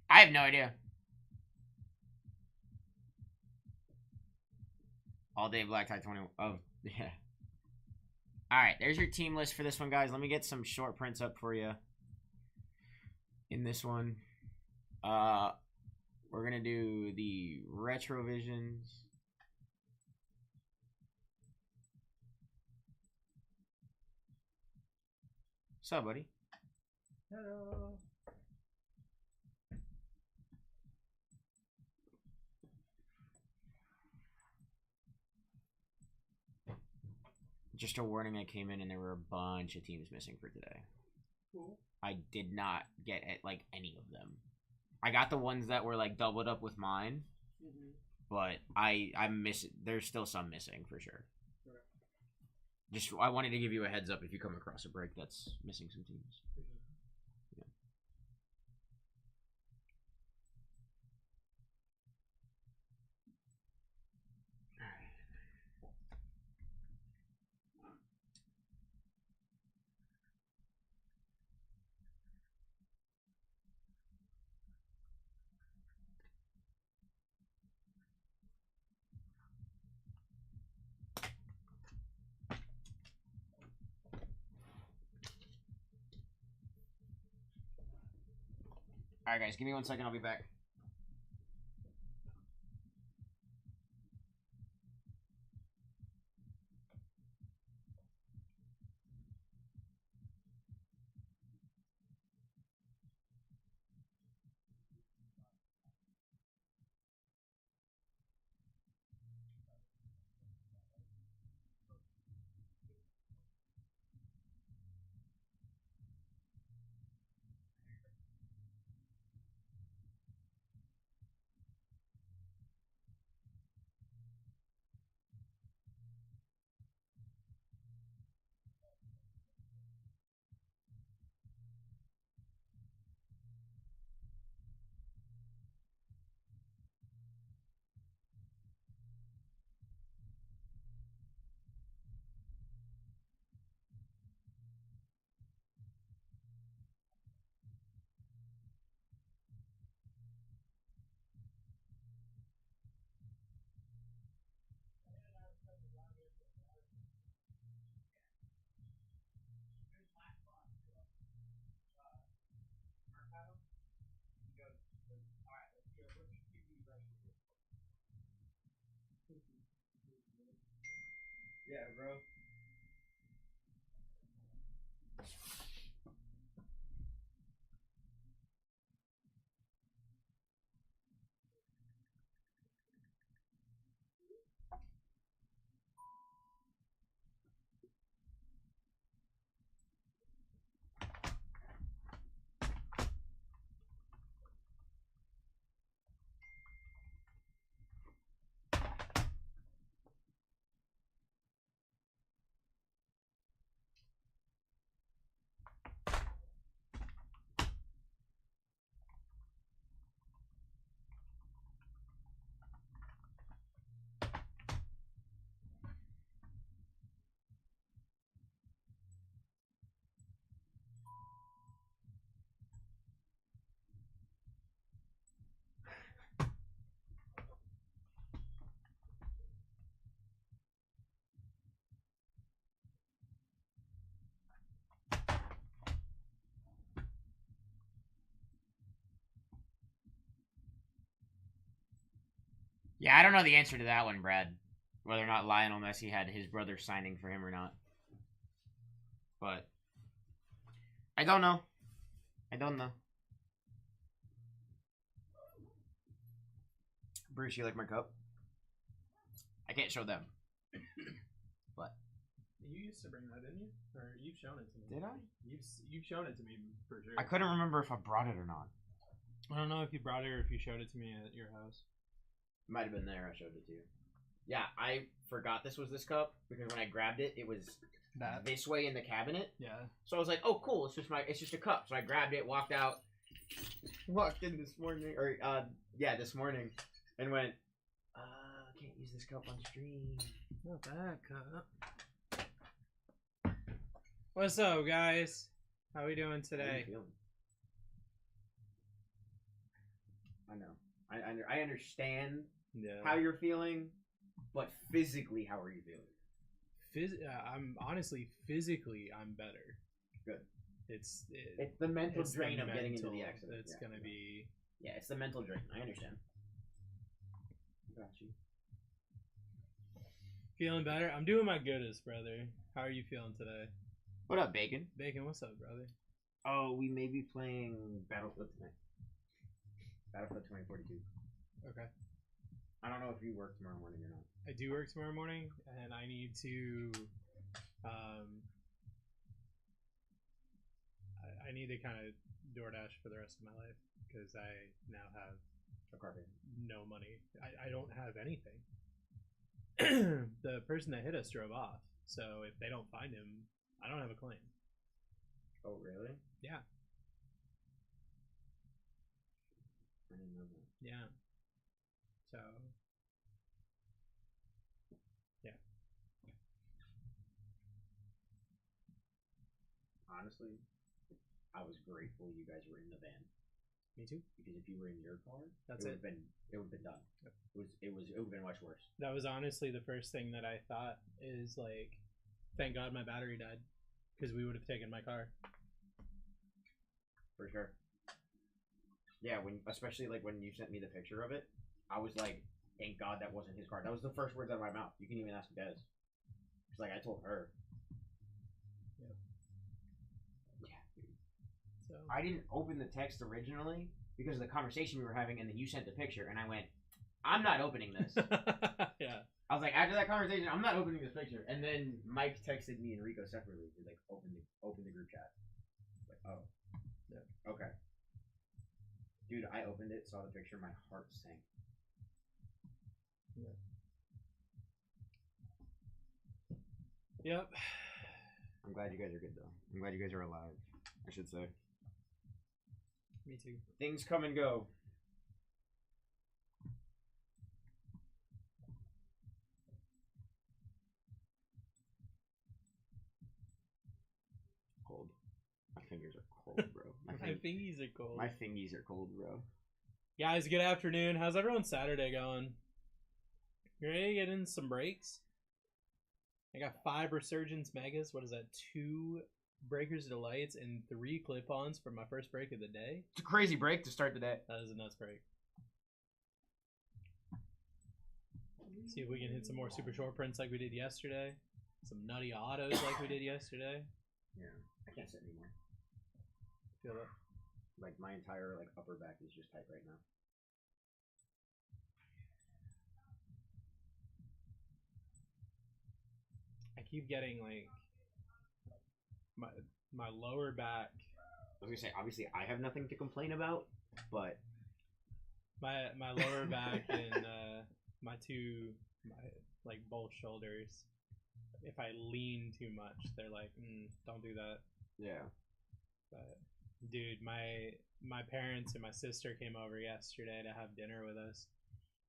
I have no idea. All day BlackTie 20. Oh, yeah. Alright, there's your team list for this one, guys. Let me get some short prints up for you in this one. We're going to do the Retrovisions. What's up, buddy? Hello. just a warning, I came in and there were a bunch of teams missing for today. Cool. I did not get like any of them. I got the ones that were like doubled up with mine, but I'm missing. There's still some missing for sure. Just I wanted to give you a heads up if you come across a break that's missing some teams. Yeah. All right, guys, give me 1 second. I'll be back. Yeah, bro. Yeah, I don't know the answer to that one, Brad. Whether or not Lionel Messi had his brother signing for him or not. But I don't know. I don't know. Bruce, you like my cup? I can't show them. But You used to bring that, didn't you? Or you've shown it to me. did I? You've shown it to me for sure. I couldn't remember if I brought it or not. I don't know if you brought it or if you showed it to me at your house. Might have been there. I showed it to you. Yeah, I forgot this was this cup because when I grabbed it, it was That? this way in the cabinet. Yeah. So I was like, "Oh, cool! It's just a cup." So I grabbed it, walked out, walked in this morning, or this morning, and went, "Can't use this cup on stream." Not that cup. What's up, guys? How we doing How are today? you feeling? I know. I understand Yeah. how you're feeling, but physically, how are you feeling? I'm honestly physically I'm better. Good. It's the mental it's the drain of getting into the mental accident. that's gonna be. Yeah, it's the mental drain. I understand. Got you. Feeling better? I'm doing my goodest, brother. How are you feeling today? What up, Bacon? Bacon, what's up, brother? Oh, we may be playing Battlefield tonight. Battlefield 2042. Okay. I don't know if you work tomorrow morning or not. I do work tomorrow morning, and I need to I need to kind of DoorDash for the rest of my life because I now have no money. I don't have anything. The person that hit us drove off, so if they don't find him, I don't have a claim. Oh, really? Yeah. I didn't know that. Yeah. So. Yeah. Honestly, I was grateful you guys were in the van. Me too. Because if you were in your car, That's it it. would have been done. Yep. It would have been much worse. That was honestly the first thing that I thought is like, thank God my battery died, because we would have taken my car. For sure. Yeah, especially like when you sent me the picture of it, I was like, thank God that wasn't his car. That was the first words out of my mouth. You can even ask Des. It's like I told her. Yep. Yeah, dude. So I didn't open the text originally because of the conversation we were having, and then you sent the picture, and I went, I'm not opening this. yeah. I was like, after that conversation, I'm not opening this picture. And then Mike texted me and Rico separately. He's like, open the group chat. Like, oh. Yeah. Okay. Dude, I opened it, saw the picture, my heart sank. Yeah. Yep. I'm glad you guys are good, though. I'm glad you guys are alive, I should say. Me too. Things come and go. Cold. My fingers are cold, bro. My fingies are cold. My fingies are cold, bro. Guys, good afternoon. How's everyone's Saturday going? You ready to get in some breaks? I got 5 Resurgence Megas. What is that? 2 Breakers Delights and 3 clip-ons for my first break of the day. It's a crazy break to start the day. That is a nuts break. See if we can hit some more super short prints like we did yesterday. Some nutty autos like we did yesterday. Yeah, I can't sit anymore. Feel it. Like my entire upper back is just tight right now. I keep getting my lower back. I was gonna say, obviously, I have nothing to complain about, but my lower back and my both shoulders. If I lean too much, they're like, don't do that. Yeah. But dude, my parents and my sister came over yesterday to have dinner with us,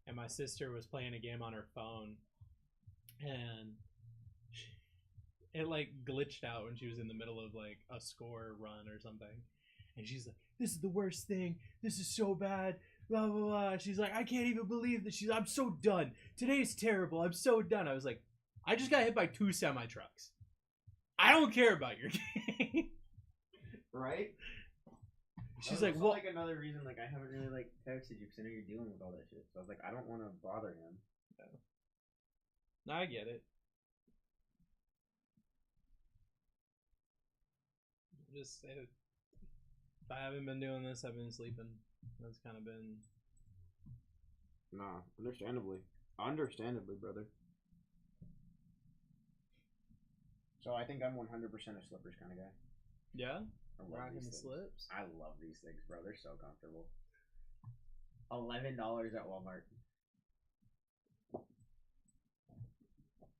and my sister was playing a game on her phone, and it glitched out when she was in the middle of a score run or something, and she's like, "This is the worst thing. This is so bad." Blah blah blah. She's like, "I can't even believe this." I'm so done. Today's terrible. I'm so done. I was like, I just got hit by 2 semi trucks. I don't care about your game. Right? She's like, "What?" Another reason I haven't really texted you because I know you're dealing with all that shit. So I was like, I don't want to bother him. Yeah. No, I get it. Just if I haven't been doing this, I've been sleeping. That's kind of been. Nah, understandably, brother. So I think I'm 100% a slippers kind of guy. Yeah. Rocking the slips. I love these things, bro. They're so comfortable. $11 at Walmart.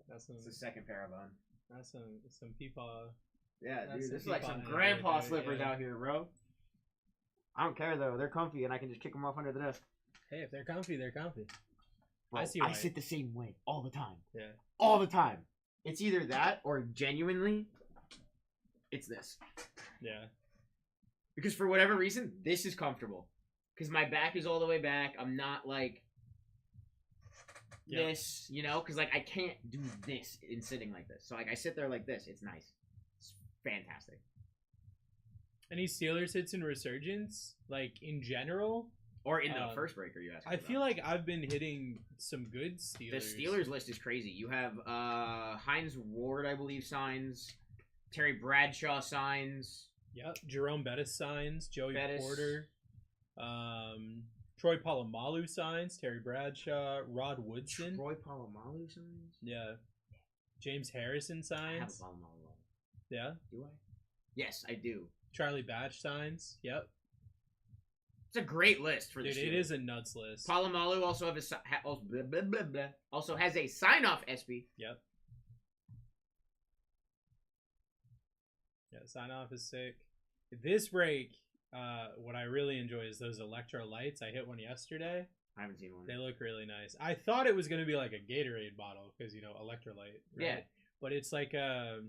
That's some. It's the second pair I've owned. That's some people. Yeah, That's dude. some This is like people some out grandpa there, slippers yeah. out here, bro. I don't care though. They're comfy, and I can just kick them off under the desk. Hey, if they're comfy, they're comfy. Bro, I see why. I sit the same way all the time. Yeah. All the time. It's either that or genuinely, it's this. Yeah. Because for whatever reason, this is comfortable. Because my back is all the way back. I'm not this, because I can't do this in sitting like this. So I sit there like this. It's nice. It's fantastic. Any Steelers hits in Resurgence, in general? Or in the first breaker, you asked. I feel like I've been hitting some good Steelers. The Steelers list is crazy. You have Hines Ward, I believe, signs. Terry Bradshaw signs. Yep. Jerome Bettis signs. Joey Bettis. Porter. Troy Polamalu signs. Terry Bradshaw. Rod Woodson. Troy Polamalu signs? Yeah. James Harrison I have a signs. Palomalu. Yeah. Do I? Yes, I do. Charlie Batch signs. Yep. It's a great list for Dude, this. it is a nuts list. Palomalu also have also has a sign-off SB. Yep. Yeah, sign off is sick. This break, what I really enjoy is those electrolytes. I hit one yesterday. I haven't seen one. They look really nice. I thought it was gonna be like a Gatorade bottle because electrolyte. Right? Yeah. But it's like a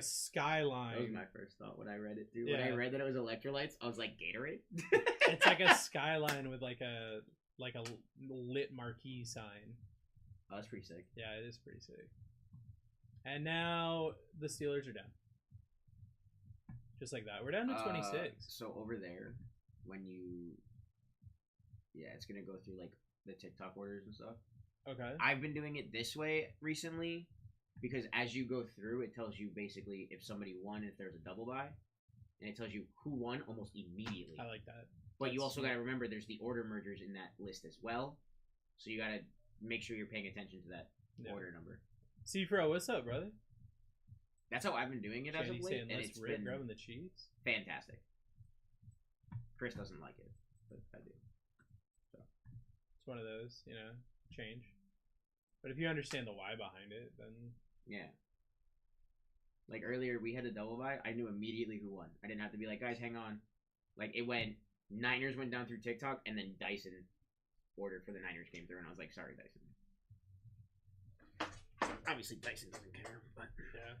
Skyline. That was my first thought when I read it too. Yeah. When I read that it was electrolytes, I was like, Gatorade? It's like a Skyline with like a lit marquee sign. Oh, that's pretty sick. Yeah, it is pretty sick. And now the Steelers are down. Just like that. We're down to 26. So over there, when you... Yeah, it's going to go through, like, the TikTok orders and stuff. Okay. I've been doing it this way recently because as you go through, it tells you basically if somebody won, if there's a double buy. And it tells you who won almost immediately. I like that. But you also got to remember there's the order mergers in that list as well. So you got to make sure you're paying attention to that order number. C-Pro, what's up, brother? That's how I've been doing it as of Shandy late, saying, and let's it's rip been grabbing the Chiefs. fantastic. Chris doesn't like it, but I do. So. It's one of those, change. But if you understand the why behind it, then... Yeah. Like earlier, we had a double buy. I knew immediately who won. I didn't have to be like, guys, hang on. Like, it went... Niners went down through TikTok, and then Dyson ordered for the Niners came through, and I was like, sorry, Dyson. Obviously, Dyson doesn't care, but... Yeah.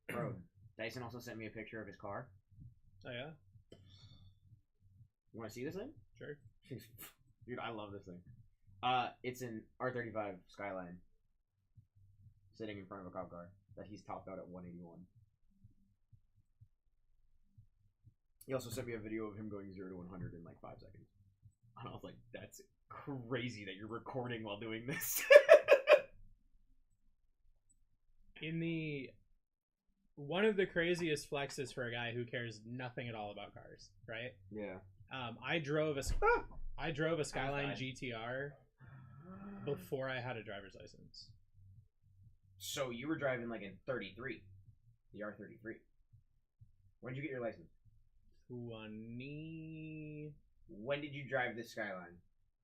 Bro, Dyson also sent me a picture of his car. Oh, yeah? You want to see this thing? Sure. Dude, I love this thing. It's an R35 Skyline sitting in front of a cop car that he's topped out at 181. He also sent me a video of him going 0 to 100 in like 5 seconds. And I was like, that's crazy that you're recording while doing this. One of the craziest flexes for a guy who cares nothing at all about cars, right? Yeah. I drove a Skyline GTR before I had a driver's license. So you were driving like in 33, the R33. When did you get your license? 20. When did you drive this Skyline?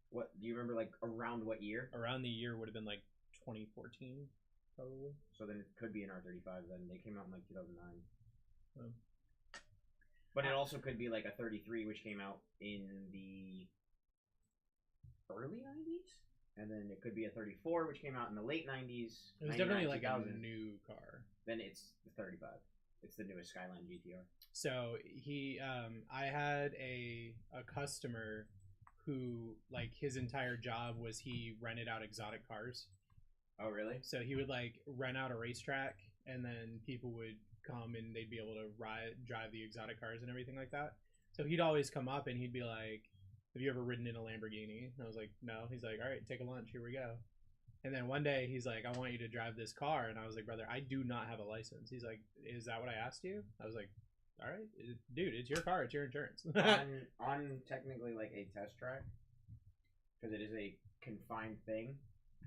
What do you remember? Like around what year? Around the year would have been like 2014, probably. So then it could be an R35. Then they came out in like 2009. Oh. But it also could be like a 33, which came out in the early 90s. And then it could be a 34, which came out in the late 90s. It was definitely like 2000. a new car. Then it's the 35. It's the newest Skyline GTR. So I had a customer who, like, his entire job was he rented out exotic cars. Oh, really? So he would like rent out a racetrack, and then people would come and they'd be able to drive the exotic cars and everything like that. So he'd always come up and he'd be like, have you ever ridden in a Lamborghini? And I was like, no. He's like, all right, take a lunch. Here we go. And then one day he's like, I want you to drive this car. And I was like, brother, I do not have a license. He's like, is that what I asked you? I was like, all right, dude, it's your car. It's your insurance. on technically like a test track, because it is a confined thing,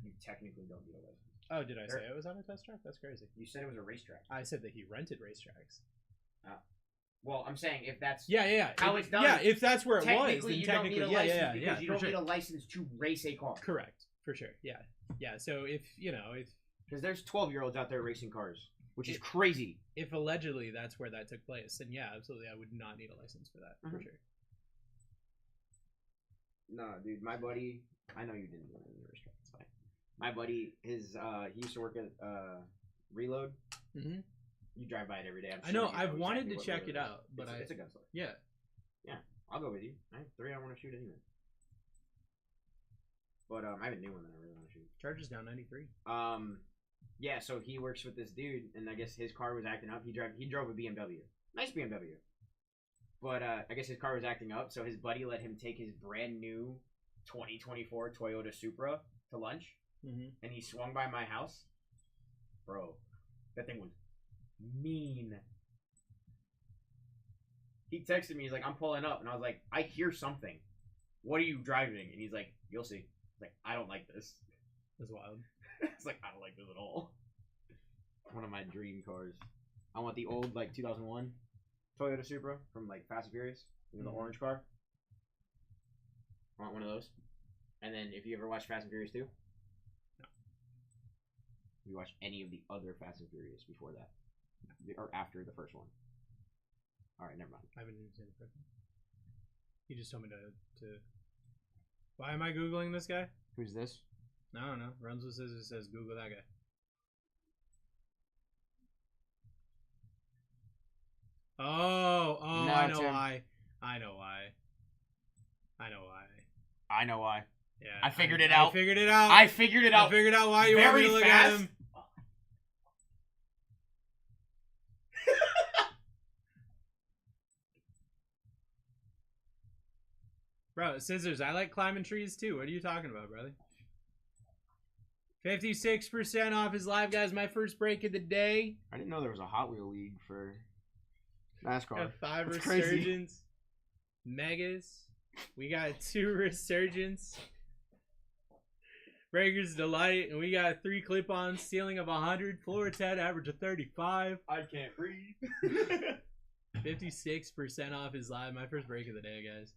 you technically don't need a license. Oh, did I say it was on a test track? That's crazy. You said it was a racetrack. I said that he rented racetracks. Well, I'm saying if that's Yeah. how it's done. Yeah, if that's where it was, technically then you don't need a technically, license yeah, because you for don't sure. need a license to race a car. Correct, for sure. Yeah. So if Because there's 12-year-olds out there racing cars, which is crazy. if allegedly that's where that took place, then yeah, absolutely, I would not need a license for that for sure. No, dude, my buddy. I know you didn't do it in the racetrack. It's fine. My buddy, he used to work at Reload. Mm-hmm. You drive by it every day. I'm I sure know. you I've wanted exactly to what check Reload it is. out, but it's a gun store. Yeah. I'll go with you. I have 3 I want to shoot anyway. But I have a new one that I really want to shoot. Charges down 93. Yeah. So he works with this dude, and I guess his car was acting up. He drove a BMW, nice BMW. But I guess his car was acting up, so his buddy let him take his brand new 2024 Toyota Supra to lunch, and he swung by my house. Bro, that thing was mean. He texted me, he's like, I'm pulling up, and I was like, I hear something. What are you driving? And he's like, you'll see. I was like, I don't like this. That's wild. It's like, I don't like this at all. One of my dream cars. I want the old, like, 2001 Toyota Supra from, like, Fast and Furious. You know, the orange car. I want one of those. And then, if you ever watch Fast and Furious 2? No. You watch any of the other Fast and Furious before that? Or after the first one? Alright, never mind. I haven't even seen the first one. He just told me to... Why am I Googling this guy? Who's this? I don't know. Runs with Scissors says Google that guy. Oh, No, I know Tim. why. I know why. I know why. I know why. Yeah. I figured it out. I figured it out. I figured it out. I figured out why you want me very to look fast. at him. Bro, Scissors, I like climbing trees too. What are you talking about, brother? 56% off his live, guys. My first break of the day. I didn't know there was a Hot Wheel League for NASCAR. Got 5 That's crazy. Resurgence. Megas. We got 2 Resurgence. Breaker's Delight. And we got 3 clip-ons. Ceiling of 100. Floor 10. Average of 35. I can't breathe. 56% off his live. My first break of the day, guys.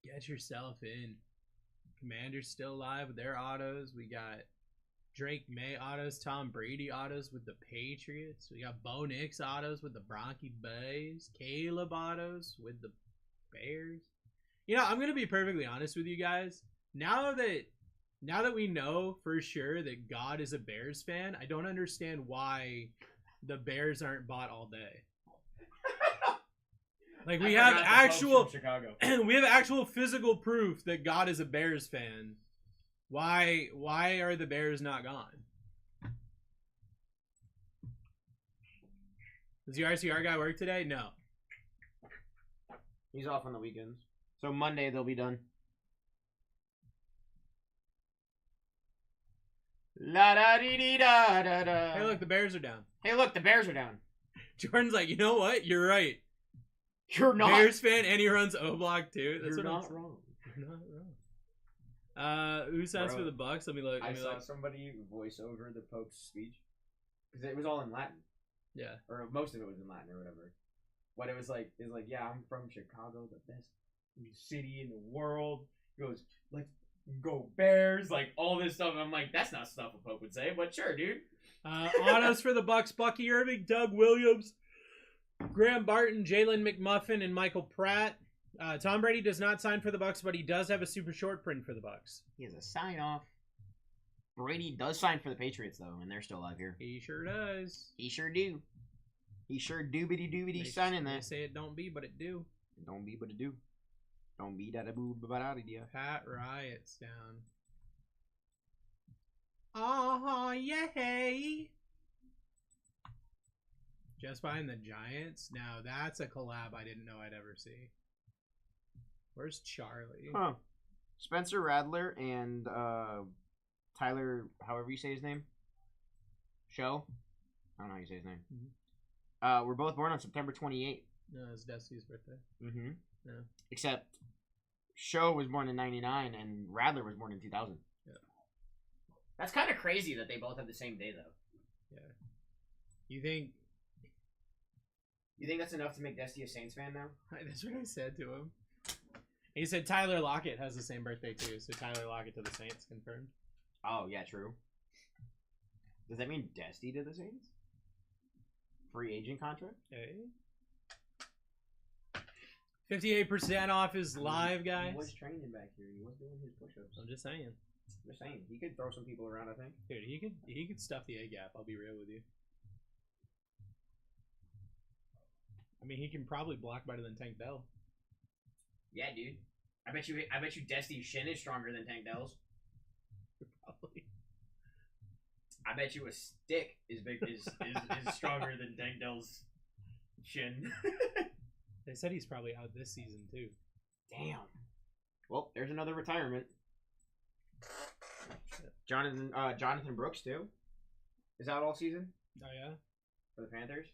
Get yourself in. Commander's still live with their autos. We got Drake May autos, Tom Brady autos with the Patriots. We got Bo Nix autos with the Bronchi Bays. Caleb autos with the Bears. You know, I'm gonna be perfectly honest with you guys. Now that we know for sure that God is a Bears fan, I don't understand why the Bears aren't bought all day. Like we have actual Chicago. we have actual physical proof that God is a Bears fan. Why are the Bears not gone? Does the RCR guy work today? No. He's off on the weekends. So Monday they'll be done. La da dee dee da da da. Hey, look, the Bears are down. Hey, look, the Bears are down. Jordan's like, you know what? You're right. You're not. Bears fan, and he runs O Block too. That's You're what I'm not saying. wrong. You're not wrong. Who signs Bro, for the Bucks? Let me look. I saw somebody voice over the Pope's speech because it was all in Latin, Yeah. or most of it was in Latin or whatever. But it was like, yeah, I'm from Chicago, the best city in the world. He goes, let's go Bears, like all this stuff. I'm like, that's not stuff a Pope would say, but sure, dude. Autos for the Bucks: Bucky Irving, Doug Williams, Graham Barton, Jalen McMuffin, and Michael Pratt. Tom Brady does not sign for the Bucks, but he does have a super short print for the Bucks. He has a sign off. Brady does sign for the Patriots though, and they're still alive here. He sure does. He sure do. He sure doobity signing They that. say it don't be, but it do. Don't be, but it do. Don't be that a boo about out of here. Pat Riot's down. Oh, yay! Just behind the Giants? Now that's a collab I didn't know I'd ever see. Where's Charlie? Huh. Spencer Radler and Tyler, however you say his name. Show? I don't know how you say his name. Were both born on September 28th. No, it's Dusty's birthday. Mm-hmm. Yeah. Except Show was born in 99 and Radler was born in 2000. Yeah. That's kind of crazy that they both have the same day, though. Yeah. You think that's enough to make Dusty a Saints fan now? that's what I said to him. He said Tyler Lockett has the same birthday too, so Tyler Lockett to the Saints confirmed. Oh, yeah, true. Does that mean Dusty to the Saints? Free agent contract? Hey. 58% off his live, guys. He was training back here. He was doing his push-ups. I'm just saying. Just saying. He could throw some people around, I think. Dude, he could stuff the A gap, I'll be real with you. I mean, he can probably block better than Tank Dell. Yeah, dude. I bet you Dusty's shin is stronger than Tank Dell's. Probably. I bet you a stick is stronger than Tank Dell's shin. They said he's probably out this season too. Damn. Well, there's another retirement. Jonathan Brooks too. Is out all season Oh yeah? for the Panthers.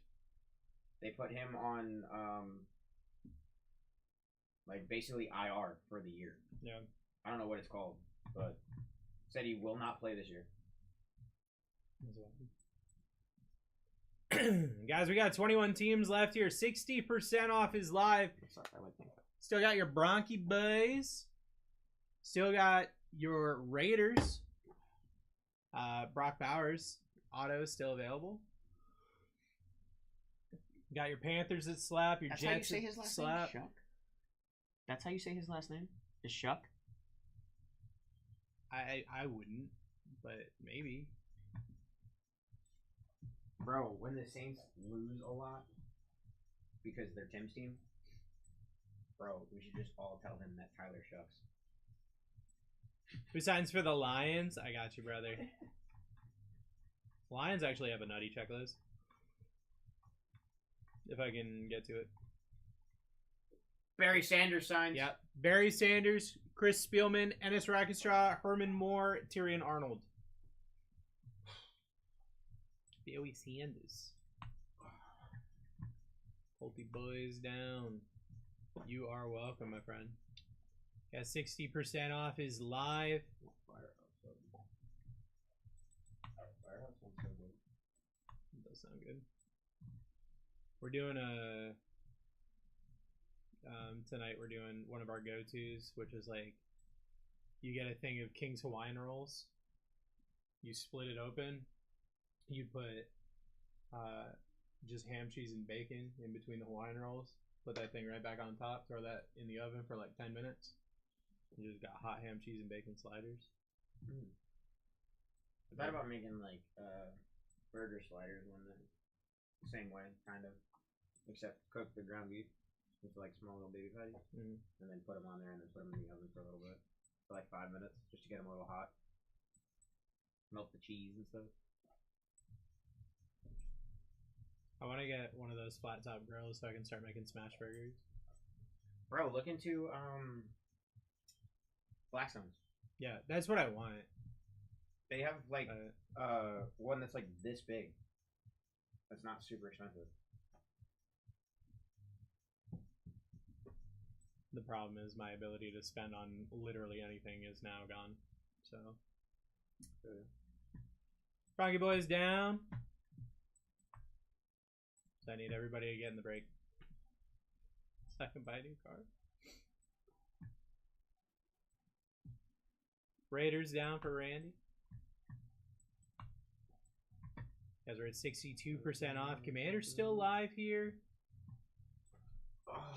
They put him on like basically IR for the year. Yeah. I don't know what it's called, but said he will not play this year. Guys, we got 21 teams left here. 60% off is live. Still got your Bronchi boys. Still got your Raiders. Brock Bowers auto is still available. Got your Panthers that slap. Your That's Jets how you say his that last slap. name? Shuck? That's how you say his last name? Is Shuck? I wouldn't, but maybe. Bro, when the Saints lose a lot because they're Tim's team, bro, we should just all tell him that Tyler shucks. Who signs for the Lions? I got you, brother. Lions actually have a nutty checklist. If I can get to it. Barry Sanders signs. Yep. Barry Sanders, Chris Spielman, Ennis Rackstraw, Herman Moore, Tyrion Arnold. Barry Sanders. Holty boys down. You are welcome, my friend. Got 60% off is live. Firehouse sounds so good. That does sound good. We're doing a tonight we're doing one of our go-tos, which is like you get a thing of King's Hawaiian rolls. You split it open. You put just ham, cheese, and bacon in between the Hawaiian rolls. Put that thing right back on top. Throw that in the oven for like 10 minutes. You just got hot ham, cheese, and bacon sliders. I thought about making like burger sliders one day. Same way, kind of. Except cook the ground beef into like small little baby patties. And then put them on there and then put them in the oven for a little bit. For like 5 minutes, just to get them a little hot. Melt the cheese and stuff. I want to get one of those flat top grills so I can start making smash burgers. Bro, look into Blackstone's. Yeah, that's what I want. They have like one that's like this big. That's not super expensive. The problem is my ability to spend on literally anything is now gone. So, Froggy Boys down. So I need everybody to get in the break. So I can buy a new car. Raiders down for Randy. Guys, we're at 62% off. Commander's still live here.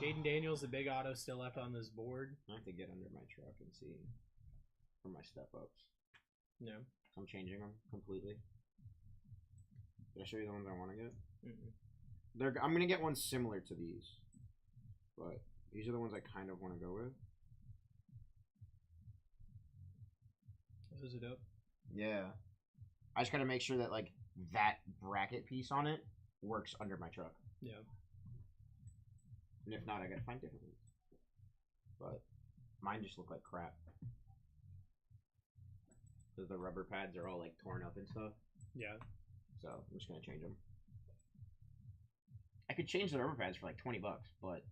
Jaden Daniels, the big auto, still left on this board. I have to get under my truck and see for my step ups. No. I'm changing them completely. Did I show you the ones I want to get? I'm gonna get ones similar to these, but these are the ones I kind of want to go with. Those are dope. Yeah, I just gotta make sure that like that bracket piece on it works under my truck. Yeah. And if not, I gotta find different ones. But mine just look like crap because the rubber pads are all like torn up and stuff. Yeah. So I'm just gonna change them. I could change the rubber pads for like $20, but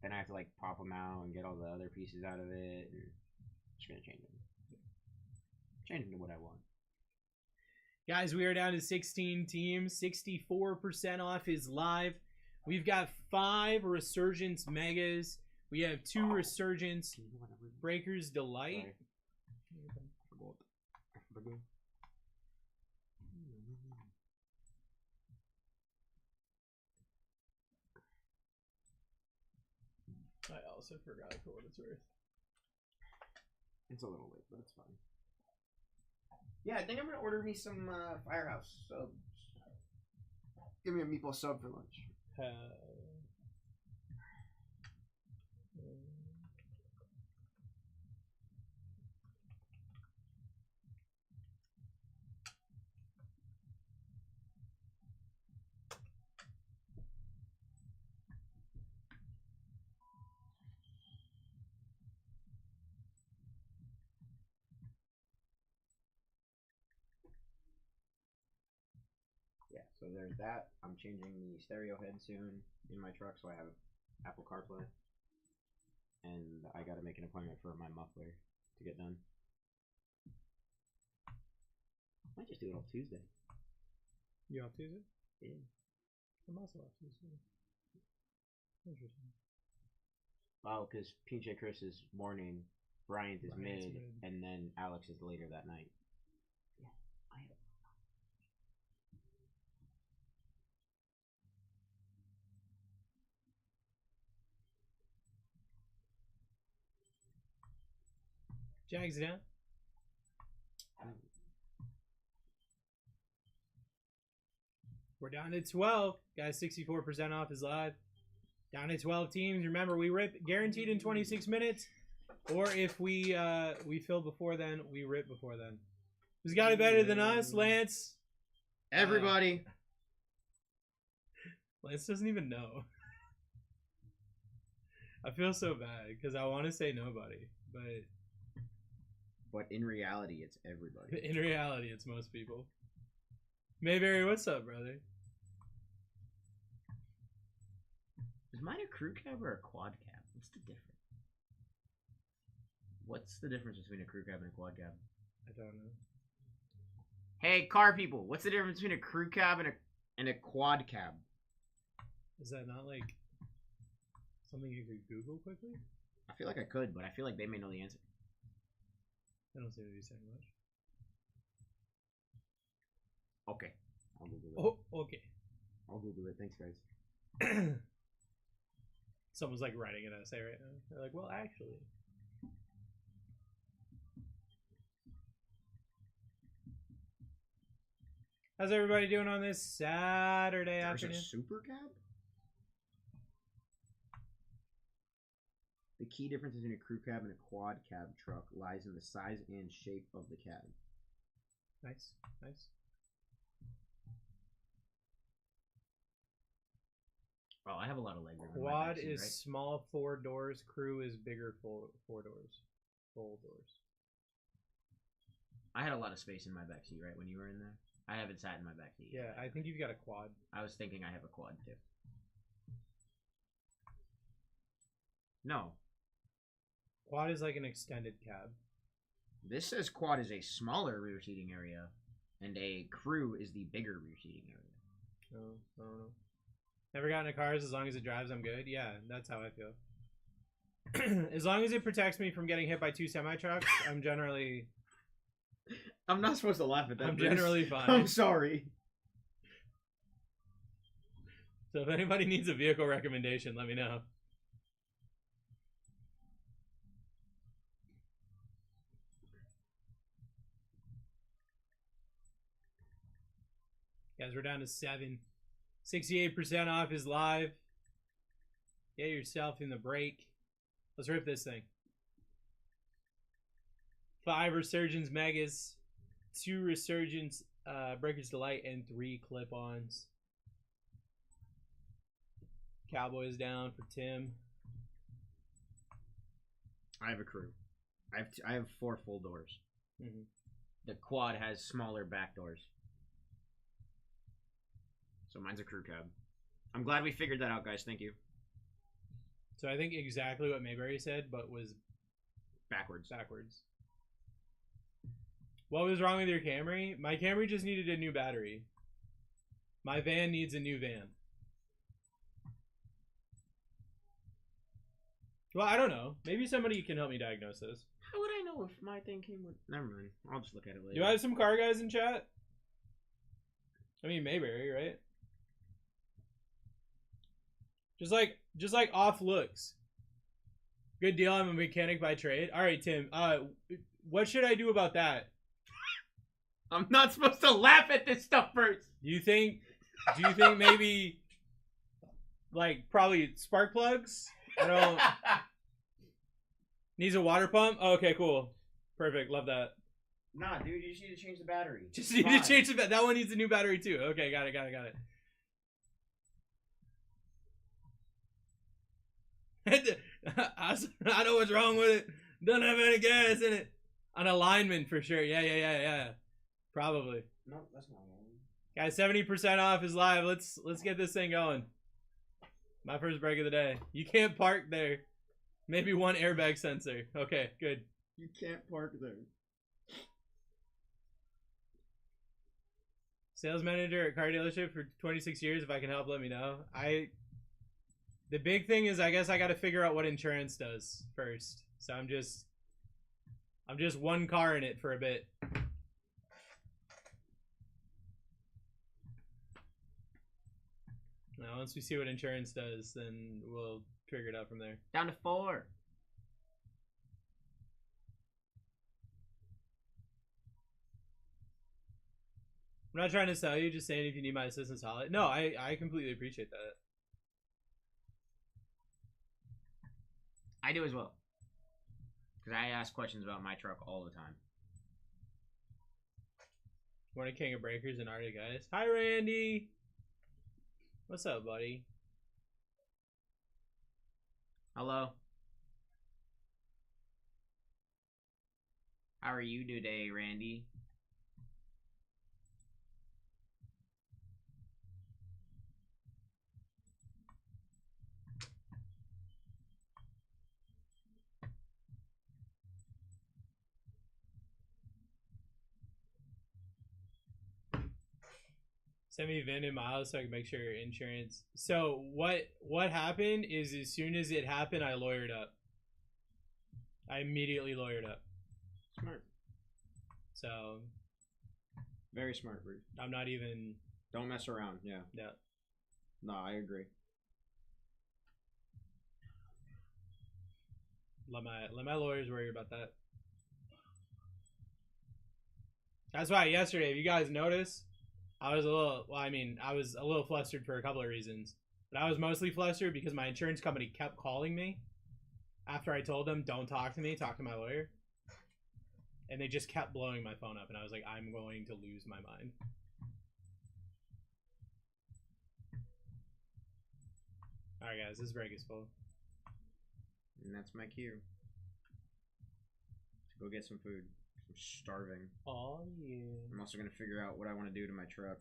then I have to like pop them out and get all the other pieces out of it. And I'm just gonna change them. Change them to what I want. Guys, we are down to 16 teams. 64% off is live. We've got 5 Resurgence Megas. We have 2 Resurgence Breakers Delight. I also forgot for what it's worth. It's a little late, but it's fine. Yeah, I think I'm gonna order me some Firehouse subs. Give me a meatball sub for lunch. Yeah, so there's that. I'm changing the stereo head soon in my truck, so I have Apple CarPlay. And I gotta make an appointment for my muffler to get done. Might just do it on Tuesday. You off Tuesday? Yeah. I'm also off Tuesday. Interesting. Oh, because PJ Chris is morning, Bryant is Bryant's mid, mid. and then Alex is later that night. Yeah, I have. Jags down. We're down to 12. Guys, 64% off is live. Down to 12 teams. Remember, we rip guaranteed in 26 minutes. Or if we fill before then, we rip before then. Who's got it better than us? Lance? Everybody. Lance doesn't even know. I feel so bad because I want to say nobody. But in reality, it's everybody. in reality, it's most people. Mayberry, what's up, brother? Is mine a crew cab or a quad cab? What's the difference? What's the difference between a crew cab and a quad cab? I don't know. Hey, car people, what's the difference between a crew cab and a quad cab? Is that not like something you could Google quickly? I feel like I could, but I feel like they may know the answer. I don't seem to be saying much. Okay, I'll Google it. Oh, okay. I'll Google it. Thanks, guys. Someone's like writing an essay right now. They're like, well, actually. How's everybody doing on this Saturday There's afternoon? a super cab? The key difference between a crew cab and a quad cab truck lies in the size and shape of the cab. Nice, nice. Oh, I have a lot of legroom. in my Quad backseat, is right? small 4 doors. Crew is bigger 4 doors. Full doors. I had a lot of space in my backseat, right, when you were in there? I haven't sat in my backseat yet. Yeah, I think you've got a quad. I was thinking I have a quad, too. No. Quad is like an extended cab. This says quad is a smaller rear seating area, and a crew is the bigger rear seating area. Oh, I don't know. Never got into cars. As long as it drives, I'm good. Yeah, that's how I feel. As long as it protects me from getting hit by 2 semi-trucks, I'm generally... I'm not supposed to laugh at that. I'm Bruce. generally fine. I'm sorry. So if anybody needs a vehicle recommendation, let me know. Guys, we're down to 7. 68% off is live. Get yourself in the break. Let's rip this thing. 5 Resurgence Megas, 2 Resurgence Breakers Delight, and 3 clip-ons. Cowboys down for Tim. I have a crew. I have 4 full doors. Mm-hmm. The quad has smaller back doors. So mine's a crew cab. I'm glad we figured that out, guys. Thank you. So I think exactly what Mayberry said, but was Backwards. What was wrong with your Camry? My Camry just needed a new battery. My van needs a new van. Well, I don't know. Maybe somebody can help me diagnose this. How would I know if my thing came with... Never mind. I'll just look at it later. Do I have some car guys in chat? I mean, Mayberry, right? Just like off looks. Good deal. I'm a mechanic by trade. All right, Tim. What should I do about that? I'm not supposed to laugh at this stuff first. Do you think maybe like probably spark plugs? I don't. Needs a water pump? Oh, okay, cool. Perfect. Love that. Nah, dude, you just need to change the battery. Just need to change the that one needs a new battery too. Okay, got it. I know what's wrong with it. Doesn't have any gas in it. An alignment for sure. Yeah. Probably. No, that's not one. Guys, 70% off is live. Let's get this thing going. My first break of the day. You can't park there. Maybe 1 airbag sensor. Okay, good. You can't park there. Sales manager at car dealership for 26 years. If I can help, let me know. The big thing is, I guess I got to figure out what insurance does first. So I'm just one car in it for a bit. Now, once we see what insurance does, then we'll figure it out from there. Down to 4. I'm not trying to sell you, just saying if you need my assistance, holla. No, I completely appreciate that. I do as well. Because I ask questions about my truck all the time. Morning King of Breakers and Arctic guys. Hi, Randy. What's up, buddy? Hello. How are you today, Randy? Send me VIN and miles so I can make sure insurance. So what happened is, as soon as it happened, I lawyered up. I immediately lawyered up. Smart. So Very smart, Bruce. I'm not even. Don't mess around. Yeah. Yeah. No, I agree. Let my lawyers worry about that. That's why yesterday, if you guys notice, I was a little flustered for a couple of reasons. But I was mostly flustered because my insurance company kept calling me after I told them, don't talk to me, talk to my lawyer. And they just kept blowing my phone up, and I was like, I'm going to lose my mind. Alright guys, this break is full. And that's my cue. To go get some food. I'm starving. Oh yeah. I'm also gonna figure out what I want to do to my truck.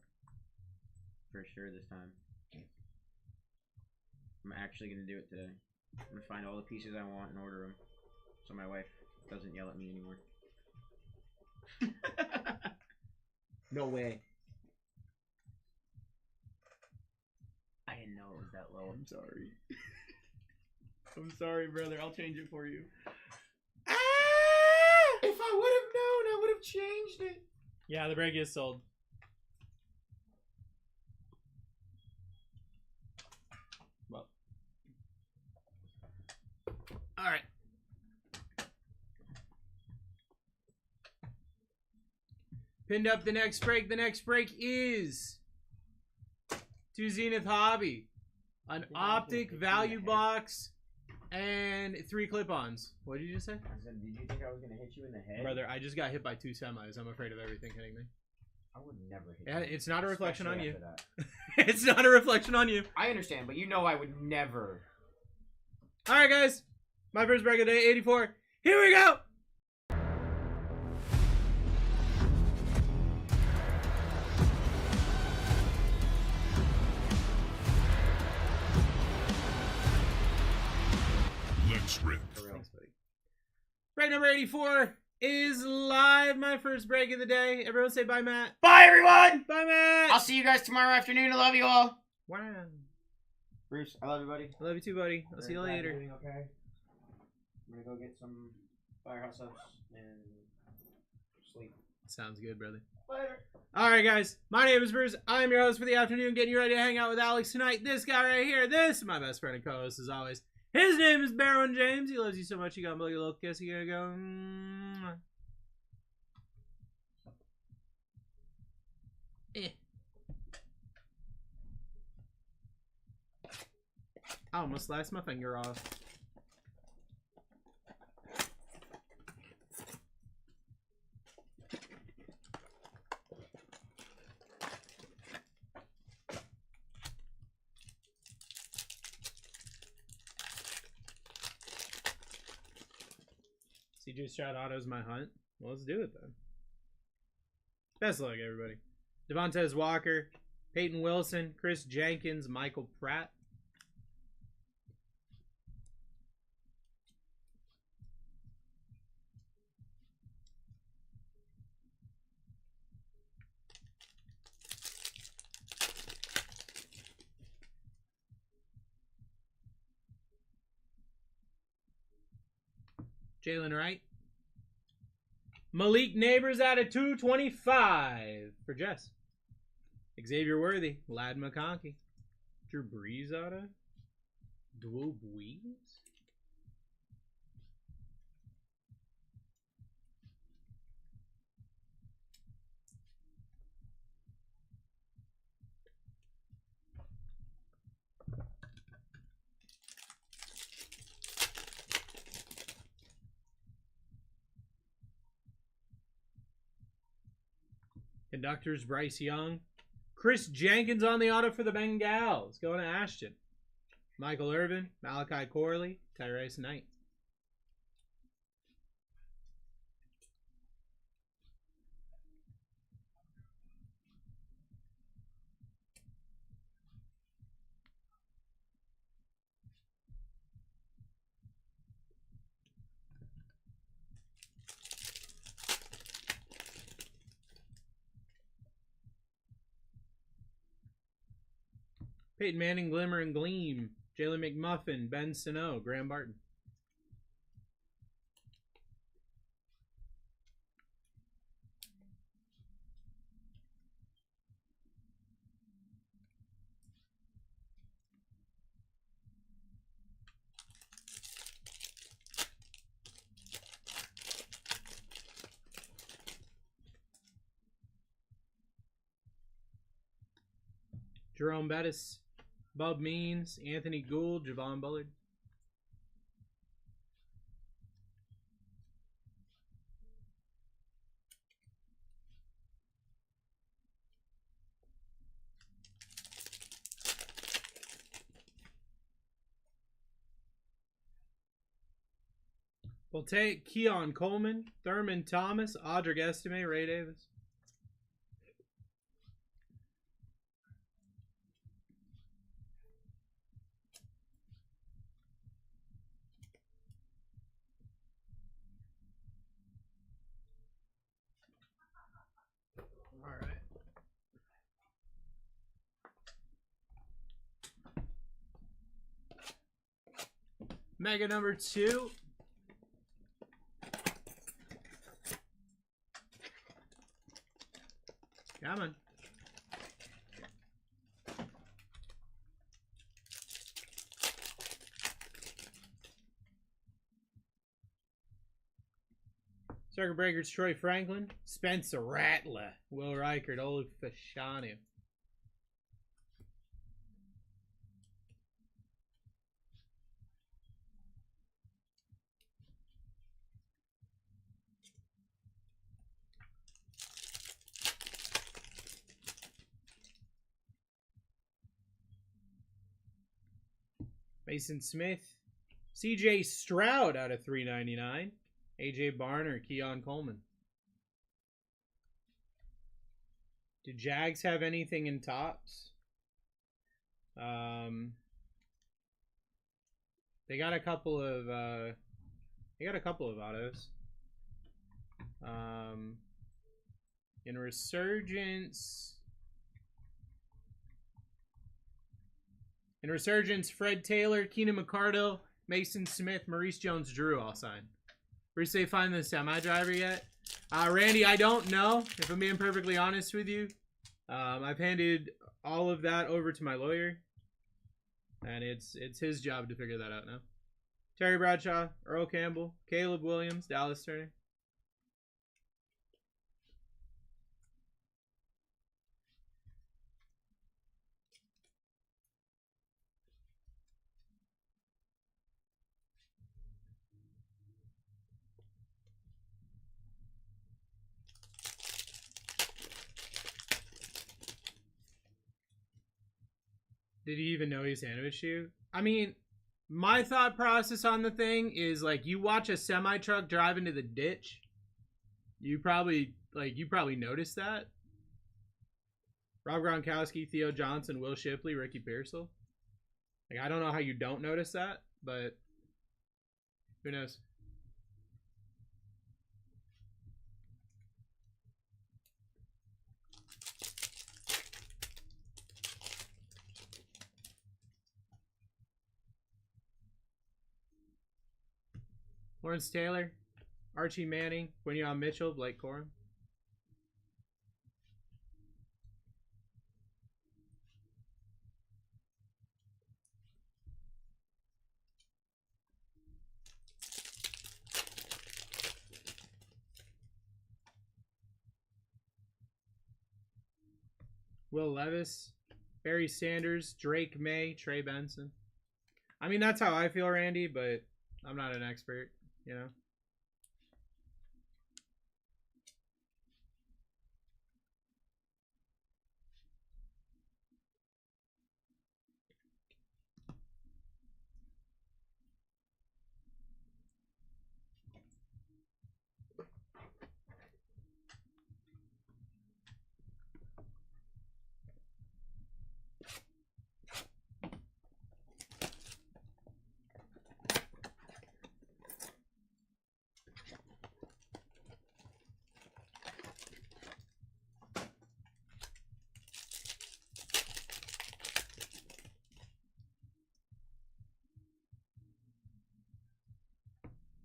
For sure this time. I'm actually gonna do it today. I'm gonna find all the pieces I want and order them. So my wife doesn't yell at me anymore. No way. I didn't know it was that low. I'm sorry. I'm sorry, brother. I'll change it for you. Ah! If I would have known, I would have changed it. Yeah, the break is sold. Well. Alright. Pinned up the next break. The next break is to Zenith Hobby. An optic value box and 3 clip-ons. What did you just say? I said, did you think I was going to hit you in the head? Brother, I just got hit by 2 semis. I'm afraid of everything hitting me. I would never hit Yeah, you. it's not a reflection on you. Especially It's not a reflection on you. I understand, but you know I would never. Alright, guys. My first break of the day, 84. Here we go! Let's rip. Thanks, buddy. Break number 84 is live. My first break of the day. Everyone say bye, Matt. Bye, everyone! Bye, Matt! I'll see you guys tomorrow afternoon. I love you all. Wow. Bruce, I love you, buddy. I love you too, buddy. I'll see you later. Doing okay. I'm gonna go get some firehouse ups and sleep. Sounds good, brother. Later. Alright, guys. My name is Bruce. I'm your host for the afternoon, getting you ready to hang out with Alex tonight. This guy right here, this is my best friend and co-host as always. His name is Baron James. He loves you so much, you got a little kiss. You gotta go. Mwah. I almost sliced my finger off. CJ Stroud Auto's my hunt. Well, let's do it then. Best of luck, everybody. Devontae Walker, Peyton Wilson, Chris Jenkins, Michael Pratt. Jalen Wright. Malik Neighbors out of 225 for Jess. Xavier Worthy. Lad McConkey. Drew Brees out of Drew Brees. Conductors Bryce Young. Chris Jenkins on the auto for the Bengals. Going to Ashton. Michael Irvin. Malachi Corley. Tyrese Knight. Peyton Manning, Glimmer and Gleam. Jalen McMuffin, Ben Sano, Graham Barton. Jerome Bettis, Bub Means, Anthony Gould, Javon Bullard. We'll take Keon Coleman, Thurman Thomas, Audric Estime, Ray Davis. All right. Mega number 2. Come on. Circuit Breakers, Troy Franklin, Spencer Rattler, Will Reichert, Olaf Fashanu. Mason Smith, CJ Stroud out of 399. AJ Barner, Keon Coleman. Do Jags have anything in tops? They got a couple of autos. In Resurgence. Fred Taylor, Keenan McCardle, Mason Smith, Maurice Jones-Drew all signed. Where do they find the semi-driver yet? Randy, I don't know, if I'm being perfectly honest with you. I've handed all of that over to my lawyer. And it's his job to figure that out now. Terry Bradshaw, Earl Campbell, Caleb Williams, Dallas Turner. Did he even know he's sandwich you? I mean, my thought process on the thing is like you watch a semi truck drive into the ditch. You probably noticed that. Rob Gronkowski, Theo Johnson, Will Shipley, Ricky Pearsall. Like I don't know how you don't notice that, but who knows? Lawrence Taylor, Archie Manning, Quinion Mitchell, Blake Corum. Will Levis, Barry Sanders, Drake May, Trey Benson. I mean, that's how I feel, Randy, but I'm not an expert, you know?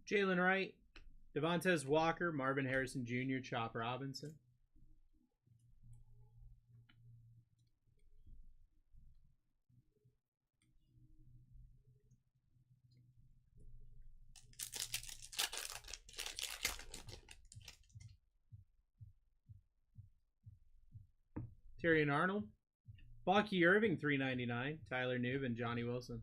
Jalen Wright, Devontae Walker, Marvin Harrison Jr., Chop Robinson. Tyrion Arnold, Bucky Irving, $3.99, Tyler Newb, and Johnny Wilson.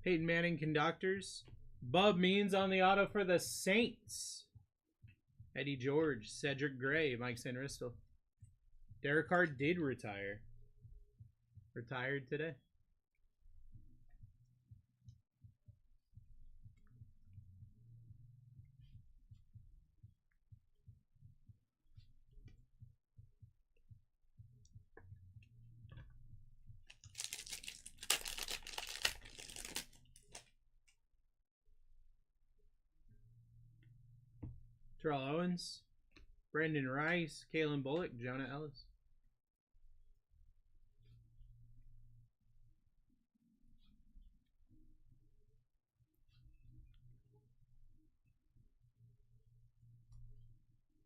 Peyton Manning Conductors. Bub Means on the auto for the Saints. Eddie George, Cedric Gray, Mike Sanristel. Derek Carr did retire. Retired today. Terrell Owens, Brandon Rice, Kalen Bullock, Jonah Ellis.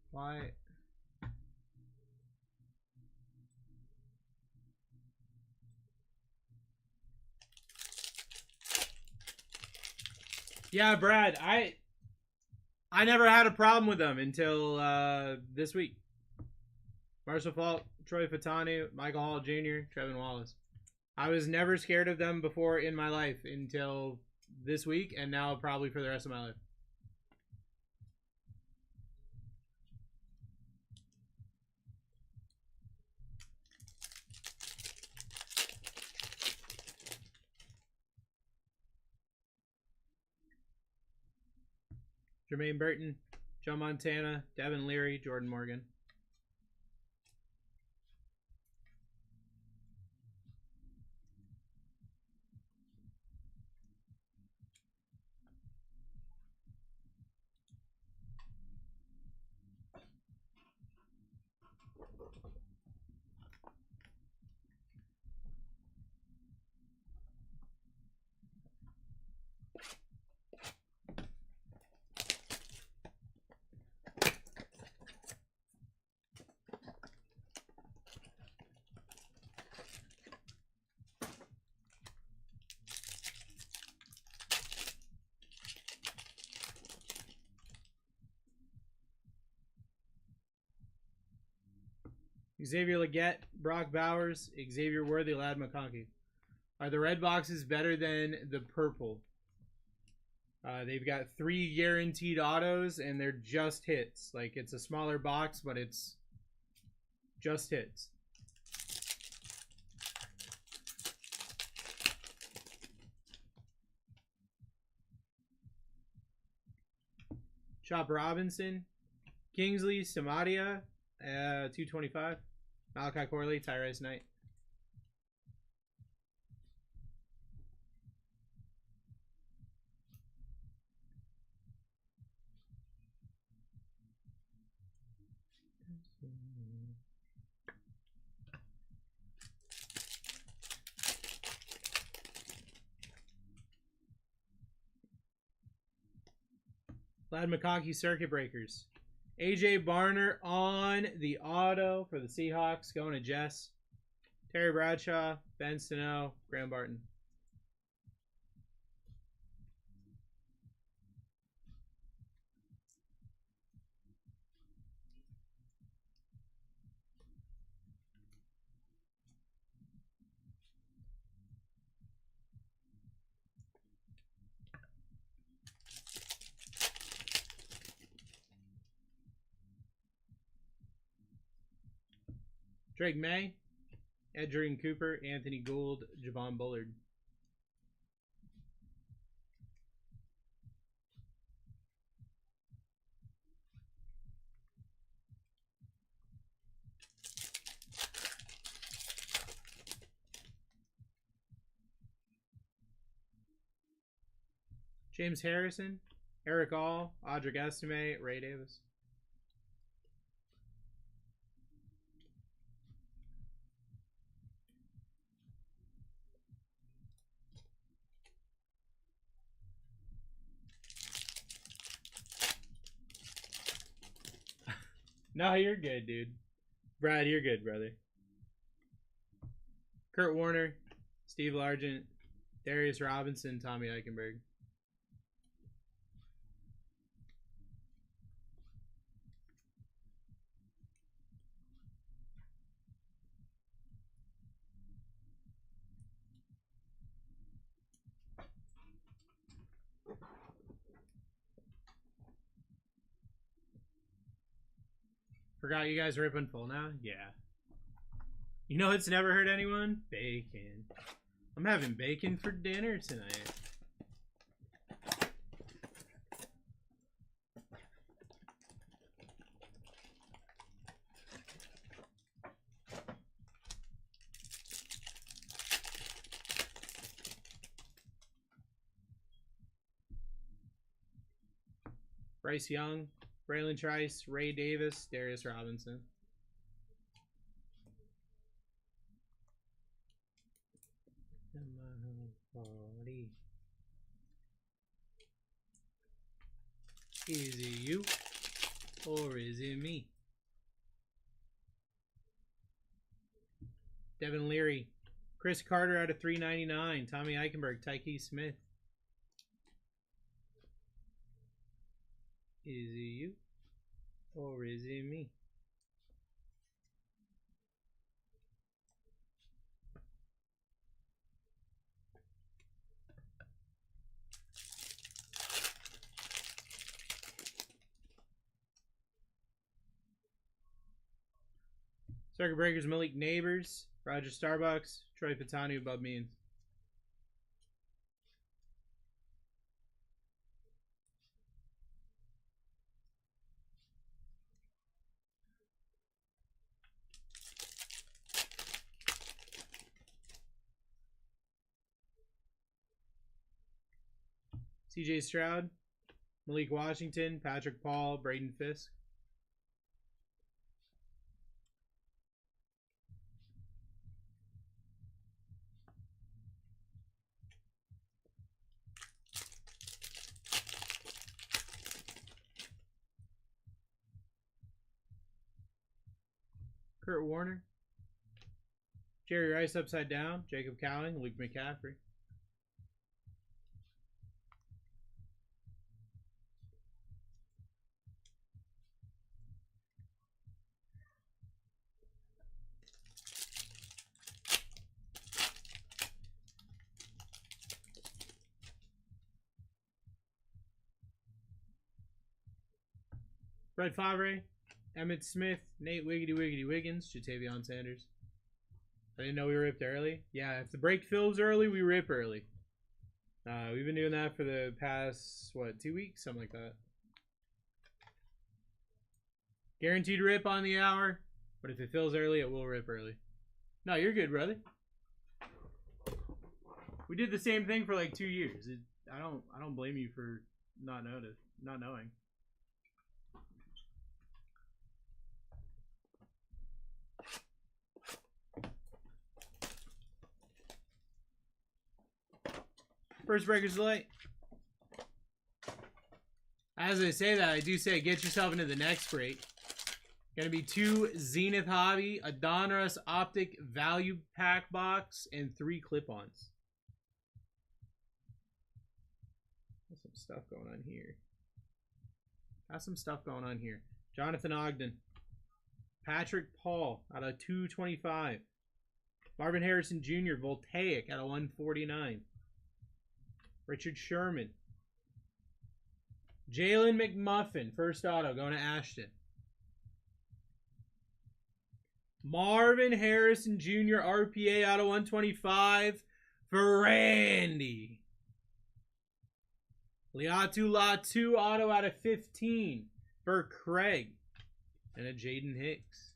Why? Yeah, Brad, I never had a problem with them until this week. Marshall Falk, Troy Fatanu, Michael Hall Jr., Trevin Wallace. I was never scared of them before in my life until this week, and now probably for the rest of my life. Jermaine Burton, Joe Montana, Devin Leary, Jordan Morgan. Xavier Legette, Brock Bowers, Xavier Worthy, Lad McConkey. Are the red boxes better than the purple? They've got 3 guaranteed autos, and they're just hits. Like, it's a smaller box, but it's just hits. Chop Robinson, Kingsley, Samadia, 225. Malachi Corley, Tyrese Knight. Vlad McConkey, Circuit Breakers. AJ Barner on the auto for the Seahawks, going to Jess. Terry Bradshaw, Ben Sano, Graham Barton. Drake May, Edgerrin Cooper, Anthony Gould, Javon Bullard. James Harrison, Eric All, Audric Estime, Ray Davis. No, you're good, dude. Brad, you're good, brother. Kurt Warner, Steve Largent, Darius Robinson, Tommy Eichenberg. Forgot you guys are ripping full now? Yeah. You know it's never hurt anyone? Bacon. I'm having bacon for dinner tonight. Bryce Young, Braylon Trice, Ray Davis, Darius Robinson. Is it you or is it me? Devin Leary, Chris Carter out of 399, Tommy Eichenberg, Tyke Smith. Is it you or is it me? Circuit Breakers, Malik Neighbors, Roger Starbucks, Troy Patanu above means. CJ Stroud, Malik Washington, Patrick Paul, Braden Fisk. Kurt Warner, Jerry Rice upside down, Jacob Cowling, Luke McCaffrey. Brett Favre, Emmett Smith, Nate Wiggity Wiggins, Jatavion Sanders. I didn't know we ripped early. Yeah, if the break fills early, we rip early. We've been doing that for the past, what, 2 weeks? Something like that. Guaranteed rip on the hour. But if it fills early, it will rip early. No, you're good, brother. We did the same thing for like 2 years. I don't blame you for not knowing. First breaker's delay. As I say that, I do say get yourself into the next break. Gonna be 2 Zenith Hobby, a Donruss Optic Value Pack Box, and 3 clip-ons. Got some stuff going on here. Jonathan Ogden. Patrick Paul out of 225. Marvin Harrison Jr. Voltaic out of 149. Richard Sherman. Jalen McMuffin, first auto, going to Ashton. Marvin Harrison Jr. RPA out of 125 for Randy. Liatu Latu auto out of 15 for Craig. And a Jaden Hicks.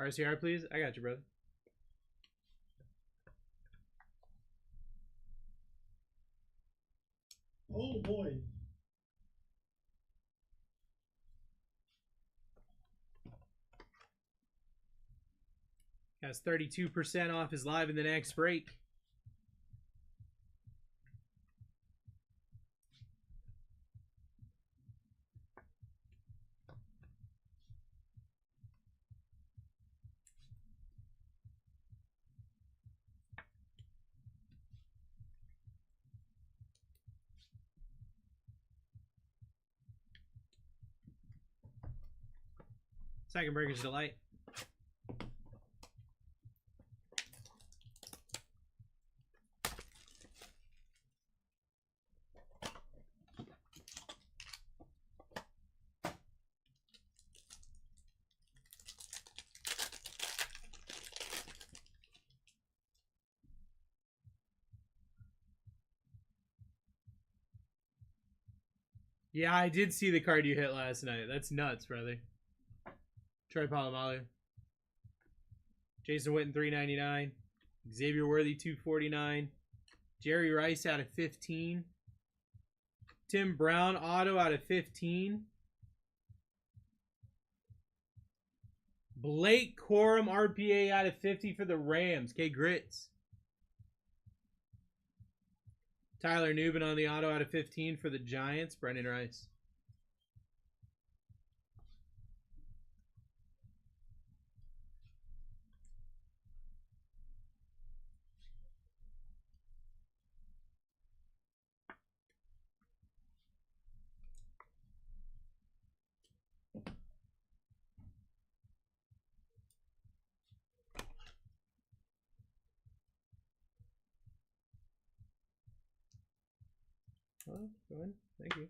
RCR, please. I got you, brother. Oh boy. Has 32% off his live in the next break. Second breaker's delight. Yeah, I did see the card you hit last night. That's nuts, brother. Troy Polamalu. Jason Witten, 399. Xavier Worthy, 249. Jerry Rice out of 15. Tim Brown, auto out of 15. Blake Corum, RPA out of 50 for the Rams. K Grits. Tyler Newbin on the auto out of 15 for the Giants. Brendan Rice. Oh, go ahead. Thank you.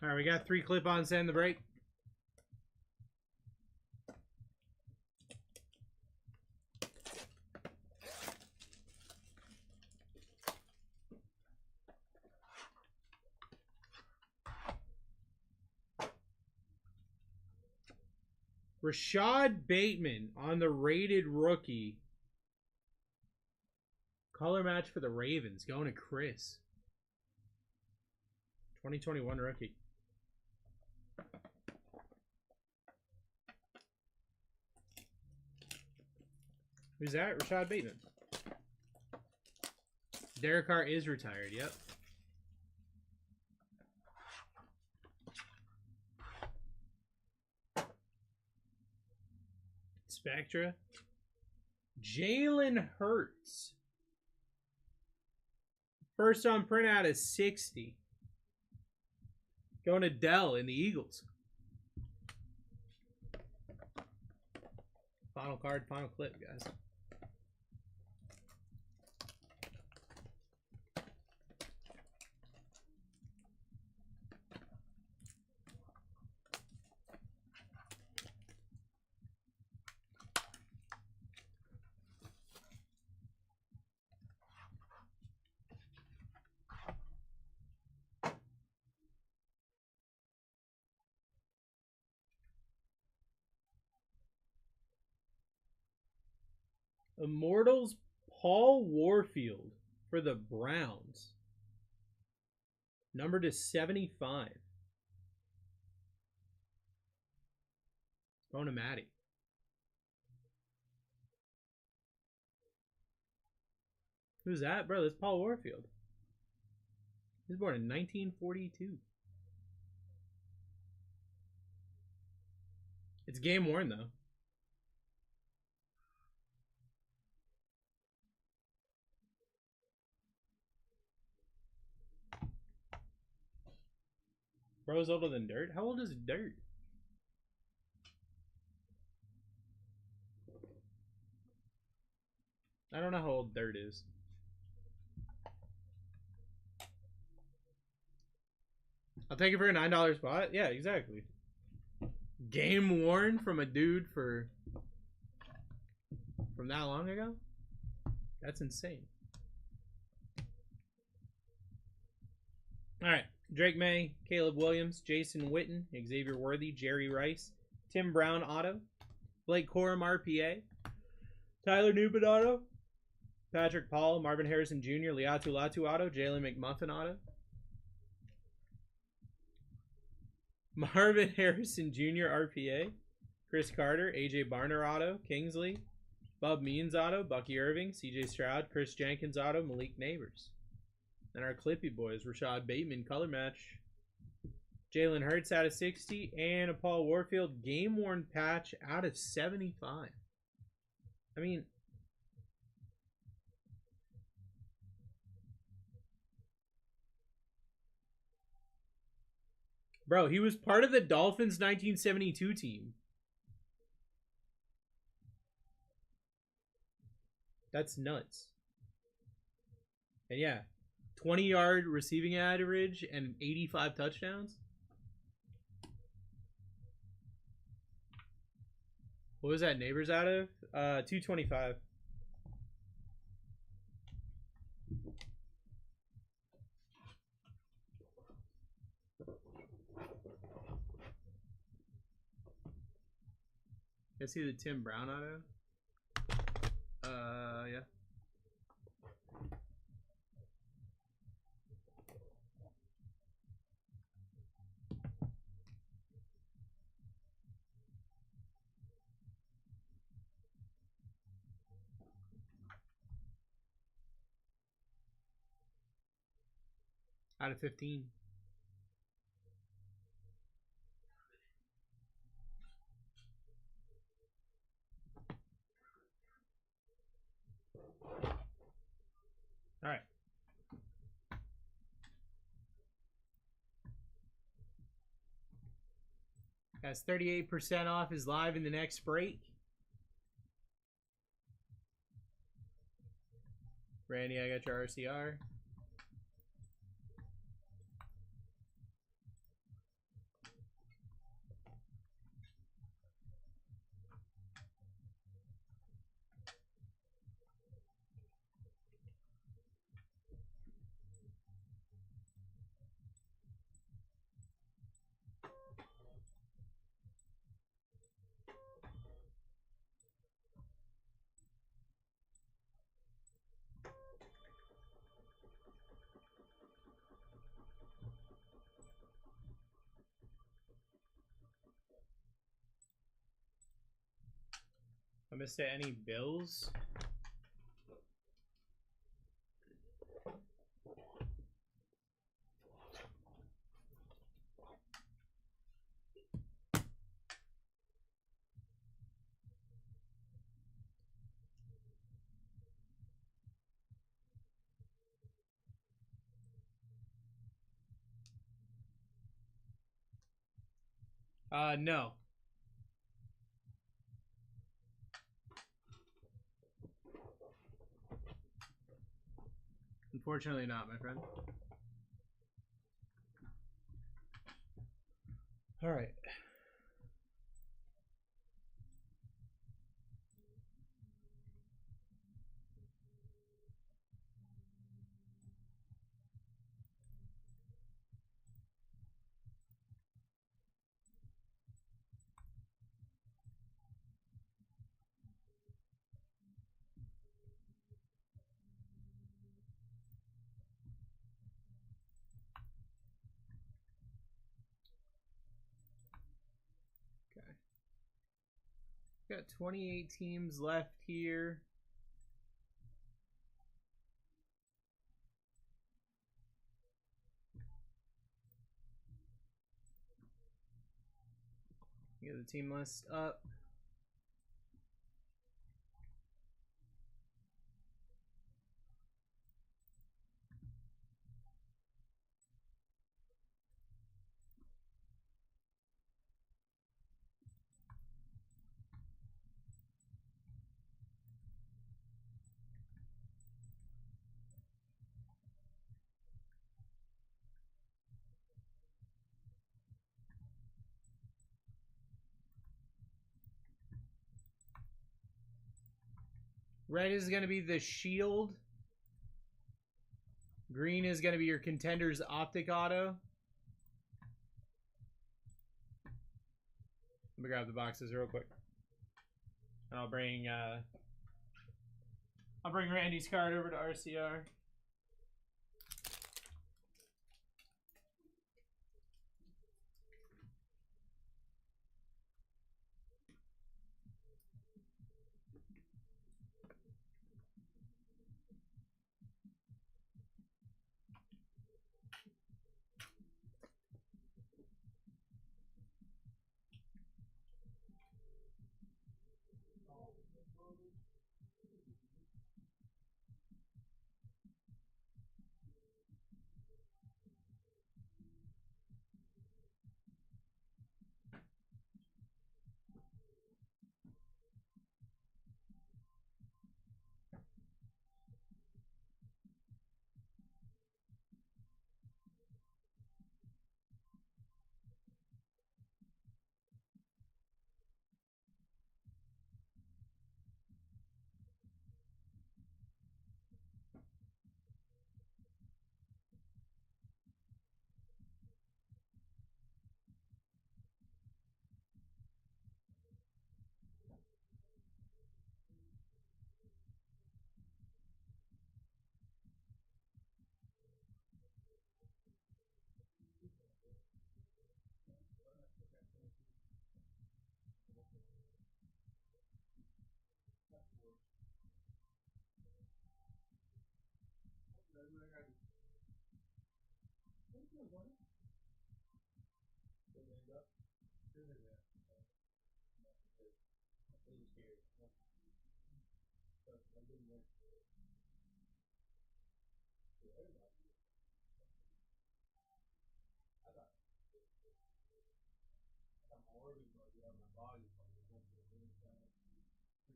All right, we got 3 clip-ons to end the break. Rashad Bateman on the rated rookie. Color match for the Ravens. Going to Chris. 2021 rookie. Who's that? Rashad Bateman. Derek Carr is retired. Yep. Spectra. Jalen Hurts. First on print out is 60. Going to Dell in the Eagles. Final card, final clip, guys. Immortals Paul Warfield for the Browns. Numbered to 75. Going to Maddie. Who's that, bro? That's Paul Warfield. He was born in 1942. It's game worn, though. Bro's older than Dirt? How old is Dirt? I don't know how old Dirt is. I'll take it for a $9 spot. Yeah, exactly. Game worn from a dude from that long ago? That's insane. All right. Drake May, Caleb Williams, Jason Witten, Xavier Worthy, Jerry Rice, Tim Brown auto, Blake Corum RPA, Tyler Newman auto, Patrick Paul, Marvin Harrison Jr., Liatu Latu auto, Jalen McMuffin auto, Marvin Harrison Jr. RPA, Chris Carter, AJ Barner auto, Kingsley, Bub Means auto, Bucky Irving, CJ Stroud, Chris Jenkins auto, Malik Neighbors. And our Clippy boys, Rashad Bateman, color match. Jalen Hurts out of 60. And a Paul Warfield game-worn patch out of 75. I mean... Bro, he was part of the Dolphins 1972 team. That's nuts. And yeah... 20-yard receiving average and 85 touchdowns. What was that Neighbors out of? 225. Let's see the Tim Brown auto. Yeah. Out of 15. All right. Guys, 38% off is live in the next break. Randy, I got your RCR. I missed it. Any Bills? No. Unfortunately not, my friend. All right. Okay. Got 28 teams left here. Get the team list up. Red is going to be the Shield. Green is going to be your Contenders Optic Auto. Let me grab the boxes real quick. And I'll bring Randy's card over to RCR.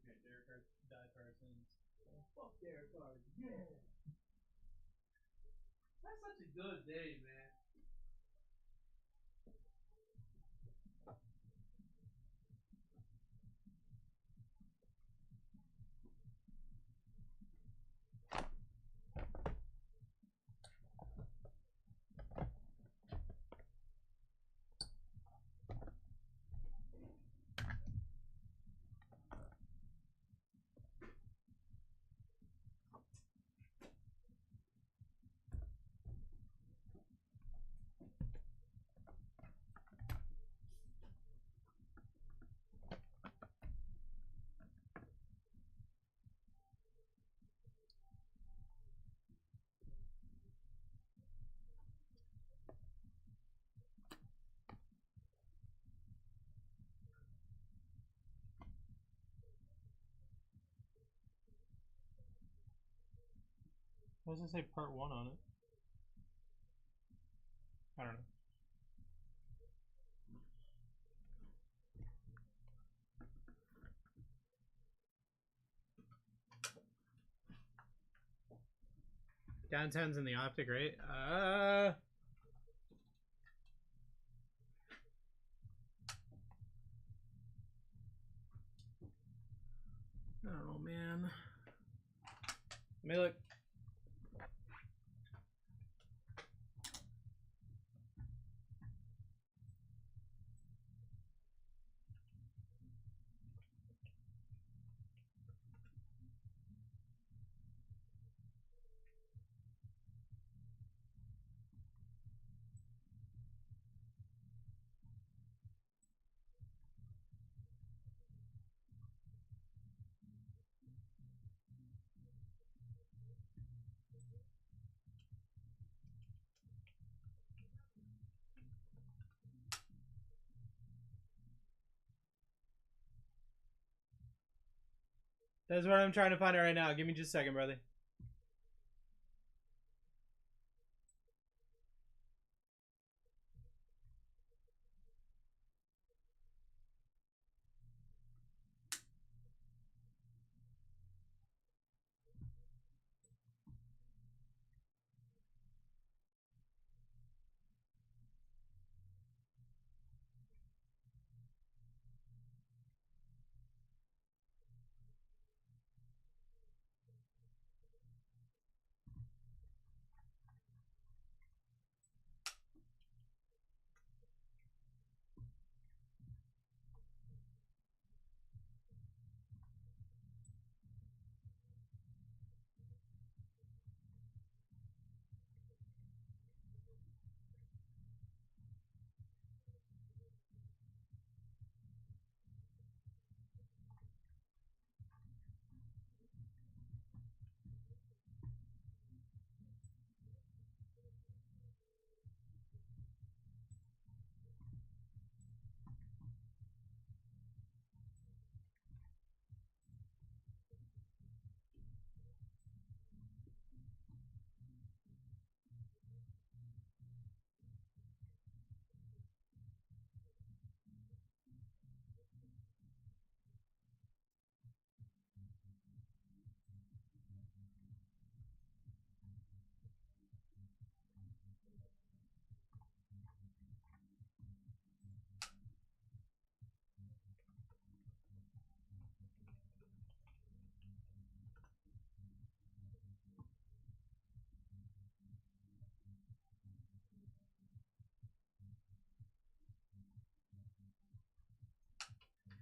Okay, Derek Die Parsons. Fuck Derek Cards. Yeah. That's such a good day, man. Why does it say part 1 on it? I don't know. Downtown's in the optic, right? Oh man. Let me look. That's what I'm trying to find out right now. Give me just a second, brother.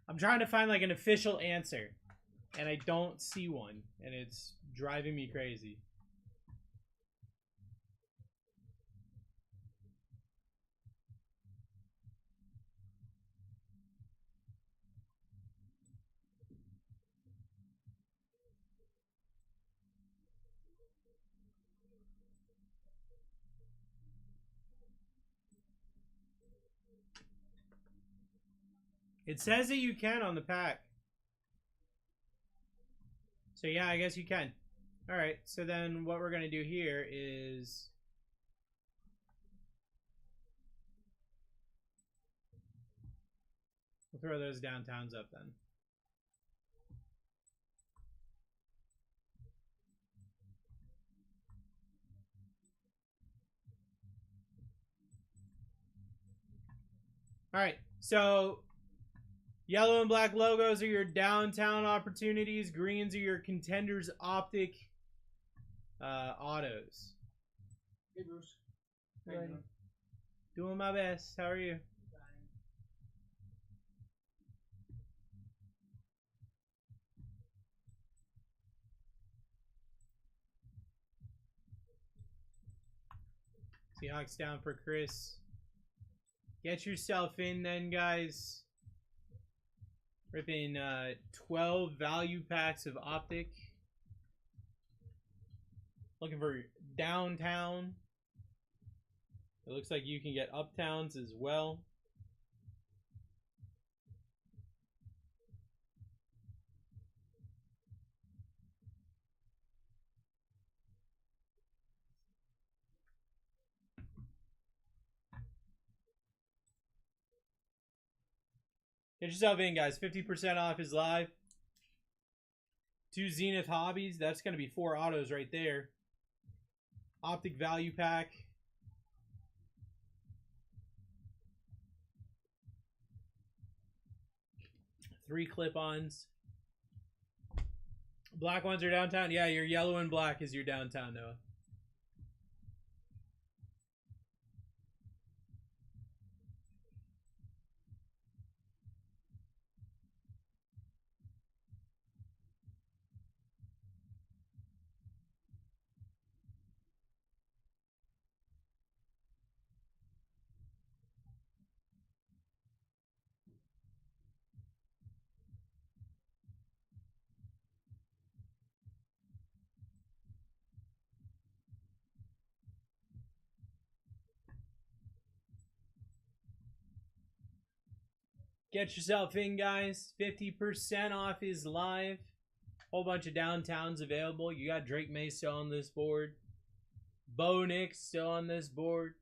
I'm trying to find like an official answer, and I don't see one, and it's driving me crazy. It says that you can on the pack. So yeah, I guess you can. Alright, so then what we're going to do here is... we'll throw those downtowns up then. Alright, so... yellow and black logos are your downtown opportunities. Greens are your contenders optic autos. Hey, Bruce. How Right. you doing? Doing my best. How are you? Seahawks down for Chris. Get yourself in then, guys. Ripping 12 value packs of optic. Looking for downtown. It looks like you can get uptowns as well. Get yourself in, guys. 50% off is live. 2 Zenith Hobbies. That's going to be 4 autos right there. Optic value pack. Three clip-ons. Black ones are downtown. Yeah, your yellow and black is your downtown, Noah. Get yourself in, guys. 50% off is live. Whole bunch of downtowns available. You got Drake May still on this board. Bo Nix still on this board.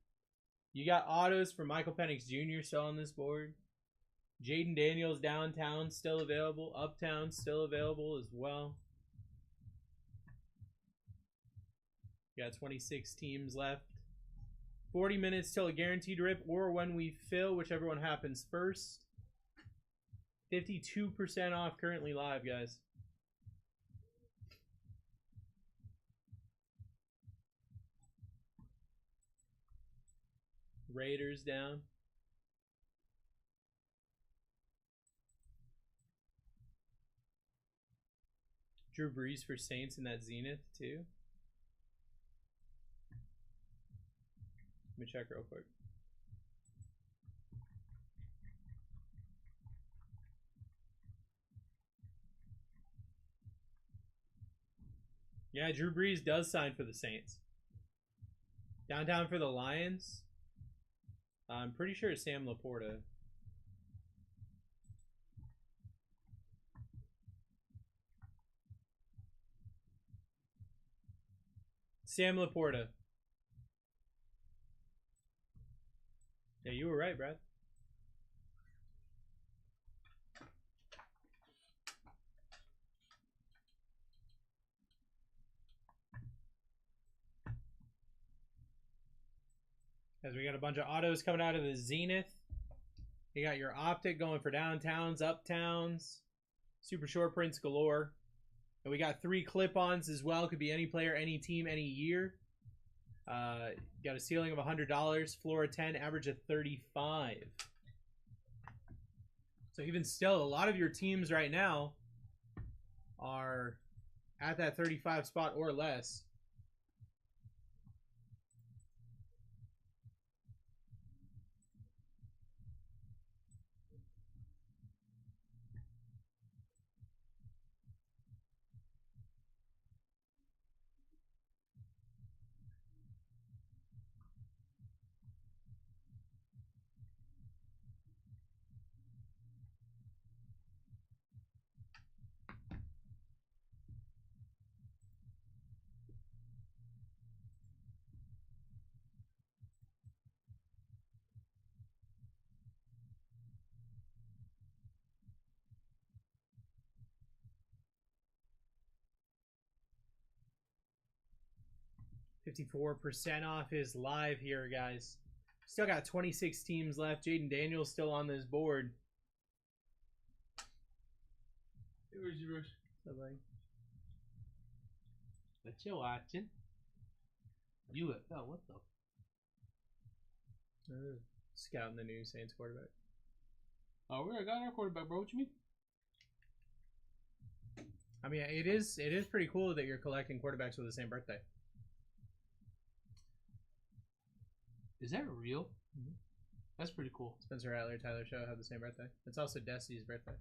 You got autos for Michael Penix Jr. still on this board. Jaden Daniels downtown still available. Uptown still available as well. You got 26 teams left. 40 minutes till a guaranteed rip or when we fill, whichever one happens first. 52% off currently live, guys. Raiders down. Drew Brees for Saints in that Zenith too. Let me check real quick. Yeah, Drew Brees does sign for the Saints. Downtown for the Lions. I'm pretty sure it's Sam Laporta. Sam Laporta. Yeah, you were right, Brad. As we got a bunch of autos coming out of the Zenith. You got your Optic going for downtowns, uptowns, super short prints galore. And we got 3 clip-ons as well. Could be any player, any team, any year. Got a ceiling of $100, floor of 10, average of 35. So even still, a lot of your teams right now are at that 35 spot or less. $54% off is live here, guys. Still got 26 teams left. Jaden Daniels still on this board. Hey, where's yours? Something. What you watching? UFL, what the? Scouting the new Saints quarterback. Oh, we already got our quarterback, bro. What you mean? I mean, it is pretty cool that you're collecting quarterbacks with the same birthday. Is that real? Mm-hmm. That's pretty cool. Spencer Rattler, Tyler Show have the same birthday. It's also Destiny's birthday.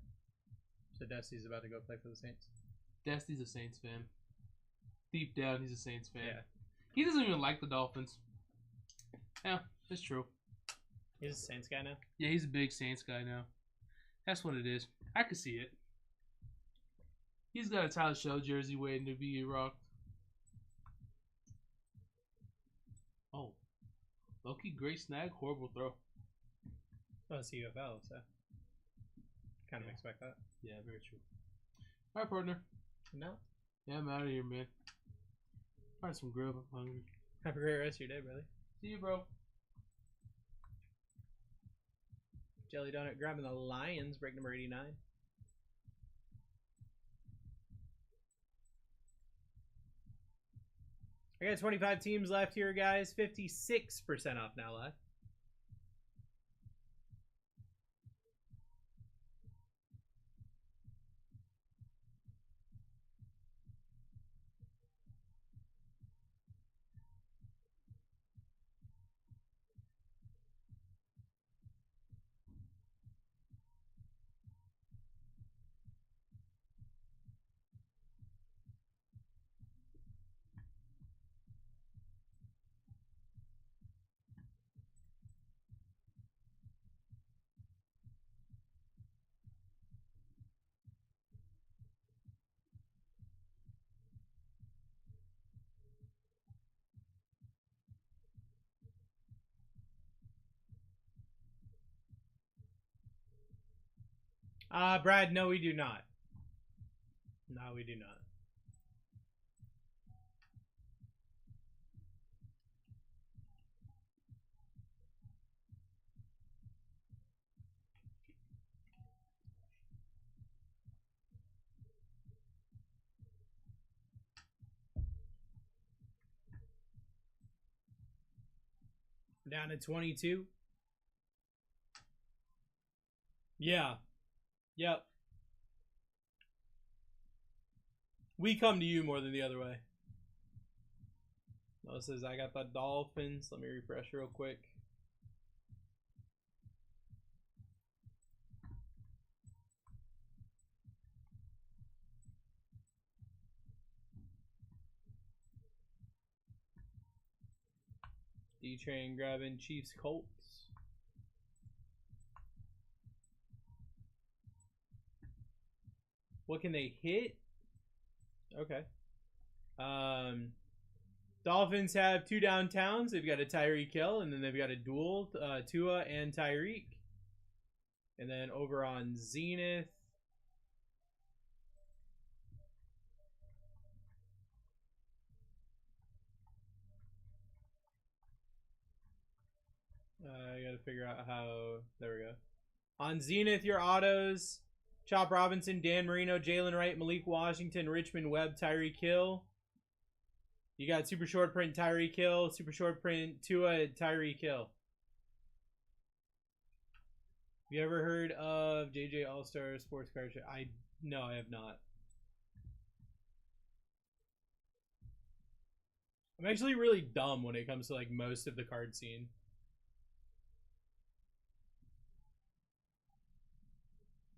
So Destiny's about to go play for the Saints. Destiny's a Saints fan. Deep down, he's a Saints fan. Yeah. He doesn't even like the Dolphins. Yeah, it's true. He's a Saints guy now? Yeah, he's a big Saints guy now. That's what it is. I can see it. He's got a Tyler Show jersey waiting to be rocked. Oh. Loki, great snag, horrible throw. Well, it's UFL, so kind of expect that. Yeah, very true. Alright, partner. No. Yeah, I'm out of here, man. Find some grub. I'm hungry. Have a great rest of your day, brother. See you, bro. Jelly Donut grabbing the Lions, break number 89. I got 25 teams left here, guys. 56% off now left. Brad, no, we do not. No, we do not. Down to 22. Yeah. Yep. We come to you more than the other way. Noah says, I got the Dolphins. Let me refresh real quick. D-Train grabbing Chiefs Colts. What can they hit? Okay. Dolphins have 2 downtowns. They've got a Tyreek Hill, and then they've got a duel, Tua and Tyreek. And then over on Zenith, I gotta figure out how. There we go. On Zenith, your autos: Chop Robinson, Dan Marino, Jalen Wright, Malik Washington, Richmond Webb, Tyreek Hill. You got super short print Tyreek Hill, super short print Tua, Tyreek Hill. Have you ever heard of JJ All Star Sports Card? No, I have not. I'm actually really dumb when it comes to like most of the card scene.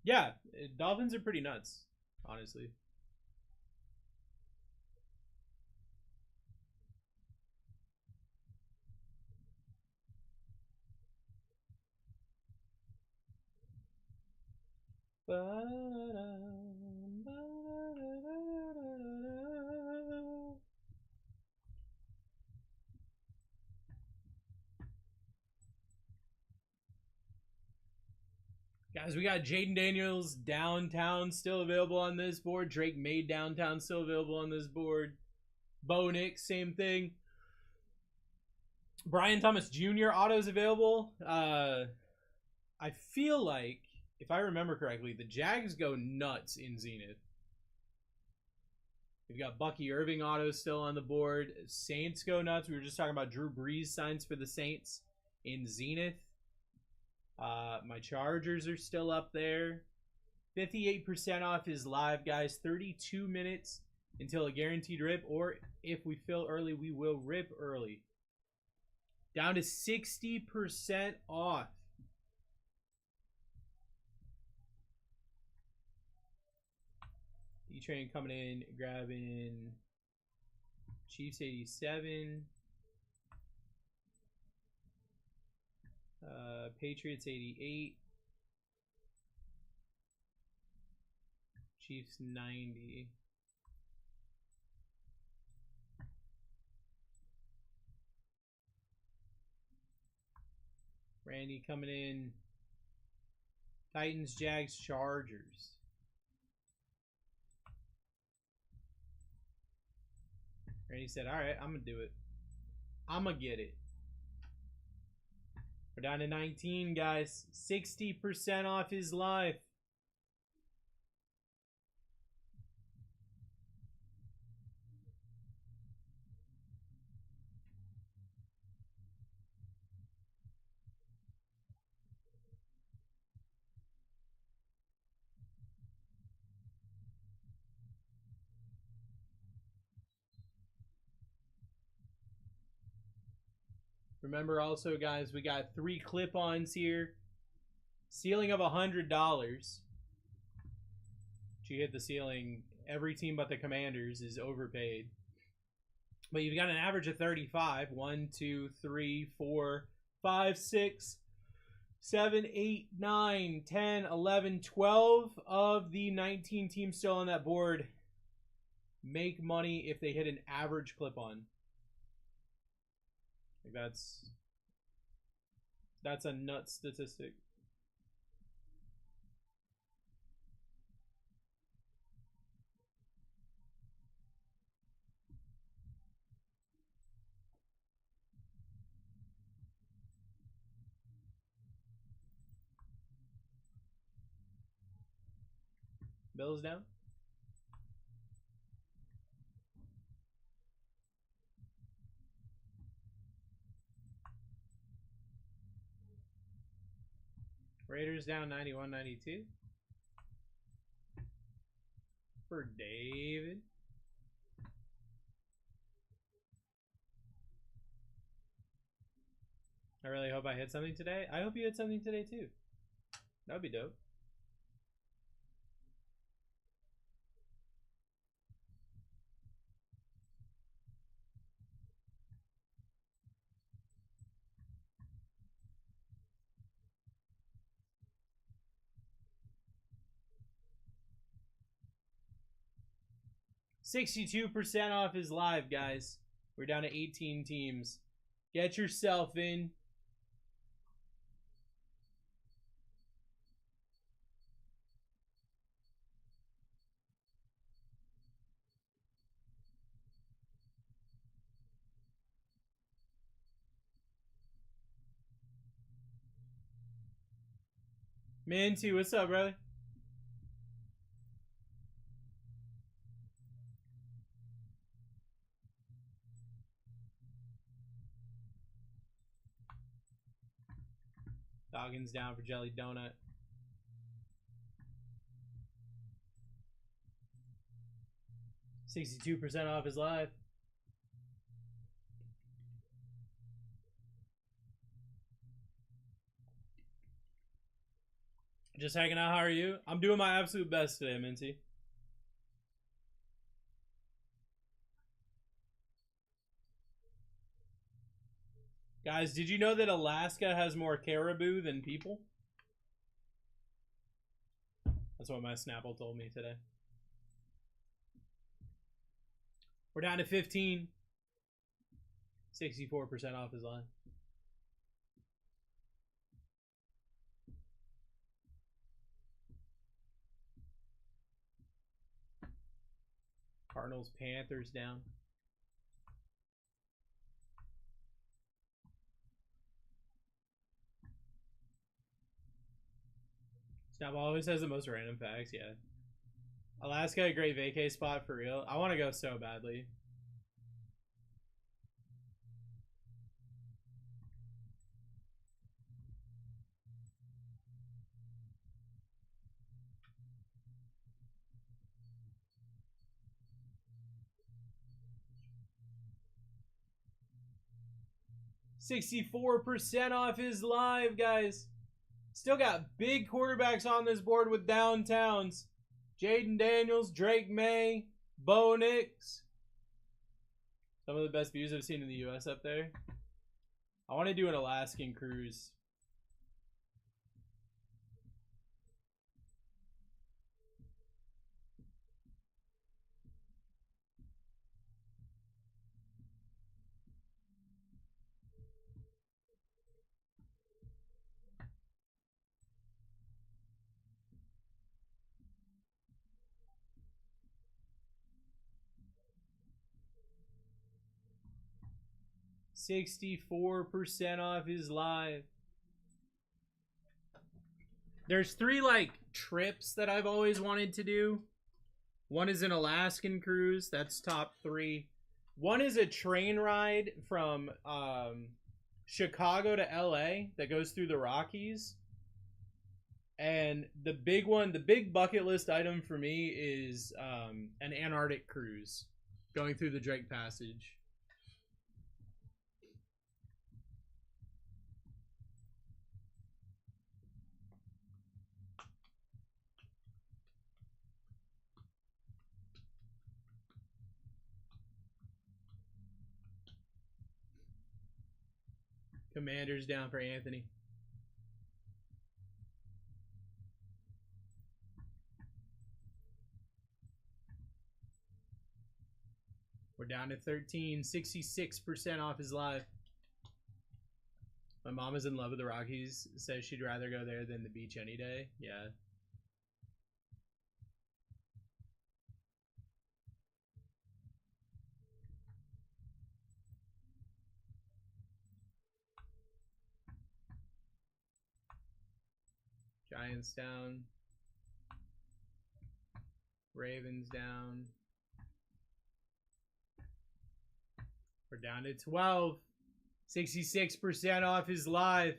Yeah, Dolphins are pretty nuts, honestly. Guys, we got Jaden Daniels downtown still available on this board. Drake May downtown still available on this board. Bo Nix, same thing. Brian Thomas Jr. autos available. I feel like, if I remember correctly, the Jags go nuts in Zenith. We've got Bucky Irving autos still on the board. Saints go nuts. We were just talking about Drew Brees signs for the Saints in Zenith. My Chargers are still up there. 58% off is live, guys. 32 minutes until a guaranteed rip, or if we fill early, we will rip early. Down to 60% off. D-Train coming in, grabbing Chiefs 87. Patriots 88. Chiefs 90. Randy coming in. Titans, Jags, Chargers. Randy said, all right, I'm going to do it. I'ma get it. We're down to 19, guys. 60% off his life. Remember also, guys, we got 3 clip-ons here. Ceiling of $100. You hit the ceiling. Every team but the Commanders is overpaid. But you've got an average of 35. 1, 2, 3, 4, 5, 6, 7, 8, 9, 10, 11, 12 of the 19 teams still on that board make money if they hit an average clip-on. Like that's a nut statistic. Bills down. Raiders down 91-92. For David. I really hope I hit something today. I hope you hit something today too. That would be dope. $62% off is live, guys. We're down to 18 teams. Get yourself in. Minty, what's up, brother? Doggins down for Jelly Donut. $62% off is live. Just hanging out. How are you? I'm doing my absolute best today, Minty. Guys, did you know that Alaska has more caribou than people? That's what my Snapple told me today. We're down to 15. 64% off his line. Cardinals, Panthers down. Snap always has the most random facts, yeah. Alaska, a great vacay spot for real. I want to go so badly. $64% off his live, guys. Still got big quarterbacks on this board with downtowns. Jaden Daniels, Drake May, Bo Nix. Some of the best views I've seen in the U.S. up there. I want to do an Alaskan cruise. 64% off his live. There's 3 like trips that I've always wanted to do. One is an Alaskan cruise. That's top 3. One is a train ride from Chicago to LA that goes through the Rockies. And the big one, the big bucket list item for me is an Antarctic cruise going through the Drake Passage. Commanders down for Anthony. We're down to 13, 66% off his live. My mom is in love with the Rockies. Says she'd rather go there than the beach any day. Yeah. Giants down. Ravens down. We're down to 12. 66% off his live.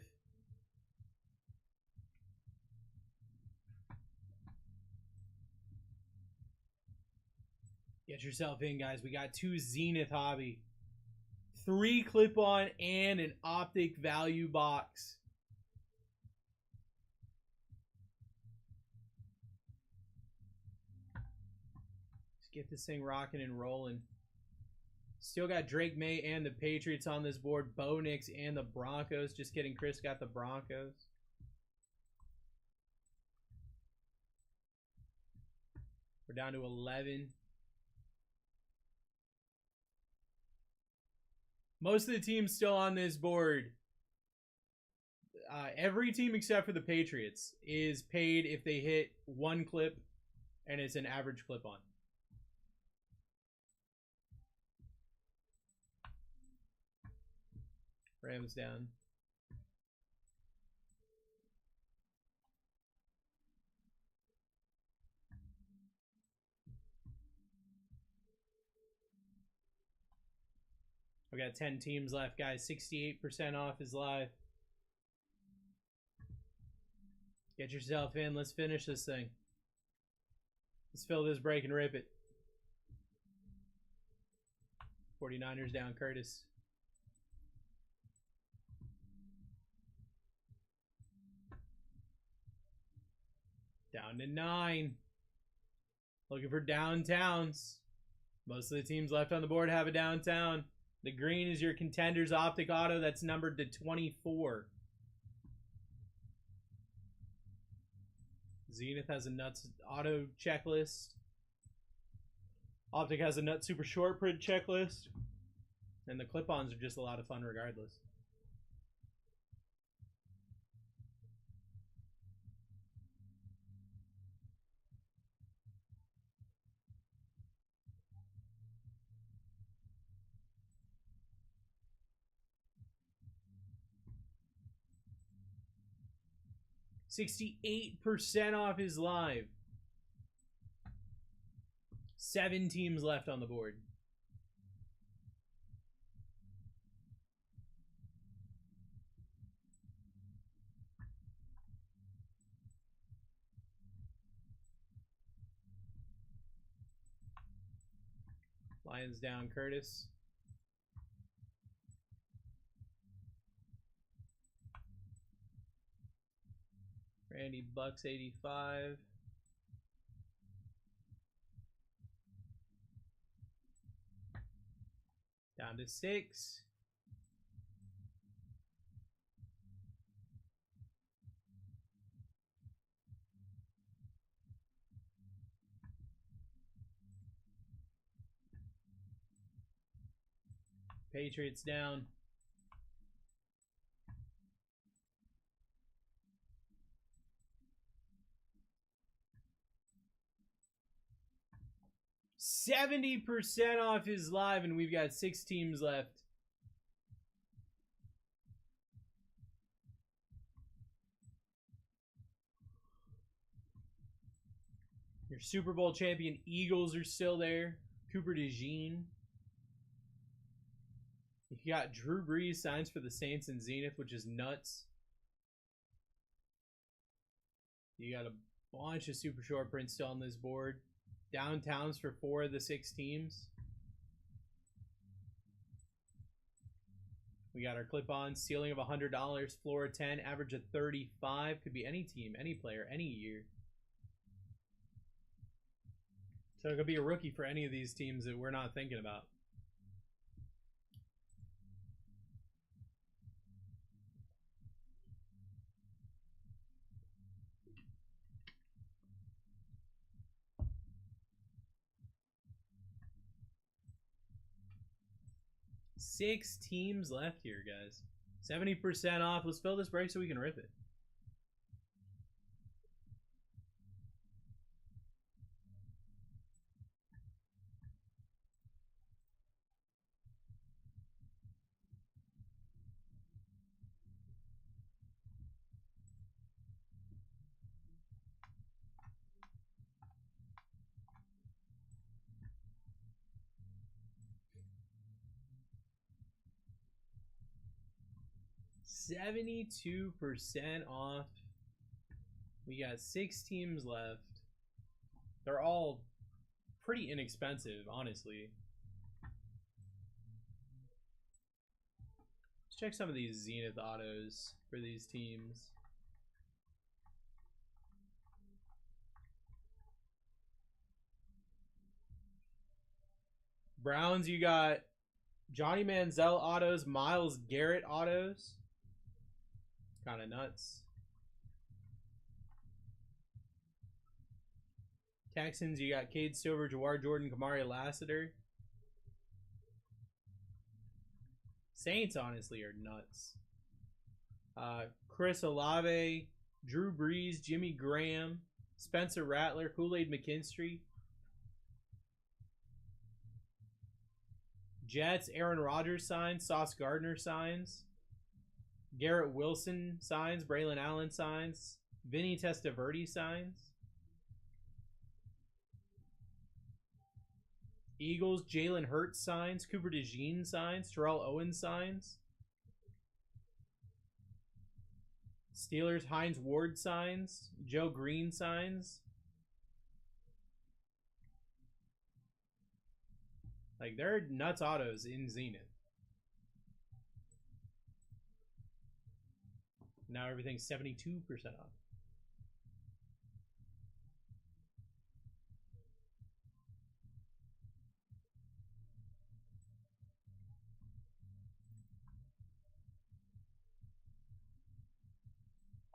Get yourself in, guys. We got 2 Zenith Hobby. 3 clip-on and an optic value box. Let's get this thing rocking and rolling. Still got Drake May and the Patriots on this board. Bo Nix and the Broncos. Just kidding, Chris got the Broncos. We're down to 11. Most of the teams still on this board. Every team except for the Patriots is paid if they hit 1 clip and it's an average clip on. Rams down. We got 10 teams left, guys. 68% off is live. Get yourself in. Let's finish this thing. Let's fill this break and rip it. 49ers down, Curtis. Down to 9. Looking for downtowns. Most of the teams left on the board have a downtown. The green is your Contenders Optic Auto. That's numbered to 24. Zenith has a Nuts Auto checklist. Optic has a Nuts Super Short Print checklist. And the clip-ons are just a lot of fun regardless. %68 off his live. 7 teams left on the board. Lions down, Curtis. Randy Bucks 85. Down to 6. Patriots down. $70% off his live, and we've got 6 teams left. Your Super Bowl champion Eagles are still there. Cooper DeJean. You got Drew Brees signs for the Saints and Zenith, which is nuts. You got a bunch of super short prints still on this board. Downtowns for 4 of the 6 teams. We got our clip-on, ceiling of $100, floor of 10, average of 35. Could be any team, any player, any year. So it could be a rookie for any of these teams that we're not thinking about. Six teams left here, guys. 70% off. Let's fill this break so we can rip it. $72% off. We got 6 teams left. They're all pretty inexpensive, honestly. Let's check some of these Zenith autos for these teams. Browns, you got Johnny Manziel autos, Myles Garrett autos. Kind of nuts. Texans, you got Cade Stover, Jawar Jordan, Kamari Lassiter. Saints, honestly, are nuts. Chris Olave, Drew Brees, Jimmy Graham, Spencer Rattler, Kool-Aid McKinstry. Jets, Aaron Rodgers signs, Sauce Gardner signs. Garrett Wilson signs, Braylon Allen signs, Vinny Testaverde signs. Eagles, Jalen Hurts signs, Cooper DeJean signs, Terrell Owens signs. Steelers, Hines Ward signs, Joe Green signs. Like, there are nuts autos in Zenith. Now everything's 72% off.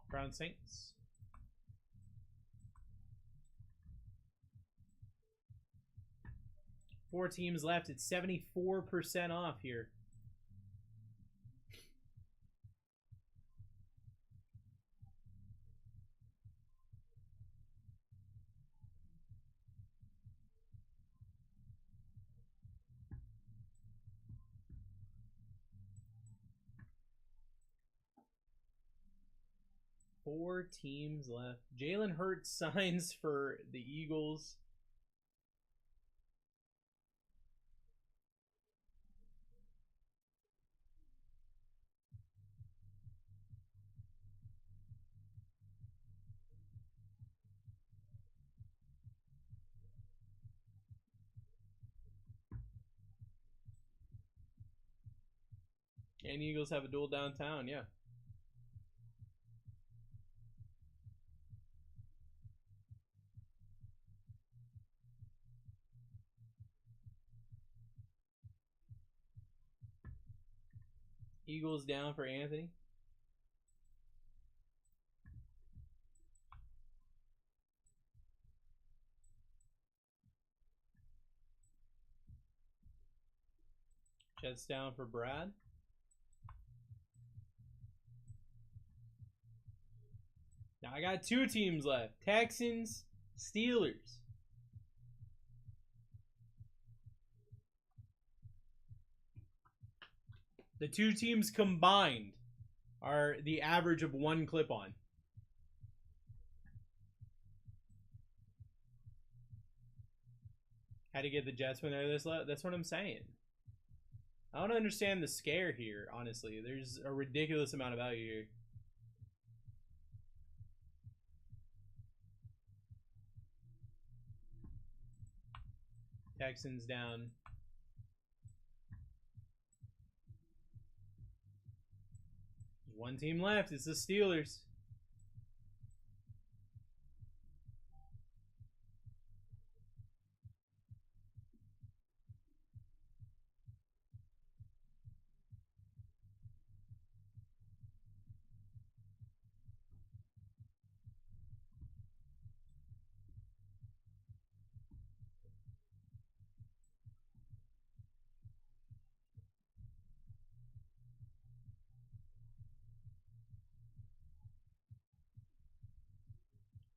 Brown Saints. Four teams left. It's 74% off here. Four teams left. Jalen Hurts signs for the Eagles. And Eagles have a duel downtown, yeah. Eagles down for Anthony. Jets down for Brad. Now I got two teams left. Texans, Steelers. The two teams combined are the average of one clip-on. Had to get the Jets when they're this low. That's what I'm saying. I don't understand the scare here, honestly. There's a ridiculous amount of value here. Texans down. There's one team left. It's the Steelers.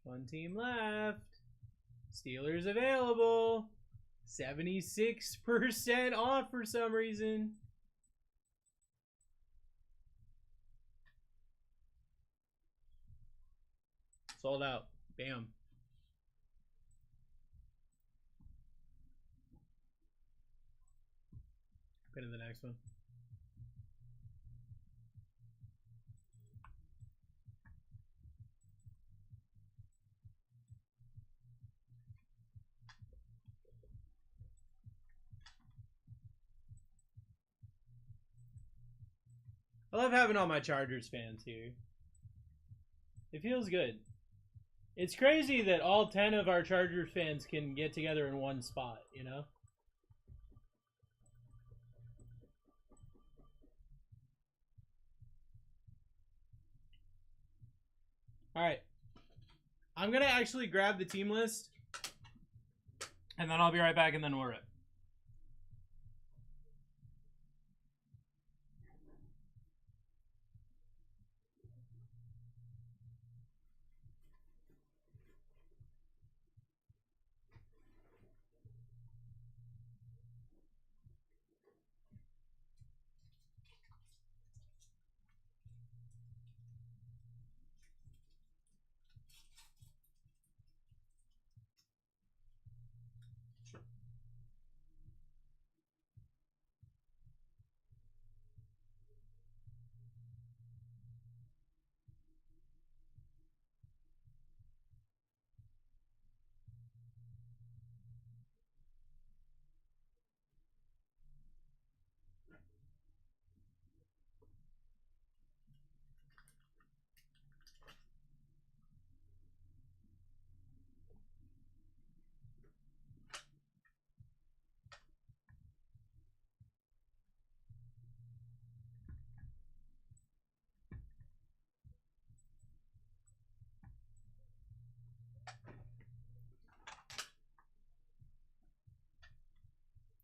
One team left. Steelers available. 76% off for some reason. Sold out. Bam. Put in the next one. I love having all my Chargers fans here. It feels good. It's crazy that all 10 of our Chargers fans can get together in one spot, you know? Alright. I'm going to actually grab the team list. And then I'll be right back and then we'll rip.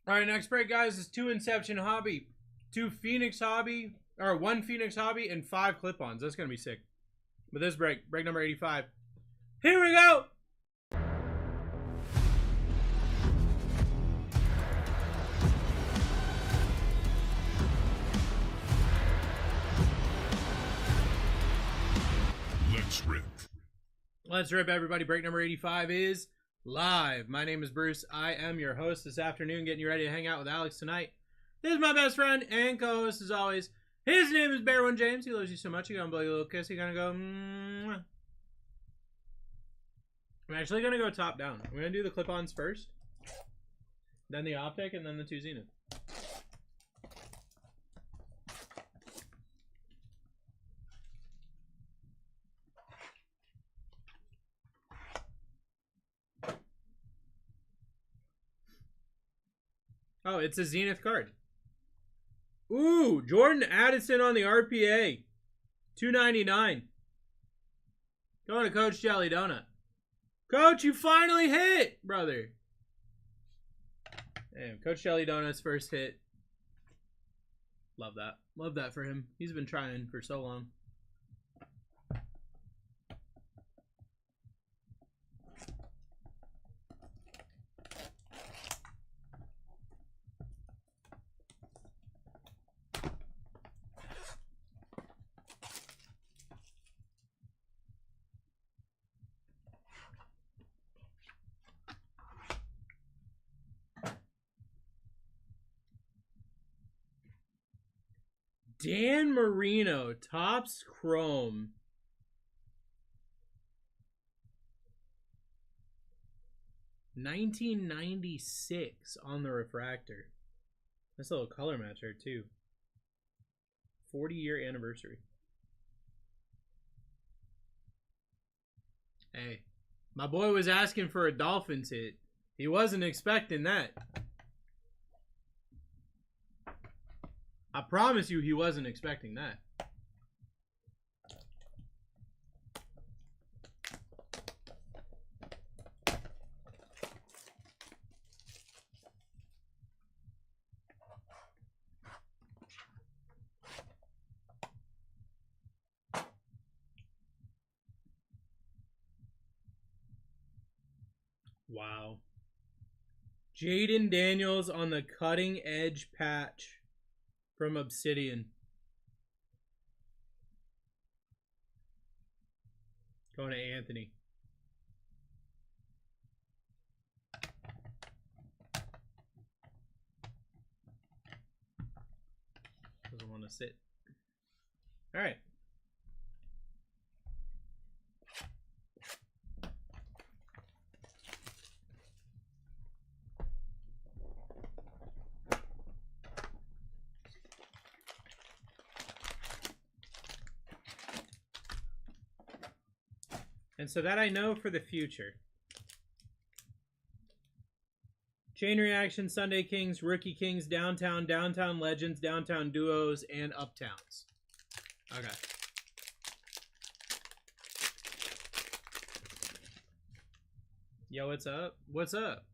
All right, next break, guys, is 2 Inception Hobby, 2 Phoenix Hobby, or 1 Phoenix Hobby, and 5 clip-ons. That's going to be sick. But this break number 85. Here we go! Let's rip. Let's rip, everybody. Break number 85 is live. My name is Bruce. I am your host this afternoon, getting you ready to hang out with Alex tonight. This is my best friend and co-host, as always. His name is Bear One James. He loves you so much. You're going to blow you a little kiss. You're going to go, mwah. I'm actually going to go top down. I'm going to do the clip-ons first, then the optic, and then the 2 Zenith. Oh, it's a Zenith card. Ooh, Jordan Addison on the RPA. $2.99. Going to Coach Jelly Donut. Coach, you finally hit, brother. Damn, Coach Jelly Donut's first hit. Love that. Love that for him. He's been trying for so long. Dan Marino, Topps Chrome. $1996 on the refractor. Nice little color match there too. 40-year anniversary. Hey, my boy was asking for a Dolphins hit. He wasn't expecting that. I promise you he wasn't expecting that. Wow. Jaden Daniels on the cutting edge patch from Obsidian. Going to Anthony. Doesn't want to sit. All right. And so that I know for the future. Chain Reaction, Sunday Kings, Rookie Kings, Downtown, Downtown Legends, Downtown Duos, and Uptowns. Okay. Yo, what's up? What's up?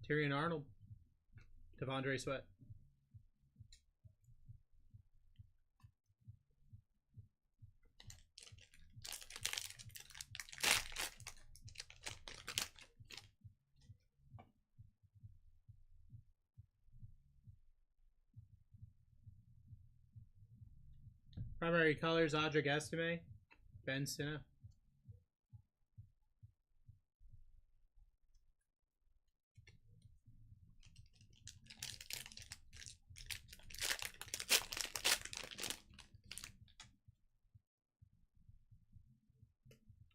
Tyrion Arnold. Devondre Sweat. Primary colors, Audric Estime, Ben Sinna.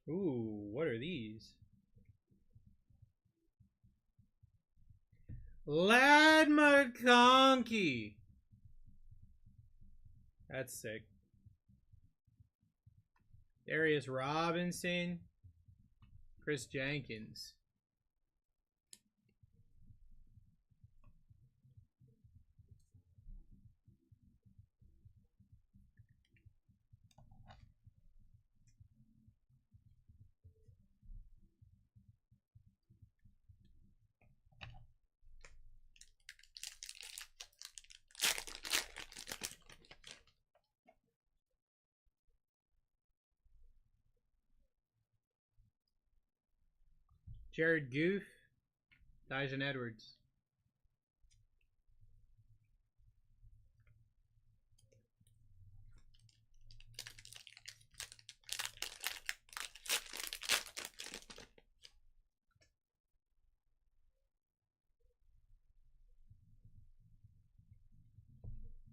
Ooh, what are these? Lad McConkey. That's sick. Darius Robinson. Chris Jenkins. Jared Goof. Dyson Edwards.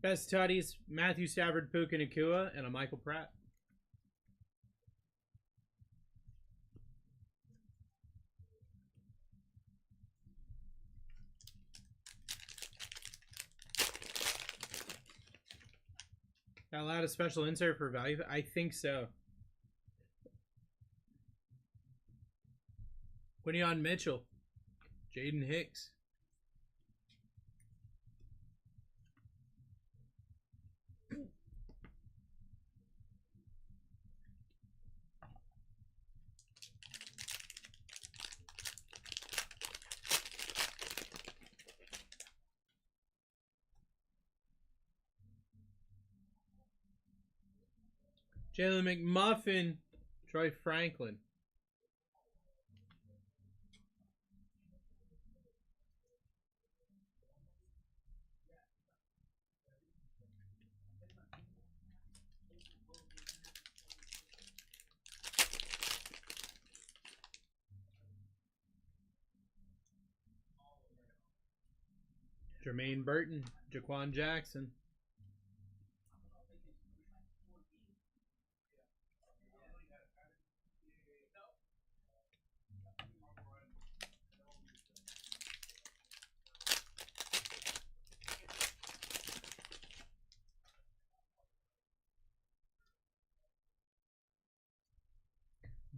Best tutties, Matthew Stafford, Puka Nakua, and a Michael Pratt. Got a lot of special insert for value? I think so. Quinion Mitchell. Jaden Hicks. Jalen McMuffin, Troy Franklin. Jermaine Burton, Jaquan Jackson.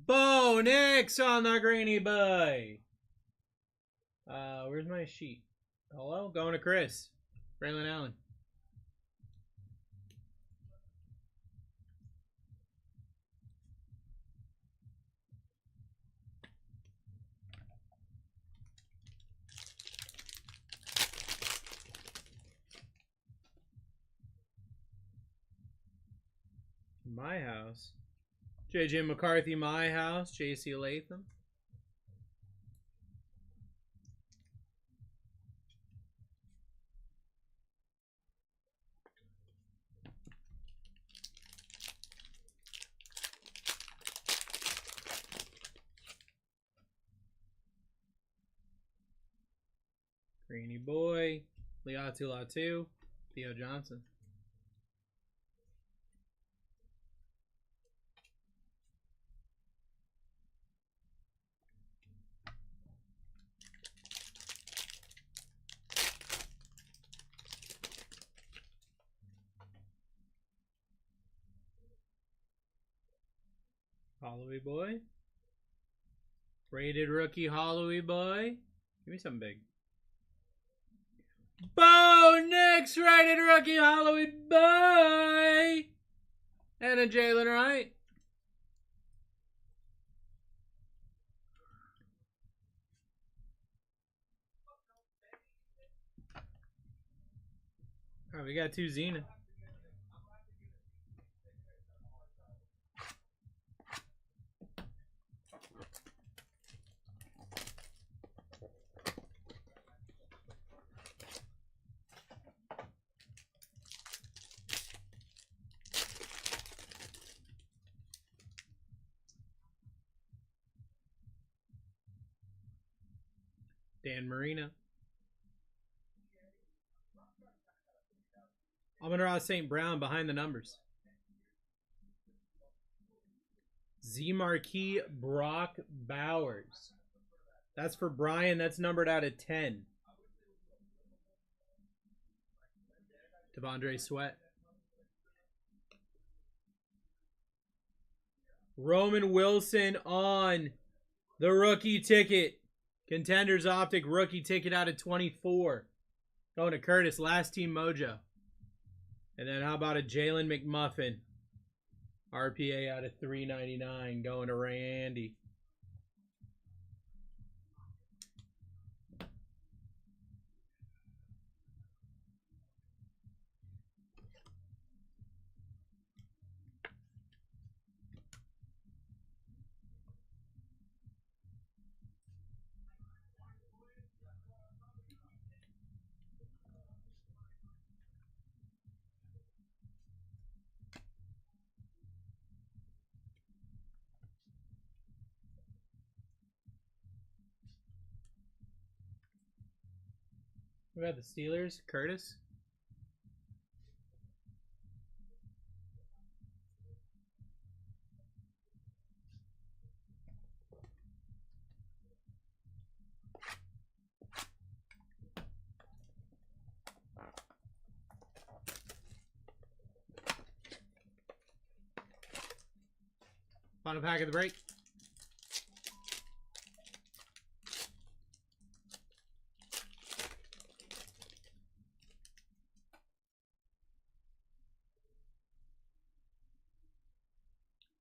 Bo Nix on the greeny boy. Where's my sheet? Hello? Going to Chris. Braylon Allen. My house. JJ McCarthy, my house. JC Latham. Greeny boy. Liatu Latu. Theo Johnson. Holloway boy. Rated rookie Holloway boy. Give me something big. Bo Nix, rated rookie Holloway boy. And a Jalen Wright. All right, we got 2 Xena. Dan Marino. Amon-Ra St. Brown behind the numbers. Z Marquis Brock Bowers. That's for Brian. That's numbered out of 10. Devondre Sweat. Roman Wilson on the rookie ticket. Contenders Optic rookie ticket out of 24. Going to Curtis. Last team mojo. And then how about a Jalen McMuffin? RPA out of 399 going to Randy. We got the Steelers, Curtis. Final pack of the break.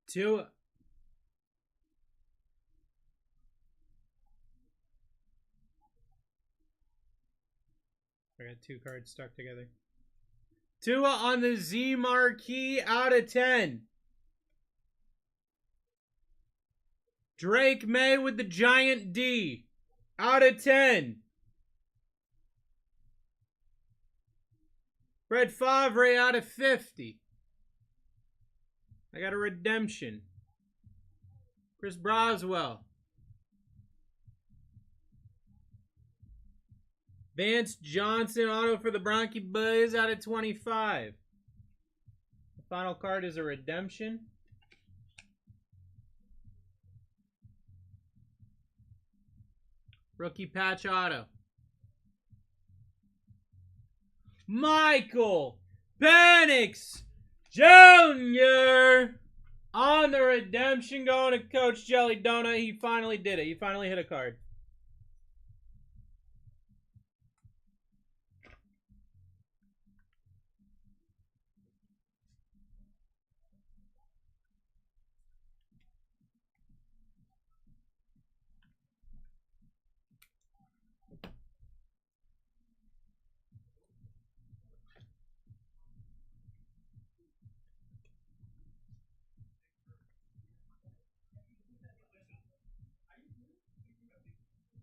Tua. I got 2 cards stuck together. Tua on the Z Marquee out of 10. Drake May with the giant D out of 10. Brett Favre out of 50. I got a redemption. Chris Broswell. Vance Johnson auto for the Bronchi Boys out of 25. The final card is a redemption. Rookie patch auto. Michael Penix Jr. on the redemption going to Coach Jelly Donut. He finally did it. He finally hit a card.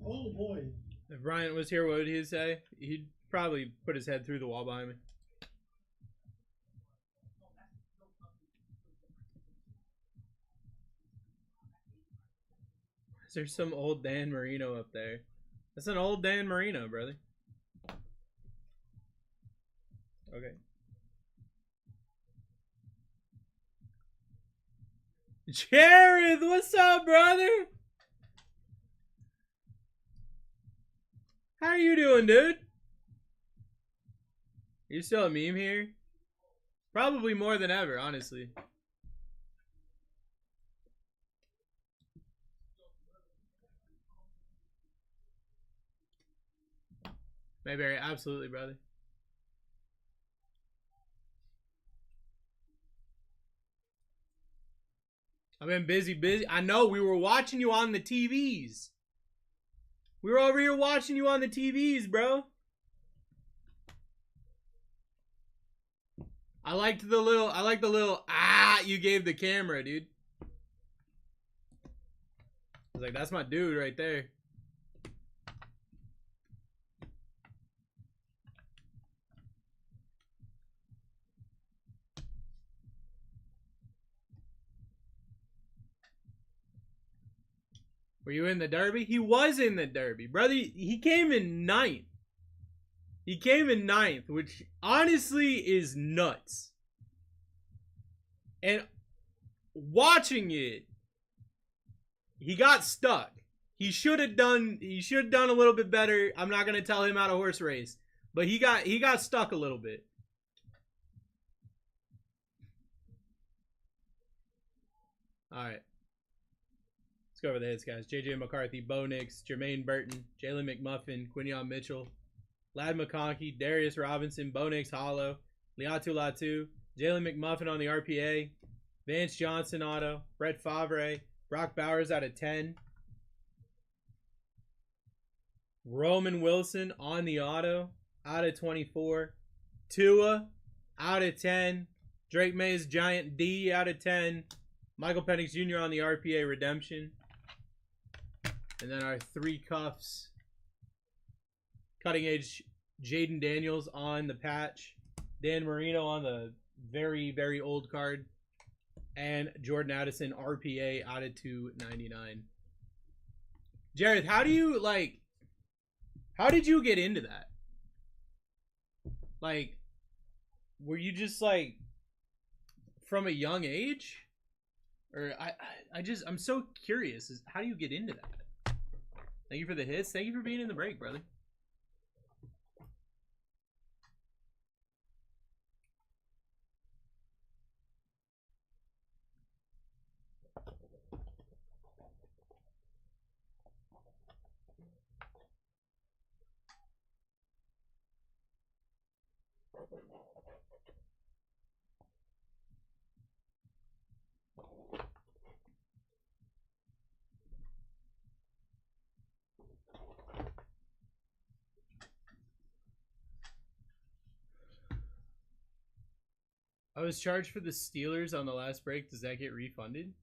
Oh boy. If Bryant was here, what would he say? He'd probably put his head through the wall behind me. Is there some old Dan Marino up there? That's an old Dan Marino, brother. Okay. Jared, what's up, brother? How are you doing, dude? You still a meme here? Probably more than ever, honestly. Mayberry, absolutely, brother. I've been busy. I know, we were watching you on the TVs. We were over here watching you on the TVs, bro. I like the little you gave the camera, dude. I was like, that's my dude right there. Were you in the Derby? He was in the Derby, brother. He came in 9th. He came in 9th, which honestly is nuts. And watching it, he got stuck. He should have done a little bit better. I'm not gonna tell him how to horse race, but he got stuck a little bit. All right. Let's go over the hits, guys. J.J. McCarthy, Bo Nix, Jermaine Burton, Jalen McMuffin, Quinion Mitchell, Lad McConkey, Darius Robinson, Bo Nix Hollow, Liatu Latu, Jalen McMuffin on the RPA, Vance Johnson auto, Brett Favre, Brock Bowers out of 10, Roman Wilson on the auto out of 24, Tua out of 10, Drake May's Giant D out of 10, Michael Penix Jr. on the RPA redemption. And then our 3 cuffs. Cutting edge Jaden Daniels on the patch. Dan Marino on the very, very old card. And Jordan Addison RPA out of 299. Jared, how did you get into that? Like, were you just like from a young age? Or I'm so curious. How do you get into that? Thank you for the hits. Thank you for being in the break, brother. I was charged for the Steelers on the last break. Does that get refunded?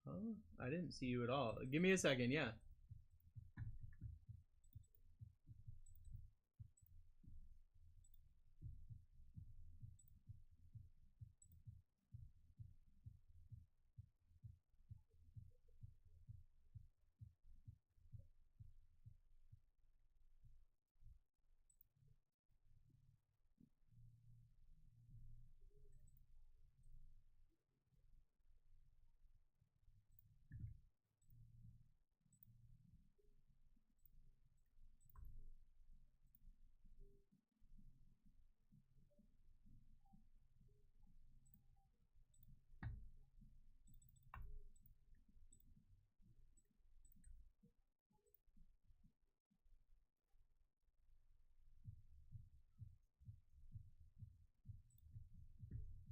Oh, I didn't see you at all. Give me a second, yeah.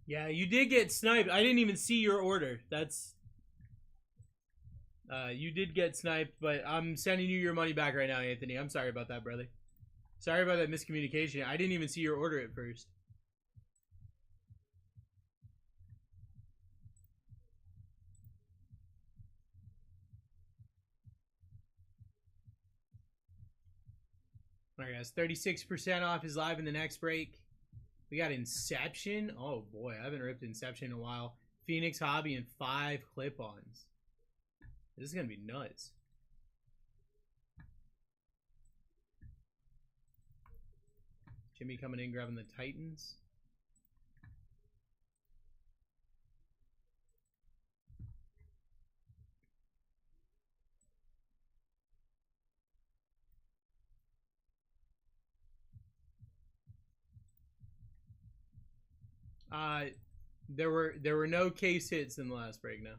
Yeah, you did get sniped. I didn't even see your order. That's... you did get sniped, but I'm sending you your money back right now, Anthony. I'm sorry about that, brother. Sorry about that miscommunication. I didn't even see your order at first. Alright, guys. 36% off is live in the next break. We got Inception. Oh, boy. I haven't ripped Inception in a while. Phoenix Hobby and 5 clip-ons. This is going to be nuts. Jimmy coming in, grabbing the Titans. There were no case hits in the last break now.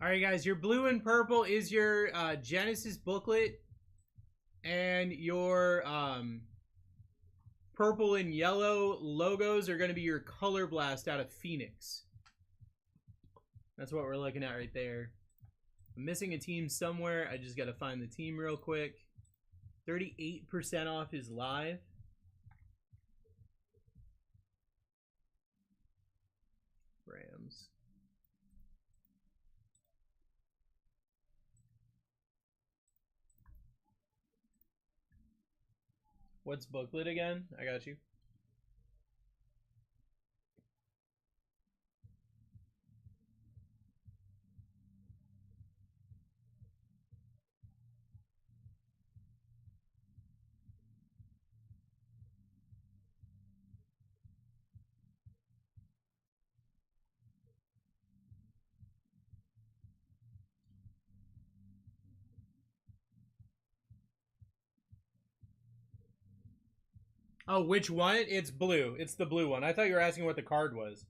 All right, guys, your blue and purple is your Genesis booklet, and your purple and yellow logos are going to be your Color Blast out of Phoenix. That's what we're looking at right there. I'm missing a team somewhere. I just got to find the team real quick. 38% off is live. Rams. What's booklet again? I got you. Oh, which one? It's blue. It's the blue one. I thought you were asking what the card was.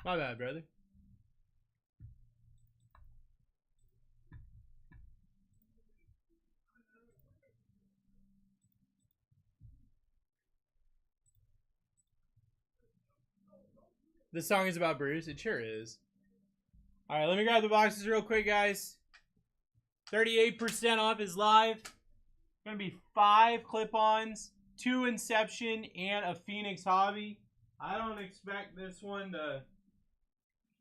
My bad, brother. This song is about Bruce. It sure is. All right, let me grab the boxes real quick, guys. 38% off is live. Gonna be 5 clip-ons, 2 Inception, and a Phoenix Hobby. I don't expect this one to...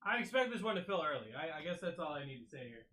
I expect this one to fill early. I guess that's all I need to say here.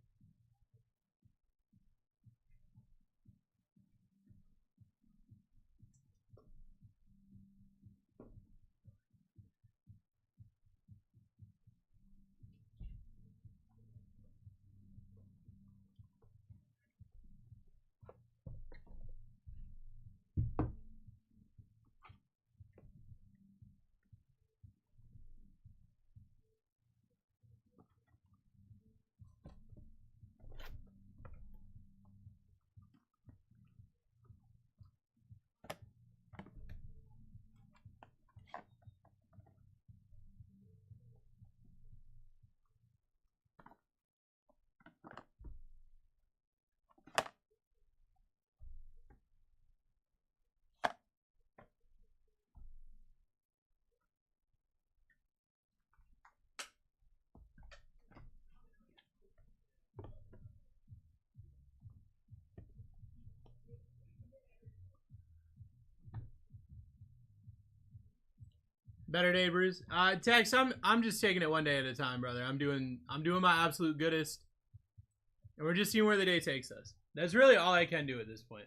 Better day, Bruce. Tex, I'm just taking it one day at a time, brother. I'm doing my absolute goodest, and we're just seeing where the day takes us. That's really all I can do at this point.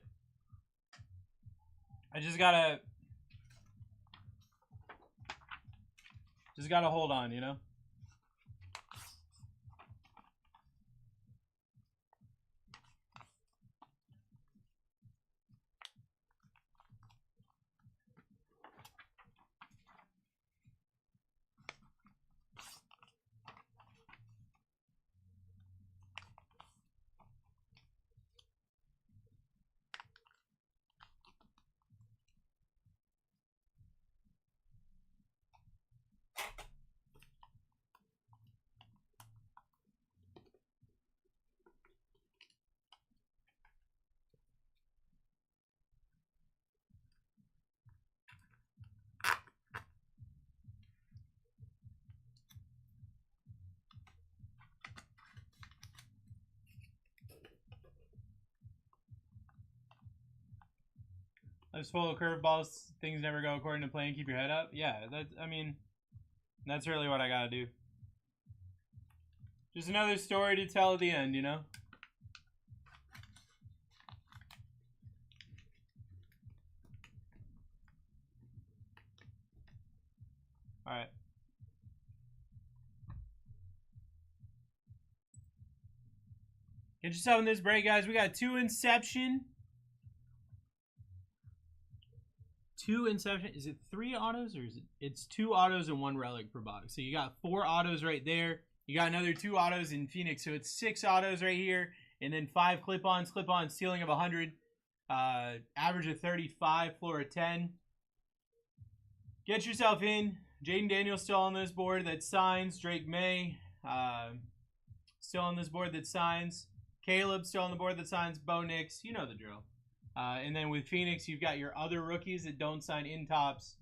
I just gotta hold on, you know. is full of curveballs. Things never go according to plan. Keep your head up. Yeah, that's really what I gotta do. Just another story to tell at the end, you know? Alright. Get yourself in this break, guys. We got 2 Inception. 2 Inception. Is it 3 autos or is it? It's 2 autos and 1 relic per box. So you got 4 autos right there. You got another 2 autos in Phoenix. So it's 6 autos right here. And then 5 clip-ons. Clip-on ceiling of 100. Average of 35. Floor of 10. Get yourself in. Jaden Daniels still on this board that signs. Drake May still on this board that signs. Caleb still on the board that signs. Bo Nix. You know the drill. And then with Phoenix, you've got your other rookies that don't sign in tops.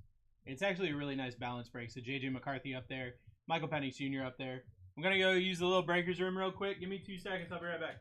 It's actually a really nice balance break. So JJ McCarthy up there. Michael Penix Jr. up there. I'm going to go use the little breakers room real quick. Give me 2 seconds. I'll be right back.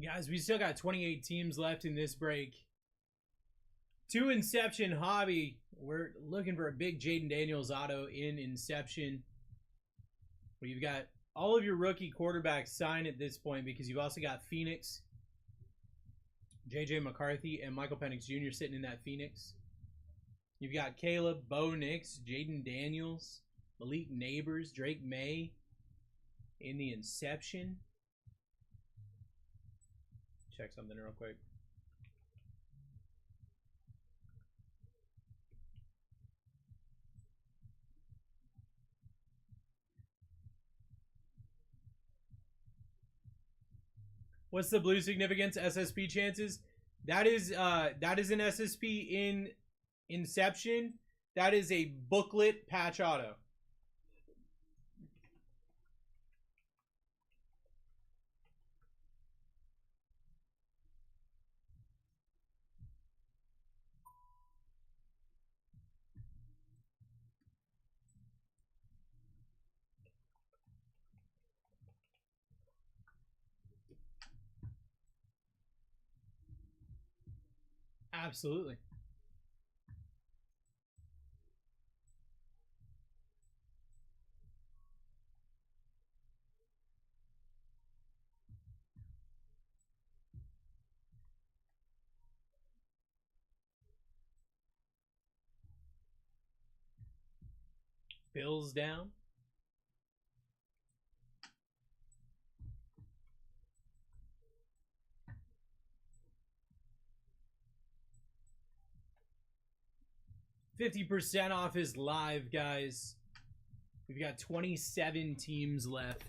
Guys, we still got 28 teams left in this break. To Inception Hobby, we're looking for a big Jaden Daniels auto in Inception. You've got all of your rookie quarterbacks signed at this point because you've also got Phoenix, J.J. McCarthy, and Michael Penix Jr. sitting in that Phoenix. You've got Caleb, Bo Nix, Jaden Daniels, Malik Neighbors, Drake May in the Inception. Check something real quick. What's the blue significance? SSP chances? That is an SSP in Inception. That is a booklet patch auto. Absolutely. Bills down. $50% off is live, guys. We've got 27 teams left.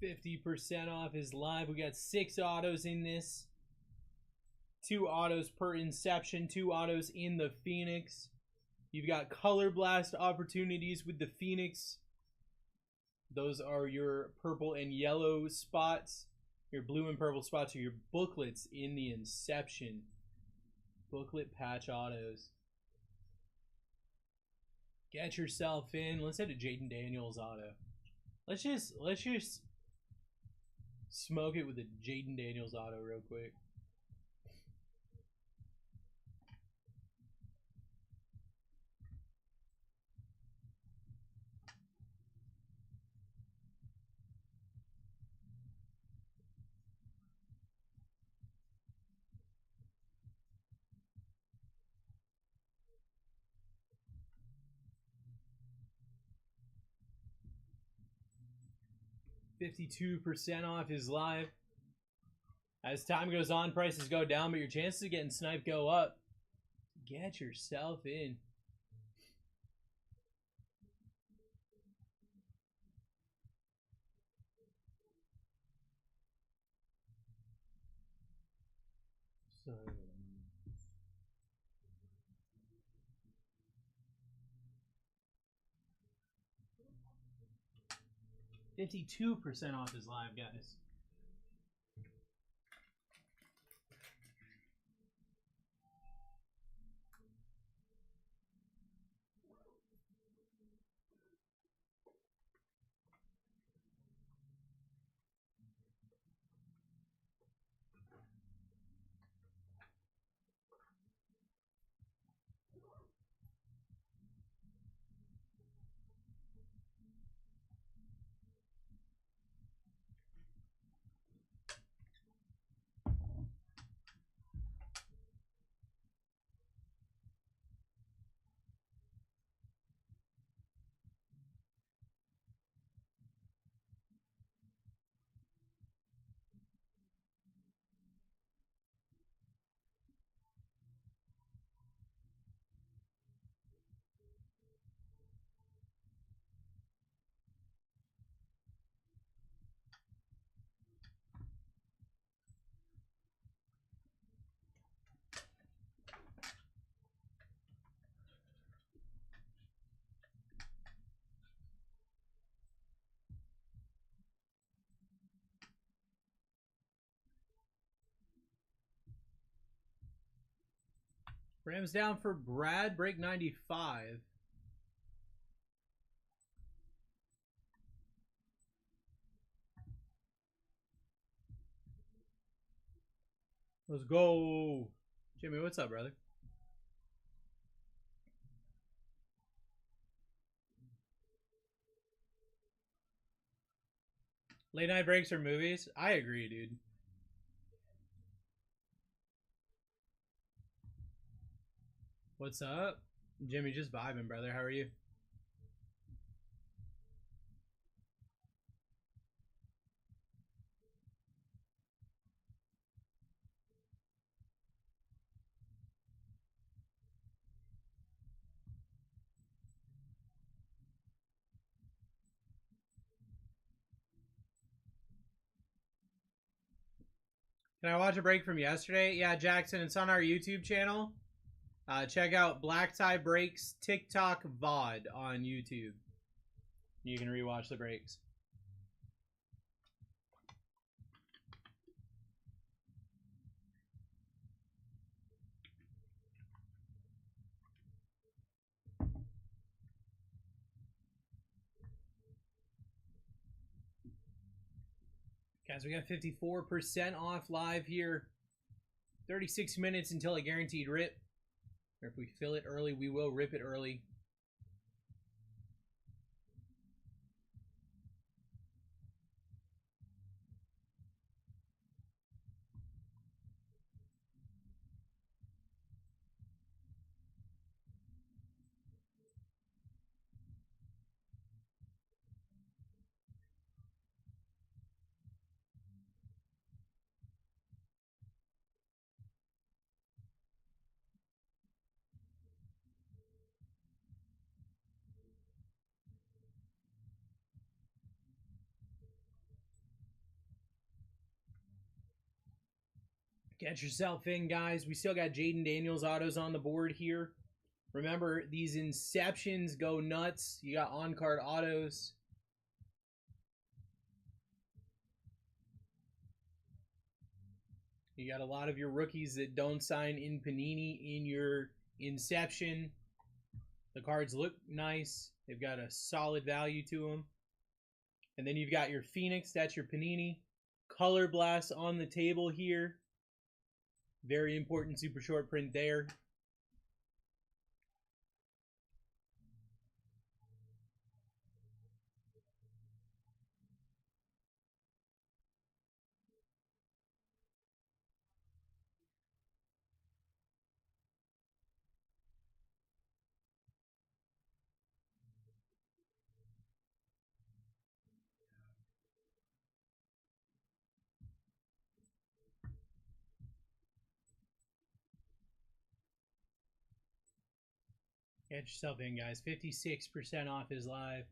$50% off is live. We got 6 autos in this. 2 autos per Inception, 2 autos in the Phoenix. You've got Color Blast opportunities with the Phoenix. Those are your purple and yellow spots. Your blue and purple spots are your booklets in the Inception. Booklet patch autos. Get yourself in. Let's hit a Jaden Daniels auto. Let's just smoke it with a Jaden Daniels auto real quick. $52% off is live. As time goes on, prices go down, but your chances of getting sniped go up. Get yourself in. So 52% off is live, guys. Rams down for Brad. Break 95. Let's go. Jimmy, what's up, brother? Late night breaks or movies? I agree, dude. What's up? Jimmy, just vibing, brother. How are you? Can I watch a break from yesterday? Yeah, Jackson, it's on our YouTube channel. Check out BlackTie Breaks TikTok VOD on YouTube. You can rewatch the breaks. Guys, we got 54% off live here. 36 minutes until a guaranteed rip. Or if we fill it early, we will rip it early. Get yourself in, guys. We still got Jaden Daniels autos on the board here. Remember, these Inceptions go nuts. You got on-card autos. You got a lot of your rookies that don't sign in Panini in your Inception. The cards look nice. They've got a solid value to them. And then you've got your Phoenix. That's your Panini. Color Blast on the table here. Very important super short print there. Get yourself in, guys. 56% off is live.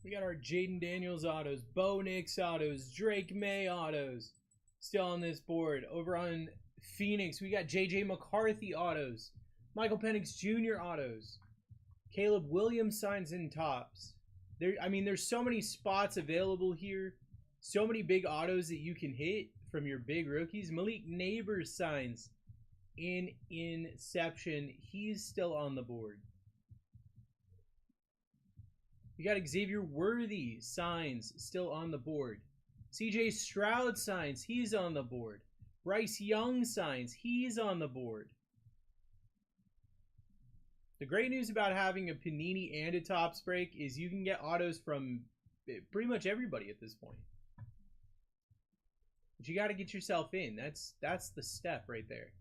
We got our Jaden Daniels autos, Bo Nix autos, Drake May autos. Still on this board. Over on Phoenix, we got JJ McCarthy autos, Michael Penix Jr. autos, Caleb Williams signs in tops. There's so many spots available here. So many big autos that you can hit from your big rookies. Malik Neighbors signs in Inception. He's still on the board. You got Xavier Worthy signs still on the board. CJ Stroud signs, he's on the board. Bryce Young signs, he's on the board. The great news about having a Panini and a Topps break is you can get autos from pretty much everybody at this point. But you got to get yourself in. That's the step right there.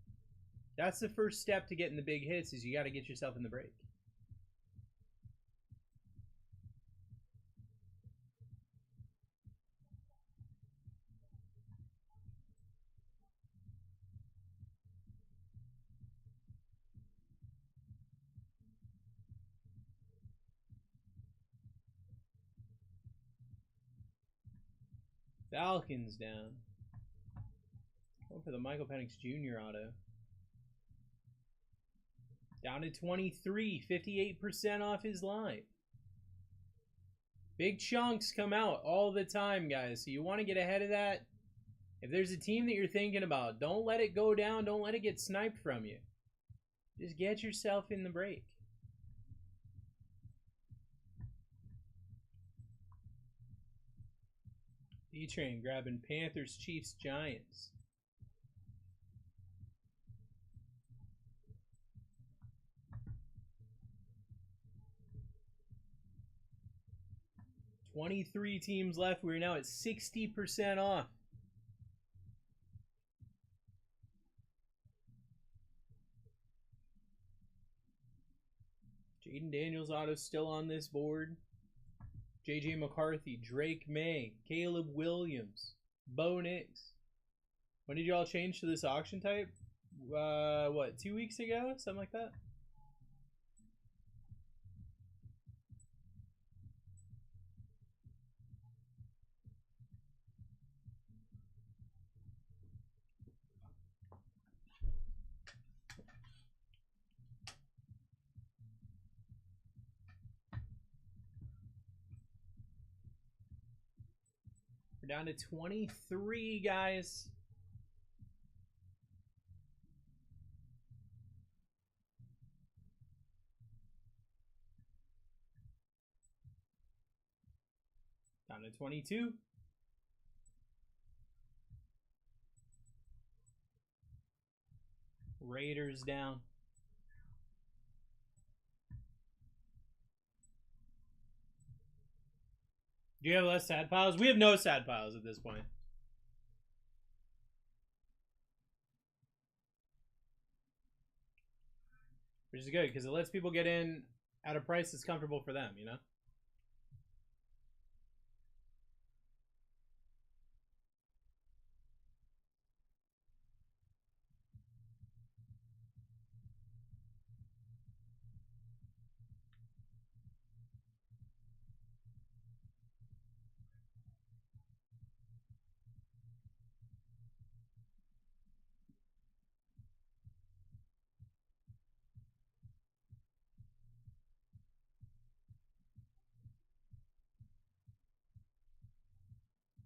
That's the first step to getting the big hits, is you got to get yourself in the break. Falcons down. Go for the Michael Penix Jr. auto. Down to 23, 58% off his live. Big chunks come out all the time, guys. So you want to get ahead of that. If there's a team that you're thinking about, don't let it go down. Don't let it get sniped from you. Just get yourself in the break. D-Train grabbing Panthers, Chiefs, Giants. $23 teams left. We're now at 60% off. Jaden Daniels auto still on this board. JJ McCarthy, Drake May, Caleb Williams, Bo Nix. When did y'all change to this auction type? What, 2 weeks ago? Something like that? We're down to 23, guys. Down to 22. Raiders down. Do you have less sad piles? We have no sad piles at this point. Which is good, because it lets people get in at a price that's comfortable for them, you know?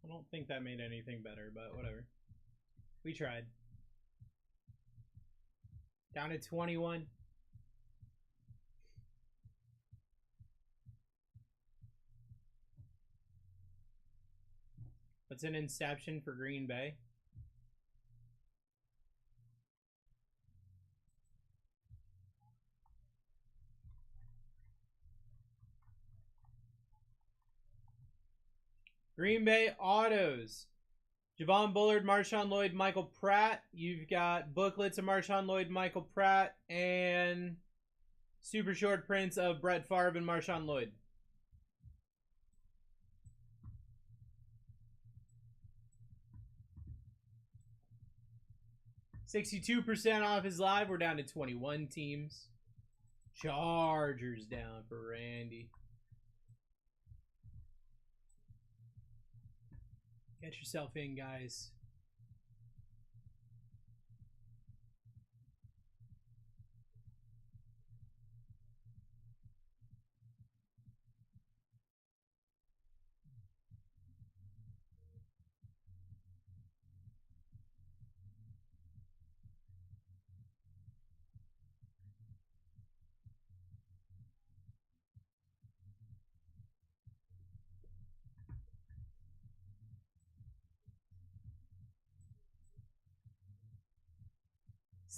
I don't think that made anything better, but whatever. We tried. Down to 21. What's an Inception for Green Bay? Green Bay autos. Javon Bullard, Marshawn Lloyd, Michael Pratt. You've got booklets of Marshawn Lloyd, Michael Pratt, and super short prints of Brett Favre and Marshawn Lloyd. $62% off his live. We're down to 21 teams. Chargers down for Randy. Get yourself in, guys.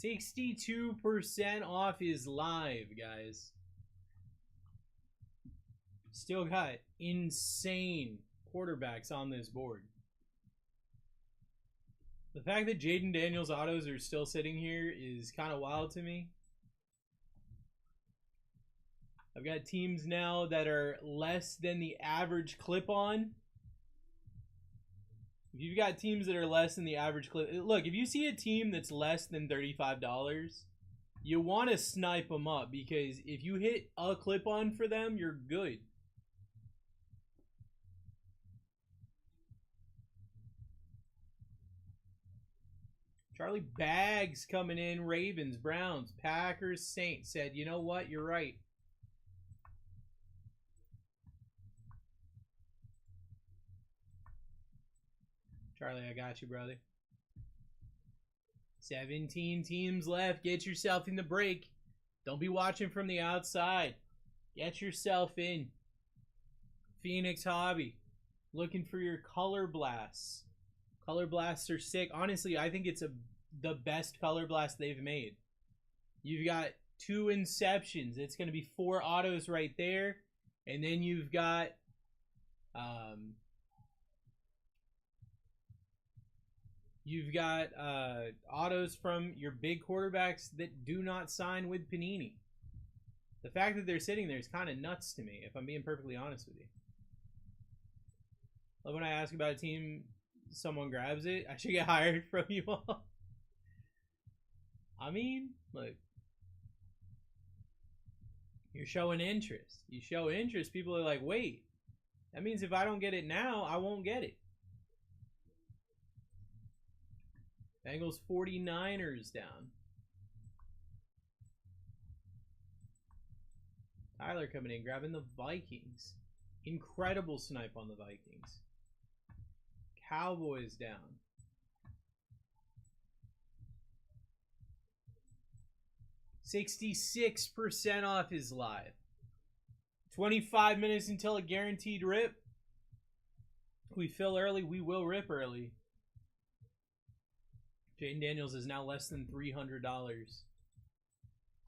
$62% off is live, guys. Still got insane quarterbacks on this board. The fact that Jaden Daniels autos are still sitting here is kind of wild to me. I've got teams now that are less than the average clip-on. If you've got teams that are less than the average clip, look, if you see a team that's less than $35, you want to snipe them up, because if you hit a clip-on for them, you're good. Charlie Bags coming in. Ravens, Browns, Packers, Saints. Said, you know what? You're right. Charlie, I got you, brother. 17 teams left. Get yourself in the break. Don't be watching from the outside. Get yourself in. Phoenix Hobby. Looking for your color blasts. Color blasts are sick. Honestly, I think it's the best color blast they've made. You've got 2 Inceptions. It's going to be 4 autos right there. And then you've got autos from your big quarterbacks that do not sign with Panini. The fact that they're sitting there is kind of nuts to me, if I'm being perfectly honest with you. Love when I ask about a team, someone grabs it. I should get hired from you all. I mean, look. You're showing interest. You show interest, people are like, wait. That means if I don't get it now, I won't get it. Bengals 49ers down. Tyler coming in, grabbing the Vikings. Incredible snipe on the Vikings. Cowboys down. $66% off is live. 25 minutes until a guaranteed rip. We fill early, we will rip early. Jaden Daniels is now less than $300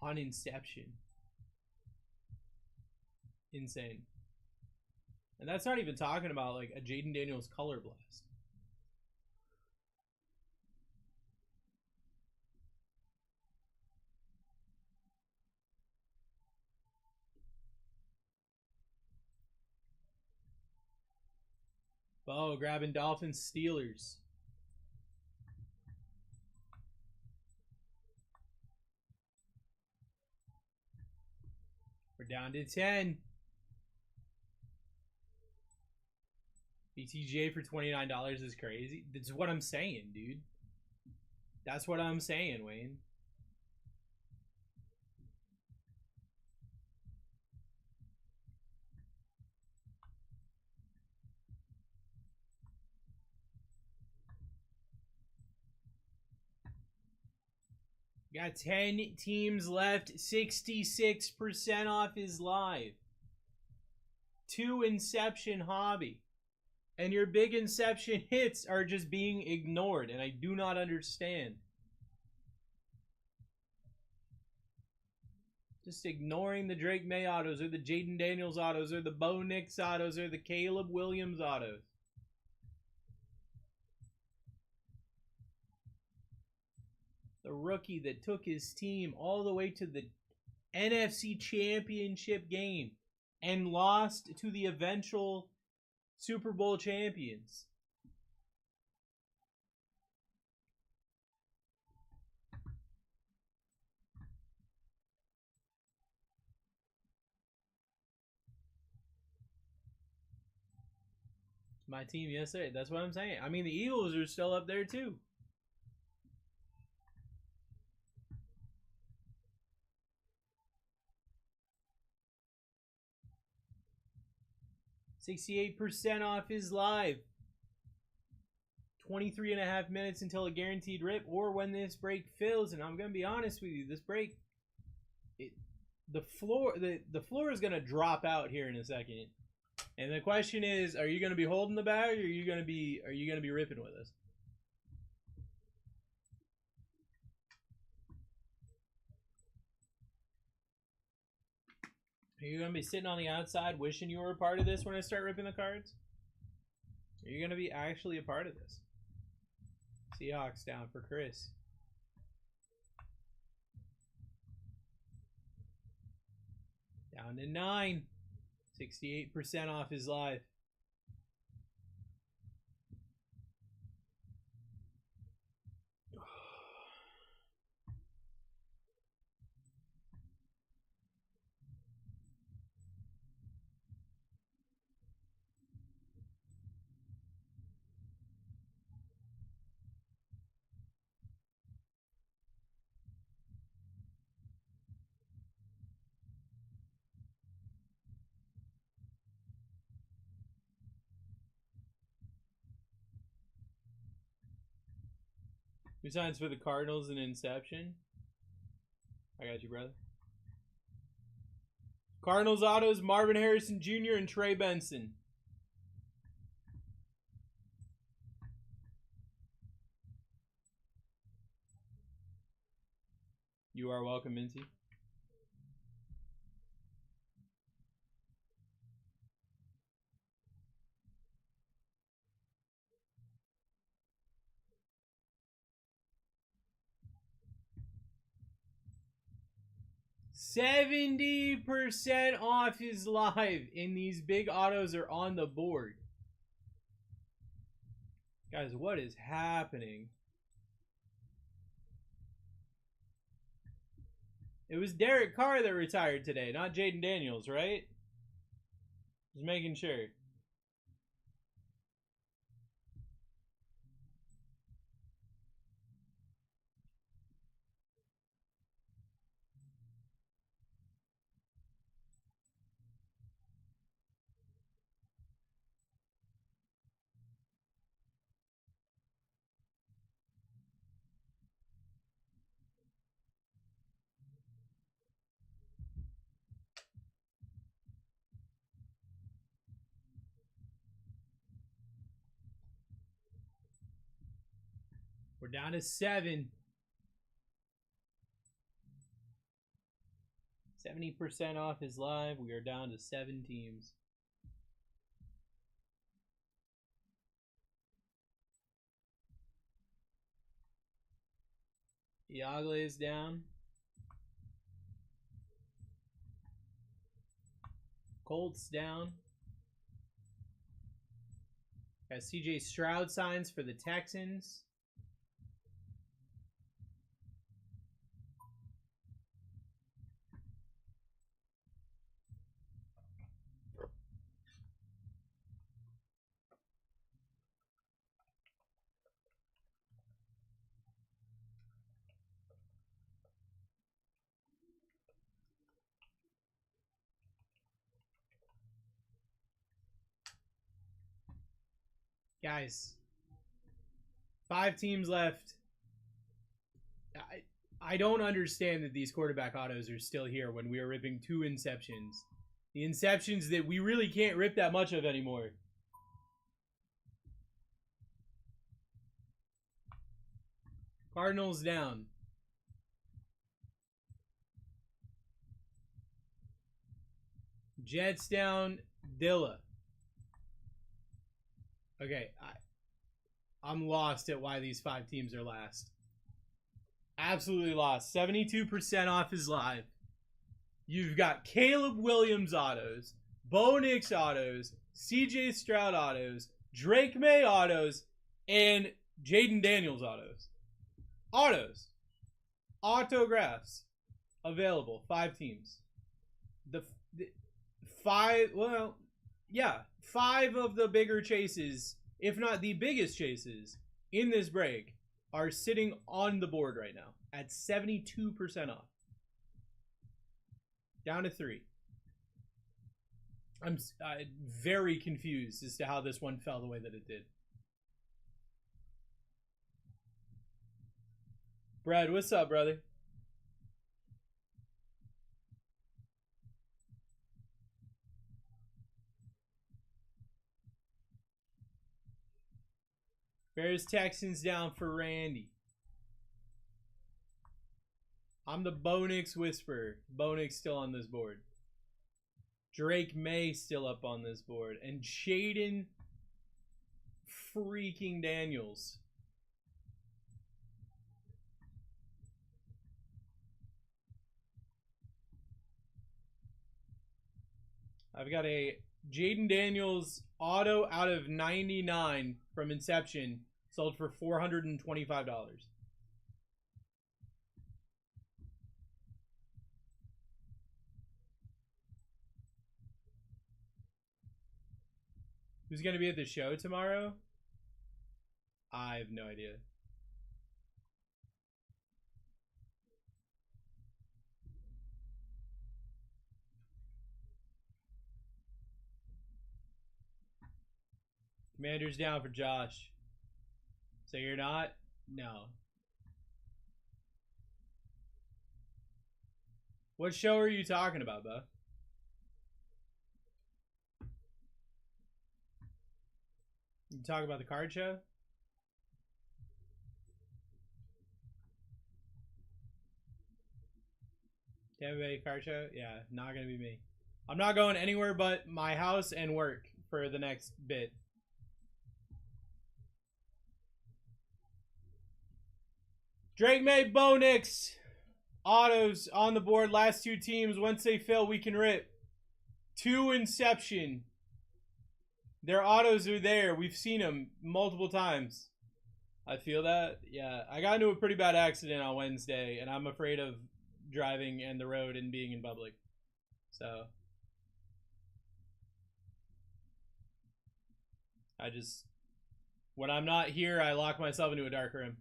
on Inception. Insane. And that's not even talking about like a Jaden Daniels color blast. Bo grabbing Dolphins Steelers. We're down to 10. BTJ for $29 is crazy. That's what I'm saying, dude. That's what I'm saying, Wayne. Got 10 teams left. 66% off is live. 2 Inception Hobby. And your big Inception hits are just being ignored. And I do not understand. Just ignoring the Drake May autos or the Jaden Daniels autos or the Bo Nix autos or the Caleb Williams autos. The rookie that took his team all the way to the NFC Championship game and lost to the eventual Super Bowl champions. My team, yes sir. That's what I'm saying. I mean, the Eagles are still up there too. $68% off is live. 23.5 minutes until a guaranteed rip or when this break fills. And I'm going to be honest with you, this break, the floor is going to drop out here in a second. And the question is, are you going to be holding the bag or are you going to be ripping with us? Are you going to be sitting on the outside wishing you were a part of this when I start ripping the cards? Are you going to be actually a part of this? Seahawks down for Chris. Down to 9. 68% off is live. Who signs for the Cardinals in Inception? I got you, brother. Cardinals autos, Marvin Harrison Jr. and Trey Benson. You are welcome, Minty. $70% off is live, and these big autos are on the board. Guys, what is happening? It was Derek Carr that retired today, not Jaden Daniels, right? Just making sure. We're down to 7. 70% off is live. We are down to 7 teams. Iagle is down. Colts down. Got CJ Stroud signs for the Texans. Guys, 5 teams left. I don't understand that these quarterback autos are still here when we are ripping 2 Inceptions. The Inceptions that we really can't rip that much of anymore. Cardinals down. Jets down. Dilla. Okay, I'm lost at why these 5 teams are last. Absolutely lost. 72% off is live. You've got Caleb Williams autos, Bo Nix autos, CJ Stroud autos, Drake May autos, and Jaden Daniels autos. Autos. Autographs. Available. 5 teams. The 5, well, yeah, 5 of the bigger chases, if not the biggest chases, in this break are sitting on the board right now at 72% off. Down to 3. I'm very confused as to how this one fell the way that it did. Brad, what's up, brother? Bears Texans down for Randy. I'm the Bo Nix Whisperer. Bo Nix still on this board. Drake May still up on this board. And Jaden freaking Daniels. I've got a Jaden Daniels auto out of 99 from Inception. Sold for $425. Who's going to be at the show tomorrow? I have no idea. Commander's down for Josh. So you're not? No. What show are you talking about, Bo? You talk about the card show? Tampa Bay card show? Yeah, not gonna be me. I'm not going anywhere but my house and work for the next bit. Drake May, Bo Nix. Autos on the board. Last two teams. Once they fail, we can rip. 2 Inception. Their autos are there. We've seen them multiple times. I feel that. Yeah, I got into a pretty bad accident on Wednesday, and I'm afraid of driving and the road and being in public. So I just, when I'm not here, I lock myself into a dark room.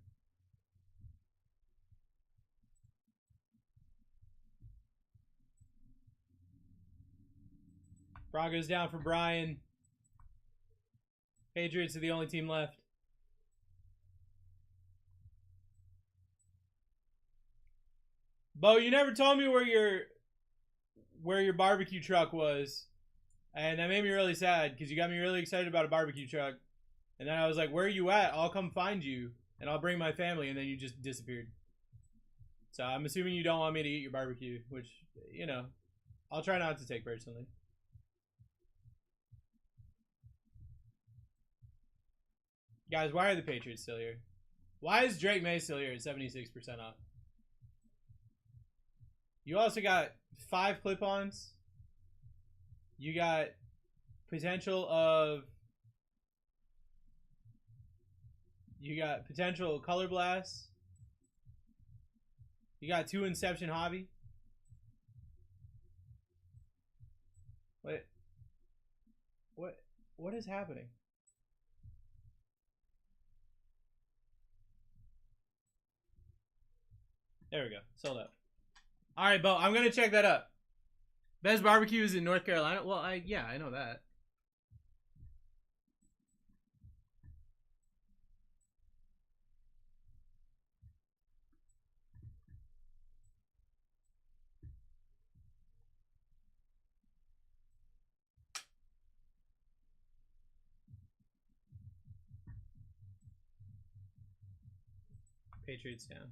Broncos down for Brian. Patriots are the only team left. Bo, you never told me where your barbecue truck was. And that made me really sad because you got me really excited about a barbecue truck. And then I was like, where are you at? I'll come find you and I'll bring my family. And then you just disappeared. So I'm assuming you don't want me to eat your barbecue, which, you know, I'll try not to take personally. Guys, why are the Patriots still here? Why is Drake May still here at 76% off? You also got 5 clip-ons. You got potential of... You got potential color blasts. You got 2 Inception Hobby. What is happening? There we go. Sold out. All right, Bo, I'm going to check that up. Best barbecue is in North Carolina? Well, yeah, I know that. Patriots down.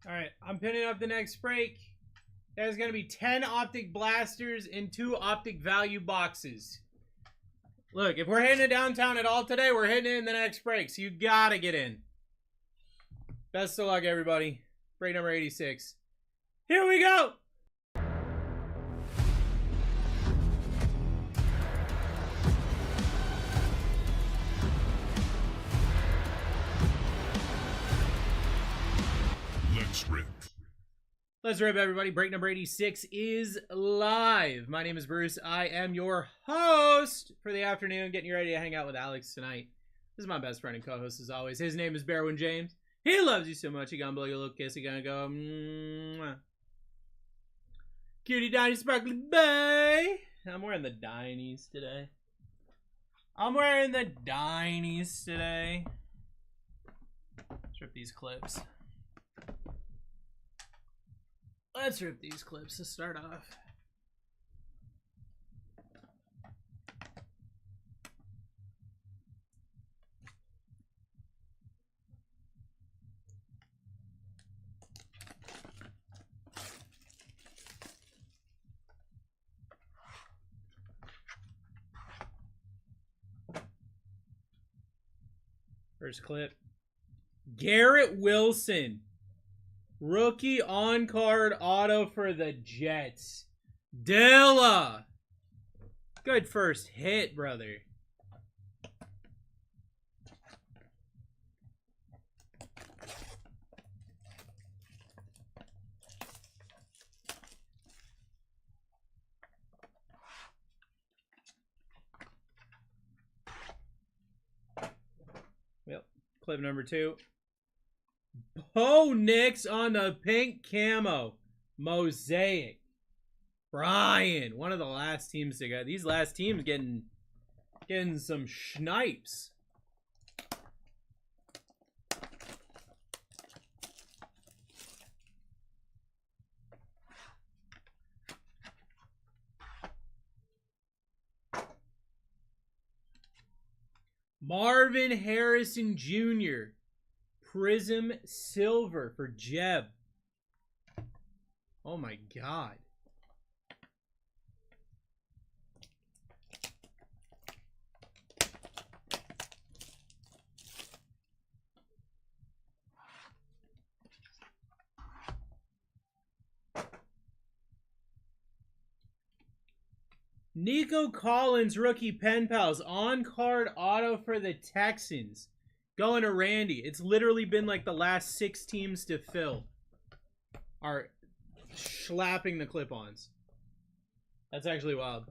All right, I'm pinning up the next break. There's going to be 10 optic blasters and 2 optic value boxes. Look, if we're hitting it downtown at all today, we're hitting it in the next break. So you got to get in. Best of luck, everybody. Break number 86. Here we go. Let's rip. Let's rip, everybody. Break number 86 is live. My name is Bruce. I am your host for the afternoon, getting you ready to hang out with Alex tonight. This is my best friend and co-host, as always. His name is Barwin James. He loves you so much. He gonna blow you a little kiss. He gonna go, mwah. Cutie Diny Sparkly Bay. I'm wearing the Dinies today. Let's rip these clips. To start off. First clip. Garrett Wilson. Rookie on-card auto for the Jets. Dilla. Good first hit, brother. Clip number 2. Bo Nix on the pink camo. Mosaic. Brian, one of the last teams to go. These last teams getting some snipes. Marvin Harrison Jr. Prism Silver for Jeb. Oh my God. Nico Collins, rookie pen pals, on-card auto for the Texans. Going to Randy. It's literally been like the last 6 teams to fill are slapping the clip-ons. That's actually wild.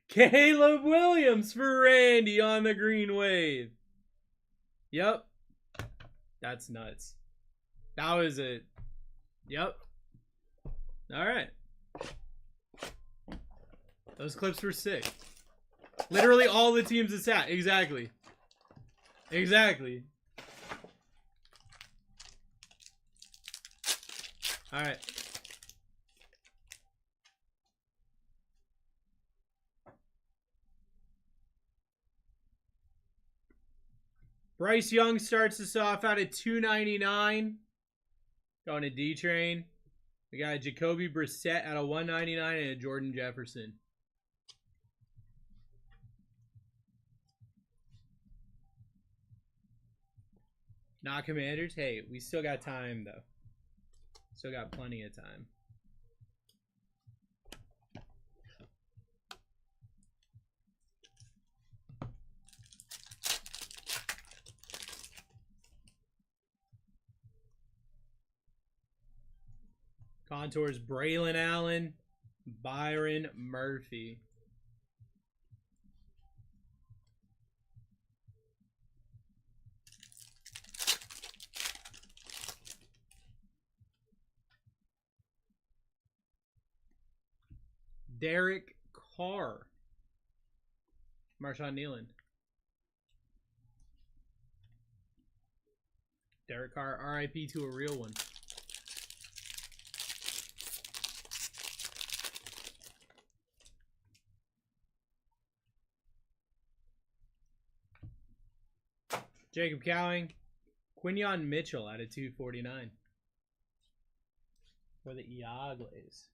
Caleb Williams for Randy on the green wave. Yep. That's nuts. That was it. Yep. All right. Those clips were sick. Literally all the teams it's at. Exactly. Exactly. All right. Bryce Young starts us off out at $2.99. Going to D-Train. We got a Jacoby Brissett out of $1.99 and a Jordan Jefferson. Not Commanders. Hey, we still got time, though. Still got plenty of time. Contours, Braylon Allen, Byron Murphy. Derek Carr. Marshawn Nealon. Derek Carr, RIP to a real one. Jacob Cowing, Quinyon Mitchell out of 249 for the Eagles.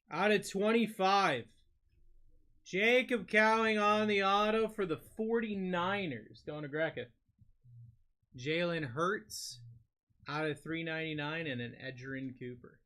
Out of 25, Jacob Cowing on the auto for the 49ers. Going to Greca. Jalen Hurts out of 399 and an Edgerrin Cooper.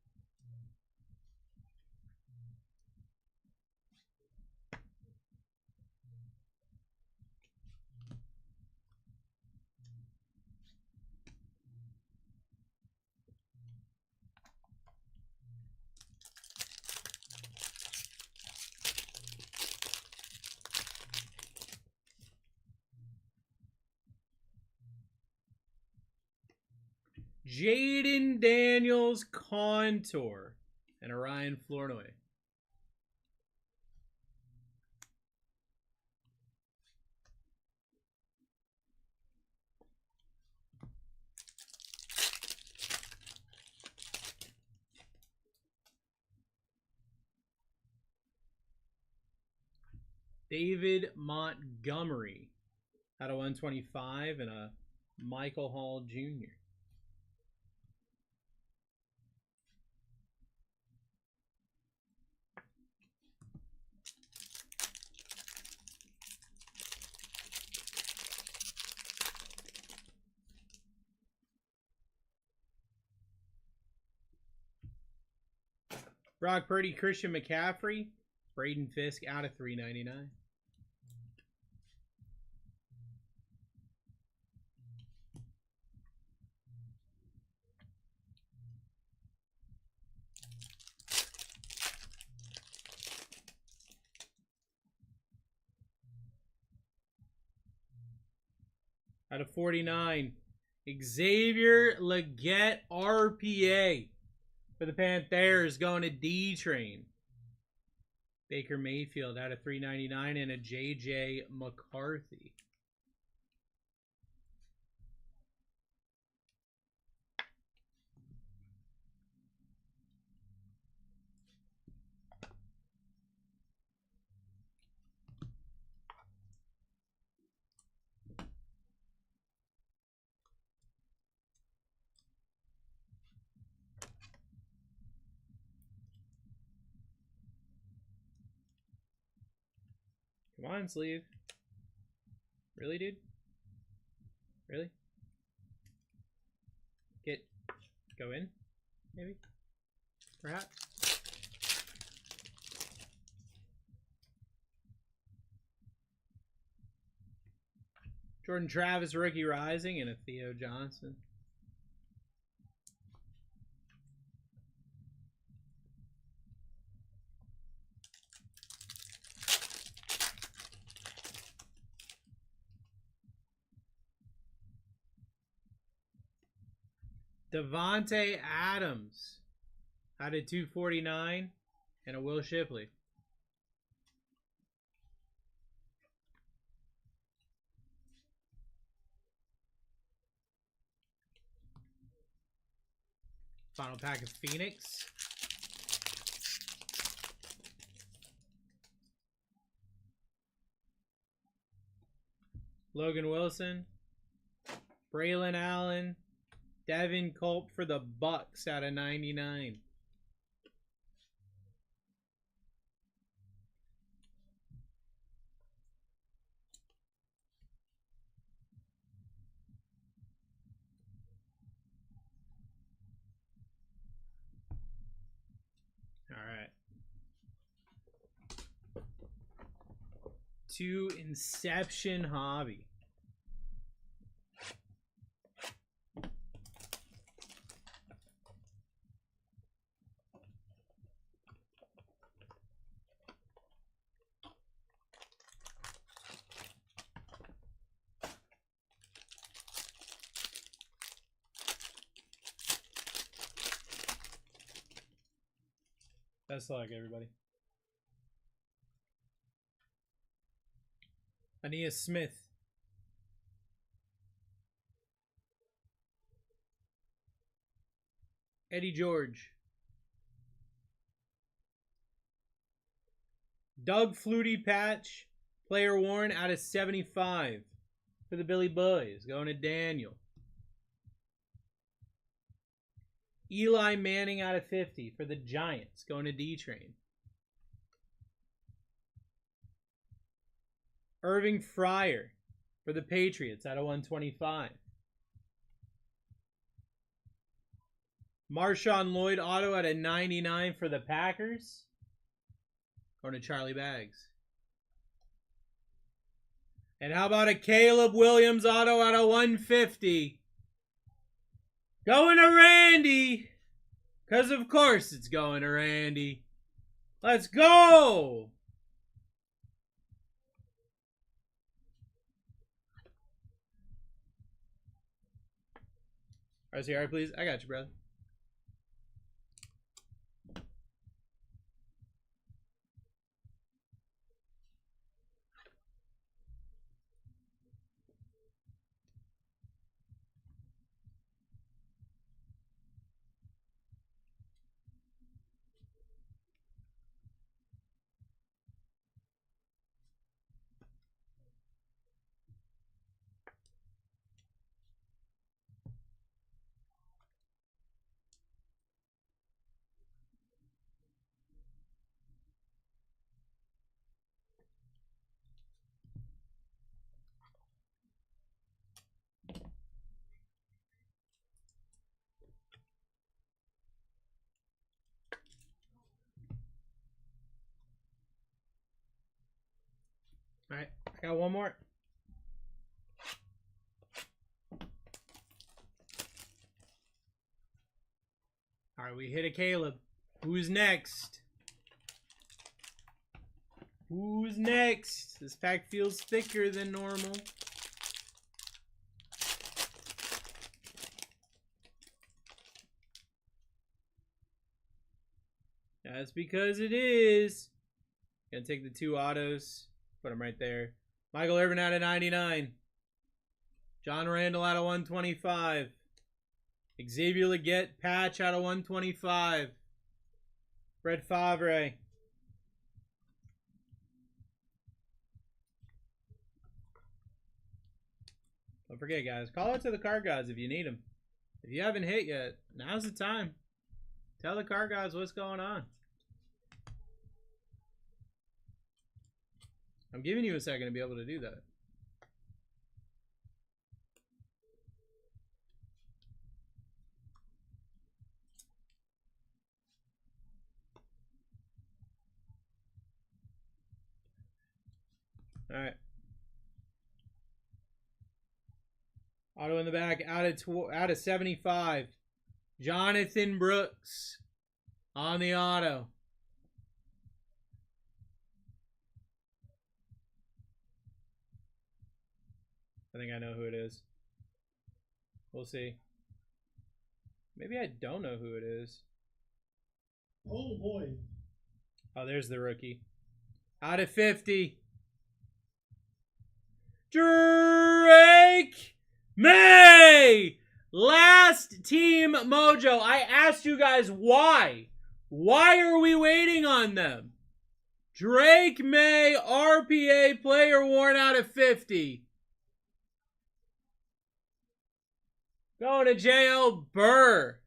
Jaden Daniels Contour and a Ryan Flournoy. David Montgomery out of 125 and a Michael Hall Jr. Brock Purdy, Christian McCaffrey, Braden Fisk out of 399. Out of 49, Xavier Legette RPA for the Panthers going to D-Train. Baker Mayfield out of 399 and a JJ McCarthy. Come on, sleeve. Really, dude? Really? Go in? Maybe? Perhaps? Jordan Travis, rookie rising, and a Theo Johnson. Devontae Adams out of 249 and a Will Shipley. Final pack of Phoenix. Logan Wilson. Braylon Allen. Devin Culp for the Bucks out of 99. All right. To Inception Hobby. Best of luck, everybody. Aeneas Smith. Eddie George. Doug Flutie patch. Player worn out of 75 for the Billy Boys. Going to Daniel. Eli Manning out of 50 for the Giants. Going to D-Train. Irving Fryer for the Patriots out of 125. Marshawn Lloyd auto out of 99 for the Packers. Going to Charlie Baggs. And how about a Caleb Williams auto out of 150? Going to Randy. Because of course it's going to Randy. Let's go. RCR, please. I got you, brother. All right, I got one more. All right, we hit a Caleb. Who's next? Who's next? This pack feels thicker than normal. That's because it is. Gonna take the 2 autos. Put them right there. Michael Irvin out of 99. John Randall out of 125. Xavier Legette patch out of 125. Fred Favre. Don't forget, guys. Call out to the card guys if you need them. If you haven't hit yet, now's the time. Tell the card guys what's going on. I'm giving you a second to be able to do that. All right. Auto in the back out of 75. Jonathan Brooks on the auto. I think I know who it is. We'll see. Maybe I don't know who it is. Oh boy. Oh, there's the rookie. Out of 50. Drake May! Last team mojo. I asked you guys why. Why are we waiting on them? Drake May, RPA, player worn out of 50. Going to JL Burr.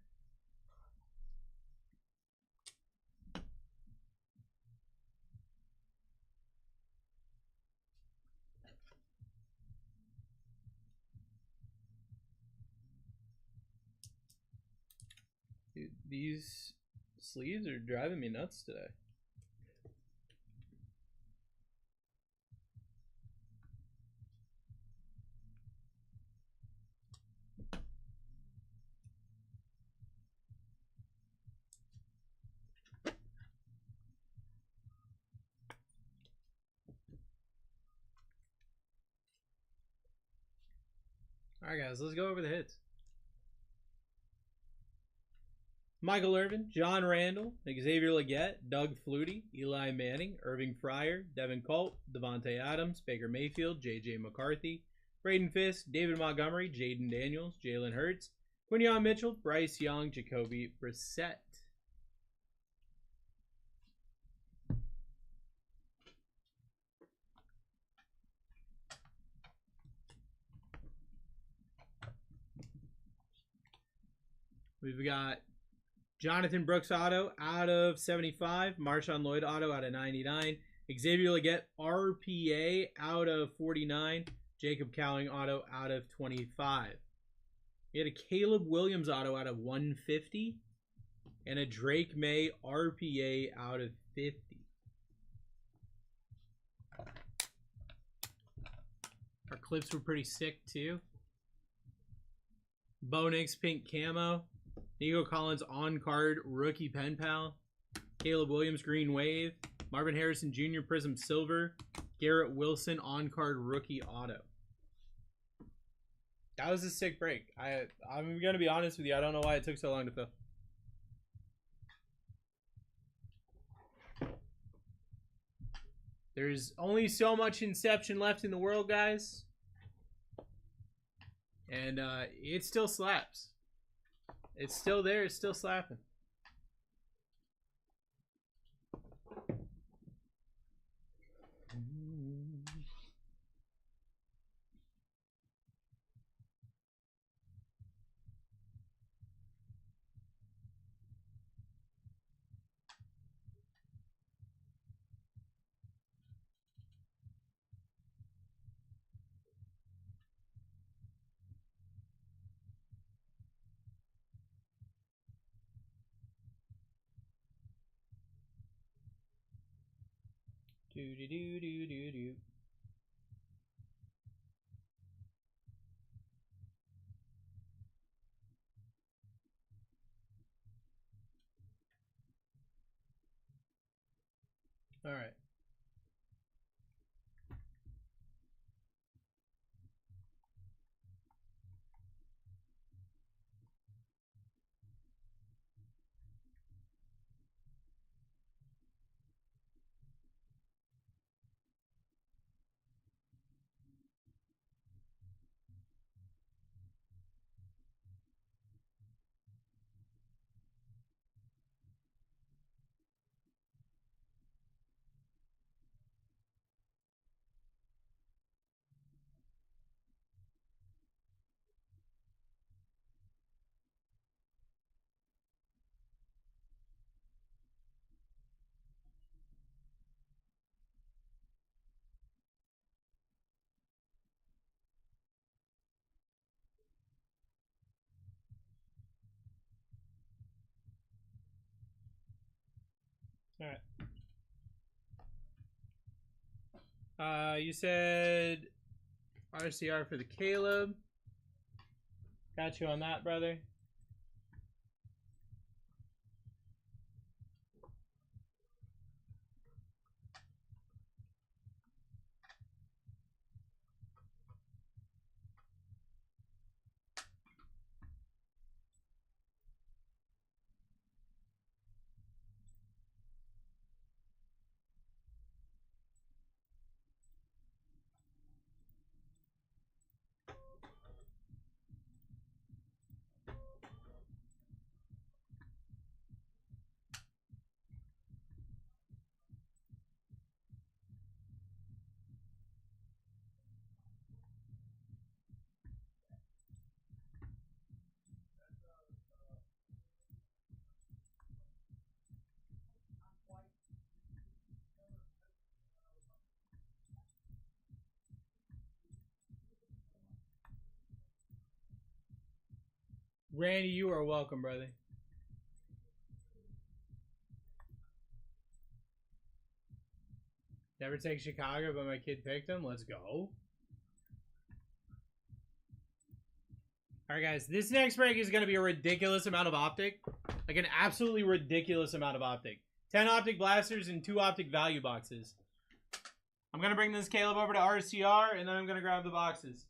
Dude, these sleeves are driving me nuts today. All right, guys, let's go over the hits. Michael Irvin, John Randall, Xavier Legette, Doug Flutie, Eli Manning, Irving Fryer, Devin Colt, Devontae Adams, Baker Mayfield, J.J. McCarthy, Braden Fisk, David Montgomery, Jaden Daniels, Jalen Hurts, Quinion Mitchell, Bryce Young, Jacoby Brissett. We've got Jonathan Brooks auto out of 75. Marshawn Lloyd auto out of 99. Xavier Legette RPA out of 49. Jacob Cowling auto out of 25. We had a Caleb Williams auto out of 150. And a Drake May RPA out of 50. Our clips were pretty sick too. Bo Nix pink camo. Nico Collins on-card rookie pen pal. Caleb Williams green wave. Marvin Harrison Jr. Prism silver. Garrett Wilson on-card rookie auto. That was a sick break. I'm going to be honest with you. I don't know why it took so long to fill. There's only so much Inception left in the world, guys. And it still slaps. It's still there. It's still slapping. Do do do do do do. All right. All right. You said RCR for the Caleb. Got you on that, brother. Randy, you are welcome, brother. Never take Chicago, but my kid picked him. Let's go. Alright, guys. This next break is going to be a ridiculous amount of optic. Like an absolutely ridiculous amount of optic. 10 optic blasters and 2 optic value boxes. I'm going to bring this Caleb over to RCR, and then I'm going to grab the boxes.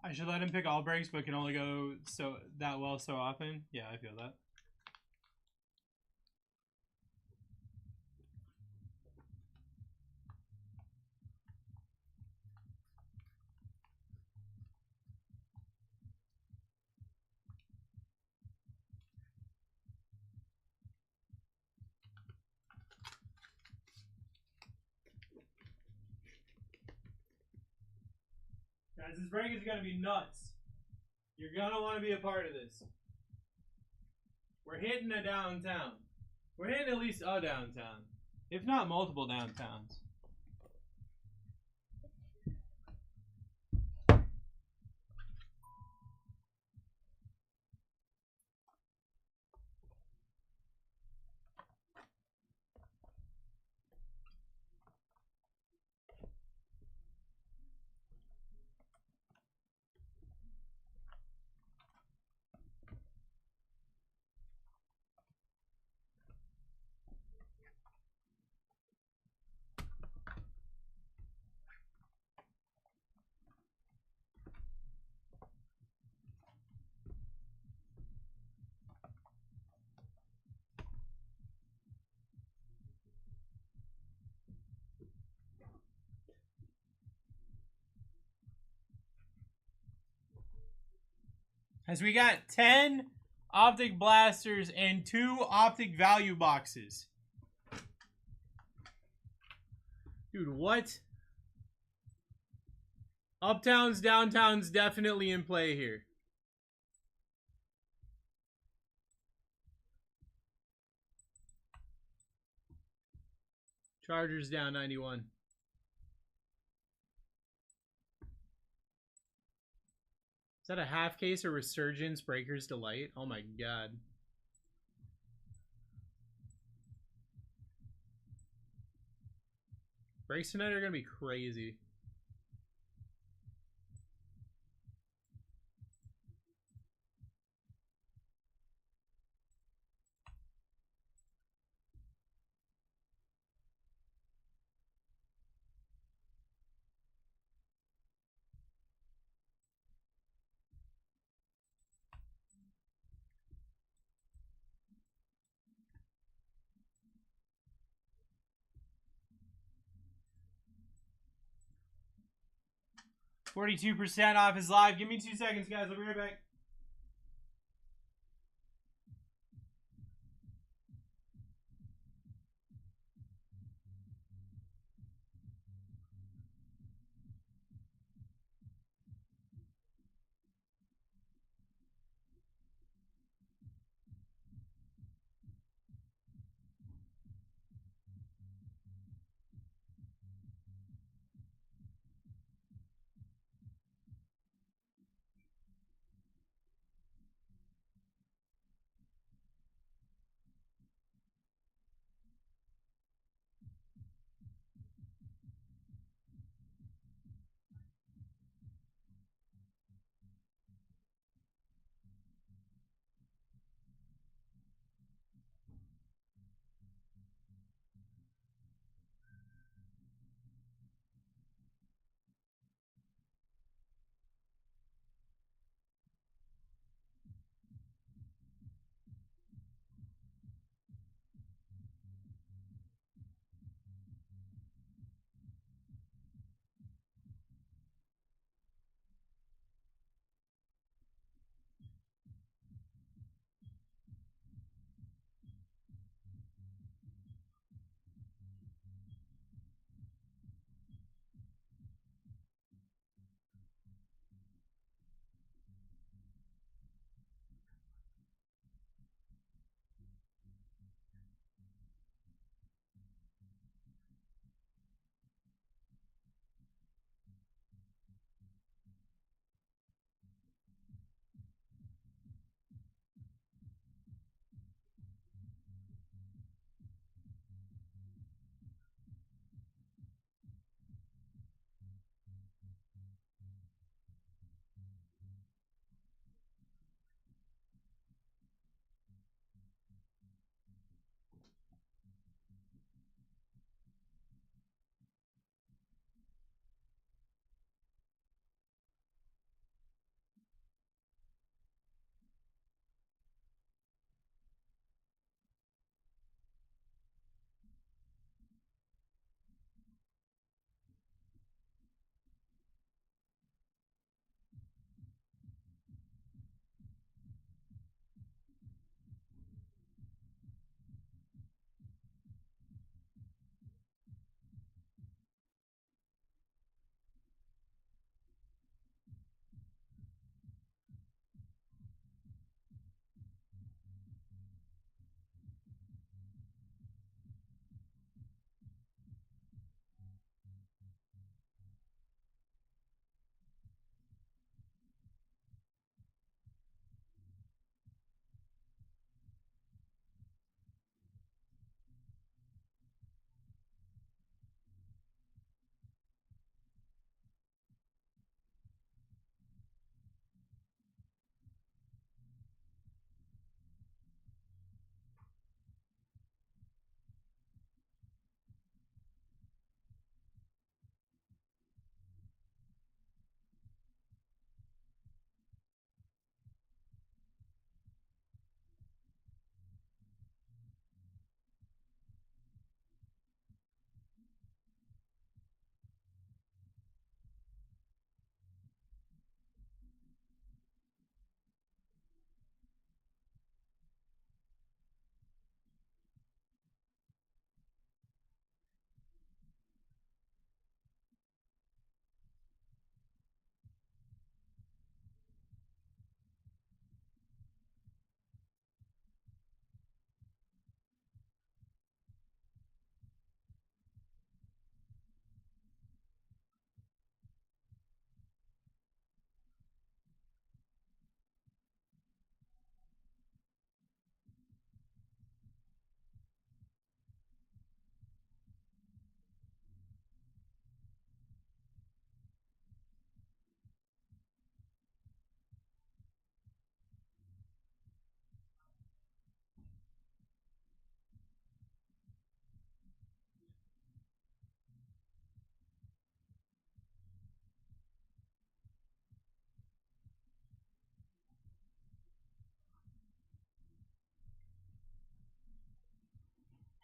I should let him pick all breaks, but can only go so well so often. Yeah, I feel that. Guys, this break is gonna be nuts. You're gonna want to be a part of this. We're hitting a downtown. We're hitting at least a downtown, if not multiple downtowns. As we got 10 optic blasters and 2 optic value boxes. Dude, what? Uptowns, downtowns definitely in play here. Chargers down 91. Is that a half case or Resurgence Breaker's Delight? Oh my god. Breaks tonight are going to be crazy. %42 off his live. Give me 2 seconds, guys. I'll be right back.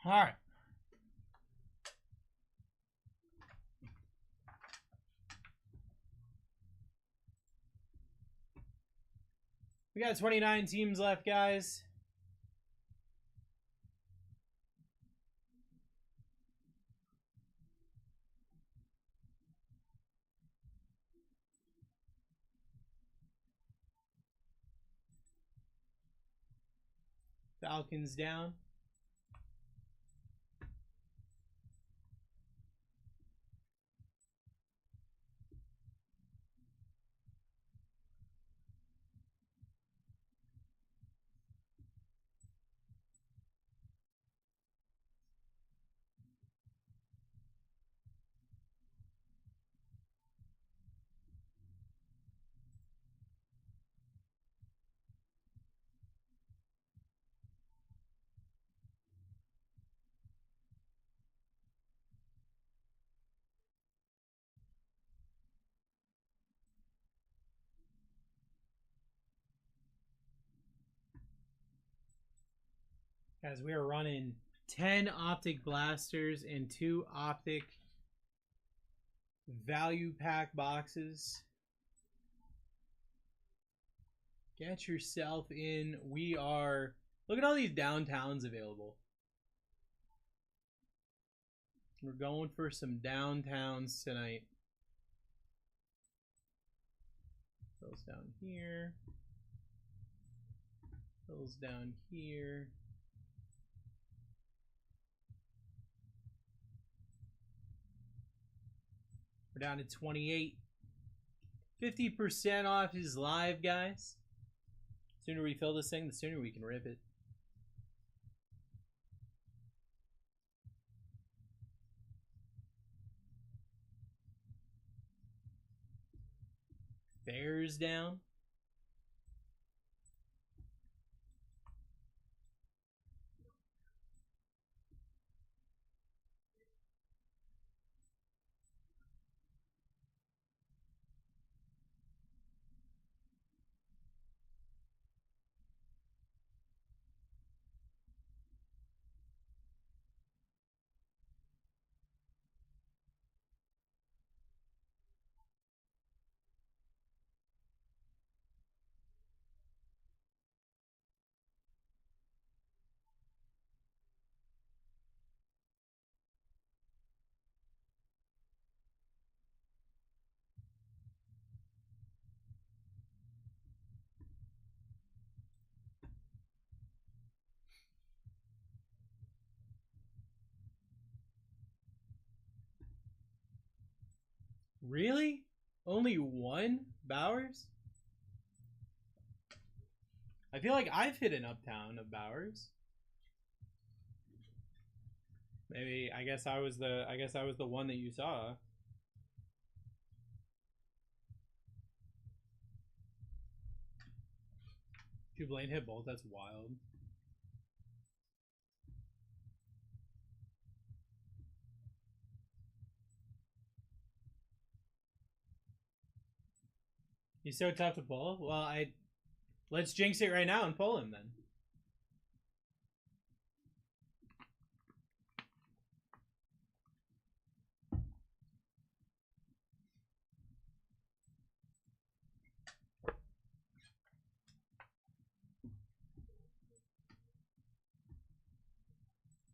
All right. We got 29 teams left, guys. Falcons down. Guys, we are running 10 optic blasters and 2 optic value pack boxes. Get yourself in. We are... Look at all these downtowns available. We're going for some downtowns tonight. Those down here. Those down here. We're down to 28. 50% off is live, guys. The sooner we fill this thing, the sooner we can rip it. Bears down. Really? Only one Bowers? I feel like I've hit an uptown of Bowers. Maybe I guess I was the one that you saw. Two Blaine hit both. That's wild. He's so tough to pull. Well, let's jinx it right now and pull him then.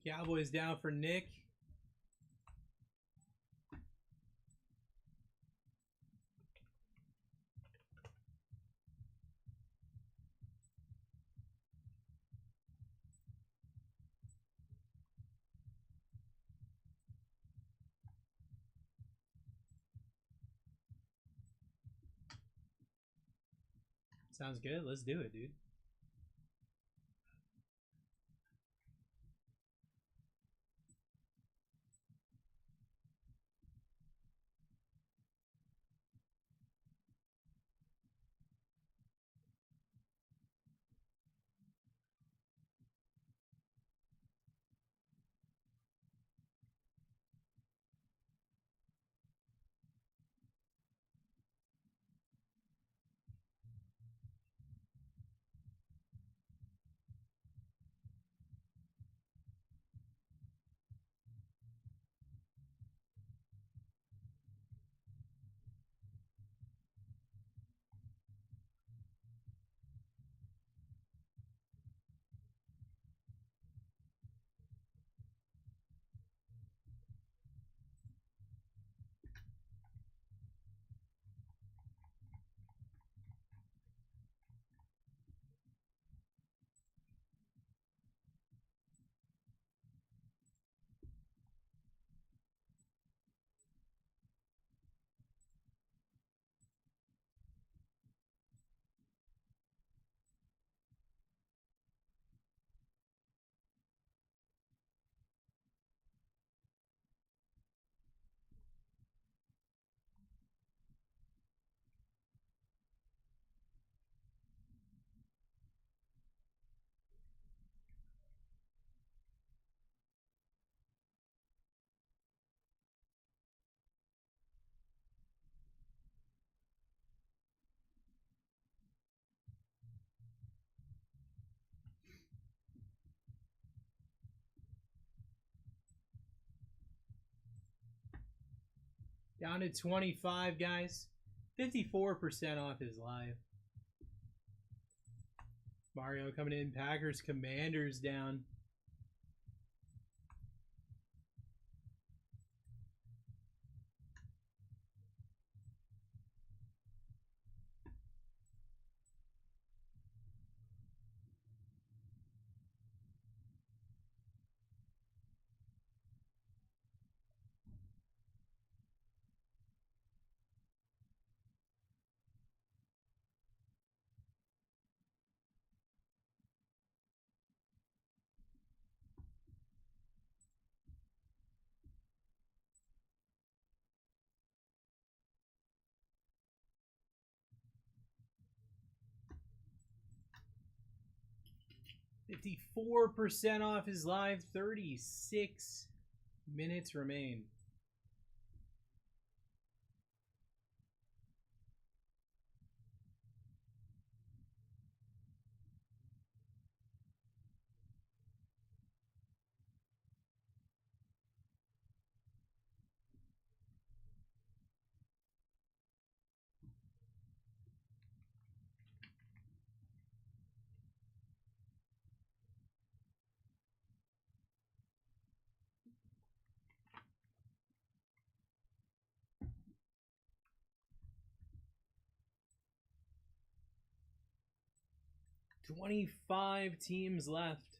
Cowboys down for Nick. Sounds good. Let's do it, dude. Down to 25, guys. 54% off his live. Mario coming in. Packers, Commanders down. $54 off his live. 36 minutes remain. $25 teams left.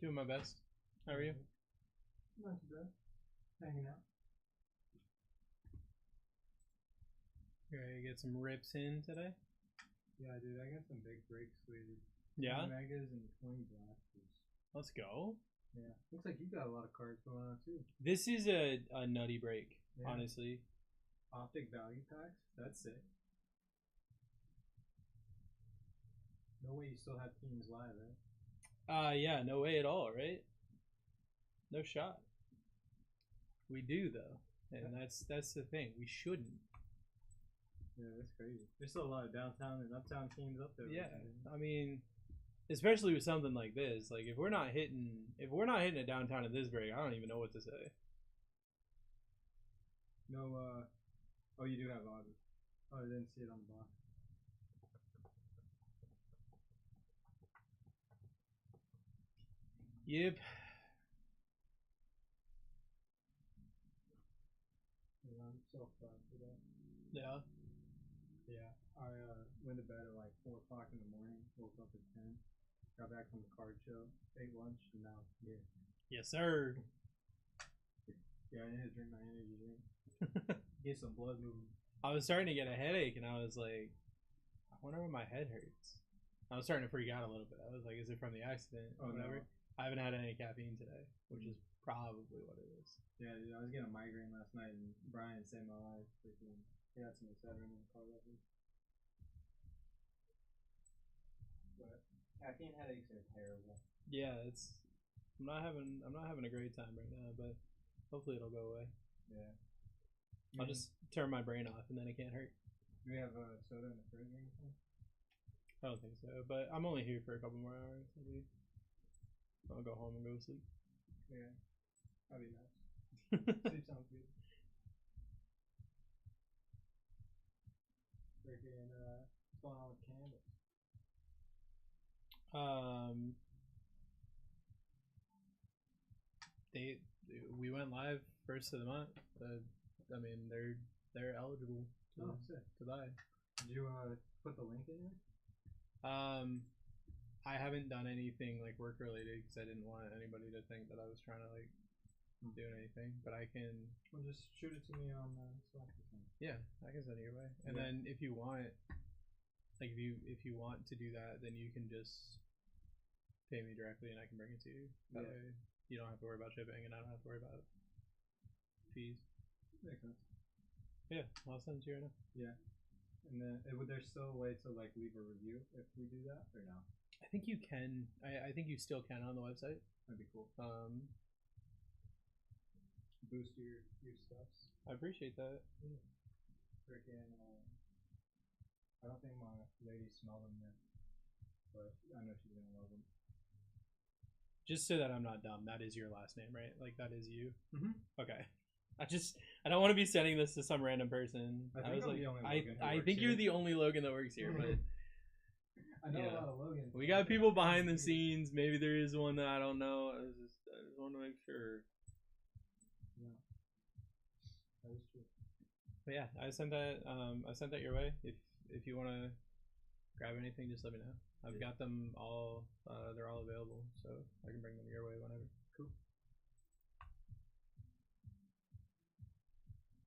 Doing my best. How are you? Not too bad. Hanging out. Ready to get some rips in today? Yeah, dude, I got some big breaks slated. Yeah? 20 megas and 20 blasters. Let's go. Yeah. Looks like you got a lot of cards going on too. This is a nutty break, Yeah. honestly. Optic value packs? That's sick. No way you still have teams live, right? Yeah, no way at all, right? No shot. We do though, and that's the thing. We shouldn't. Yeah, that's crazy. There's still a lot of downtown and uptown teams up there. Yeah, I mean, especially with something like this. Like if we're not hitting a downtown at this break, I don't even know what to say. No, oh, you do have VOD. Oh, I didn't see it on the box. Yep. Yeah, I'm so proud for that. Yeah. Yeah, I went to bed at like 4 o'clock in the morning, woke up at 10, got back from the card show, ate lunch, and now I'm here. Yes, sir. Yeah, I need to drink my energy drink. Get some blood moving. I was starting to get a headache, and I was like, I wonder why my head hurts. I was starting to freak out a little bit. I was like, is it from the accident or whatever? No. I haven't had any caffeine today, which is probably what it is. Yeah, dude, I was getting a migraine last night, and Brian saved my life. Freaking, he got some Excedrin in the car with me. But caffeine headaches are terrible. Yeah, I'm not having a great time right now, but hopefully it'll go away. Yeah. I'll just turn my brain off and then it can't hurt. Do we have soda in the fridge or anything? I don't think so, but I'm only here for a couple more hours. I'll go home and go to sleep. Yeah, that'd be nice. Sleep sounds good. Freaking, what's going on with candles? We went live first of the month. I mean, they're eligible to buy. Did you put the link in there? I haven't done anything like work related because I didn't want anybody to think that I was trying to like do anything. But I can. Well, just shoot it to me on Slack or something. Yeah, I can send it your way. And then if you want, like if you want to do that, then you can just pay me directly and I can bring it to you. That way you don't have to worry about shipping and I don't have to worry about fees. Makes sense. Yeah, I'll send it to you right now. Yeah. And then would there still a way to like leave a review if we do that or no? I think you can. I think you still can on the website. That'd be cool. Boost your stuffs. I appreciate that. Freaking. I don't think my lady smelled them yet, but I know she's gonna love them. Just so that I'm not dumb, that is your last name, right? Like that is you. Mhm. Okay. I don't want to be sending this to some random person. I think was I'm like, the only Logan who I works think you're here. the only Logan that works here, but I know yeah. a lot of Logans. we got people behind the scenes. Maybe there is one that I don't know. I just want to make sure. Yeah. That is true. But yeah, I sent that your way. If you want to grab anything, just let me know. I've got them all. They're all available, so I can bring them your way whenever. Cool.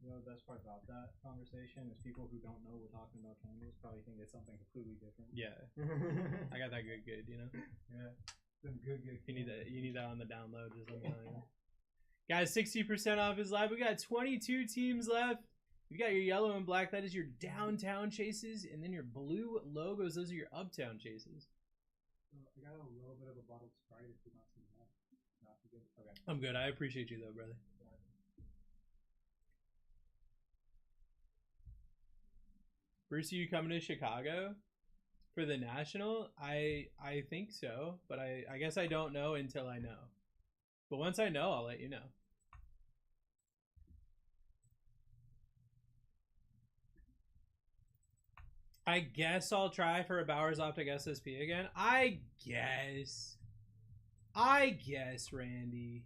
You know, the best part about that conversation is people who don't know we're talking about candles probably think it's something completely different. Yeah, I got that good, you know. Yeah. Some good. You need that on the download. Just let me know. Yeah. Guys, 60% off is live. We got 22 teams left. You got your yellow and black. That is your downtown chases, and then your blue logos. Those are your uptown chases. I got a little bit of a bottled Sprite if you want some of that. Not too good. Okay. I'm good. I appreciate you though, brother. Bruce, are you coming to Chicago for the National? I think so, but I guess I don't know until I know. But once I know, I'll let you know. I guess I'll try for a Bowers Optic SSP again. I guess, Randy.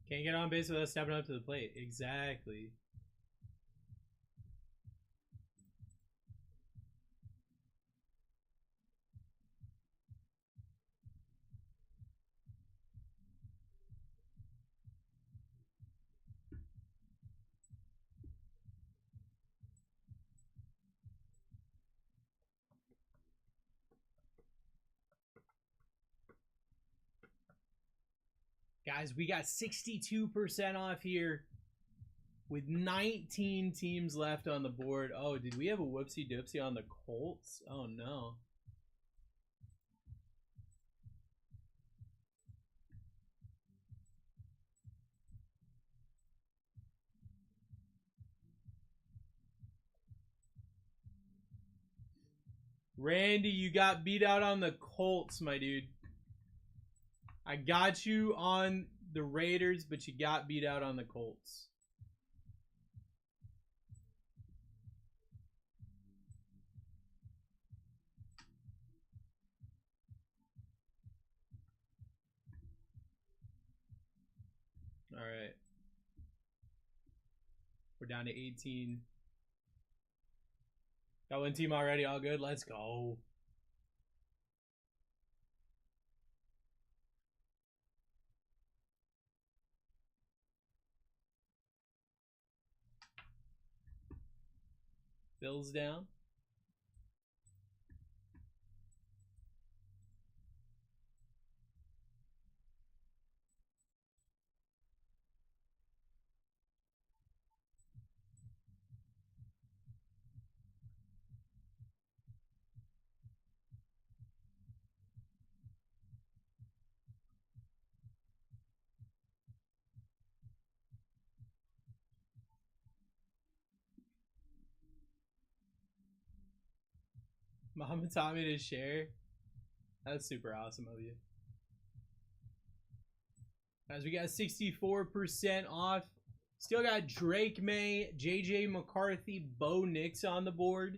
Can't get on base without stepping up to the plate. Exactly. Guys, we got 62% off here with 19 teams left on the board. Oh, did we have a whoopsie doopsie on the Colts? Oh, no. Randy, you got beat out on the Colts, my dude. I got you on the Raiders, but you got beat out on the Colts. All right. We're down to 18. Got one team already. All good. Let's go. Bills down. Mama taught me to share. That's super awesome of you. Guys, we got 64% off. Still got Drake May, JJ McCarthy, Bo Nix on the board.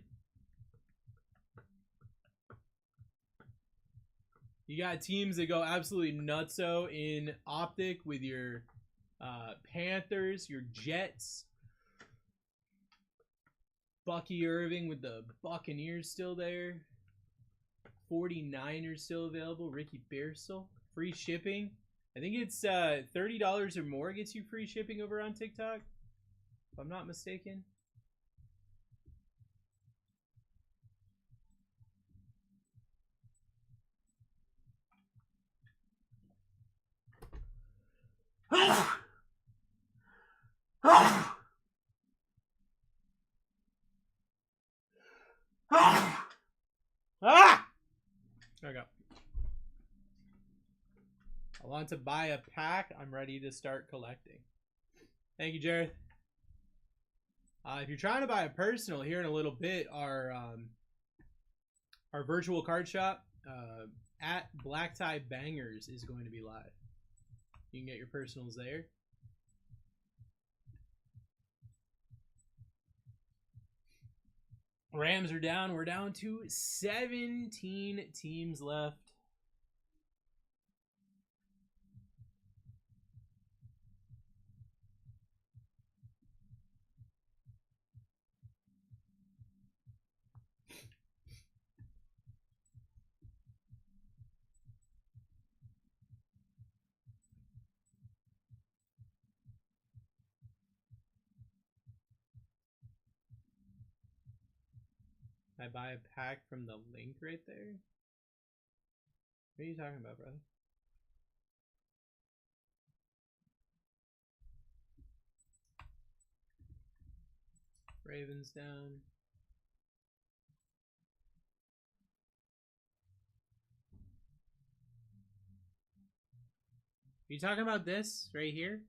You got teams that go absolutely nutso in Optic with your Panthers, your Jets. Bucky Irving with the Buccaneers still there. 49ers still available. Ricky Pearsall. Free shipping. I think it's $30 or more gets you free shipping over on TikTok, if I'm not mistaken. Ah! There we go. I want to buy a pack. I'm ready to start collecting. Thank you, Jared. If you're trying to buy a personal here in a little bit, our virtual card shop at BlackTie Bangers is going to be live. You can get your personals there. Rams are down. We're down to 17 teams left. I buy a pack from the link right there? What are you talking about, brother? Ravens down. Are you talking about this right here?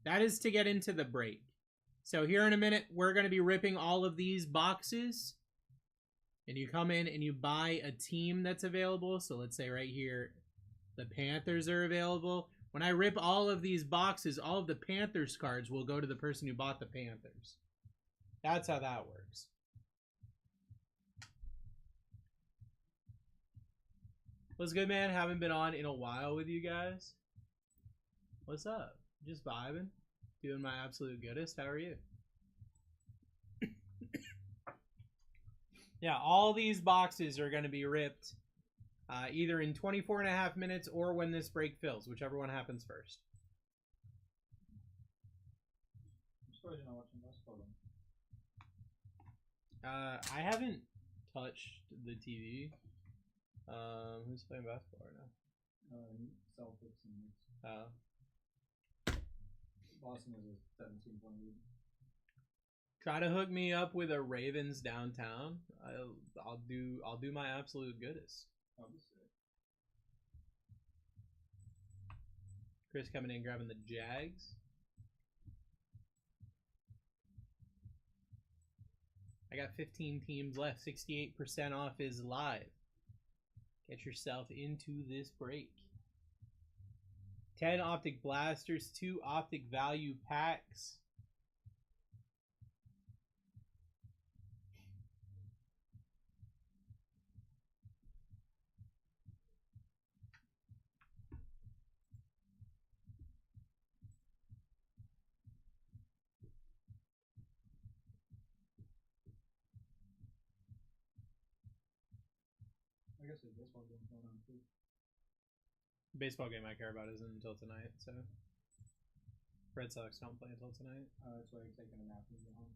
That is to get into the break. So here in a minute, we're going to be ripping all of these boxes. And you come in and you buy a team that's available. So let's say right here, the Panthers are available. When I rip all of these boxes, all of the Panthers cards will go to the person who bought the Panthers. That's how that works. What's good, man? Haven't been on in a while with you guys. What's up? Just vibing. Doing my absolute goodest. How are you? Yeah, all these boxes are going to be ripped either in 24.5 minutes or when this break fills, whichever one happens first. I'm surprised you're not watching basketball then. I haven't touched the TV. Who's playing basketball right now? Celtics and Knicks. Boston is a 17-point lead. Try to hook me up with a Ravens downtown. I'll do my absolute goodest. Chris coming in grabbing the Jags. I got 15 teams left. 68% off is live. Get yourself into this break. 10 optic blasters, 2 optic value packs. I guess there's baseball game going on too. Baseball game I care about isn't until tonight, so Red Sox don't play until tonight. That's why you're taking a nap when you get home.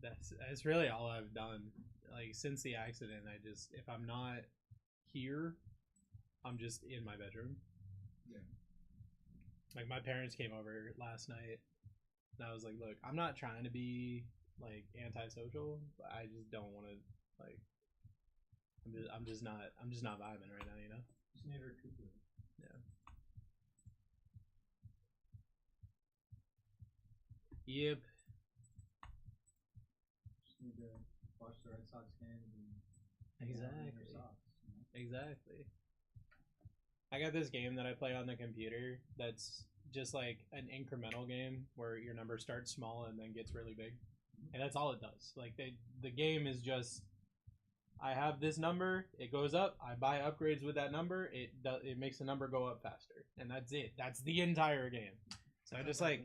That's really all I've done. Like since the accident, I just if I'm not here, I'm just in my bedroom. Yeah. Like my parents came over last night, and I was like, "Look, I'm not trying to be like antisocial, but I just don't want to like. I'm just not vibing right now, you know. Just need to recuperate. Yeah. Yep. Just need to watch the Red Sox games and Exactly. Your socks, you know? Exactly. I got this game that I play on the computer that's just like an incremental game where your number starts small and then gets really big. And that's all it does. Like the game is just I have this number. It goes up. I buy upgrades with that number. It makes the number go up faster, and that's it. That's the entire game. So I just like,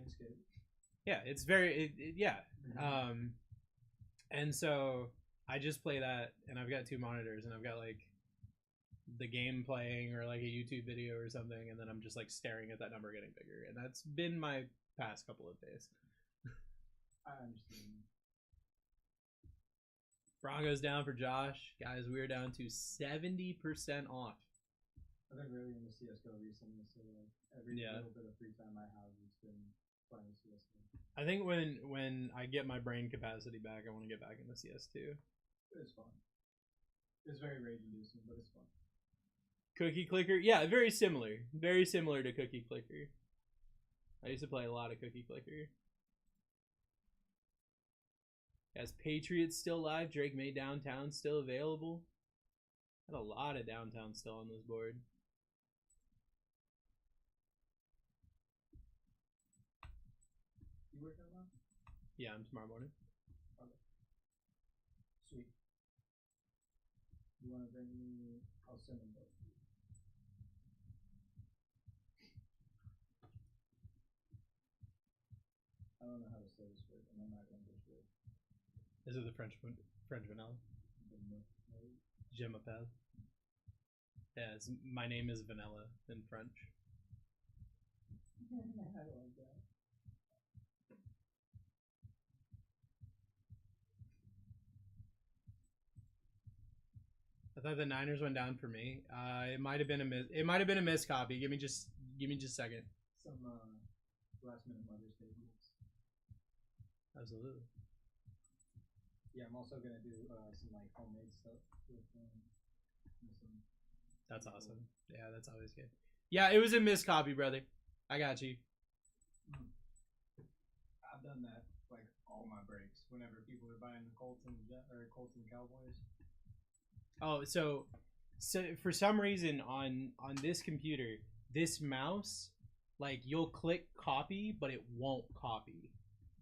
yeah, it's very yeah. And so I just play that, and I've got 2 monitors, and I've got like the game playing or like a YouTube video or something, and then I'm just like staring at that number getting bigger, and that's been my past couple of days. I understand. Broncos down for Josh. Guys, we're down to 70% off. I've been really into CSGO recently, so like every little bit of free time I have, it's been playing CSGO. I think when I get my brain capacity back, I want to get back into CS2. It's fun. It's very rage inducing, but it's fun. Cookie Clicker, yeah, very similar to Cookie Clicker. I used to play a lot of Cookie Clicker. As Patriots still live, Drake May Downtown still available. Got a lot of downtown still on this board. You working on that? Yeah, I'm tomorrow morning. Okay. Sweet. You want to bring me? I'll send them both. I don't know how to say this word, and I'm not English word. Is it the French vanilla? Je m'appelle. Yeah, my name is Vanilla in French. I like that. I thought the Niners went down for me. It might have been a miss. It might have been a missed copy. Give me just a second. Some last minute Mother's Day gifts. Absolutely. Yeah, I'm also gonna do some like homemade stuff with some. That's awesome. Yeah, that's always good. Yeah, it was a missed copy, brother. I got you. I've done that like all my breaks. Whenever people are buying the Colts and Cowboys. Oh, so for some reason on this computer, this mouse, like you'll click copy, but it won't copy.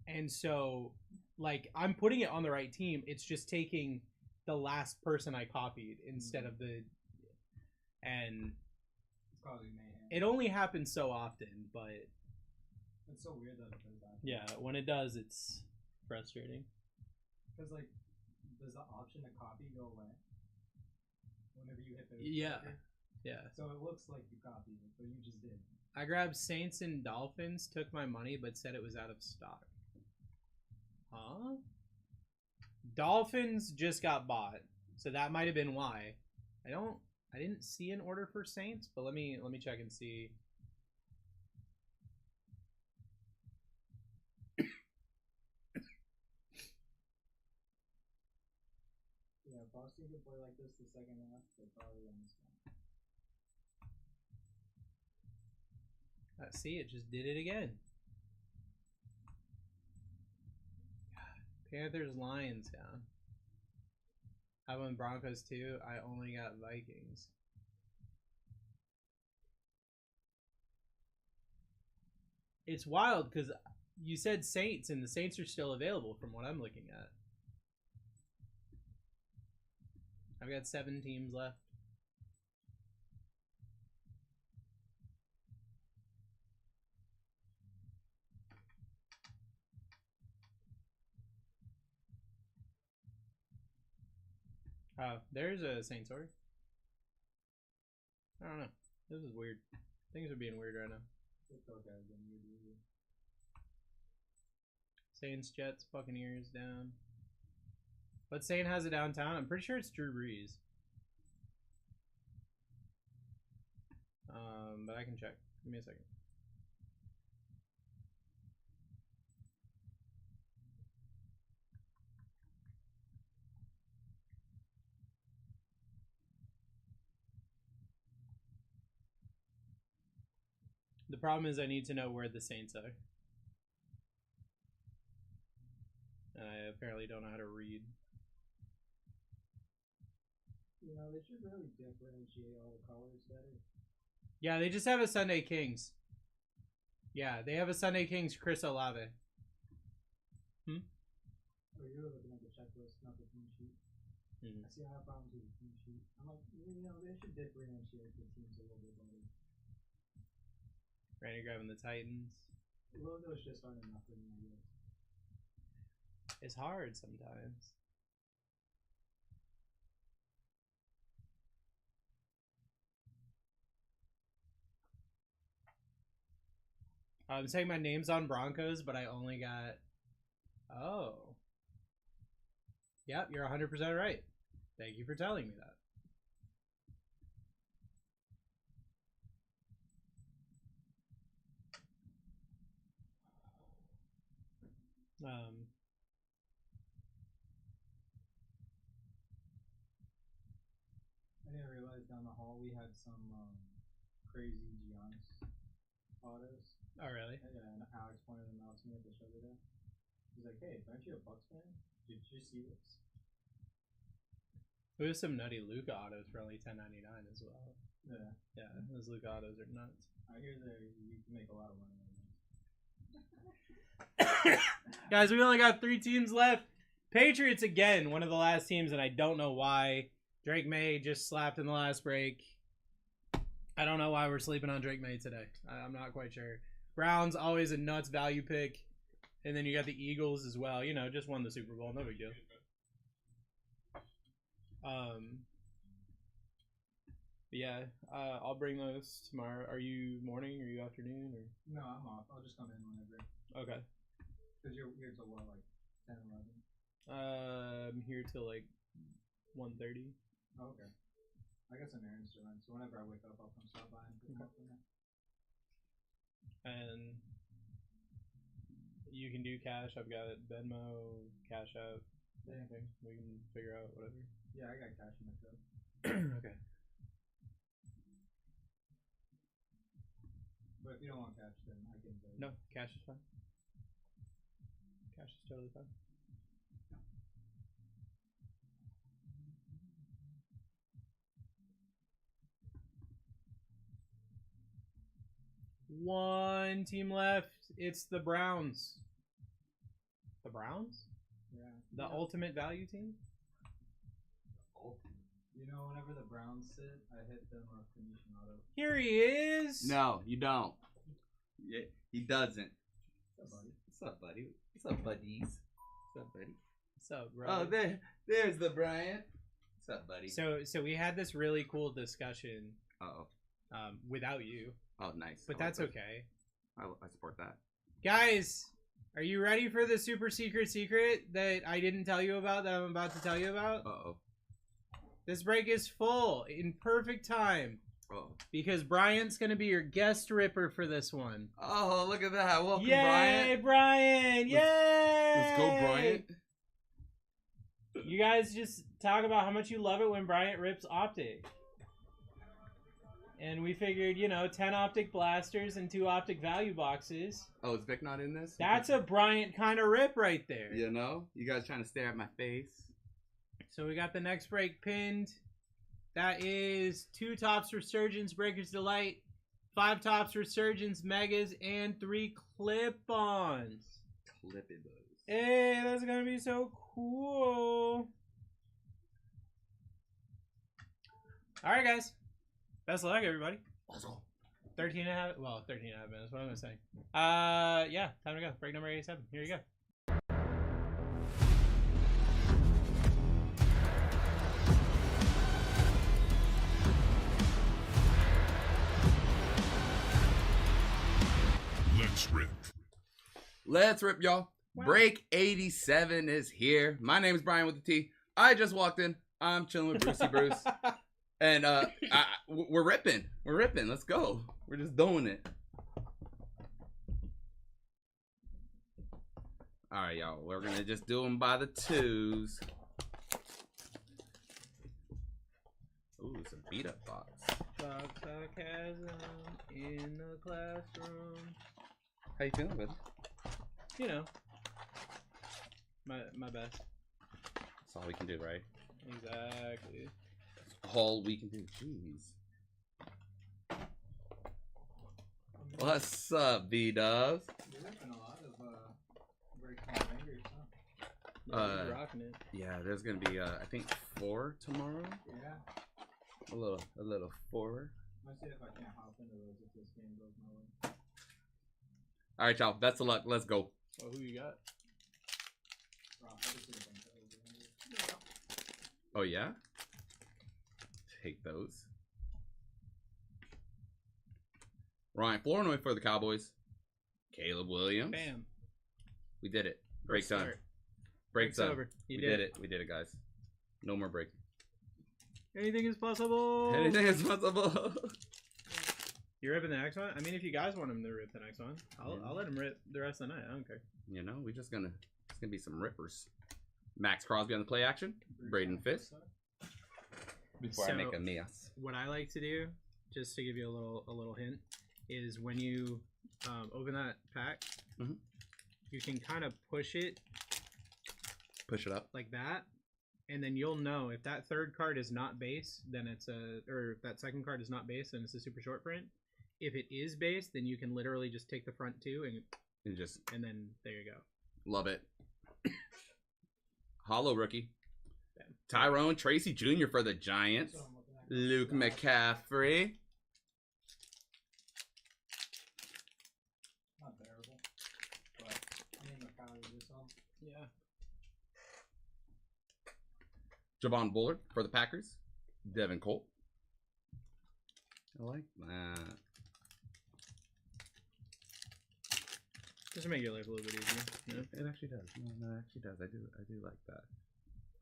And so like I'm putting it on the right team, it's just taking the last person I copied instead of the, and it's probably mayhem. It only happens so often, but it's so weird that it does that. Yeah, when it does, it's frustrating. Because like, does the option to copy go away whenever you hit the clicker? Yeah. So it looks like you copied it, but you just did. I grabbed Saints and Dolphins, took my money, but said it was out of stock. Huh? Dolphins just got bought, so that might have been why. I didn't see an order for Saints, but let me check and see. Yeah, if Boston could play like this the second half, they probably win this one. See, it just did it again. Panthers, Lions down. I won Broncos too. I only got Vikings. It's wild because you said Saints, and the Saints are still available from what I'm looking at. I've got 7 teams left. There's a Saints order. I don't know. This is weird. Things are being weird right now. Saints, Jets, Buccaneers down. But Saint has it downtown. I'm pretty sure it's Drew Brees. But I can check. Give me a second. The problem is I need to know where the Saints are. And I apparently don't know how to read. You know, they should really differentiate all the colors better. Yeah, they just have a Sunday Kings. Yeah, they have a Sunday Kings Chris Olave. Oh, you're looking at the checklist, not the team sheet. Mhm. I see I have problems with the team sheet. I'm like, you know, they should differentiate the teams a little bit better. Randy grabbing the Titans. Logos just aren't enough for me, I guess. It's hard sometimes. I'm saying my name's on Broncos, but I only got. Oh. Yep, you're 100% right. Thank you for telling me that. I didn't realize down the hall we had some crazy Giannis autos. Oh, really? Yeah, and Alex pointed them out to me at the show today. He's like, "Hey, aren't you a Bucks fan? Did you see this?" We have some nutty Luca autos for only $10.99 as well. Yeah. Yeah, those Luca autos are nuts. I hear that you can make a lot of money on this. Guys, we only got 3 teams left. Patriots again, one of the last teams, and I don't know why. Drake May just slapped in the last break. I don't know why we're sleeping on Drake May today. I'm not quite sure. Browns, always a nuts value pick. And then you got the Eagles as well. You know, just won the Super Bowl. No big deal. Yeah, I'll bring those tomorrow. Are you morning? Are you afternoon? Or No, I'm off. I'll just come in whenever. okay. Because you're here till what, like 10, 11? I'm here till like 1:30. Oh, okay. I got some errands to run, so whenever I wake up, I'll come stop by and pick them up from there. And you can do cash. I've got Venmo, Cash App, anything. We can figure out whatever. Yeah, I got cash in my truck. Okay. But if you don't want cash, then I can. No, cash is fine. Cash is totally fine. One team left. It's the Browns. The Browns? Yeah. The ultimate value team? You know, whenever the Browns sit, I hit them a Phoenician auto. Here he is. No, you don't. Yeah, he doesn't. What's up, buddy? What's up, buddy? What's up, buddies? What's up, buddy? What's up, bro? Oh, there's the Bryant. What's up, buddy? So we had this really cool discussion Uh-oh. without you, Oh, nice. but I like that's that. okay. I support that. Guys, are you ready for the super secret that I didn't tell you about that I'm about to tell you about? Uh-oh. This break is full in perfect time Uh-oh. because Bryant's going to be your guest ripper for this one. Oh, look at that. Welcome, Yay, Bryant. Brian! Yay! Let's go, Bryant. You guys just talk about how much you love it when Bryant rips Optic. And we figured, you know, 10 Optic blasters and 2 Optic value boxes. Oh, is Vic not in this? That's a Bryant kind of rip right there. You know? You guys trying to stare at my face? So we got the next break pinned. That is 2 Tops Resurgence Breakers Delight, 5 Tops Resurgence Megas, and 3 Clip-Ons. Clipping those. Hey, that's going to be so cool. All right, guys. Best of luck, everybody. 13 and a half minutes. What am I saying? Yeah, time to go. Break number 87. Here you go. Let's rip. Let's rip, y'all. Wow. Break 87 is here. My name is Brian with the T. I just walked in. I'm chilling with Brucey Bruce. And we're ripping. We're ripping. Let's go. We're just doing it. All right, y'all. We're going to just do them by the 2s. Ooh, it's a beat-up box. Talk sarcasm in the classroom. How you feeling, buddy? You know, my best. That's all we can do, right? Exactly. All we can do. Jeez. What's up, B-Dubs? You're ripping a lot of breaks and bangers, huh? Yeah, you're rocking it. Yeah, there's gonna be I think 4 tomorrow. Yeah. A little 4. Let's see if I can't hop into those if this game goes my way. All right, y'all. Best of luck. Let's go. Oh, who you got? Rob, I just see a bunch of over-unders. Oh yeah. Take those. Ryan Flournoy for the Cowboys. Caleb Williams. Bam. We did it. Break First time. start. Break time. over. You We did did it. We did it, guys. No more break. Anything is possible. Anything is possible. You're ripping the next one? I mean, if you guys want him to rip the next one, I'll let him rip the rest of the night. I don't care. You know, it's gonna be some rippers. Max Crosby on the play action. Braden Fist. Before I So- make a mess. What I like to do, just to give you a little hint, is when you open that pack, Mhm. you can kind of push it Push it up. like that, and then you'll know if that third card is not base, then or if that second card is not base, then it's a super short print. If it is base, then you can literally just take the front two And then there you go. love it. Hollow rookie. Bam. Tyrone Tracy Jr. for the Giants. So I'm looking at Luke McCaffrey. not bearable, but I mean, the power of this one. Yeah. Javon Bullard for the Packers. Devin Colt. I like that. Just to make your life a little bit easier. You know? It actually does. No, it actually does. I do like that.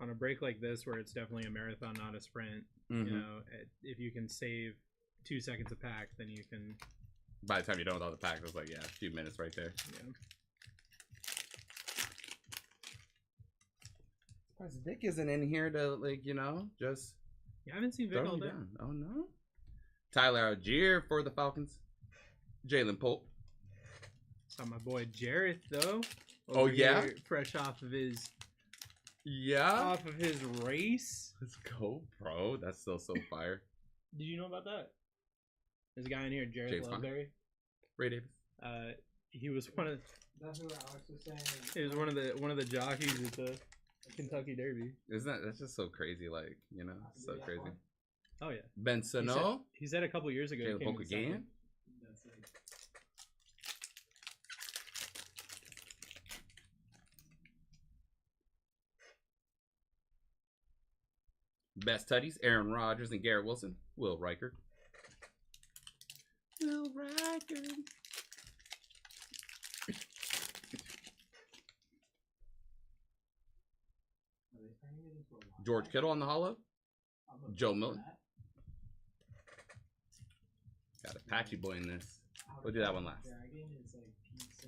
On a break like this, where it's definitely a marathon, not a sprint, Mhm. you know, if you can save 2 seconds a pack, then you can. By the time you're done with all the packs, it's like, yeah, a few minutes right there. Yeah. Surprised Dick isn't in here to, like, you know, just Yeah, I haven't seen Vic throw all me day. down. Oh, no. Tyler Algier for the Falcons. Jalen Pope. Saw my boy Jareth though. Oh, yeah? here, fresh off of his Yeah. race. Let's go, bro. That's still so fire. Did you know about that? There's a guy in here, Jareth James Conner? Loveberry. Ray Davis. He was one of That's who Alex was saying. he was one of the jockeys at the Kentucky Derby. Isn't that's just so crazy? Like, you know, so Yeah, crazy. fine. Oh yeah. Ben Sano. He said a couple years ago. he Caleb came Polk in second. again. That's it. Best Tutties, Aaron Rodgers and Garrett Wilson. Will Riker. Will Riker. Are they turning it into a live George action? Kittle on the hollow. I'm a Joe fan of Milton. that. Got Apache boy in this. How We'll do that one last. Dragon is like pizza.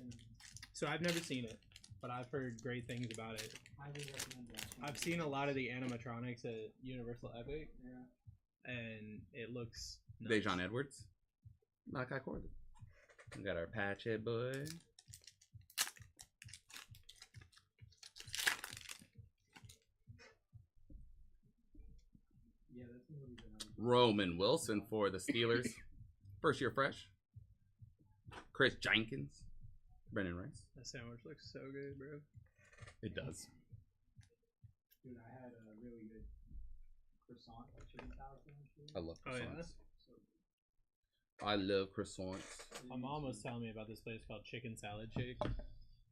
So I've never seen it, but I've heard great things about it. Highly recommend that. I've seen a lot of the animatronics at Universal Epic, Yeah. and it looks nice. Dejon Edwards. Malachi Corbin. We got our Apache boy. Yeah, that's a movie that I'm. Roman Wilson for the Steelers. First year fresh. Chris Jenkins. Brendan Rice. That sandwich looks so good, bro. It does. Dude, I had a really good croissant at chicken salad sandwich. I love Oh, yeah? croissants. So I love croissants. My mom was telling me about this place called Chicken Salad Chick.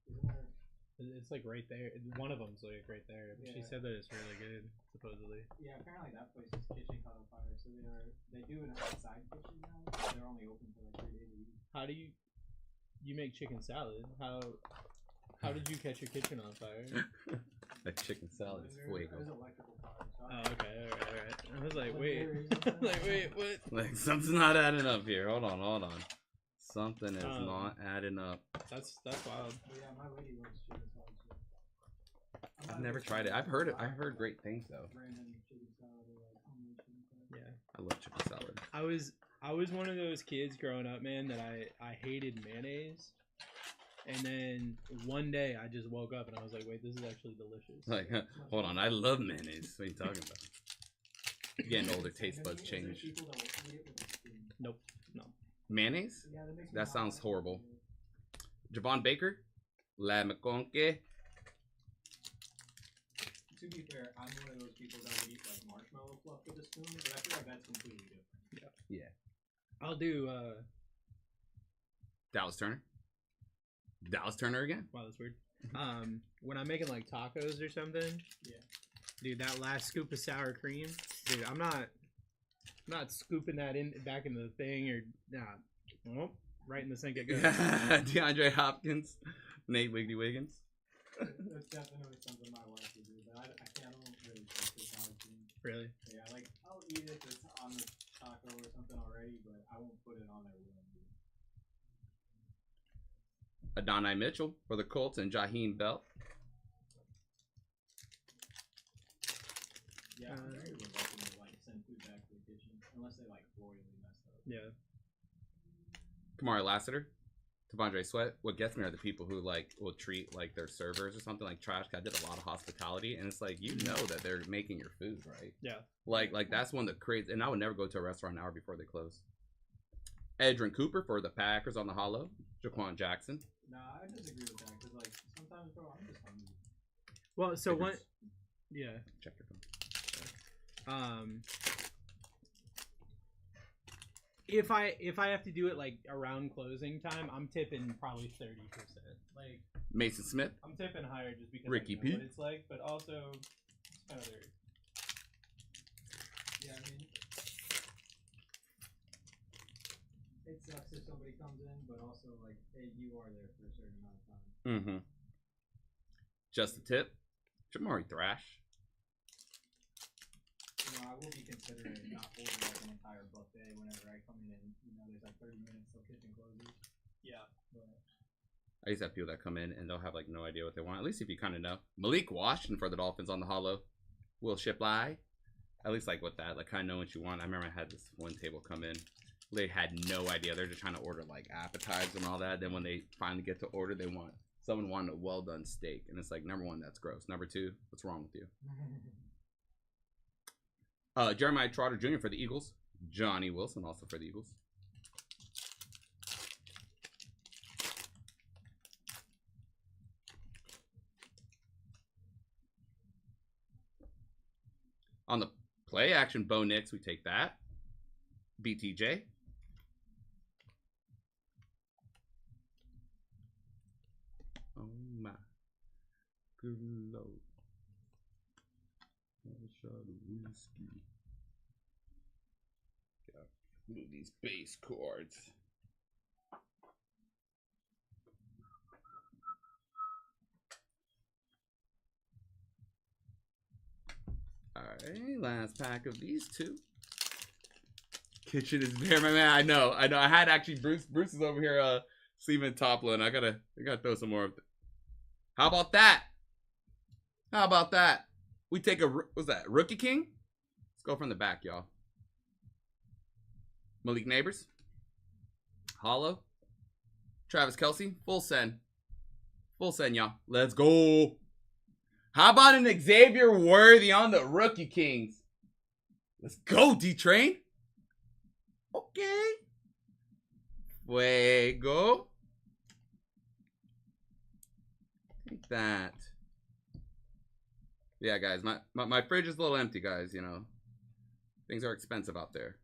Isn't there? It's like right there. One of them's like right there. But she Yeah. said that it's really good, supposedly. Yeah, apparently that place is kitchen caught on fire. So they do an outside kitchen now. But they're only open for like 3 days a week. How do you make chicken salad? How did you catch your kitchen on fire? That chicken salad is fuego. There's electrical fire. So Oh, okay, all right. I was like, When wait, there is something like, wait, what? Like, something's not adding up here. Hold on. Something is not adding up. That's wild. But yeah, my lady loves chicken salad. So I'm I've not never a big tried it. fan I've heard it. of I've heard great things though. random chicken salad or like homemade chicken salad. Yeah. I love chicken salad. I was one of those kids growing up, man, that I hated mayonnaise. And then one day I just woke up and I was like, wait, this is actually delicious. Like, hold on. I love mayonnaise. What are you talking about? Getting older, taste buds change. People that will eat it with a spoon. Nope. No. Mayonnaise? Yeah, that makes me That hot. sounds horrible. Javon Baker. La McConkey. be fair, I'm one of those people that would eat like marshmallow fluff with a spoon, but I feel like that's completely different. Yeah. I'll do. Dallas Turner. Dallas Turner again. Wow, that's weird. When I'm making like tacos or something, Yeah. dude, that last scoop of sour cream, dude, I'm not scooping that in back in the thing or nope, right in the sink it goes. DeAndre Hopkins, Nate Wiggins. That's definitely something my wife would do, but I don't really taste the sour cream. Really? Yeah, like I'll eat it if it's on the taco or something already, but I won't put it on there willingly. Adonai Mitchell for the Colts and Jaheim Bell. Yeah, I'm very reluctant to like send food back to the kitchen unless they like royally messed up. Yeah. Kamari Lassiter, T'Vondre Sweat. What gets me are the people who like will treat like their servers or something like trash. I did a lot of hospitality, and it's like you know that they're making your food, right? Yeah. Like that's one that creates. And I would never go to a restaurant an hour before they close. Edrin Cooper for the Packers on the hollow. Jaquan Jackson. Nah, I disagree with that because like sometimes, bro, I'm just hungry. Well, so what? Pickers. Yeah. Check your phone. If I have to do it like around closing time, I'm tipping probably 30%. Like Mason Smith. I'm tipping higher just because Ricky I know P. what it's like, but also it's kind of there. Yeah, I mean, it sucks if somebody comes in, but also like, hey, you are there for a certain amount of time. Mm-hmm. Just a tip. Jamari Thrash. You know, I will be considering not ordering like an entire buffet whenever I come in and, you know, there's like 30 minutes till kitchen closes. Yeah. But I used to have people that come in and they'll have like no idea what they want. At least if you kind of know. Malik Washington for the Dolphins on the hollow. Will Shipley. At least like with that, like kind of know what you want. I remember I had this one table come in. They had no idea. They're just trying to order like appetizers and all that. Then when they finally get to order, someone wanted a well done steak, and it's like number one, that's gross. Number two, what's wrong with you? Jeremiah Trotter Jr. for the Eagles. Johnny Wilson also for the Eagles. On the play action, Bo Nix, we take that. BTJ. Oh my. Good Lord. Another shot of whiskey. Got these base cards. Alright, last pack of these two. Kitchen is bare, my man. I know. I had actually Bruce is over here sleeving Toppling. I gotta throw some more of it. How about that? How about that? We take what's that? Rookie King? Let's go from the back, y'all. Malik Neighbors. Hollow. Travis Kelce. Full send. Full send, y'all. Let's go. How about an Xavier Worthy on the Rookie Kings? Let's go, D-Train. Okay. Fuego. Take that. Yeah, guys, my fridge is a little empty, guys, you know. Things are expensive out there.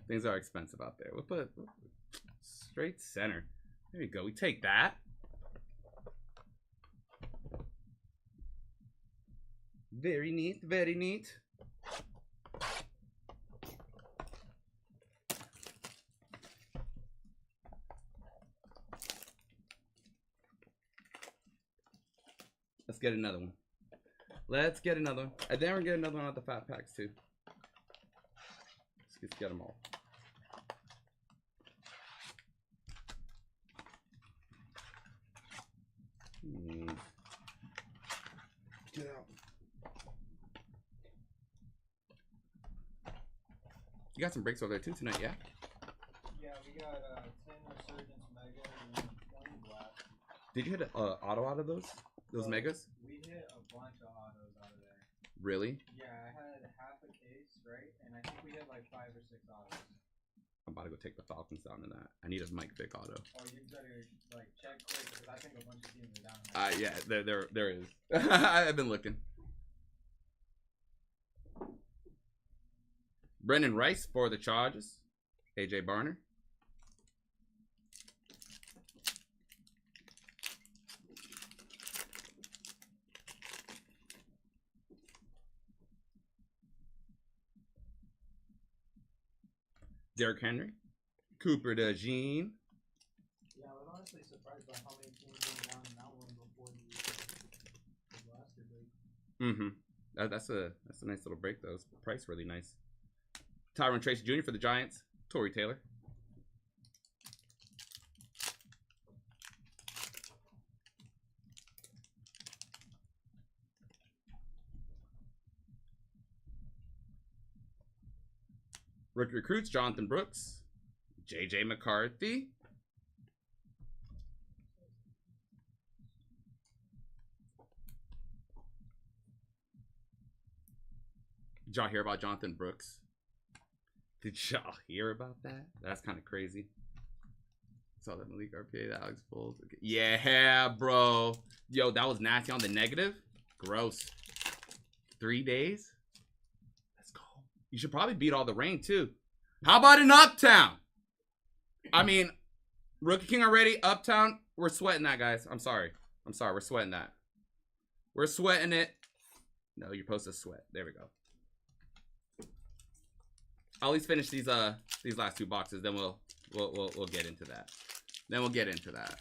Things are expensive out there. We'll put it straight center. There you go. We take that. Very neat, very neat. Let's get another one. Let's get another one. And then we're getting another one out the fat packs too. Let's get them all. Get out. You got some breaks over there too tonight, yeah? yeah, we got 10 Resurgence Mega and 20 Black. Did you hit an auto out of those megas? We hit a bunch of autos out of there. Really? Yeah, I had half a case, right? And I think we hit like 5 or 6 autos. I'm about to go take the Falcons down to that. I need a Mike Vick auto. Oh, you better like check quick because I think a bunch of teams are down. Yeah, there is. I've been looking. Brendan Rice for the Chargers. AJ Barner. Derrick Henry. Cooper DeJean. Yeah, I was honestly surprised by how many teams went down in that one before the last break. Mm-hmm. That's a nice little break though. It's price really nice. Tyrone Tracy Jr. for the Giants. Torrey Taylor. Rookie recruits, Jonathan Brooks. JJ McCarthy. Did y'all hear about Jonathan Brooks? Did y'all hear about that? That's kind of crazy. Saw that Malik RPA, that Alex Bulls. Okay. Yeah, bro. Yo, that was nasty on the negative. Gross. 3 days? Let's go. You should probably beat all the rain, too. How about in Uptown? I mean, Rookie King already. Uptown, we're sweating that, guys. I'm sorry. We're sweating that. We're sweating it. No, you're supposed to sweat. There we go. I'll at least finish these last 2 boxes, then we'll get into that. Then we'll get into that.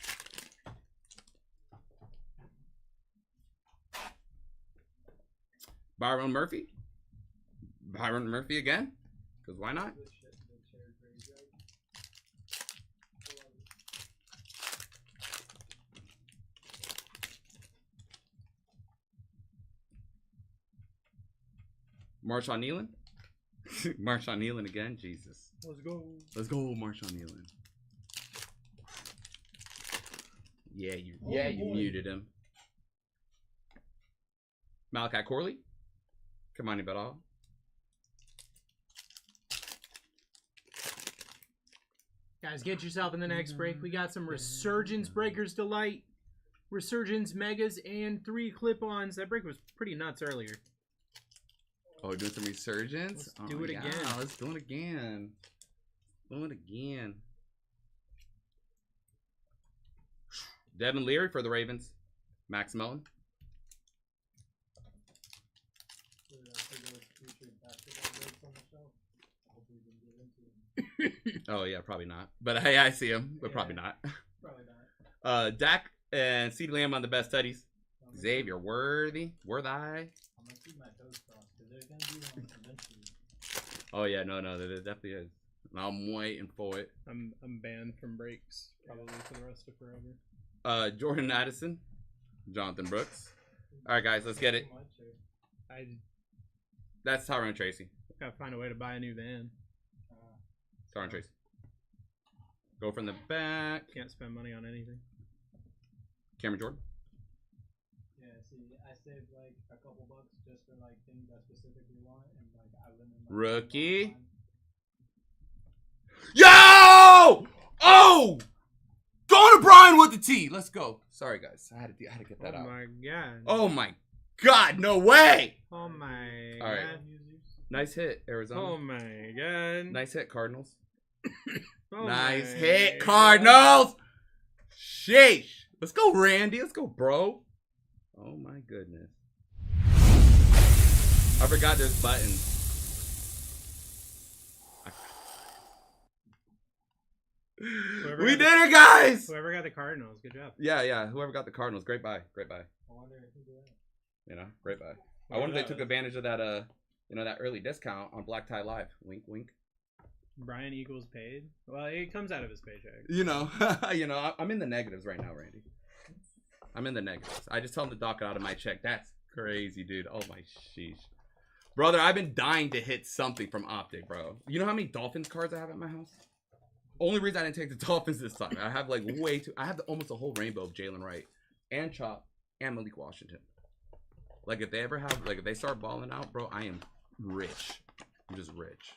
Byron Murphy. Byron Murphy again? Because why not? Marshawn Nealon. Marshawn Nealon again. Jesus. Let's go. Let's go, Marshawn Nealon. Yeah, you muted him. Malachi Corley. Come on, Ibadal. Guys, get yourself in the next break. We got some Resurgence Breakers Delight, Resurgence Megas, and 3 clip-ons. That break was pretty nuts earlier. Oh, doing some Resurgence? Let's do it again. Let's do it again. Do it again. Devin Leary for the Ravens. Max Melton. Oh, yeah, probably not. But hey, I see him, but probably not. Probably not. Dak and CeeDee Lamb on the best studies. Xavier Worthy. Worthy. I'm gonna keep my toes crossed because there's gonna be one eventually. Oh yeah, no, there definitely is. I'm waiting for it. I'm banned from breaks probably for the rest of forever. Jordan Addison, Jonathan Brooks. All right, guys, let's get it. That's Tyrone Tracy. Gotta find a way to buy a new van. Tyrone Tracy. Go from the back. Can't spend money on anything. Cameron Jordan. Yeah, see, I saved like a couple bucks just for like things I specifically want, and like I limit my Rookie. Yo! Oh! Going to Brian with the T. Let's go. Sorry, guys. I had to get that out. Oh my god. Oh my god, no way! Oh my All right. god. Nice hit, Arizona. Oh my god. Nice hit, Cardinals. Oh Nice my hit, god. Cardinals! Sheesh. Let's go, Randy. Let's go, bro. Oh my goodness. I forgot there's buttons. We did it, guys! Whoever got the Cardinals, good job. Yeah. Whoever got the Cardinals, great buy. Great buy. I wonder who did that. You know, great buy. I wonder if they took advantage of that, that early discount on BlackTie Live. Wink, wink. Brian Eagles paid? Well, it comes out of his paycheck. You know, I'm in the negatives right now, Randy. I'm in the negatives. I just tell him to dock it out of my check. That's crazy, dude. Oh my sheesh. Brother, I've been dying to hit something from Optic, bro. You know how many Dolphins cards I have at my house? Only reason I didn't take the Dolphins this time. I have like way too. I have almost a whole rainbow of Jalen Wright and Chop and Malik Washington. Like if they ever have, like if they start balling out, bro, I am rich. I'm just rich.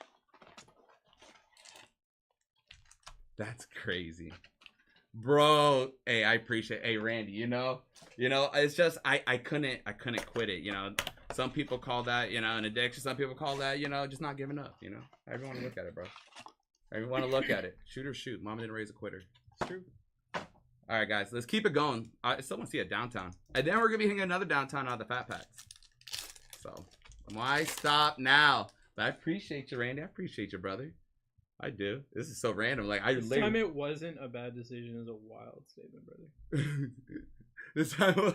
That's crazy, bro. Hey, I appreciate. Hey, Randy, you know, it's just I couldn't quit it. You know, Some people call that, you know, an addiction. Some people call that, you know, just not giving up, you know. Everyone look at it, bro. Everyone look at it. Shoot or shoot. Mama didn't raise a quitter. It's true. All right, guys, let's keep it going. I still want to see a downtown. And then we're going to be hitting another downtown out of the fat packs. So, why stop now? But I appreciate you, Randy. I appreciate you, brother. I do. This is so random. Like, I This literally... time it wasn't a bad decision. It was a wild statement, brother. This time...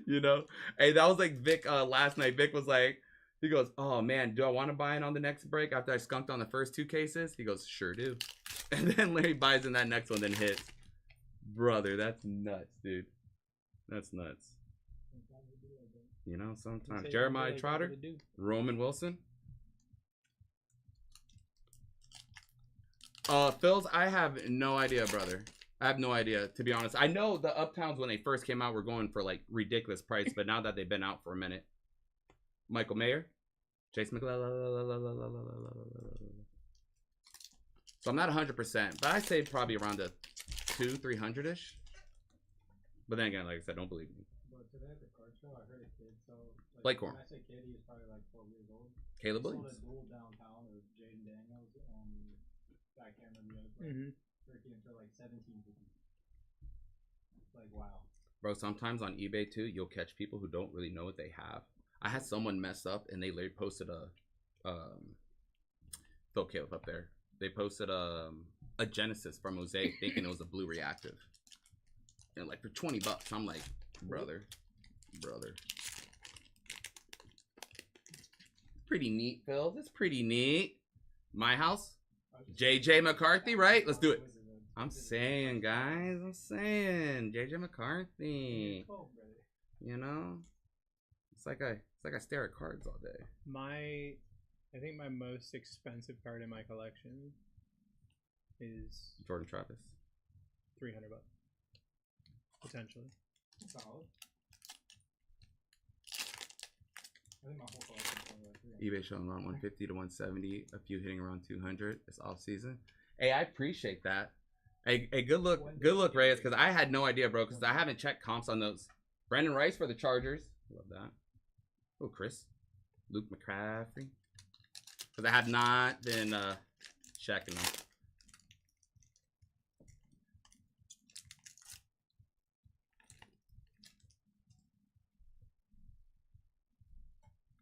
You know? Hey, that was like Vic last night. Vic was like, he goes, oh man, do I want to buy in on the next break after I skunked on the first 2 cases? He goes, sure do. And then Larry buys in that next one, then hits. Brother, that's nuts, dude. That's nuts. You know, sometimes. Jeremiah Trotter, Roman Wilson. Phils, I have no idea, brother. I have no idea, to be honest. I know the Uptowns, when they first came out, were going for, like, ridiculous price, but now that they've been out for a minute. Michael Mayer. Chase McClellan. So I'm not 100%, but I say probably around the 200-300-ish. But then again, like I said, don't believe me. But today at the car show, I heard a kid, so... Blake Corn. When I say kid, he was probably like 12 years old. Caleb Sold Williams. a duel downtown with Jaden Daniels and... I can't remember the other player. Turkey until like 17 tickets. Like, wow. Bro, sometimes on eBay too, you'll catch people who don't really know what they have. I had someone mess up and they literally posted throw Caleb up there. They posted a Genesis from Mosaic thinking it was a blue reactive. And like for 20 bucks, I'm like, brother. Pretty neat, Phil. That's pretty neat. My house. JJ McCarthy, right? Let's do it. I'm saying, guys. I'm saying. JJ McCarthy. You know? It's like I stare at cards all day. I think my most expensive card in my collection is Jordan Travis. $300. Potentially. Solid. I think my whole collection is only like 300. eBay showing around 150 to 170. A few hitting around 200. It's off season. Hey, I appreciate that. Hey, good look, Reyes, because I had no idea, bro, because I haven't checked comps on those. Brandon Rice for the Chargers. Love that. Oh, Chris. Luke McCaffrey. Because I have not been checking them.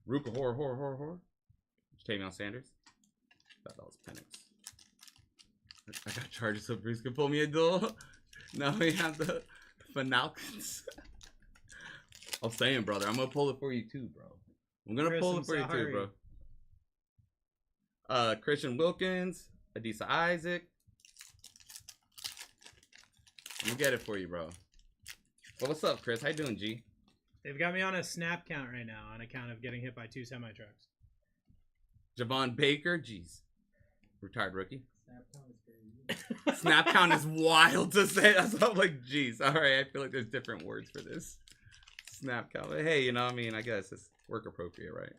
Ruka horror. Tavion Sanders. Thought that was Penix. I got Chargers so Bruce can pull me a duel. Now we have the Falcons. I'm saying, brother, I'm gonna pull it for you too, bro. I'm gonna pull it for you too, bro. Christian Wilkins, Adisa Isaac. Let me get it for you, bro. Well, what's up, Chris? How you doing, G? They've got me on a snap count right now on account of getting hit by 2 semi-trucks. Javon Baker, jeez. Retired rookie. Snap count is crazy. Snap count is wild to say. That's I'm like, jeez. All right, I feel like there's different words for this. Snap count. But hey, you know, I mean, I guess it's work appropriate, right?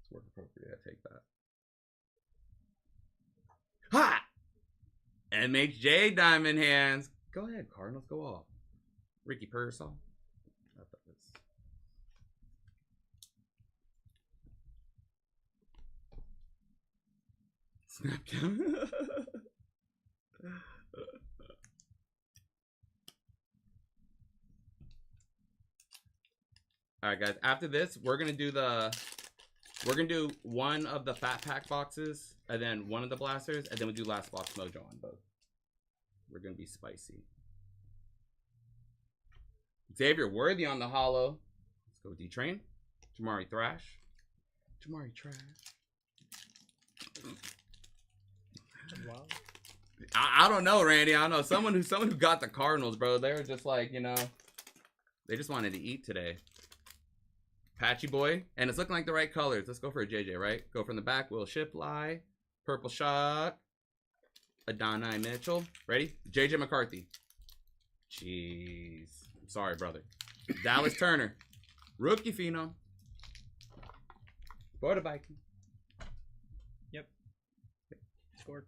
It's work appropriate. I take that. Ha! MHJ Diamond Hands. Go ahead, Cardinals. Go off. Ricky Pearsall. I thought this. Snap count. All right, guys. After this, we're gonna do one of the fat pack boxes, and then one of the blasters, and then we'll do last box mojo on both. We're gonna be spicy. Xavier Worthy on the hollow. Let's go D-Train. Jamari Thrash. Jamari Trash. Wow. I don't know, Randy. I don't know. Someone who got the Cardinals, bro. They were just like, you know, they just wanted to eat today. Patchy boy. And it's looking like the right colors. Let's go for a JJ, right? Go from the back. Will Shipley. Purple Shot. Adonai Mitchell. Ready? JJ McCarthy. Jeez. I'm sorry, brother. Dallas Turner. Rookie Phenom. Border Viking. Yep. Scored.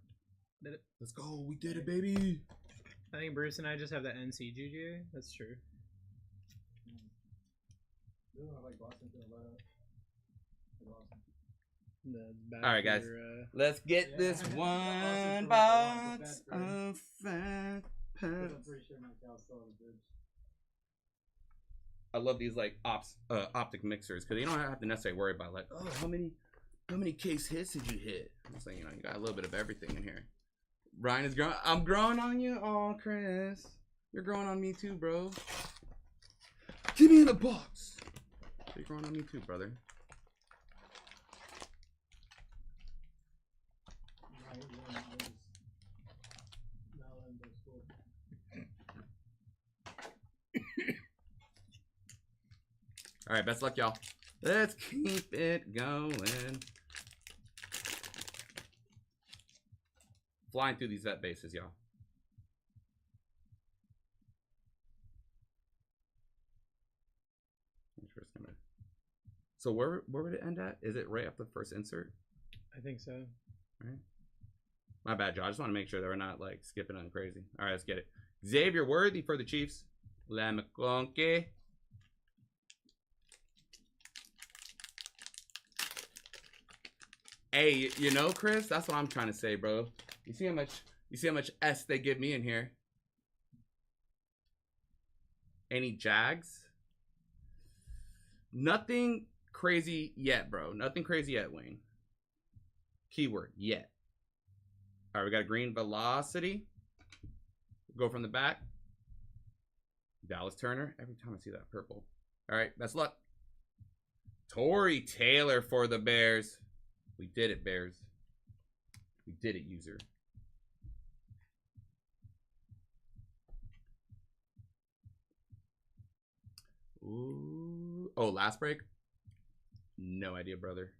Did it. Let's go. We did it, baby. I think Bruce and I just have the NC GGA. That's true. All right, guys. Let's get this one box of fat pets. I love these like optic mixers because you don't have to necessarily worry about like, oh, how many case hits did you hit? I'm saying, you know, you got a little bit of everything in here. Ryan is growing. I'm growing on you. Oh, Chris, you're growing on me too, bro. Give me in the box. You're growing on me too, brother. All right, best luck, y'all. Let's keep it going. Flying through these vet bases, y'all. So where would it end at? Is it right after the first insert? I think so. All right. My bad, Joe. I just want to make sure that we're not like skipping on crazy. All right, let's get it. Xavier Worthy for the Chiefs. La McConkey. Hey, you know, Chris, that's what I'm trying to say, bro. You see how much S they give me in here? Any Jags? Nothing crazy yet, bro. Nothing crazy yet, Wayne. Keyword, yet. All right, we got a green velocity. Go from the back. Dallas Turner. Every time I see that purple. All right, best luck. Torrey Taylor for the Bears. We did it, Bears. We did it, user. Ooh. Oh, last break? No idea, brother.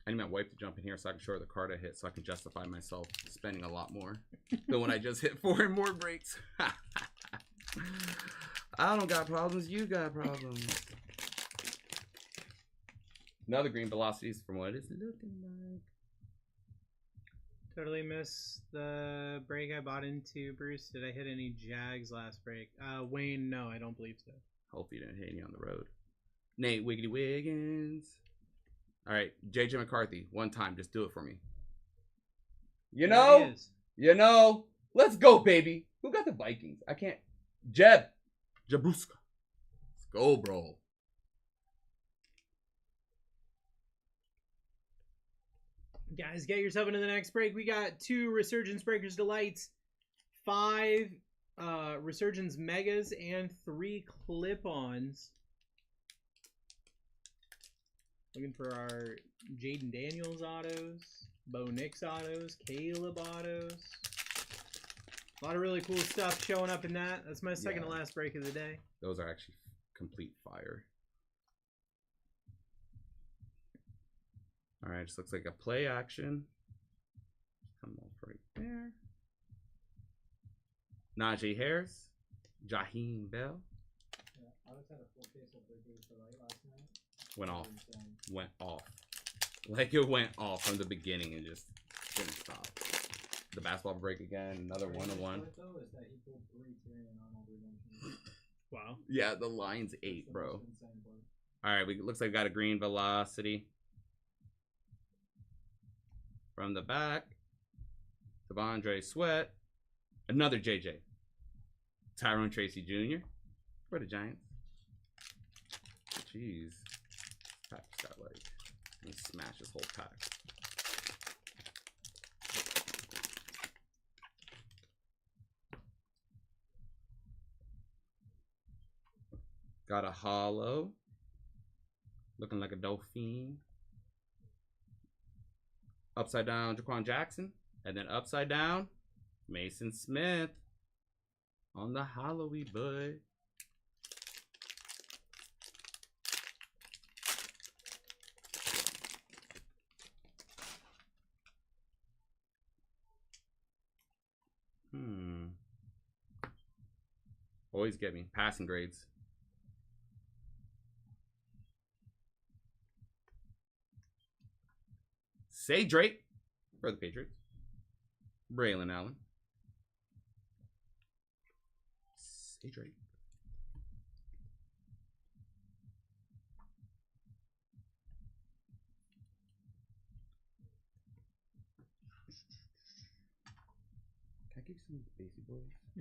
I need my wife to jump in here so I can show her the card I hit so I can justify myself spending a lot more than when I just hit 4 more breaks. I don't got problems. You got problems. Another green velocities from what it's looking like. Totally missed the break I bought into, Bruce. Did I hit any Jags last break? Wayne, no, I don't believe so. Hope you didn't hit any on the road. Nate Wiggity Wiggins. All right, JJ McCarthy, one time, just do it for me. You know, let's go, baby. Who got the Vikings? I can't. Jabuska. Let's go, bro. Guys, get yourself into the next break. We got 2 Resurgence Breakers Delights, 5 Resurgence Megas, and 3 Clip-Ons. Looking for our Jaden Daniels autos, Bo Nix autos, Caleb autos. A lot of really cool stuff showing up in that. That's my second to last break of the day. Those are actually complete fire. All right, just looks like a play action. Come off right there. Najee Harris, Jaheim Bell. Yeah, I just had a full case of burgers for light last night. Went off. Like it went off from the beginning and just didn't stop. The basketball break again, another 1-on-1. Wow. Yeah, the line's 8, bro. All right, looks like we got a green velocity. From the back, Devondre Sweat. Another JJ. Tyrone Tracy Jr. for the Giants. Jeez. Pack's got like, let me smash this whole pack. Got a hollow. Looking like a Dolphin. Upside down, Jaquan Jackson. And then upside down, Mason Smith. On the hollowy boy. Always get me. Passing grades. Say Drake for the Patriots. Braylon Allen. Say Drake.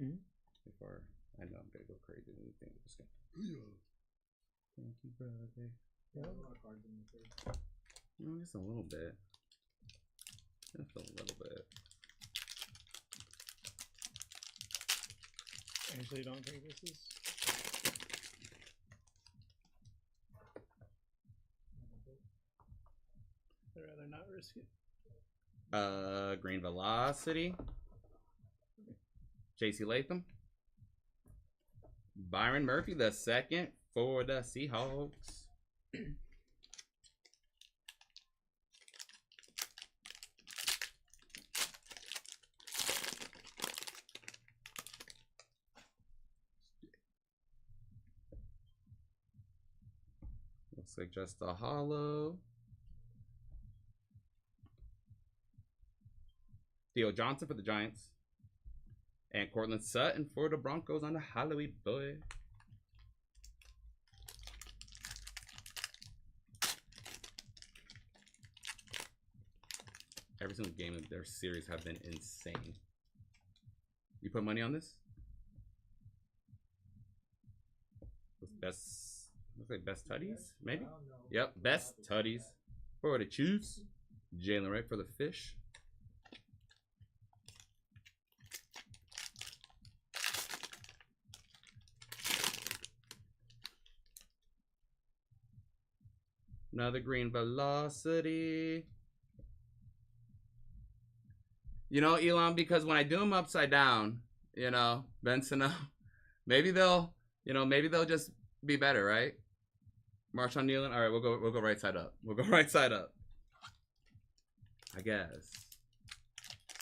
Before I know I'm gonna go crazy and think I'm just gonna. Thank you, brother. Yeah, a lot of cards in the third. No, just a little bit. Just a little bit. I actually don't think this is. I'd rather not risk it. Green Velocity. JC Latham. Byron Murphy the second for the Seahawks. Looks like just a hollow. Theo Johnson for the Giants. And Cortland Sutton for the Broncos on the Halloween boy. Every single game of their series have been insane. You put money on this? Best, looks like best tutties, maybe? Yep, best tutties for the Chiefs. Jalen Wright for the Fish. Another Green Velocity. You know, Elon, because when I do them upside down, you know, Benson, maybe they'll, you know, maybe they'll just be better, right? Marshawn Nealon. All right, we'll go right side up. We'll go right side up. I guess.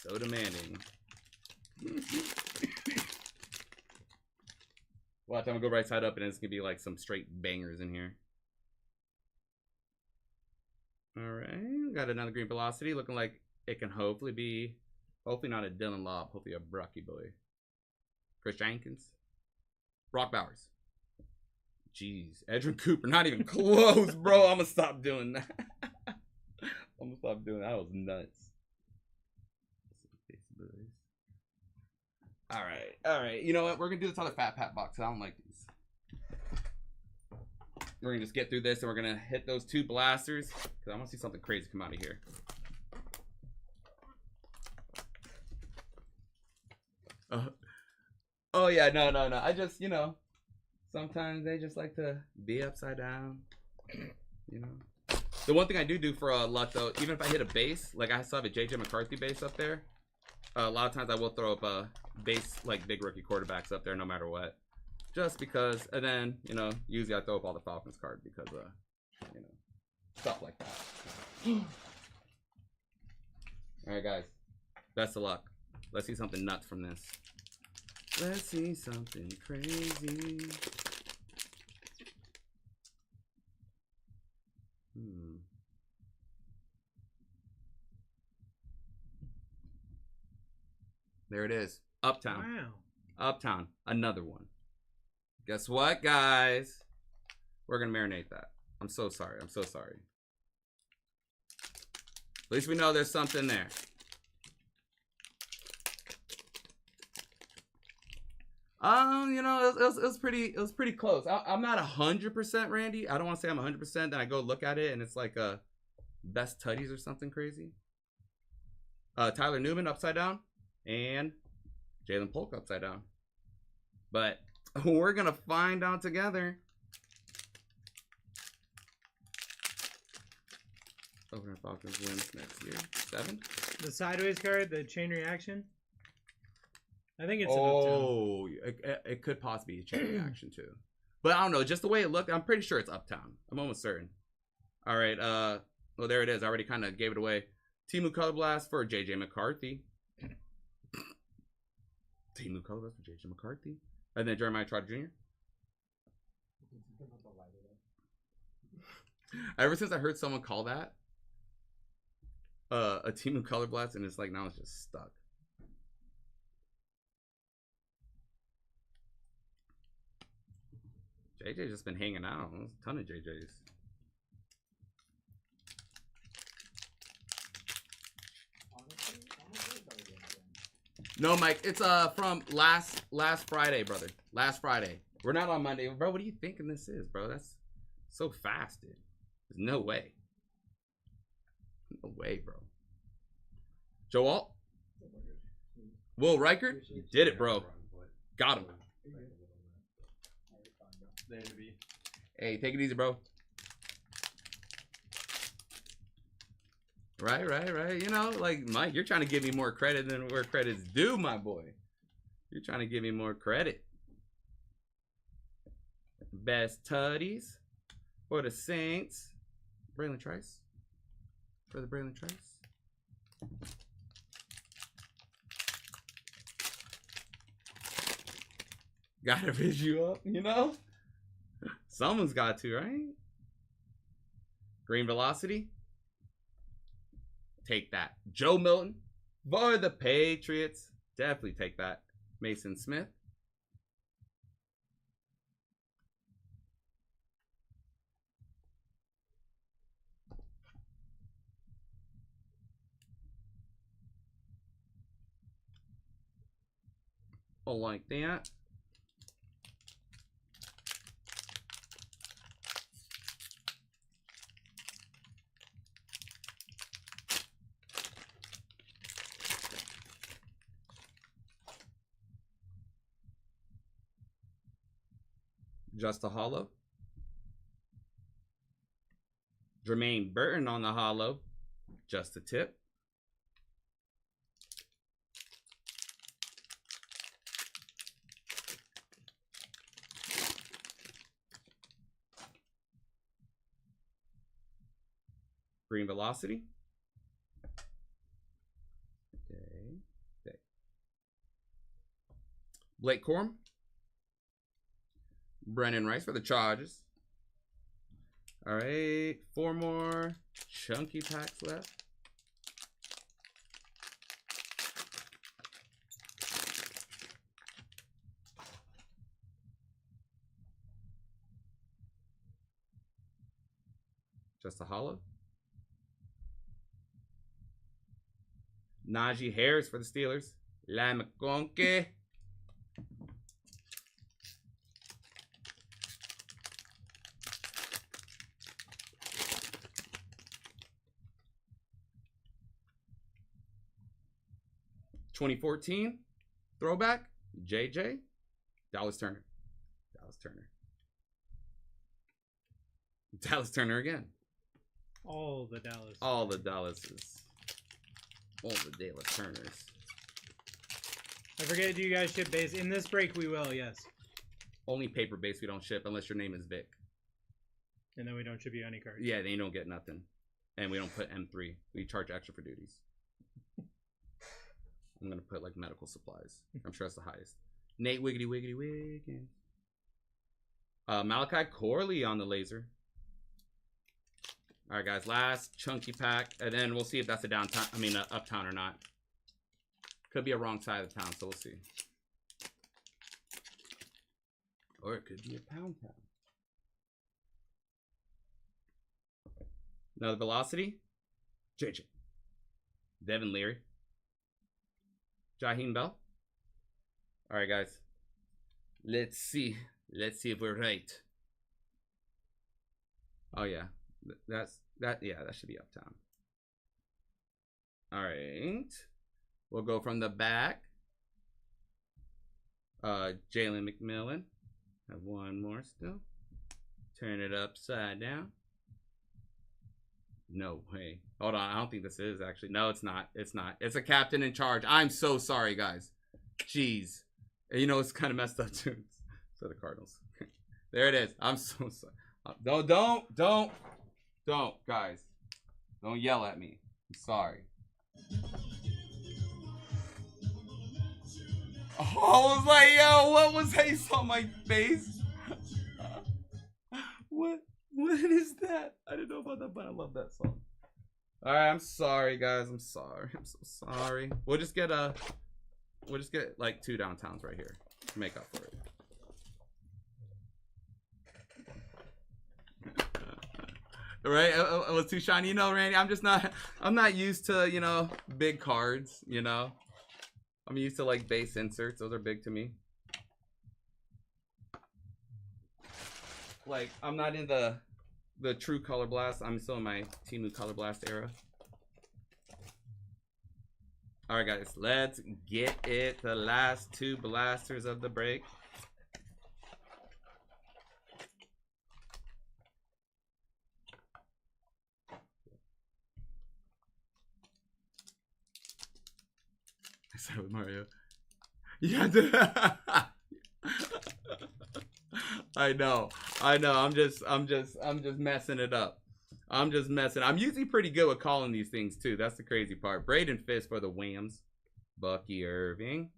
So demanding. Well, I'm gonna go right side up, and it's gonna be like some straight bangers in here. All right, got another Green Velocity, looking like it can hopefully be, hopefully not a Dylan Lobb, hopefully a Brucky boy. Chris Jenkins, Brock Bowers. Jeez, Edwin Cooper, not even close, bro. I'm gonna stop doing that. I'm gonna stop doing that. That was nuts. All right. You know what? We're gonna do this other Fat Pat box. I don't like these. We're gonna just get through this, and we're gonna hit those two blasters because I want to see something crazy come out of here. Oh yeah, no. I just, you know, sometimes they just like to be upside down. You know, the one thing I do for luck though, even if I hit a base, like I still have a JJ McCarthy base up there. A lot of times I will throw up a base like big rookie quarterbacks up there, no matter what. Just because, and then, you know, usually I throw up all the Falcons card because, you know, stuff like that. All right, guys. Best of luck. Let's see something nuts from this. Let's see something crazy. There it is. Uptown. Wow. Uptown. Another one. Guess what, guys? We're going to marinate that. I'm so sorry. I'm so sorry. At least we know there's something there. You know, it was pretty close. I'm not 100% Randy. I don't want to say I'm 100%. Then I go look at it and it's like best tutties or something crazy. Tyler Newman upside down and Jalen Polk upside down. But we're gonna find out together. Oakland Falcons wins next year. 7. The sideways card, the chain reaction. I think it's oh, it could possibly be a chain reaction too. But I don't know, just the way it looked, I'm pretty sure it's Uptown. I'm almost certain. All right, well there it is. I already kind of gave it away. Timu Color Blast for JJ McCarthy. Timu Color Blast for JJ McCarthy. And then Jeremiah Trotter Jr. Ever since I heard someone call that a Timu Color Blast, and it's like now it's just stuck. JJ's just been hanging out. There's a ton of JJ's. No, Mike. It's from last Friday, brother. Last Friday. We're not on Monday, bro. What are you thinking this is, bro? That's so fast, dude. There's no way. No way, bro. Joe Alt. Will Reichert. You did it, bro. Got him. Hey, take it easy, bro. Right. You know, like, Mike, you're trying to give me more credit than where credit's due, my boy. You're trying to give me more credit. Best tutties for the Saints. Braylon Trice. For the Braylon Trice. Gotta rid you up, you know? Someone's got to, right? Green Velocity. Take that. Joe Milton for the Patriots. Definitely take that. Mason Smith. Oh, like that. Just a hollow. Jermaine Burton on the hollow. Just a tip. Green Velocity. Okay. Blake Corum. Brennan Rice for the Chargers. All right, 4 more chunky packs left. Just a hollow. Najee Harris for the Steelers. La McConkey. '14 throwback. JJ. Dallas Turner. Dallas Turner again. All the Dallas. All the Dallases. All the Dallas Turners. I forget, do you guys ship base? In this break, we will, yes. Only paper base we don't ship unless your name is Vic. And then we don't ship you any cards. Yeah, then you don't get nothing. And we don't put M3. We charge extra for duties. I'm going to put like medical supplies. I'm sure that's the highest. Nate Wiggity. Malachi Corley on the laser. All right, guys. Last chunky pack. And then we'll see if that's a downtown. I mean, uptown or not. Could be a wrong side of town, so we'll see. Or it could be a pound town. Another Velocity. JJ. Devin Leary. Jaheim Bell. All right, guys. Let's see. Let's see if we're right. Oh yeah, yeah, that should be uptown. All right. We'll go from the back. Jalen McMillan. Have one more still. Turn it upside down. No way. Hold on. I don't think this is actually. No, it's not. It's not. It's a captain in charge. I'm so sorry, guys. Jeez. You know, it's kind of messed up too. So the Cardinals. There it is. I'm so sorry. Don't, guys. Don't yell at me. I'm sorry. Oh, I was like, yo, what was Ace on my face? What is that? I didn't know about that, but I love that song. All right, I'm sorry, guys. I'm sorry. I'm so sorry. We'll just get like 2 downtowns right here to make up for it. Right? It was too shiny. You know, Randy, I'm not used to, you know, big cards, you know. I'm used to like base inserts. Those are big to me. Like, I'm not in the true Color Blast. I'm still in my Temu Color Blast era. Alright guys, let's get it. The last two blasters of the break. I said with Mario. Yeah, I know. I'm just messing it up. I'm usually pretty good with calling these things too. That's the crazy part. Braden Fist for the Whams. Bucky Irving.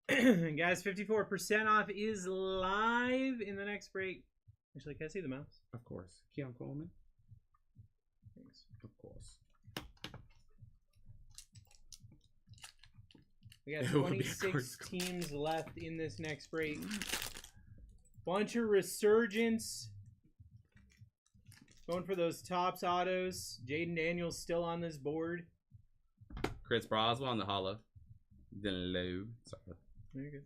Guys, 54% off is live in the next break. Actually, can I see the mouse? Of course. Keon Coleman. Thanks. Of course. We got It would be a 26 course. teams left in this next break. Bunch of resurgence. Going for those tops autos. Jaden Daniels still on this board. Chris Broswell on the hollow. Then low. Sorry. Very good.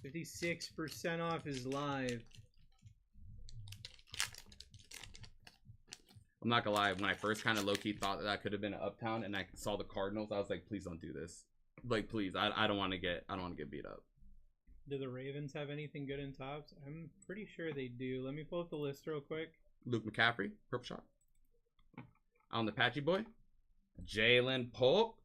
56% off is live. I'm not gonna lie, when I first kind of low-key thought that could have been an Uptown and I saw the Cardinals, I was like, please don't do this. Like, please, I don't want to get beat up. Do the Ravens have anything good in tops? I'm pretty sure they do. Let me pull up the list real quick. Luke McCaffrey, purple shot. On the Patchy boy. Jalen Polk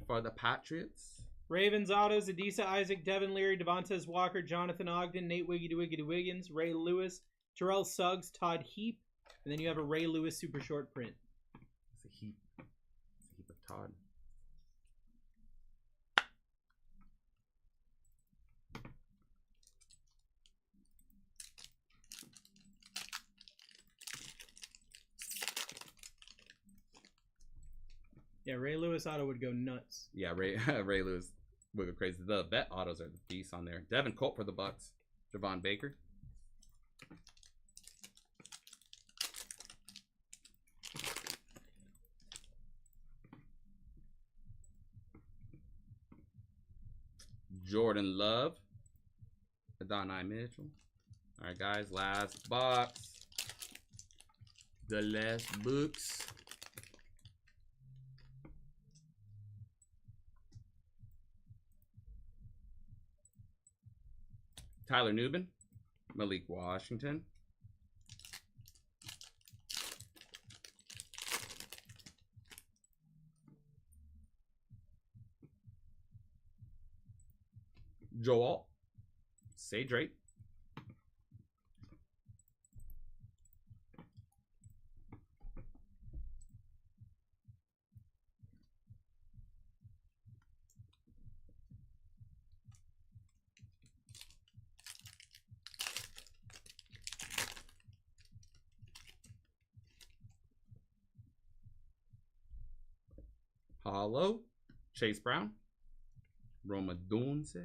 for the Patriots. Ravens autos, Adisa Isaac, Devin Leary, Devontae Walker, Jonathan Ogden, Nate Wiggity Wiggins, Ray Lewis, Terrell Suggs, Todd Heap, and then you have a Ray Lewis super short print. It's a heap. It's a heap of Todd. Yeah, Ray Lewis auto would go nuts. Yeah, Ray Lewis would go crazy. The vet autos are the beast on there. Devin Colt for the Bucks. Javon Baker. Jordan Love. Adonai Mitchell. Alright guys, last box. The last books. Tyler Nubin, Malik Washington, Joel, Say Drake, Hollow, Chase Brown, Roma Dunce,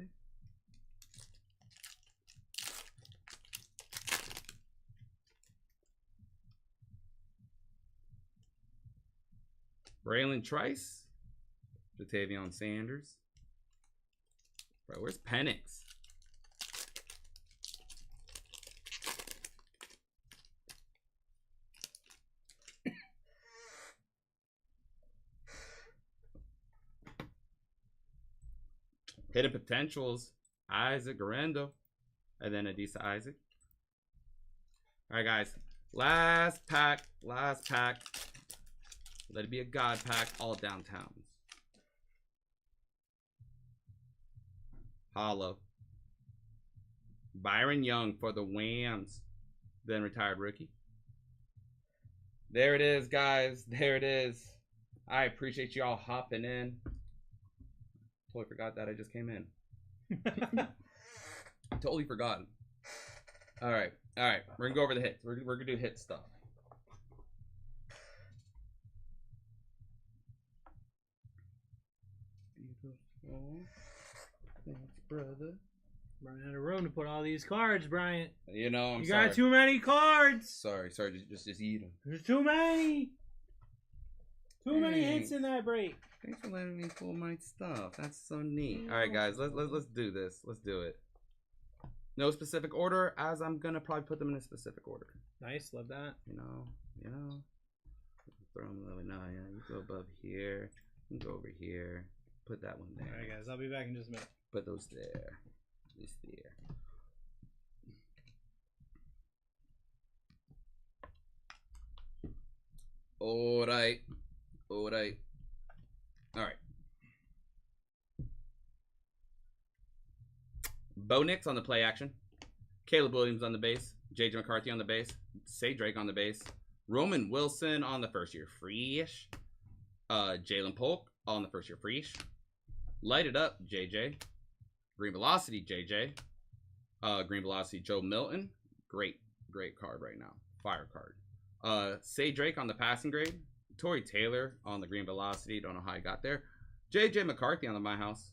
Braylon Trice, Jatavion Sanders. Bro, where's Penix? Hidden Potentials, Isaac Garendo, and then Adisa Isaac. All right, guys. Last pack. Last pack. Let it be a God pack. All downtowns. Hollow. Byron Young for the Whams. Then retired rookie. There it is, guys. There it is. I appreciate y'all hopping in. Totally forgot that I just came in. Totally forgotten. All right. All right. We're going to go over the hits. We're going to do hit stuff. Beautiful. Thanks, brother. Brian out of room to put all these cards, Bryant. You know, I'm you sorry. got too many cards. Sorry. Just eat them. There's too many. Too many hits in that break. Thanks for letting me pull my stuff. That's so neat. All right, guys, let's do this. Let's do it. No specific order, as I'm gonna probably put them in a specific order. Nice, love that. You know. Throw them a little. No, yeah. You go above here. You go over here. Put that one there. All right, guys, I'll be back in just a minute. Put those there. This there. All right. All right. Bo Nix on the play action. Caleb Williams on the base. JJ McCarthy on the base. Say Drake on the base. Roman Wilson on the first year free-ish. Jalen Polk on the first year free-ish. Light it up, JJ. Green Velocity, JJ. Green Velocity, Joe Milton. Great card right now. Fire card. Say Drake on the passing grade. Torrey Taylor on the Green Velocity. Don't know how I got there. JJ McCarthy on the My House.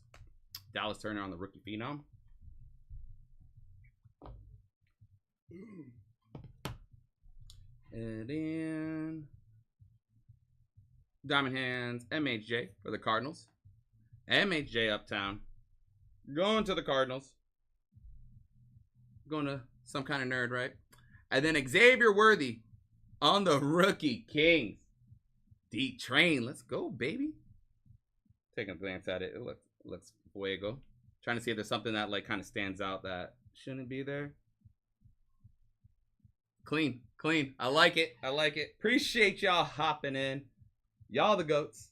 Dallas Turner on the Rookie Phenom. And then Diamond Hands, MHJ for the Cardinals. MHJ Uptown. Going to the Cardinals. Going to some kind of nerd, right? And then Xavier Worthy on the Rookie Kings. D-Train. Let's go, baby. Taking a glance at it. It looks fuego. Trying to see if there's something that like kind of stands out that shouldn't be there. Clean. I like it. Appreciate y'all hopping in. Y'all the goats.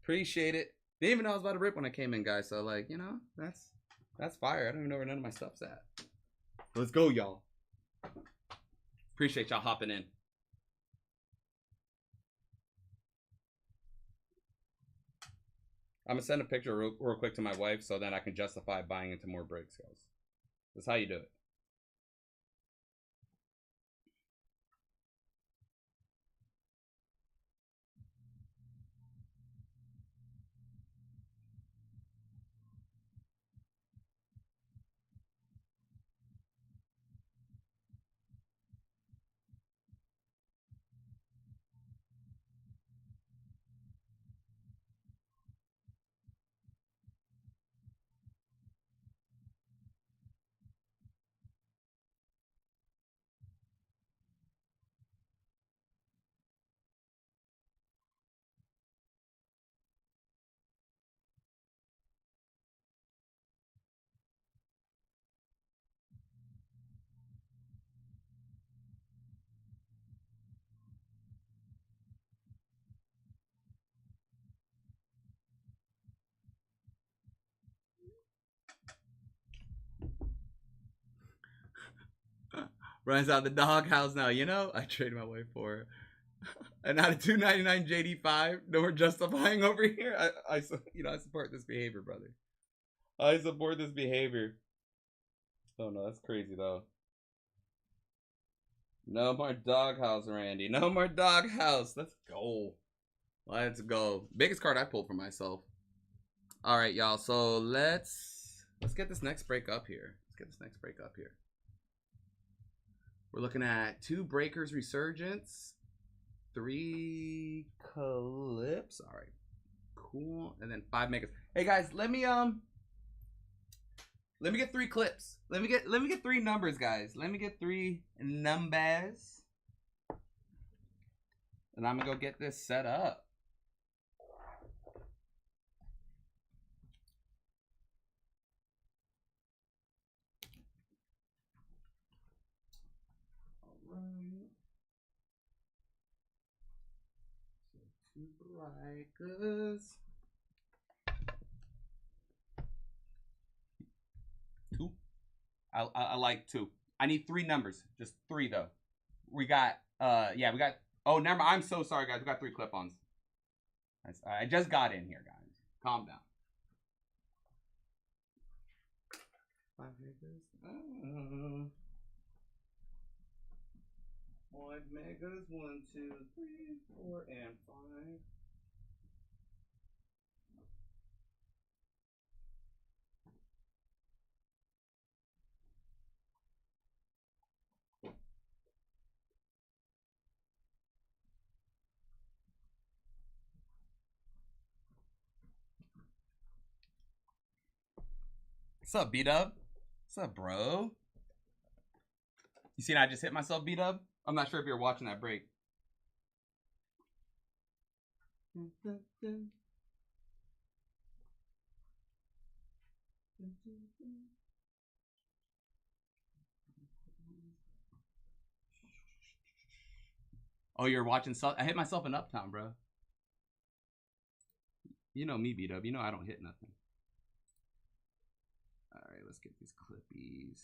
Appreciate it. Didn't even know I was about to rip when I came in, guys. So like, that's fire. I don't even know where none of my stuff's at. Let's go, y'all. Appreciate y'all hopping in. I'm gonna send a picture real quick to my wife so then I can justify buying into more breaks, guys. That's how you do it. Runs out the doghouse now. I traded my wife for and out of 299 JD5. No more justifying over here. I support this behavior, brother. I support this behavior. Oh no, that's crazy though. No more doghouse, Randy. No more doghouse. Let's go. Let's go. Biggest card I pulled for myself. All right, y'all. So let's get this next break up here. We're looking at 2 Breakers Resurgence, 3 Clips. All right, cool. And then 5 Megas. Hey guys, let me get 3 clips. Let me get 3 numbers, guys. Let me get 3 numbers, and I'm gonna go get this set up. Breakers. 2. I like 2. I need 3 numbers. Just 3 though. We got we got. Oh, never. I'm so sorry, guys. We got 3 clip-ons. I just got in here, guys. Calm down. 5 Megas. 5 Megas. 1, 2, 3, 4, and 5. What's up, B-Dub? What's up, bro? You seen I just hit myself, B-Dub? I'm not sure if you're watching that break. Oh, you're watching I hit myself in Uptown, bro. You know me, B-Dub. You know I don't hit nothing. Alright, let's get these clippies.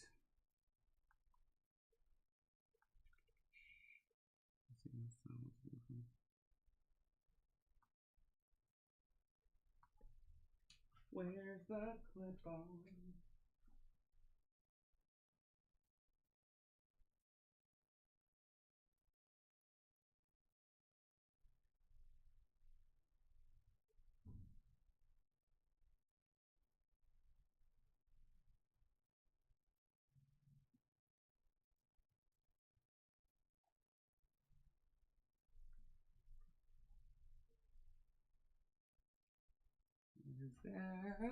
Where's the clip on? Is that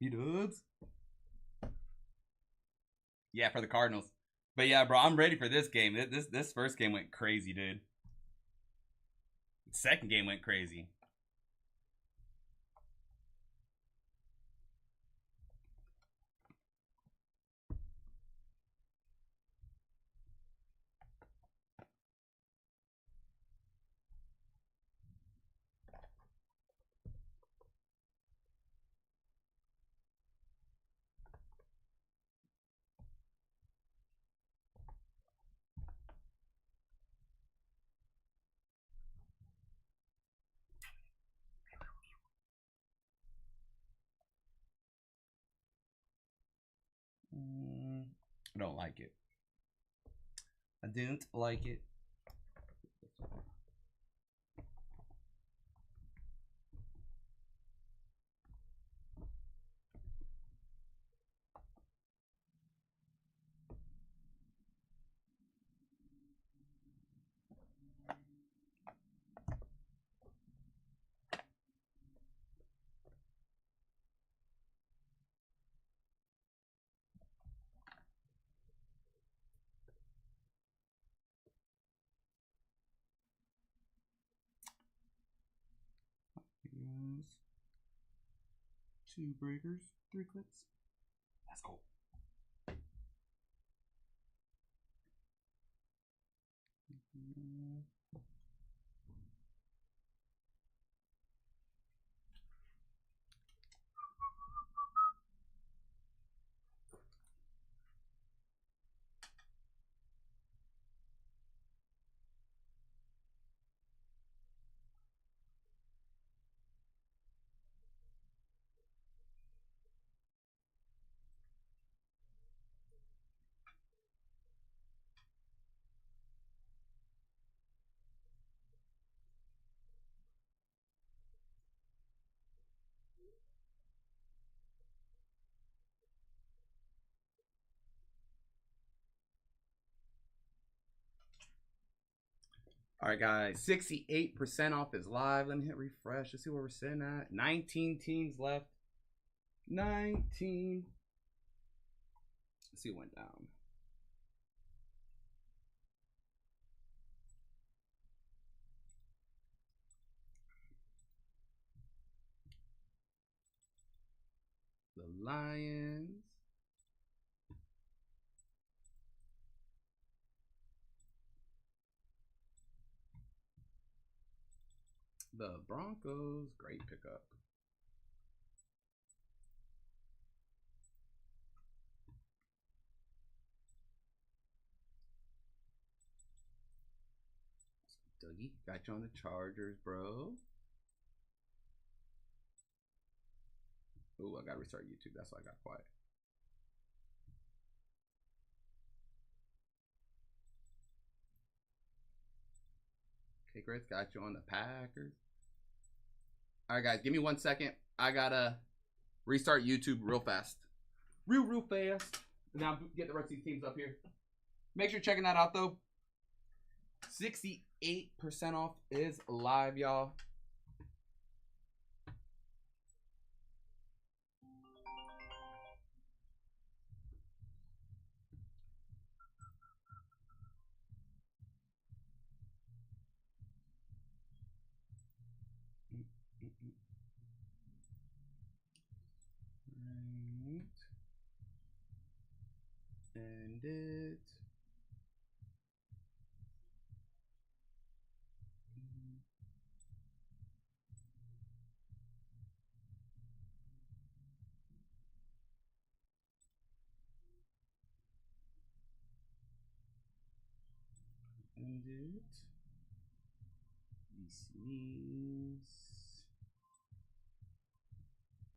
B-Dubs? Yeah, for the Cardinals. But yeah, bro, I'm ready for this game. This first game went crazy, dude. Second game went crazy. I don't like it. I don't like it. Yes. 2 breakers, 3 clips. That's cool. All right, guys. 68% off is live. Let me hit refresh. Let's see where we're sitting at. 19 teams left. 19. Let's see what went down. The Lions. The Broncos. Great pickup. Dougie, got you on the Chargers, bro. Oh, I gotta restart YouTube. That's why I got quiet. Okay, Chris, got you on the Packers. All right, guys, give me 1 second. I gotta restart YouTube real fast. Real fast. And now get the rest of these teams up here. Make sure you're checking that out, though. 68% off is live, y'all. Right. End it. End it. Dismiss.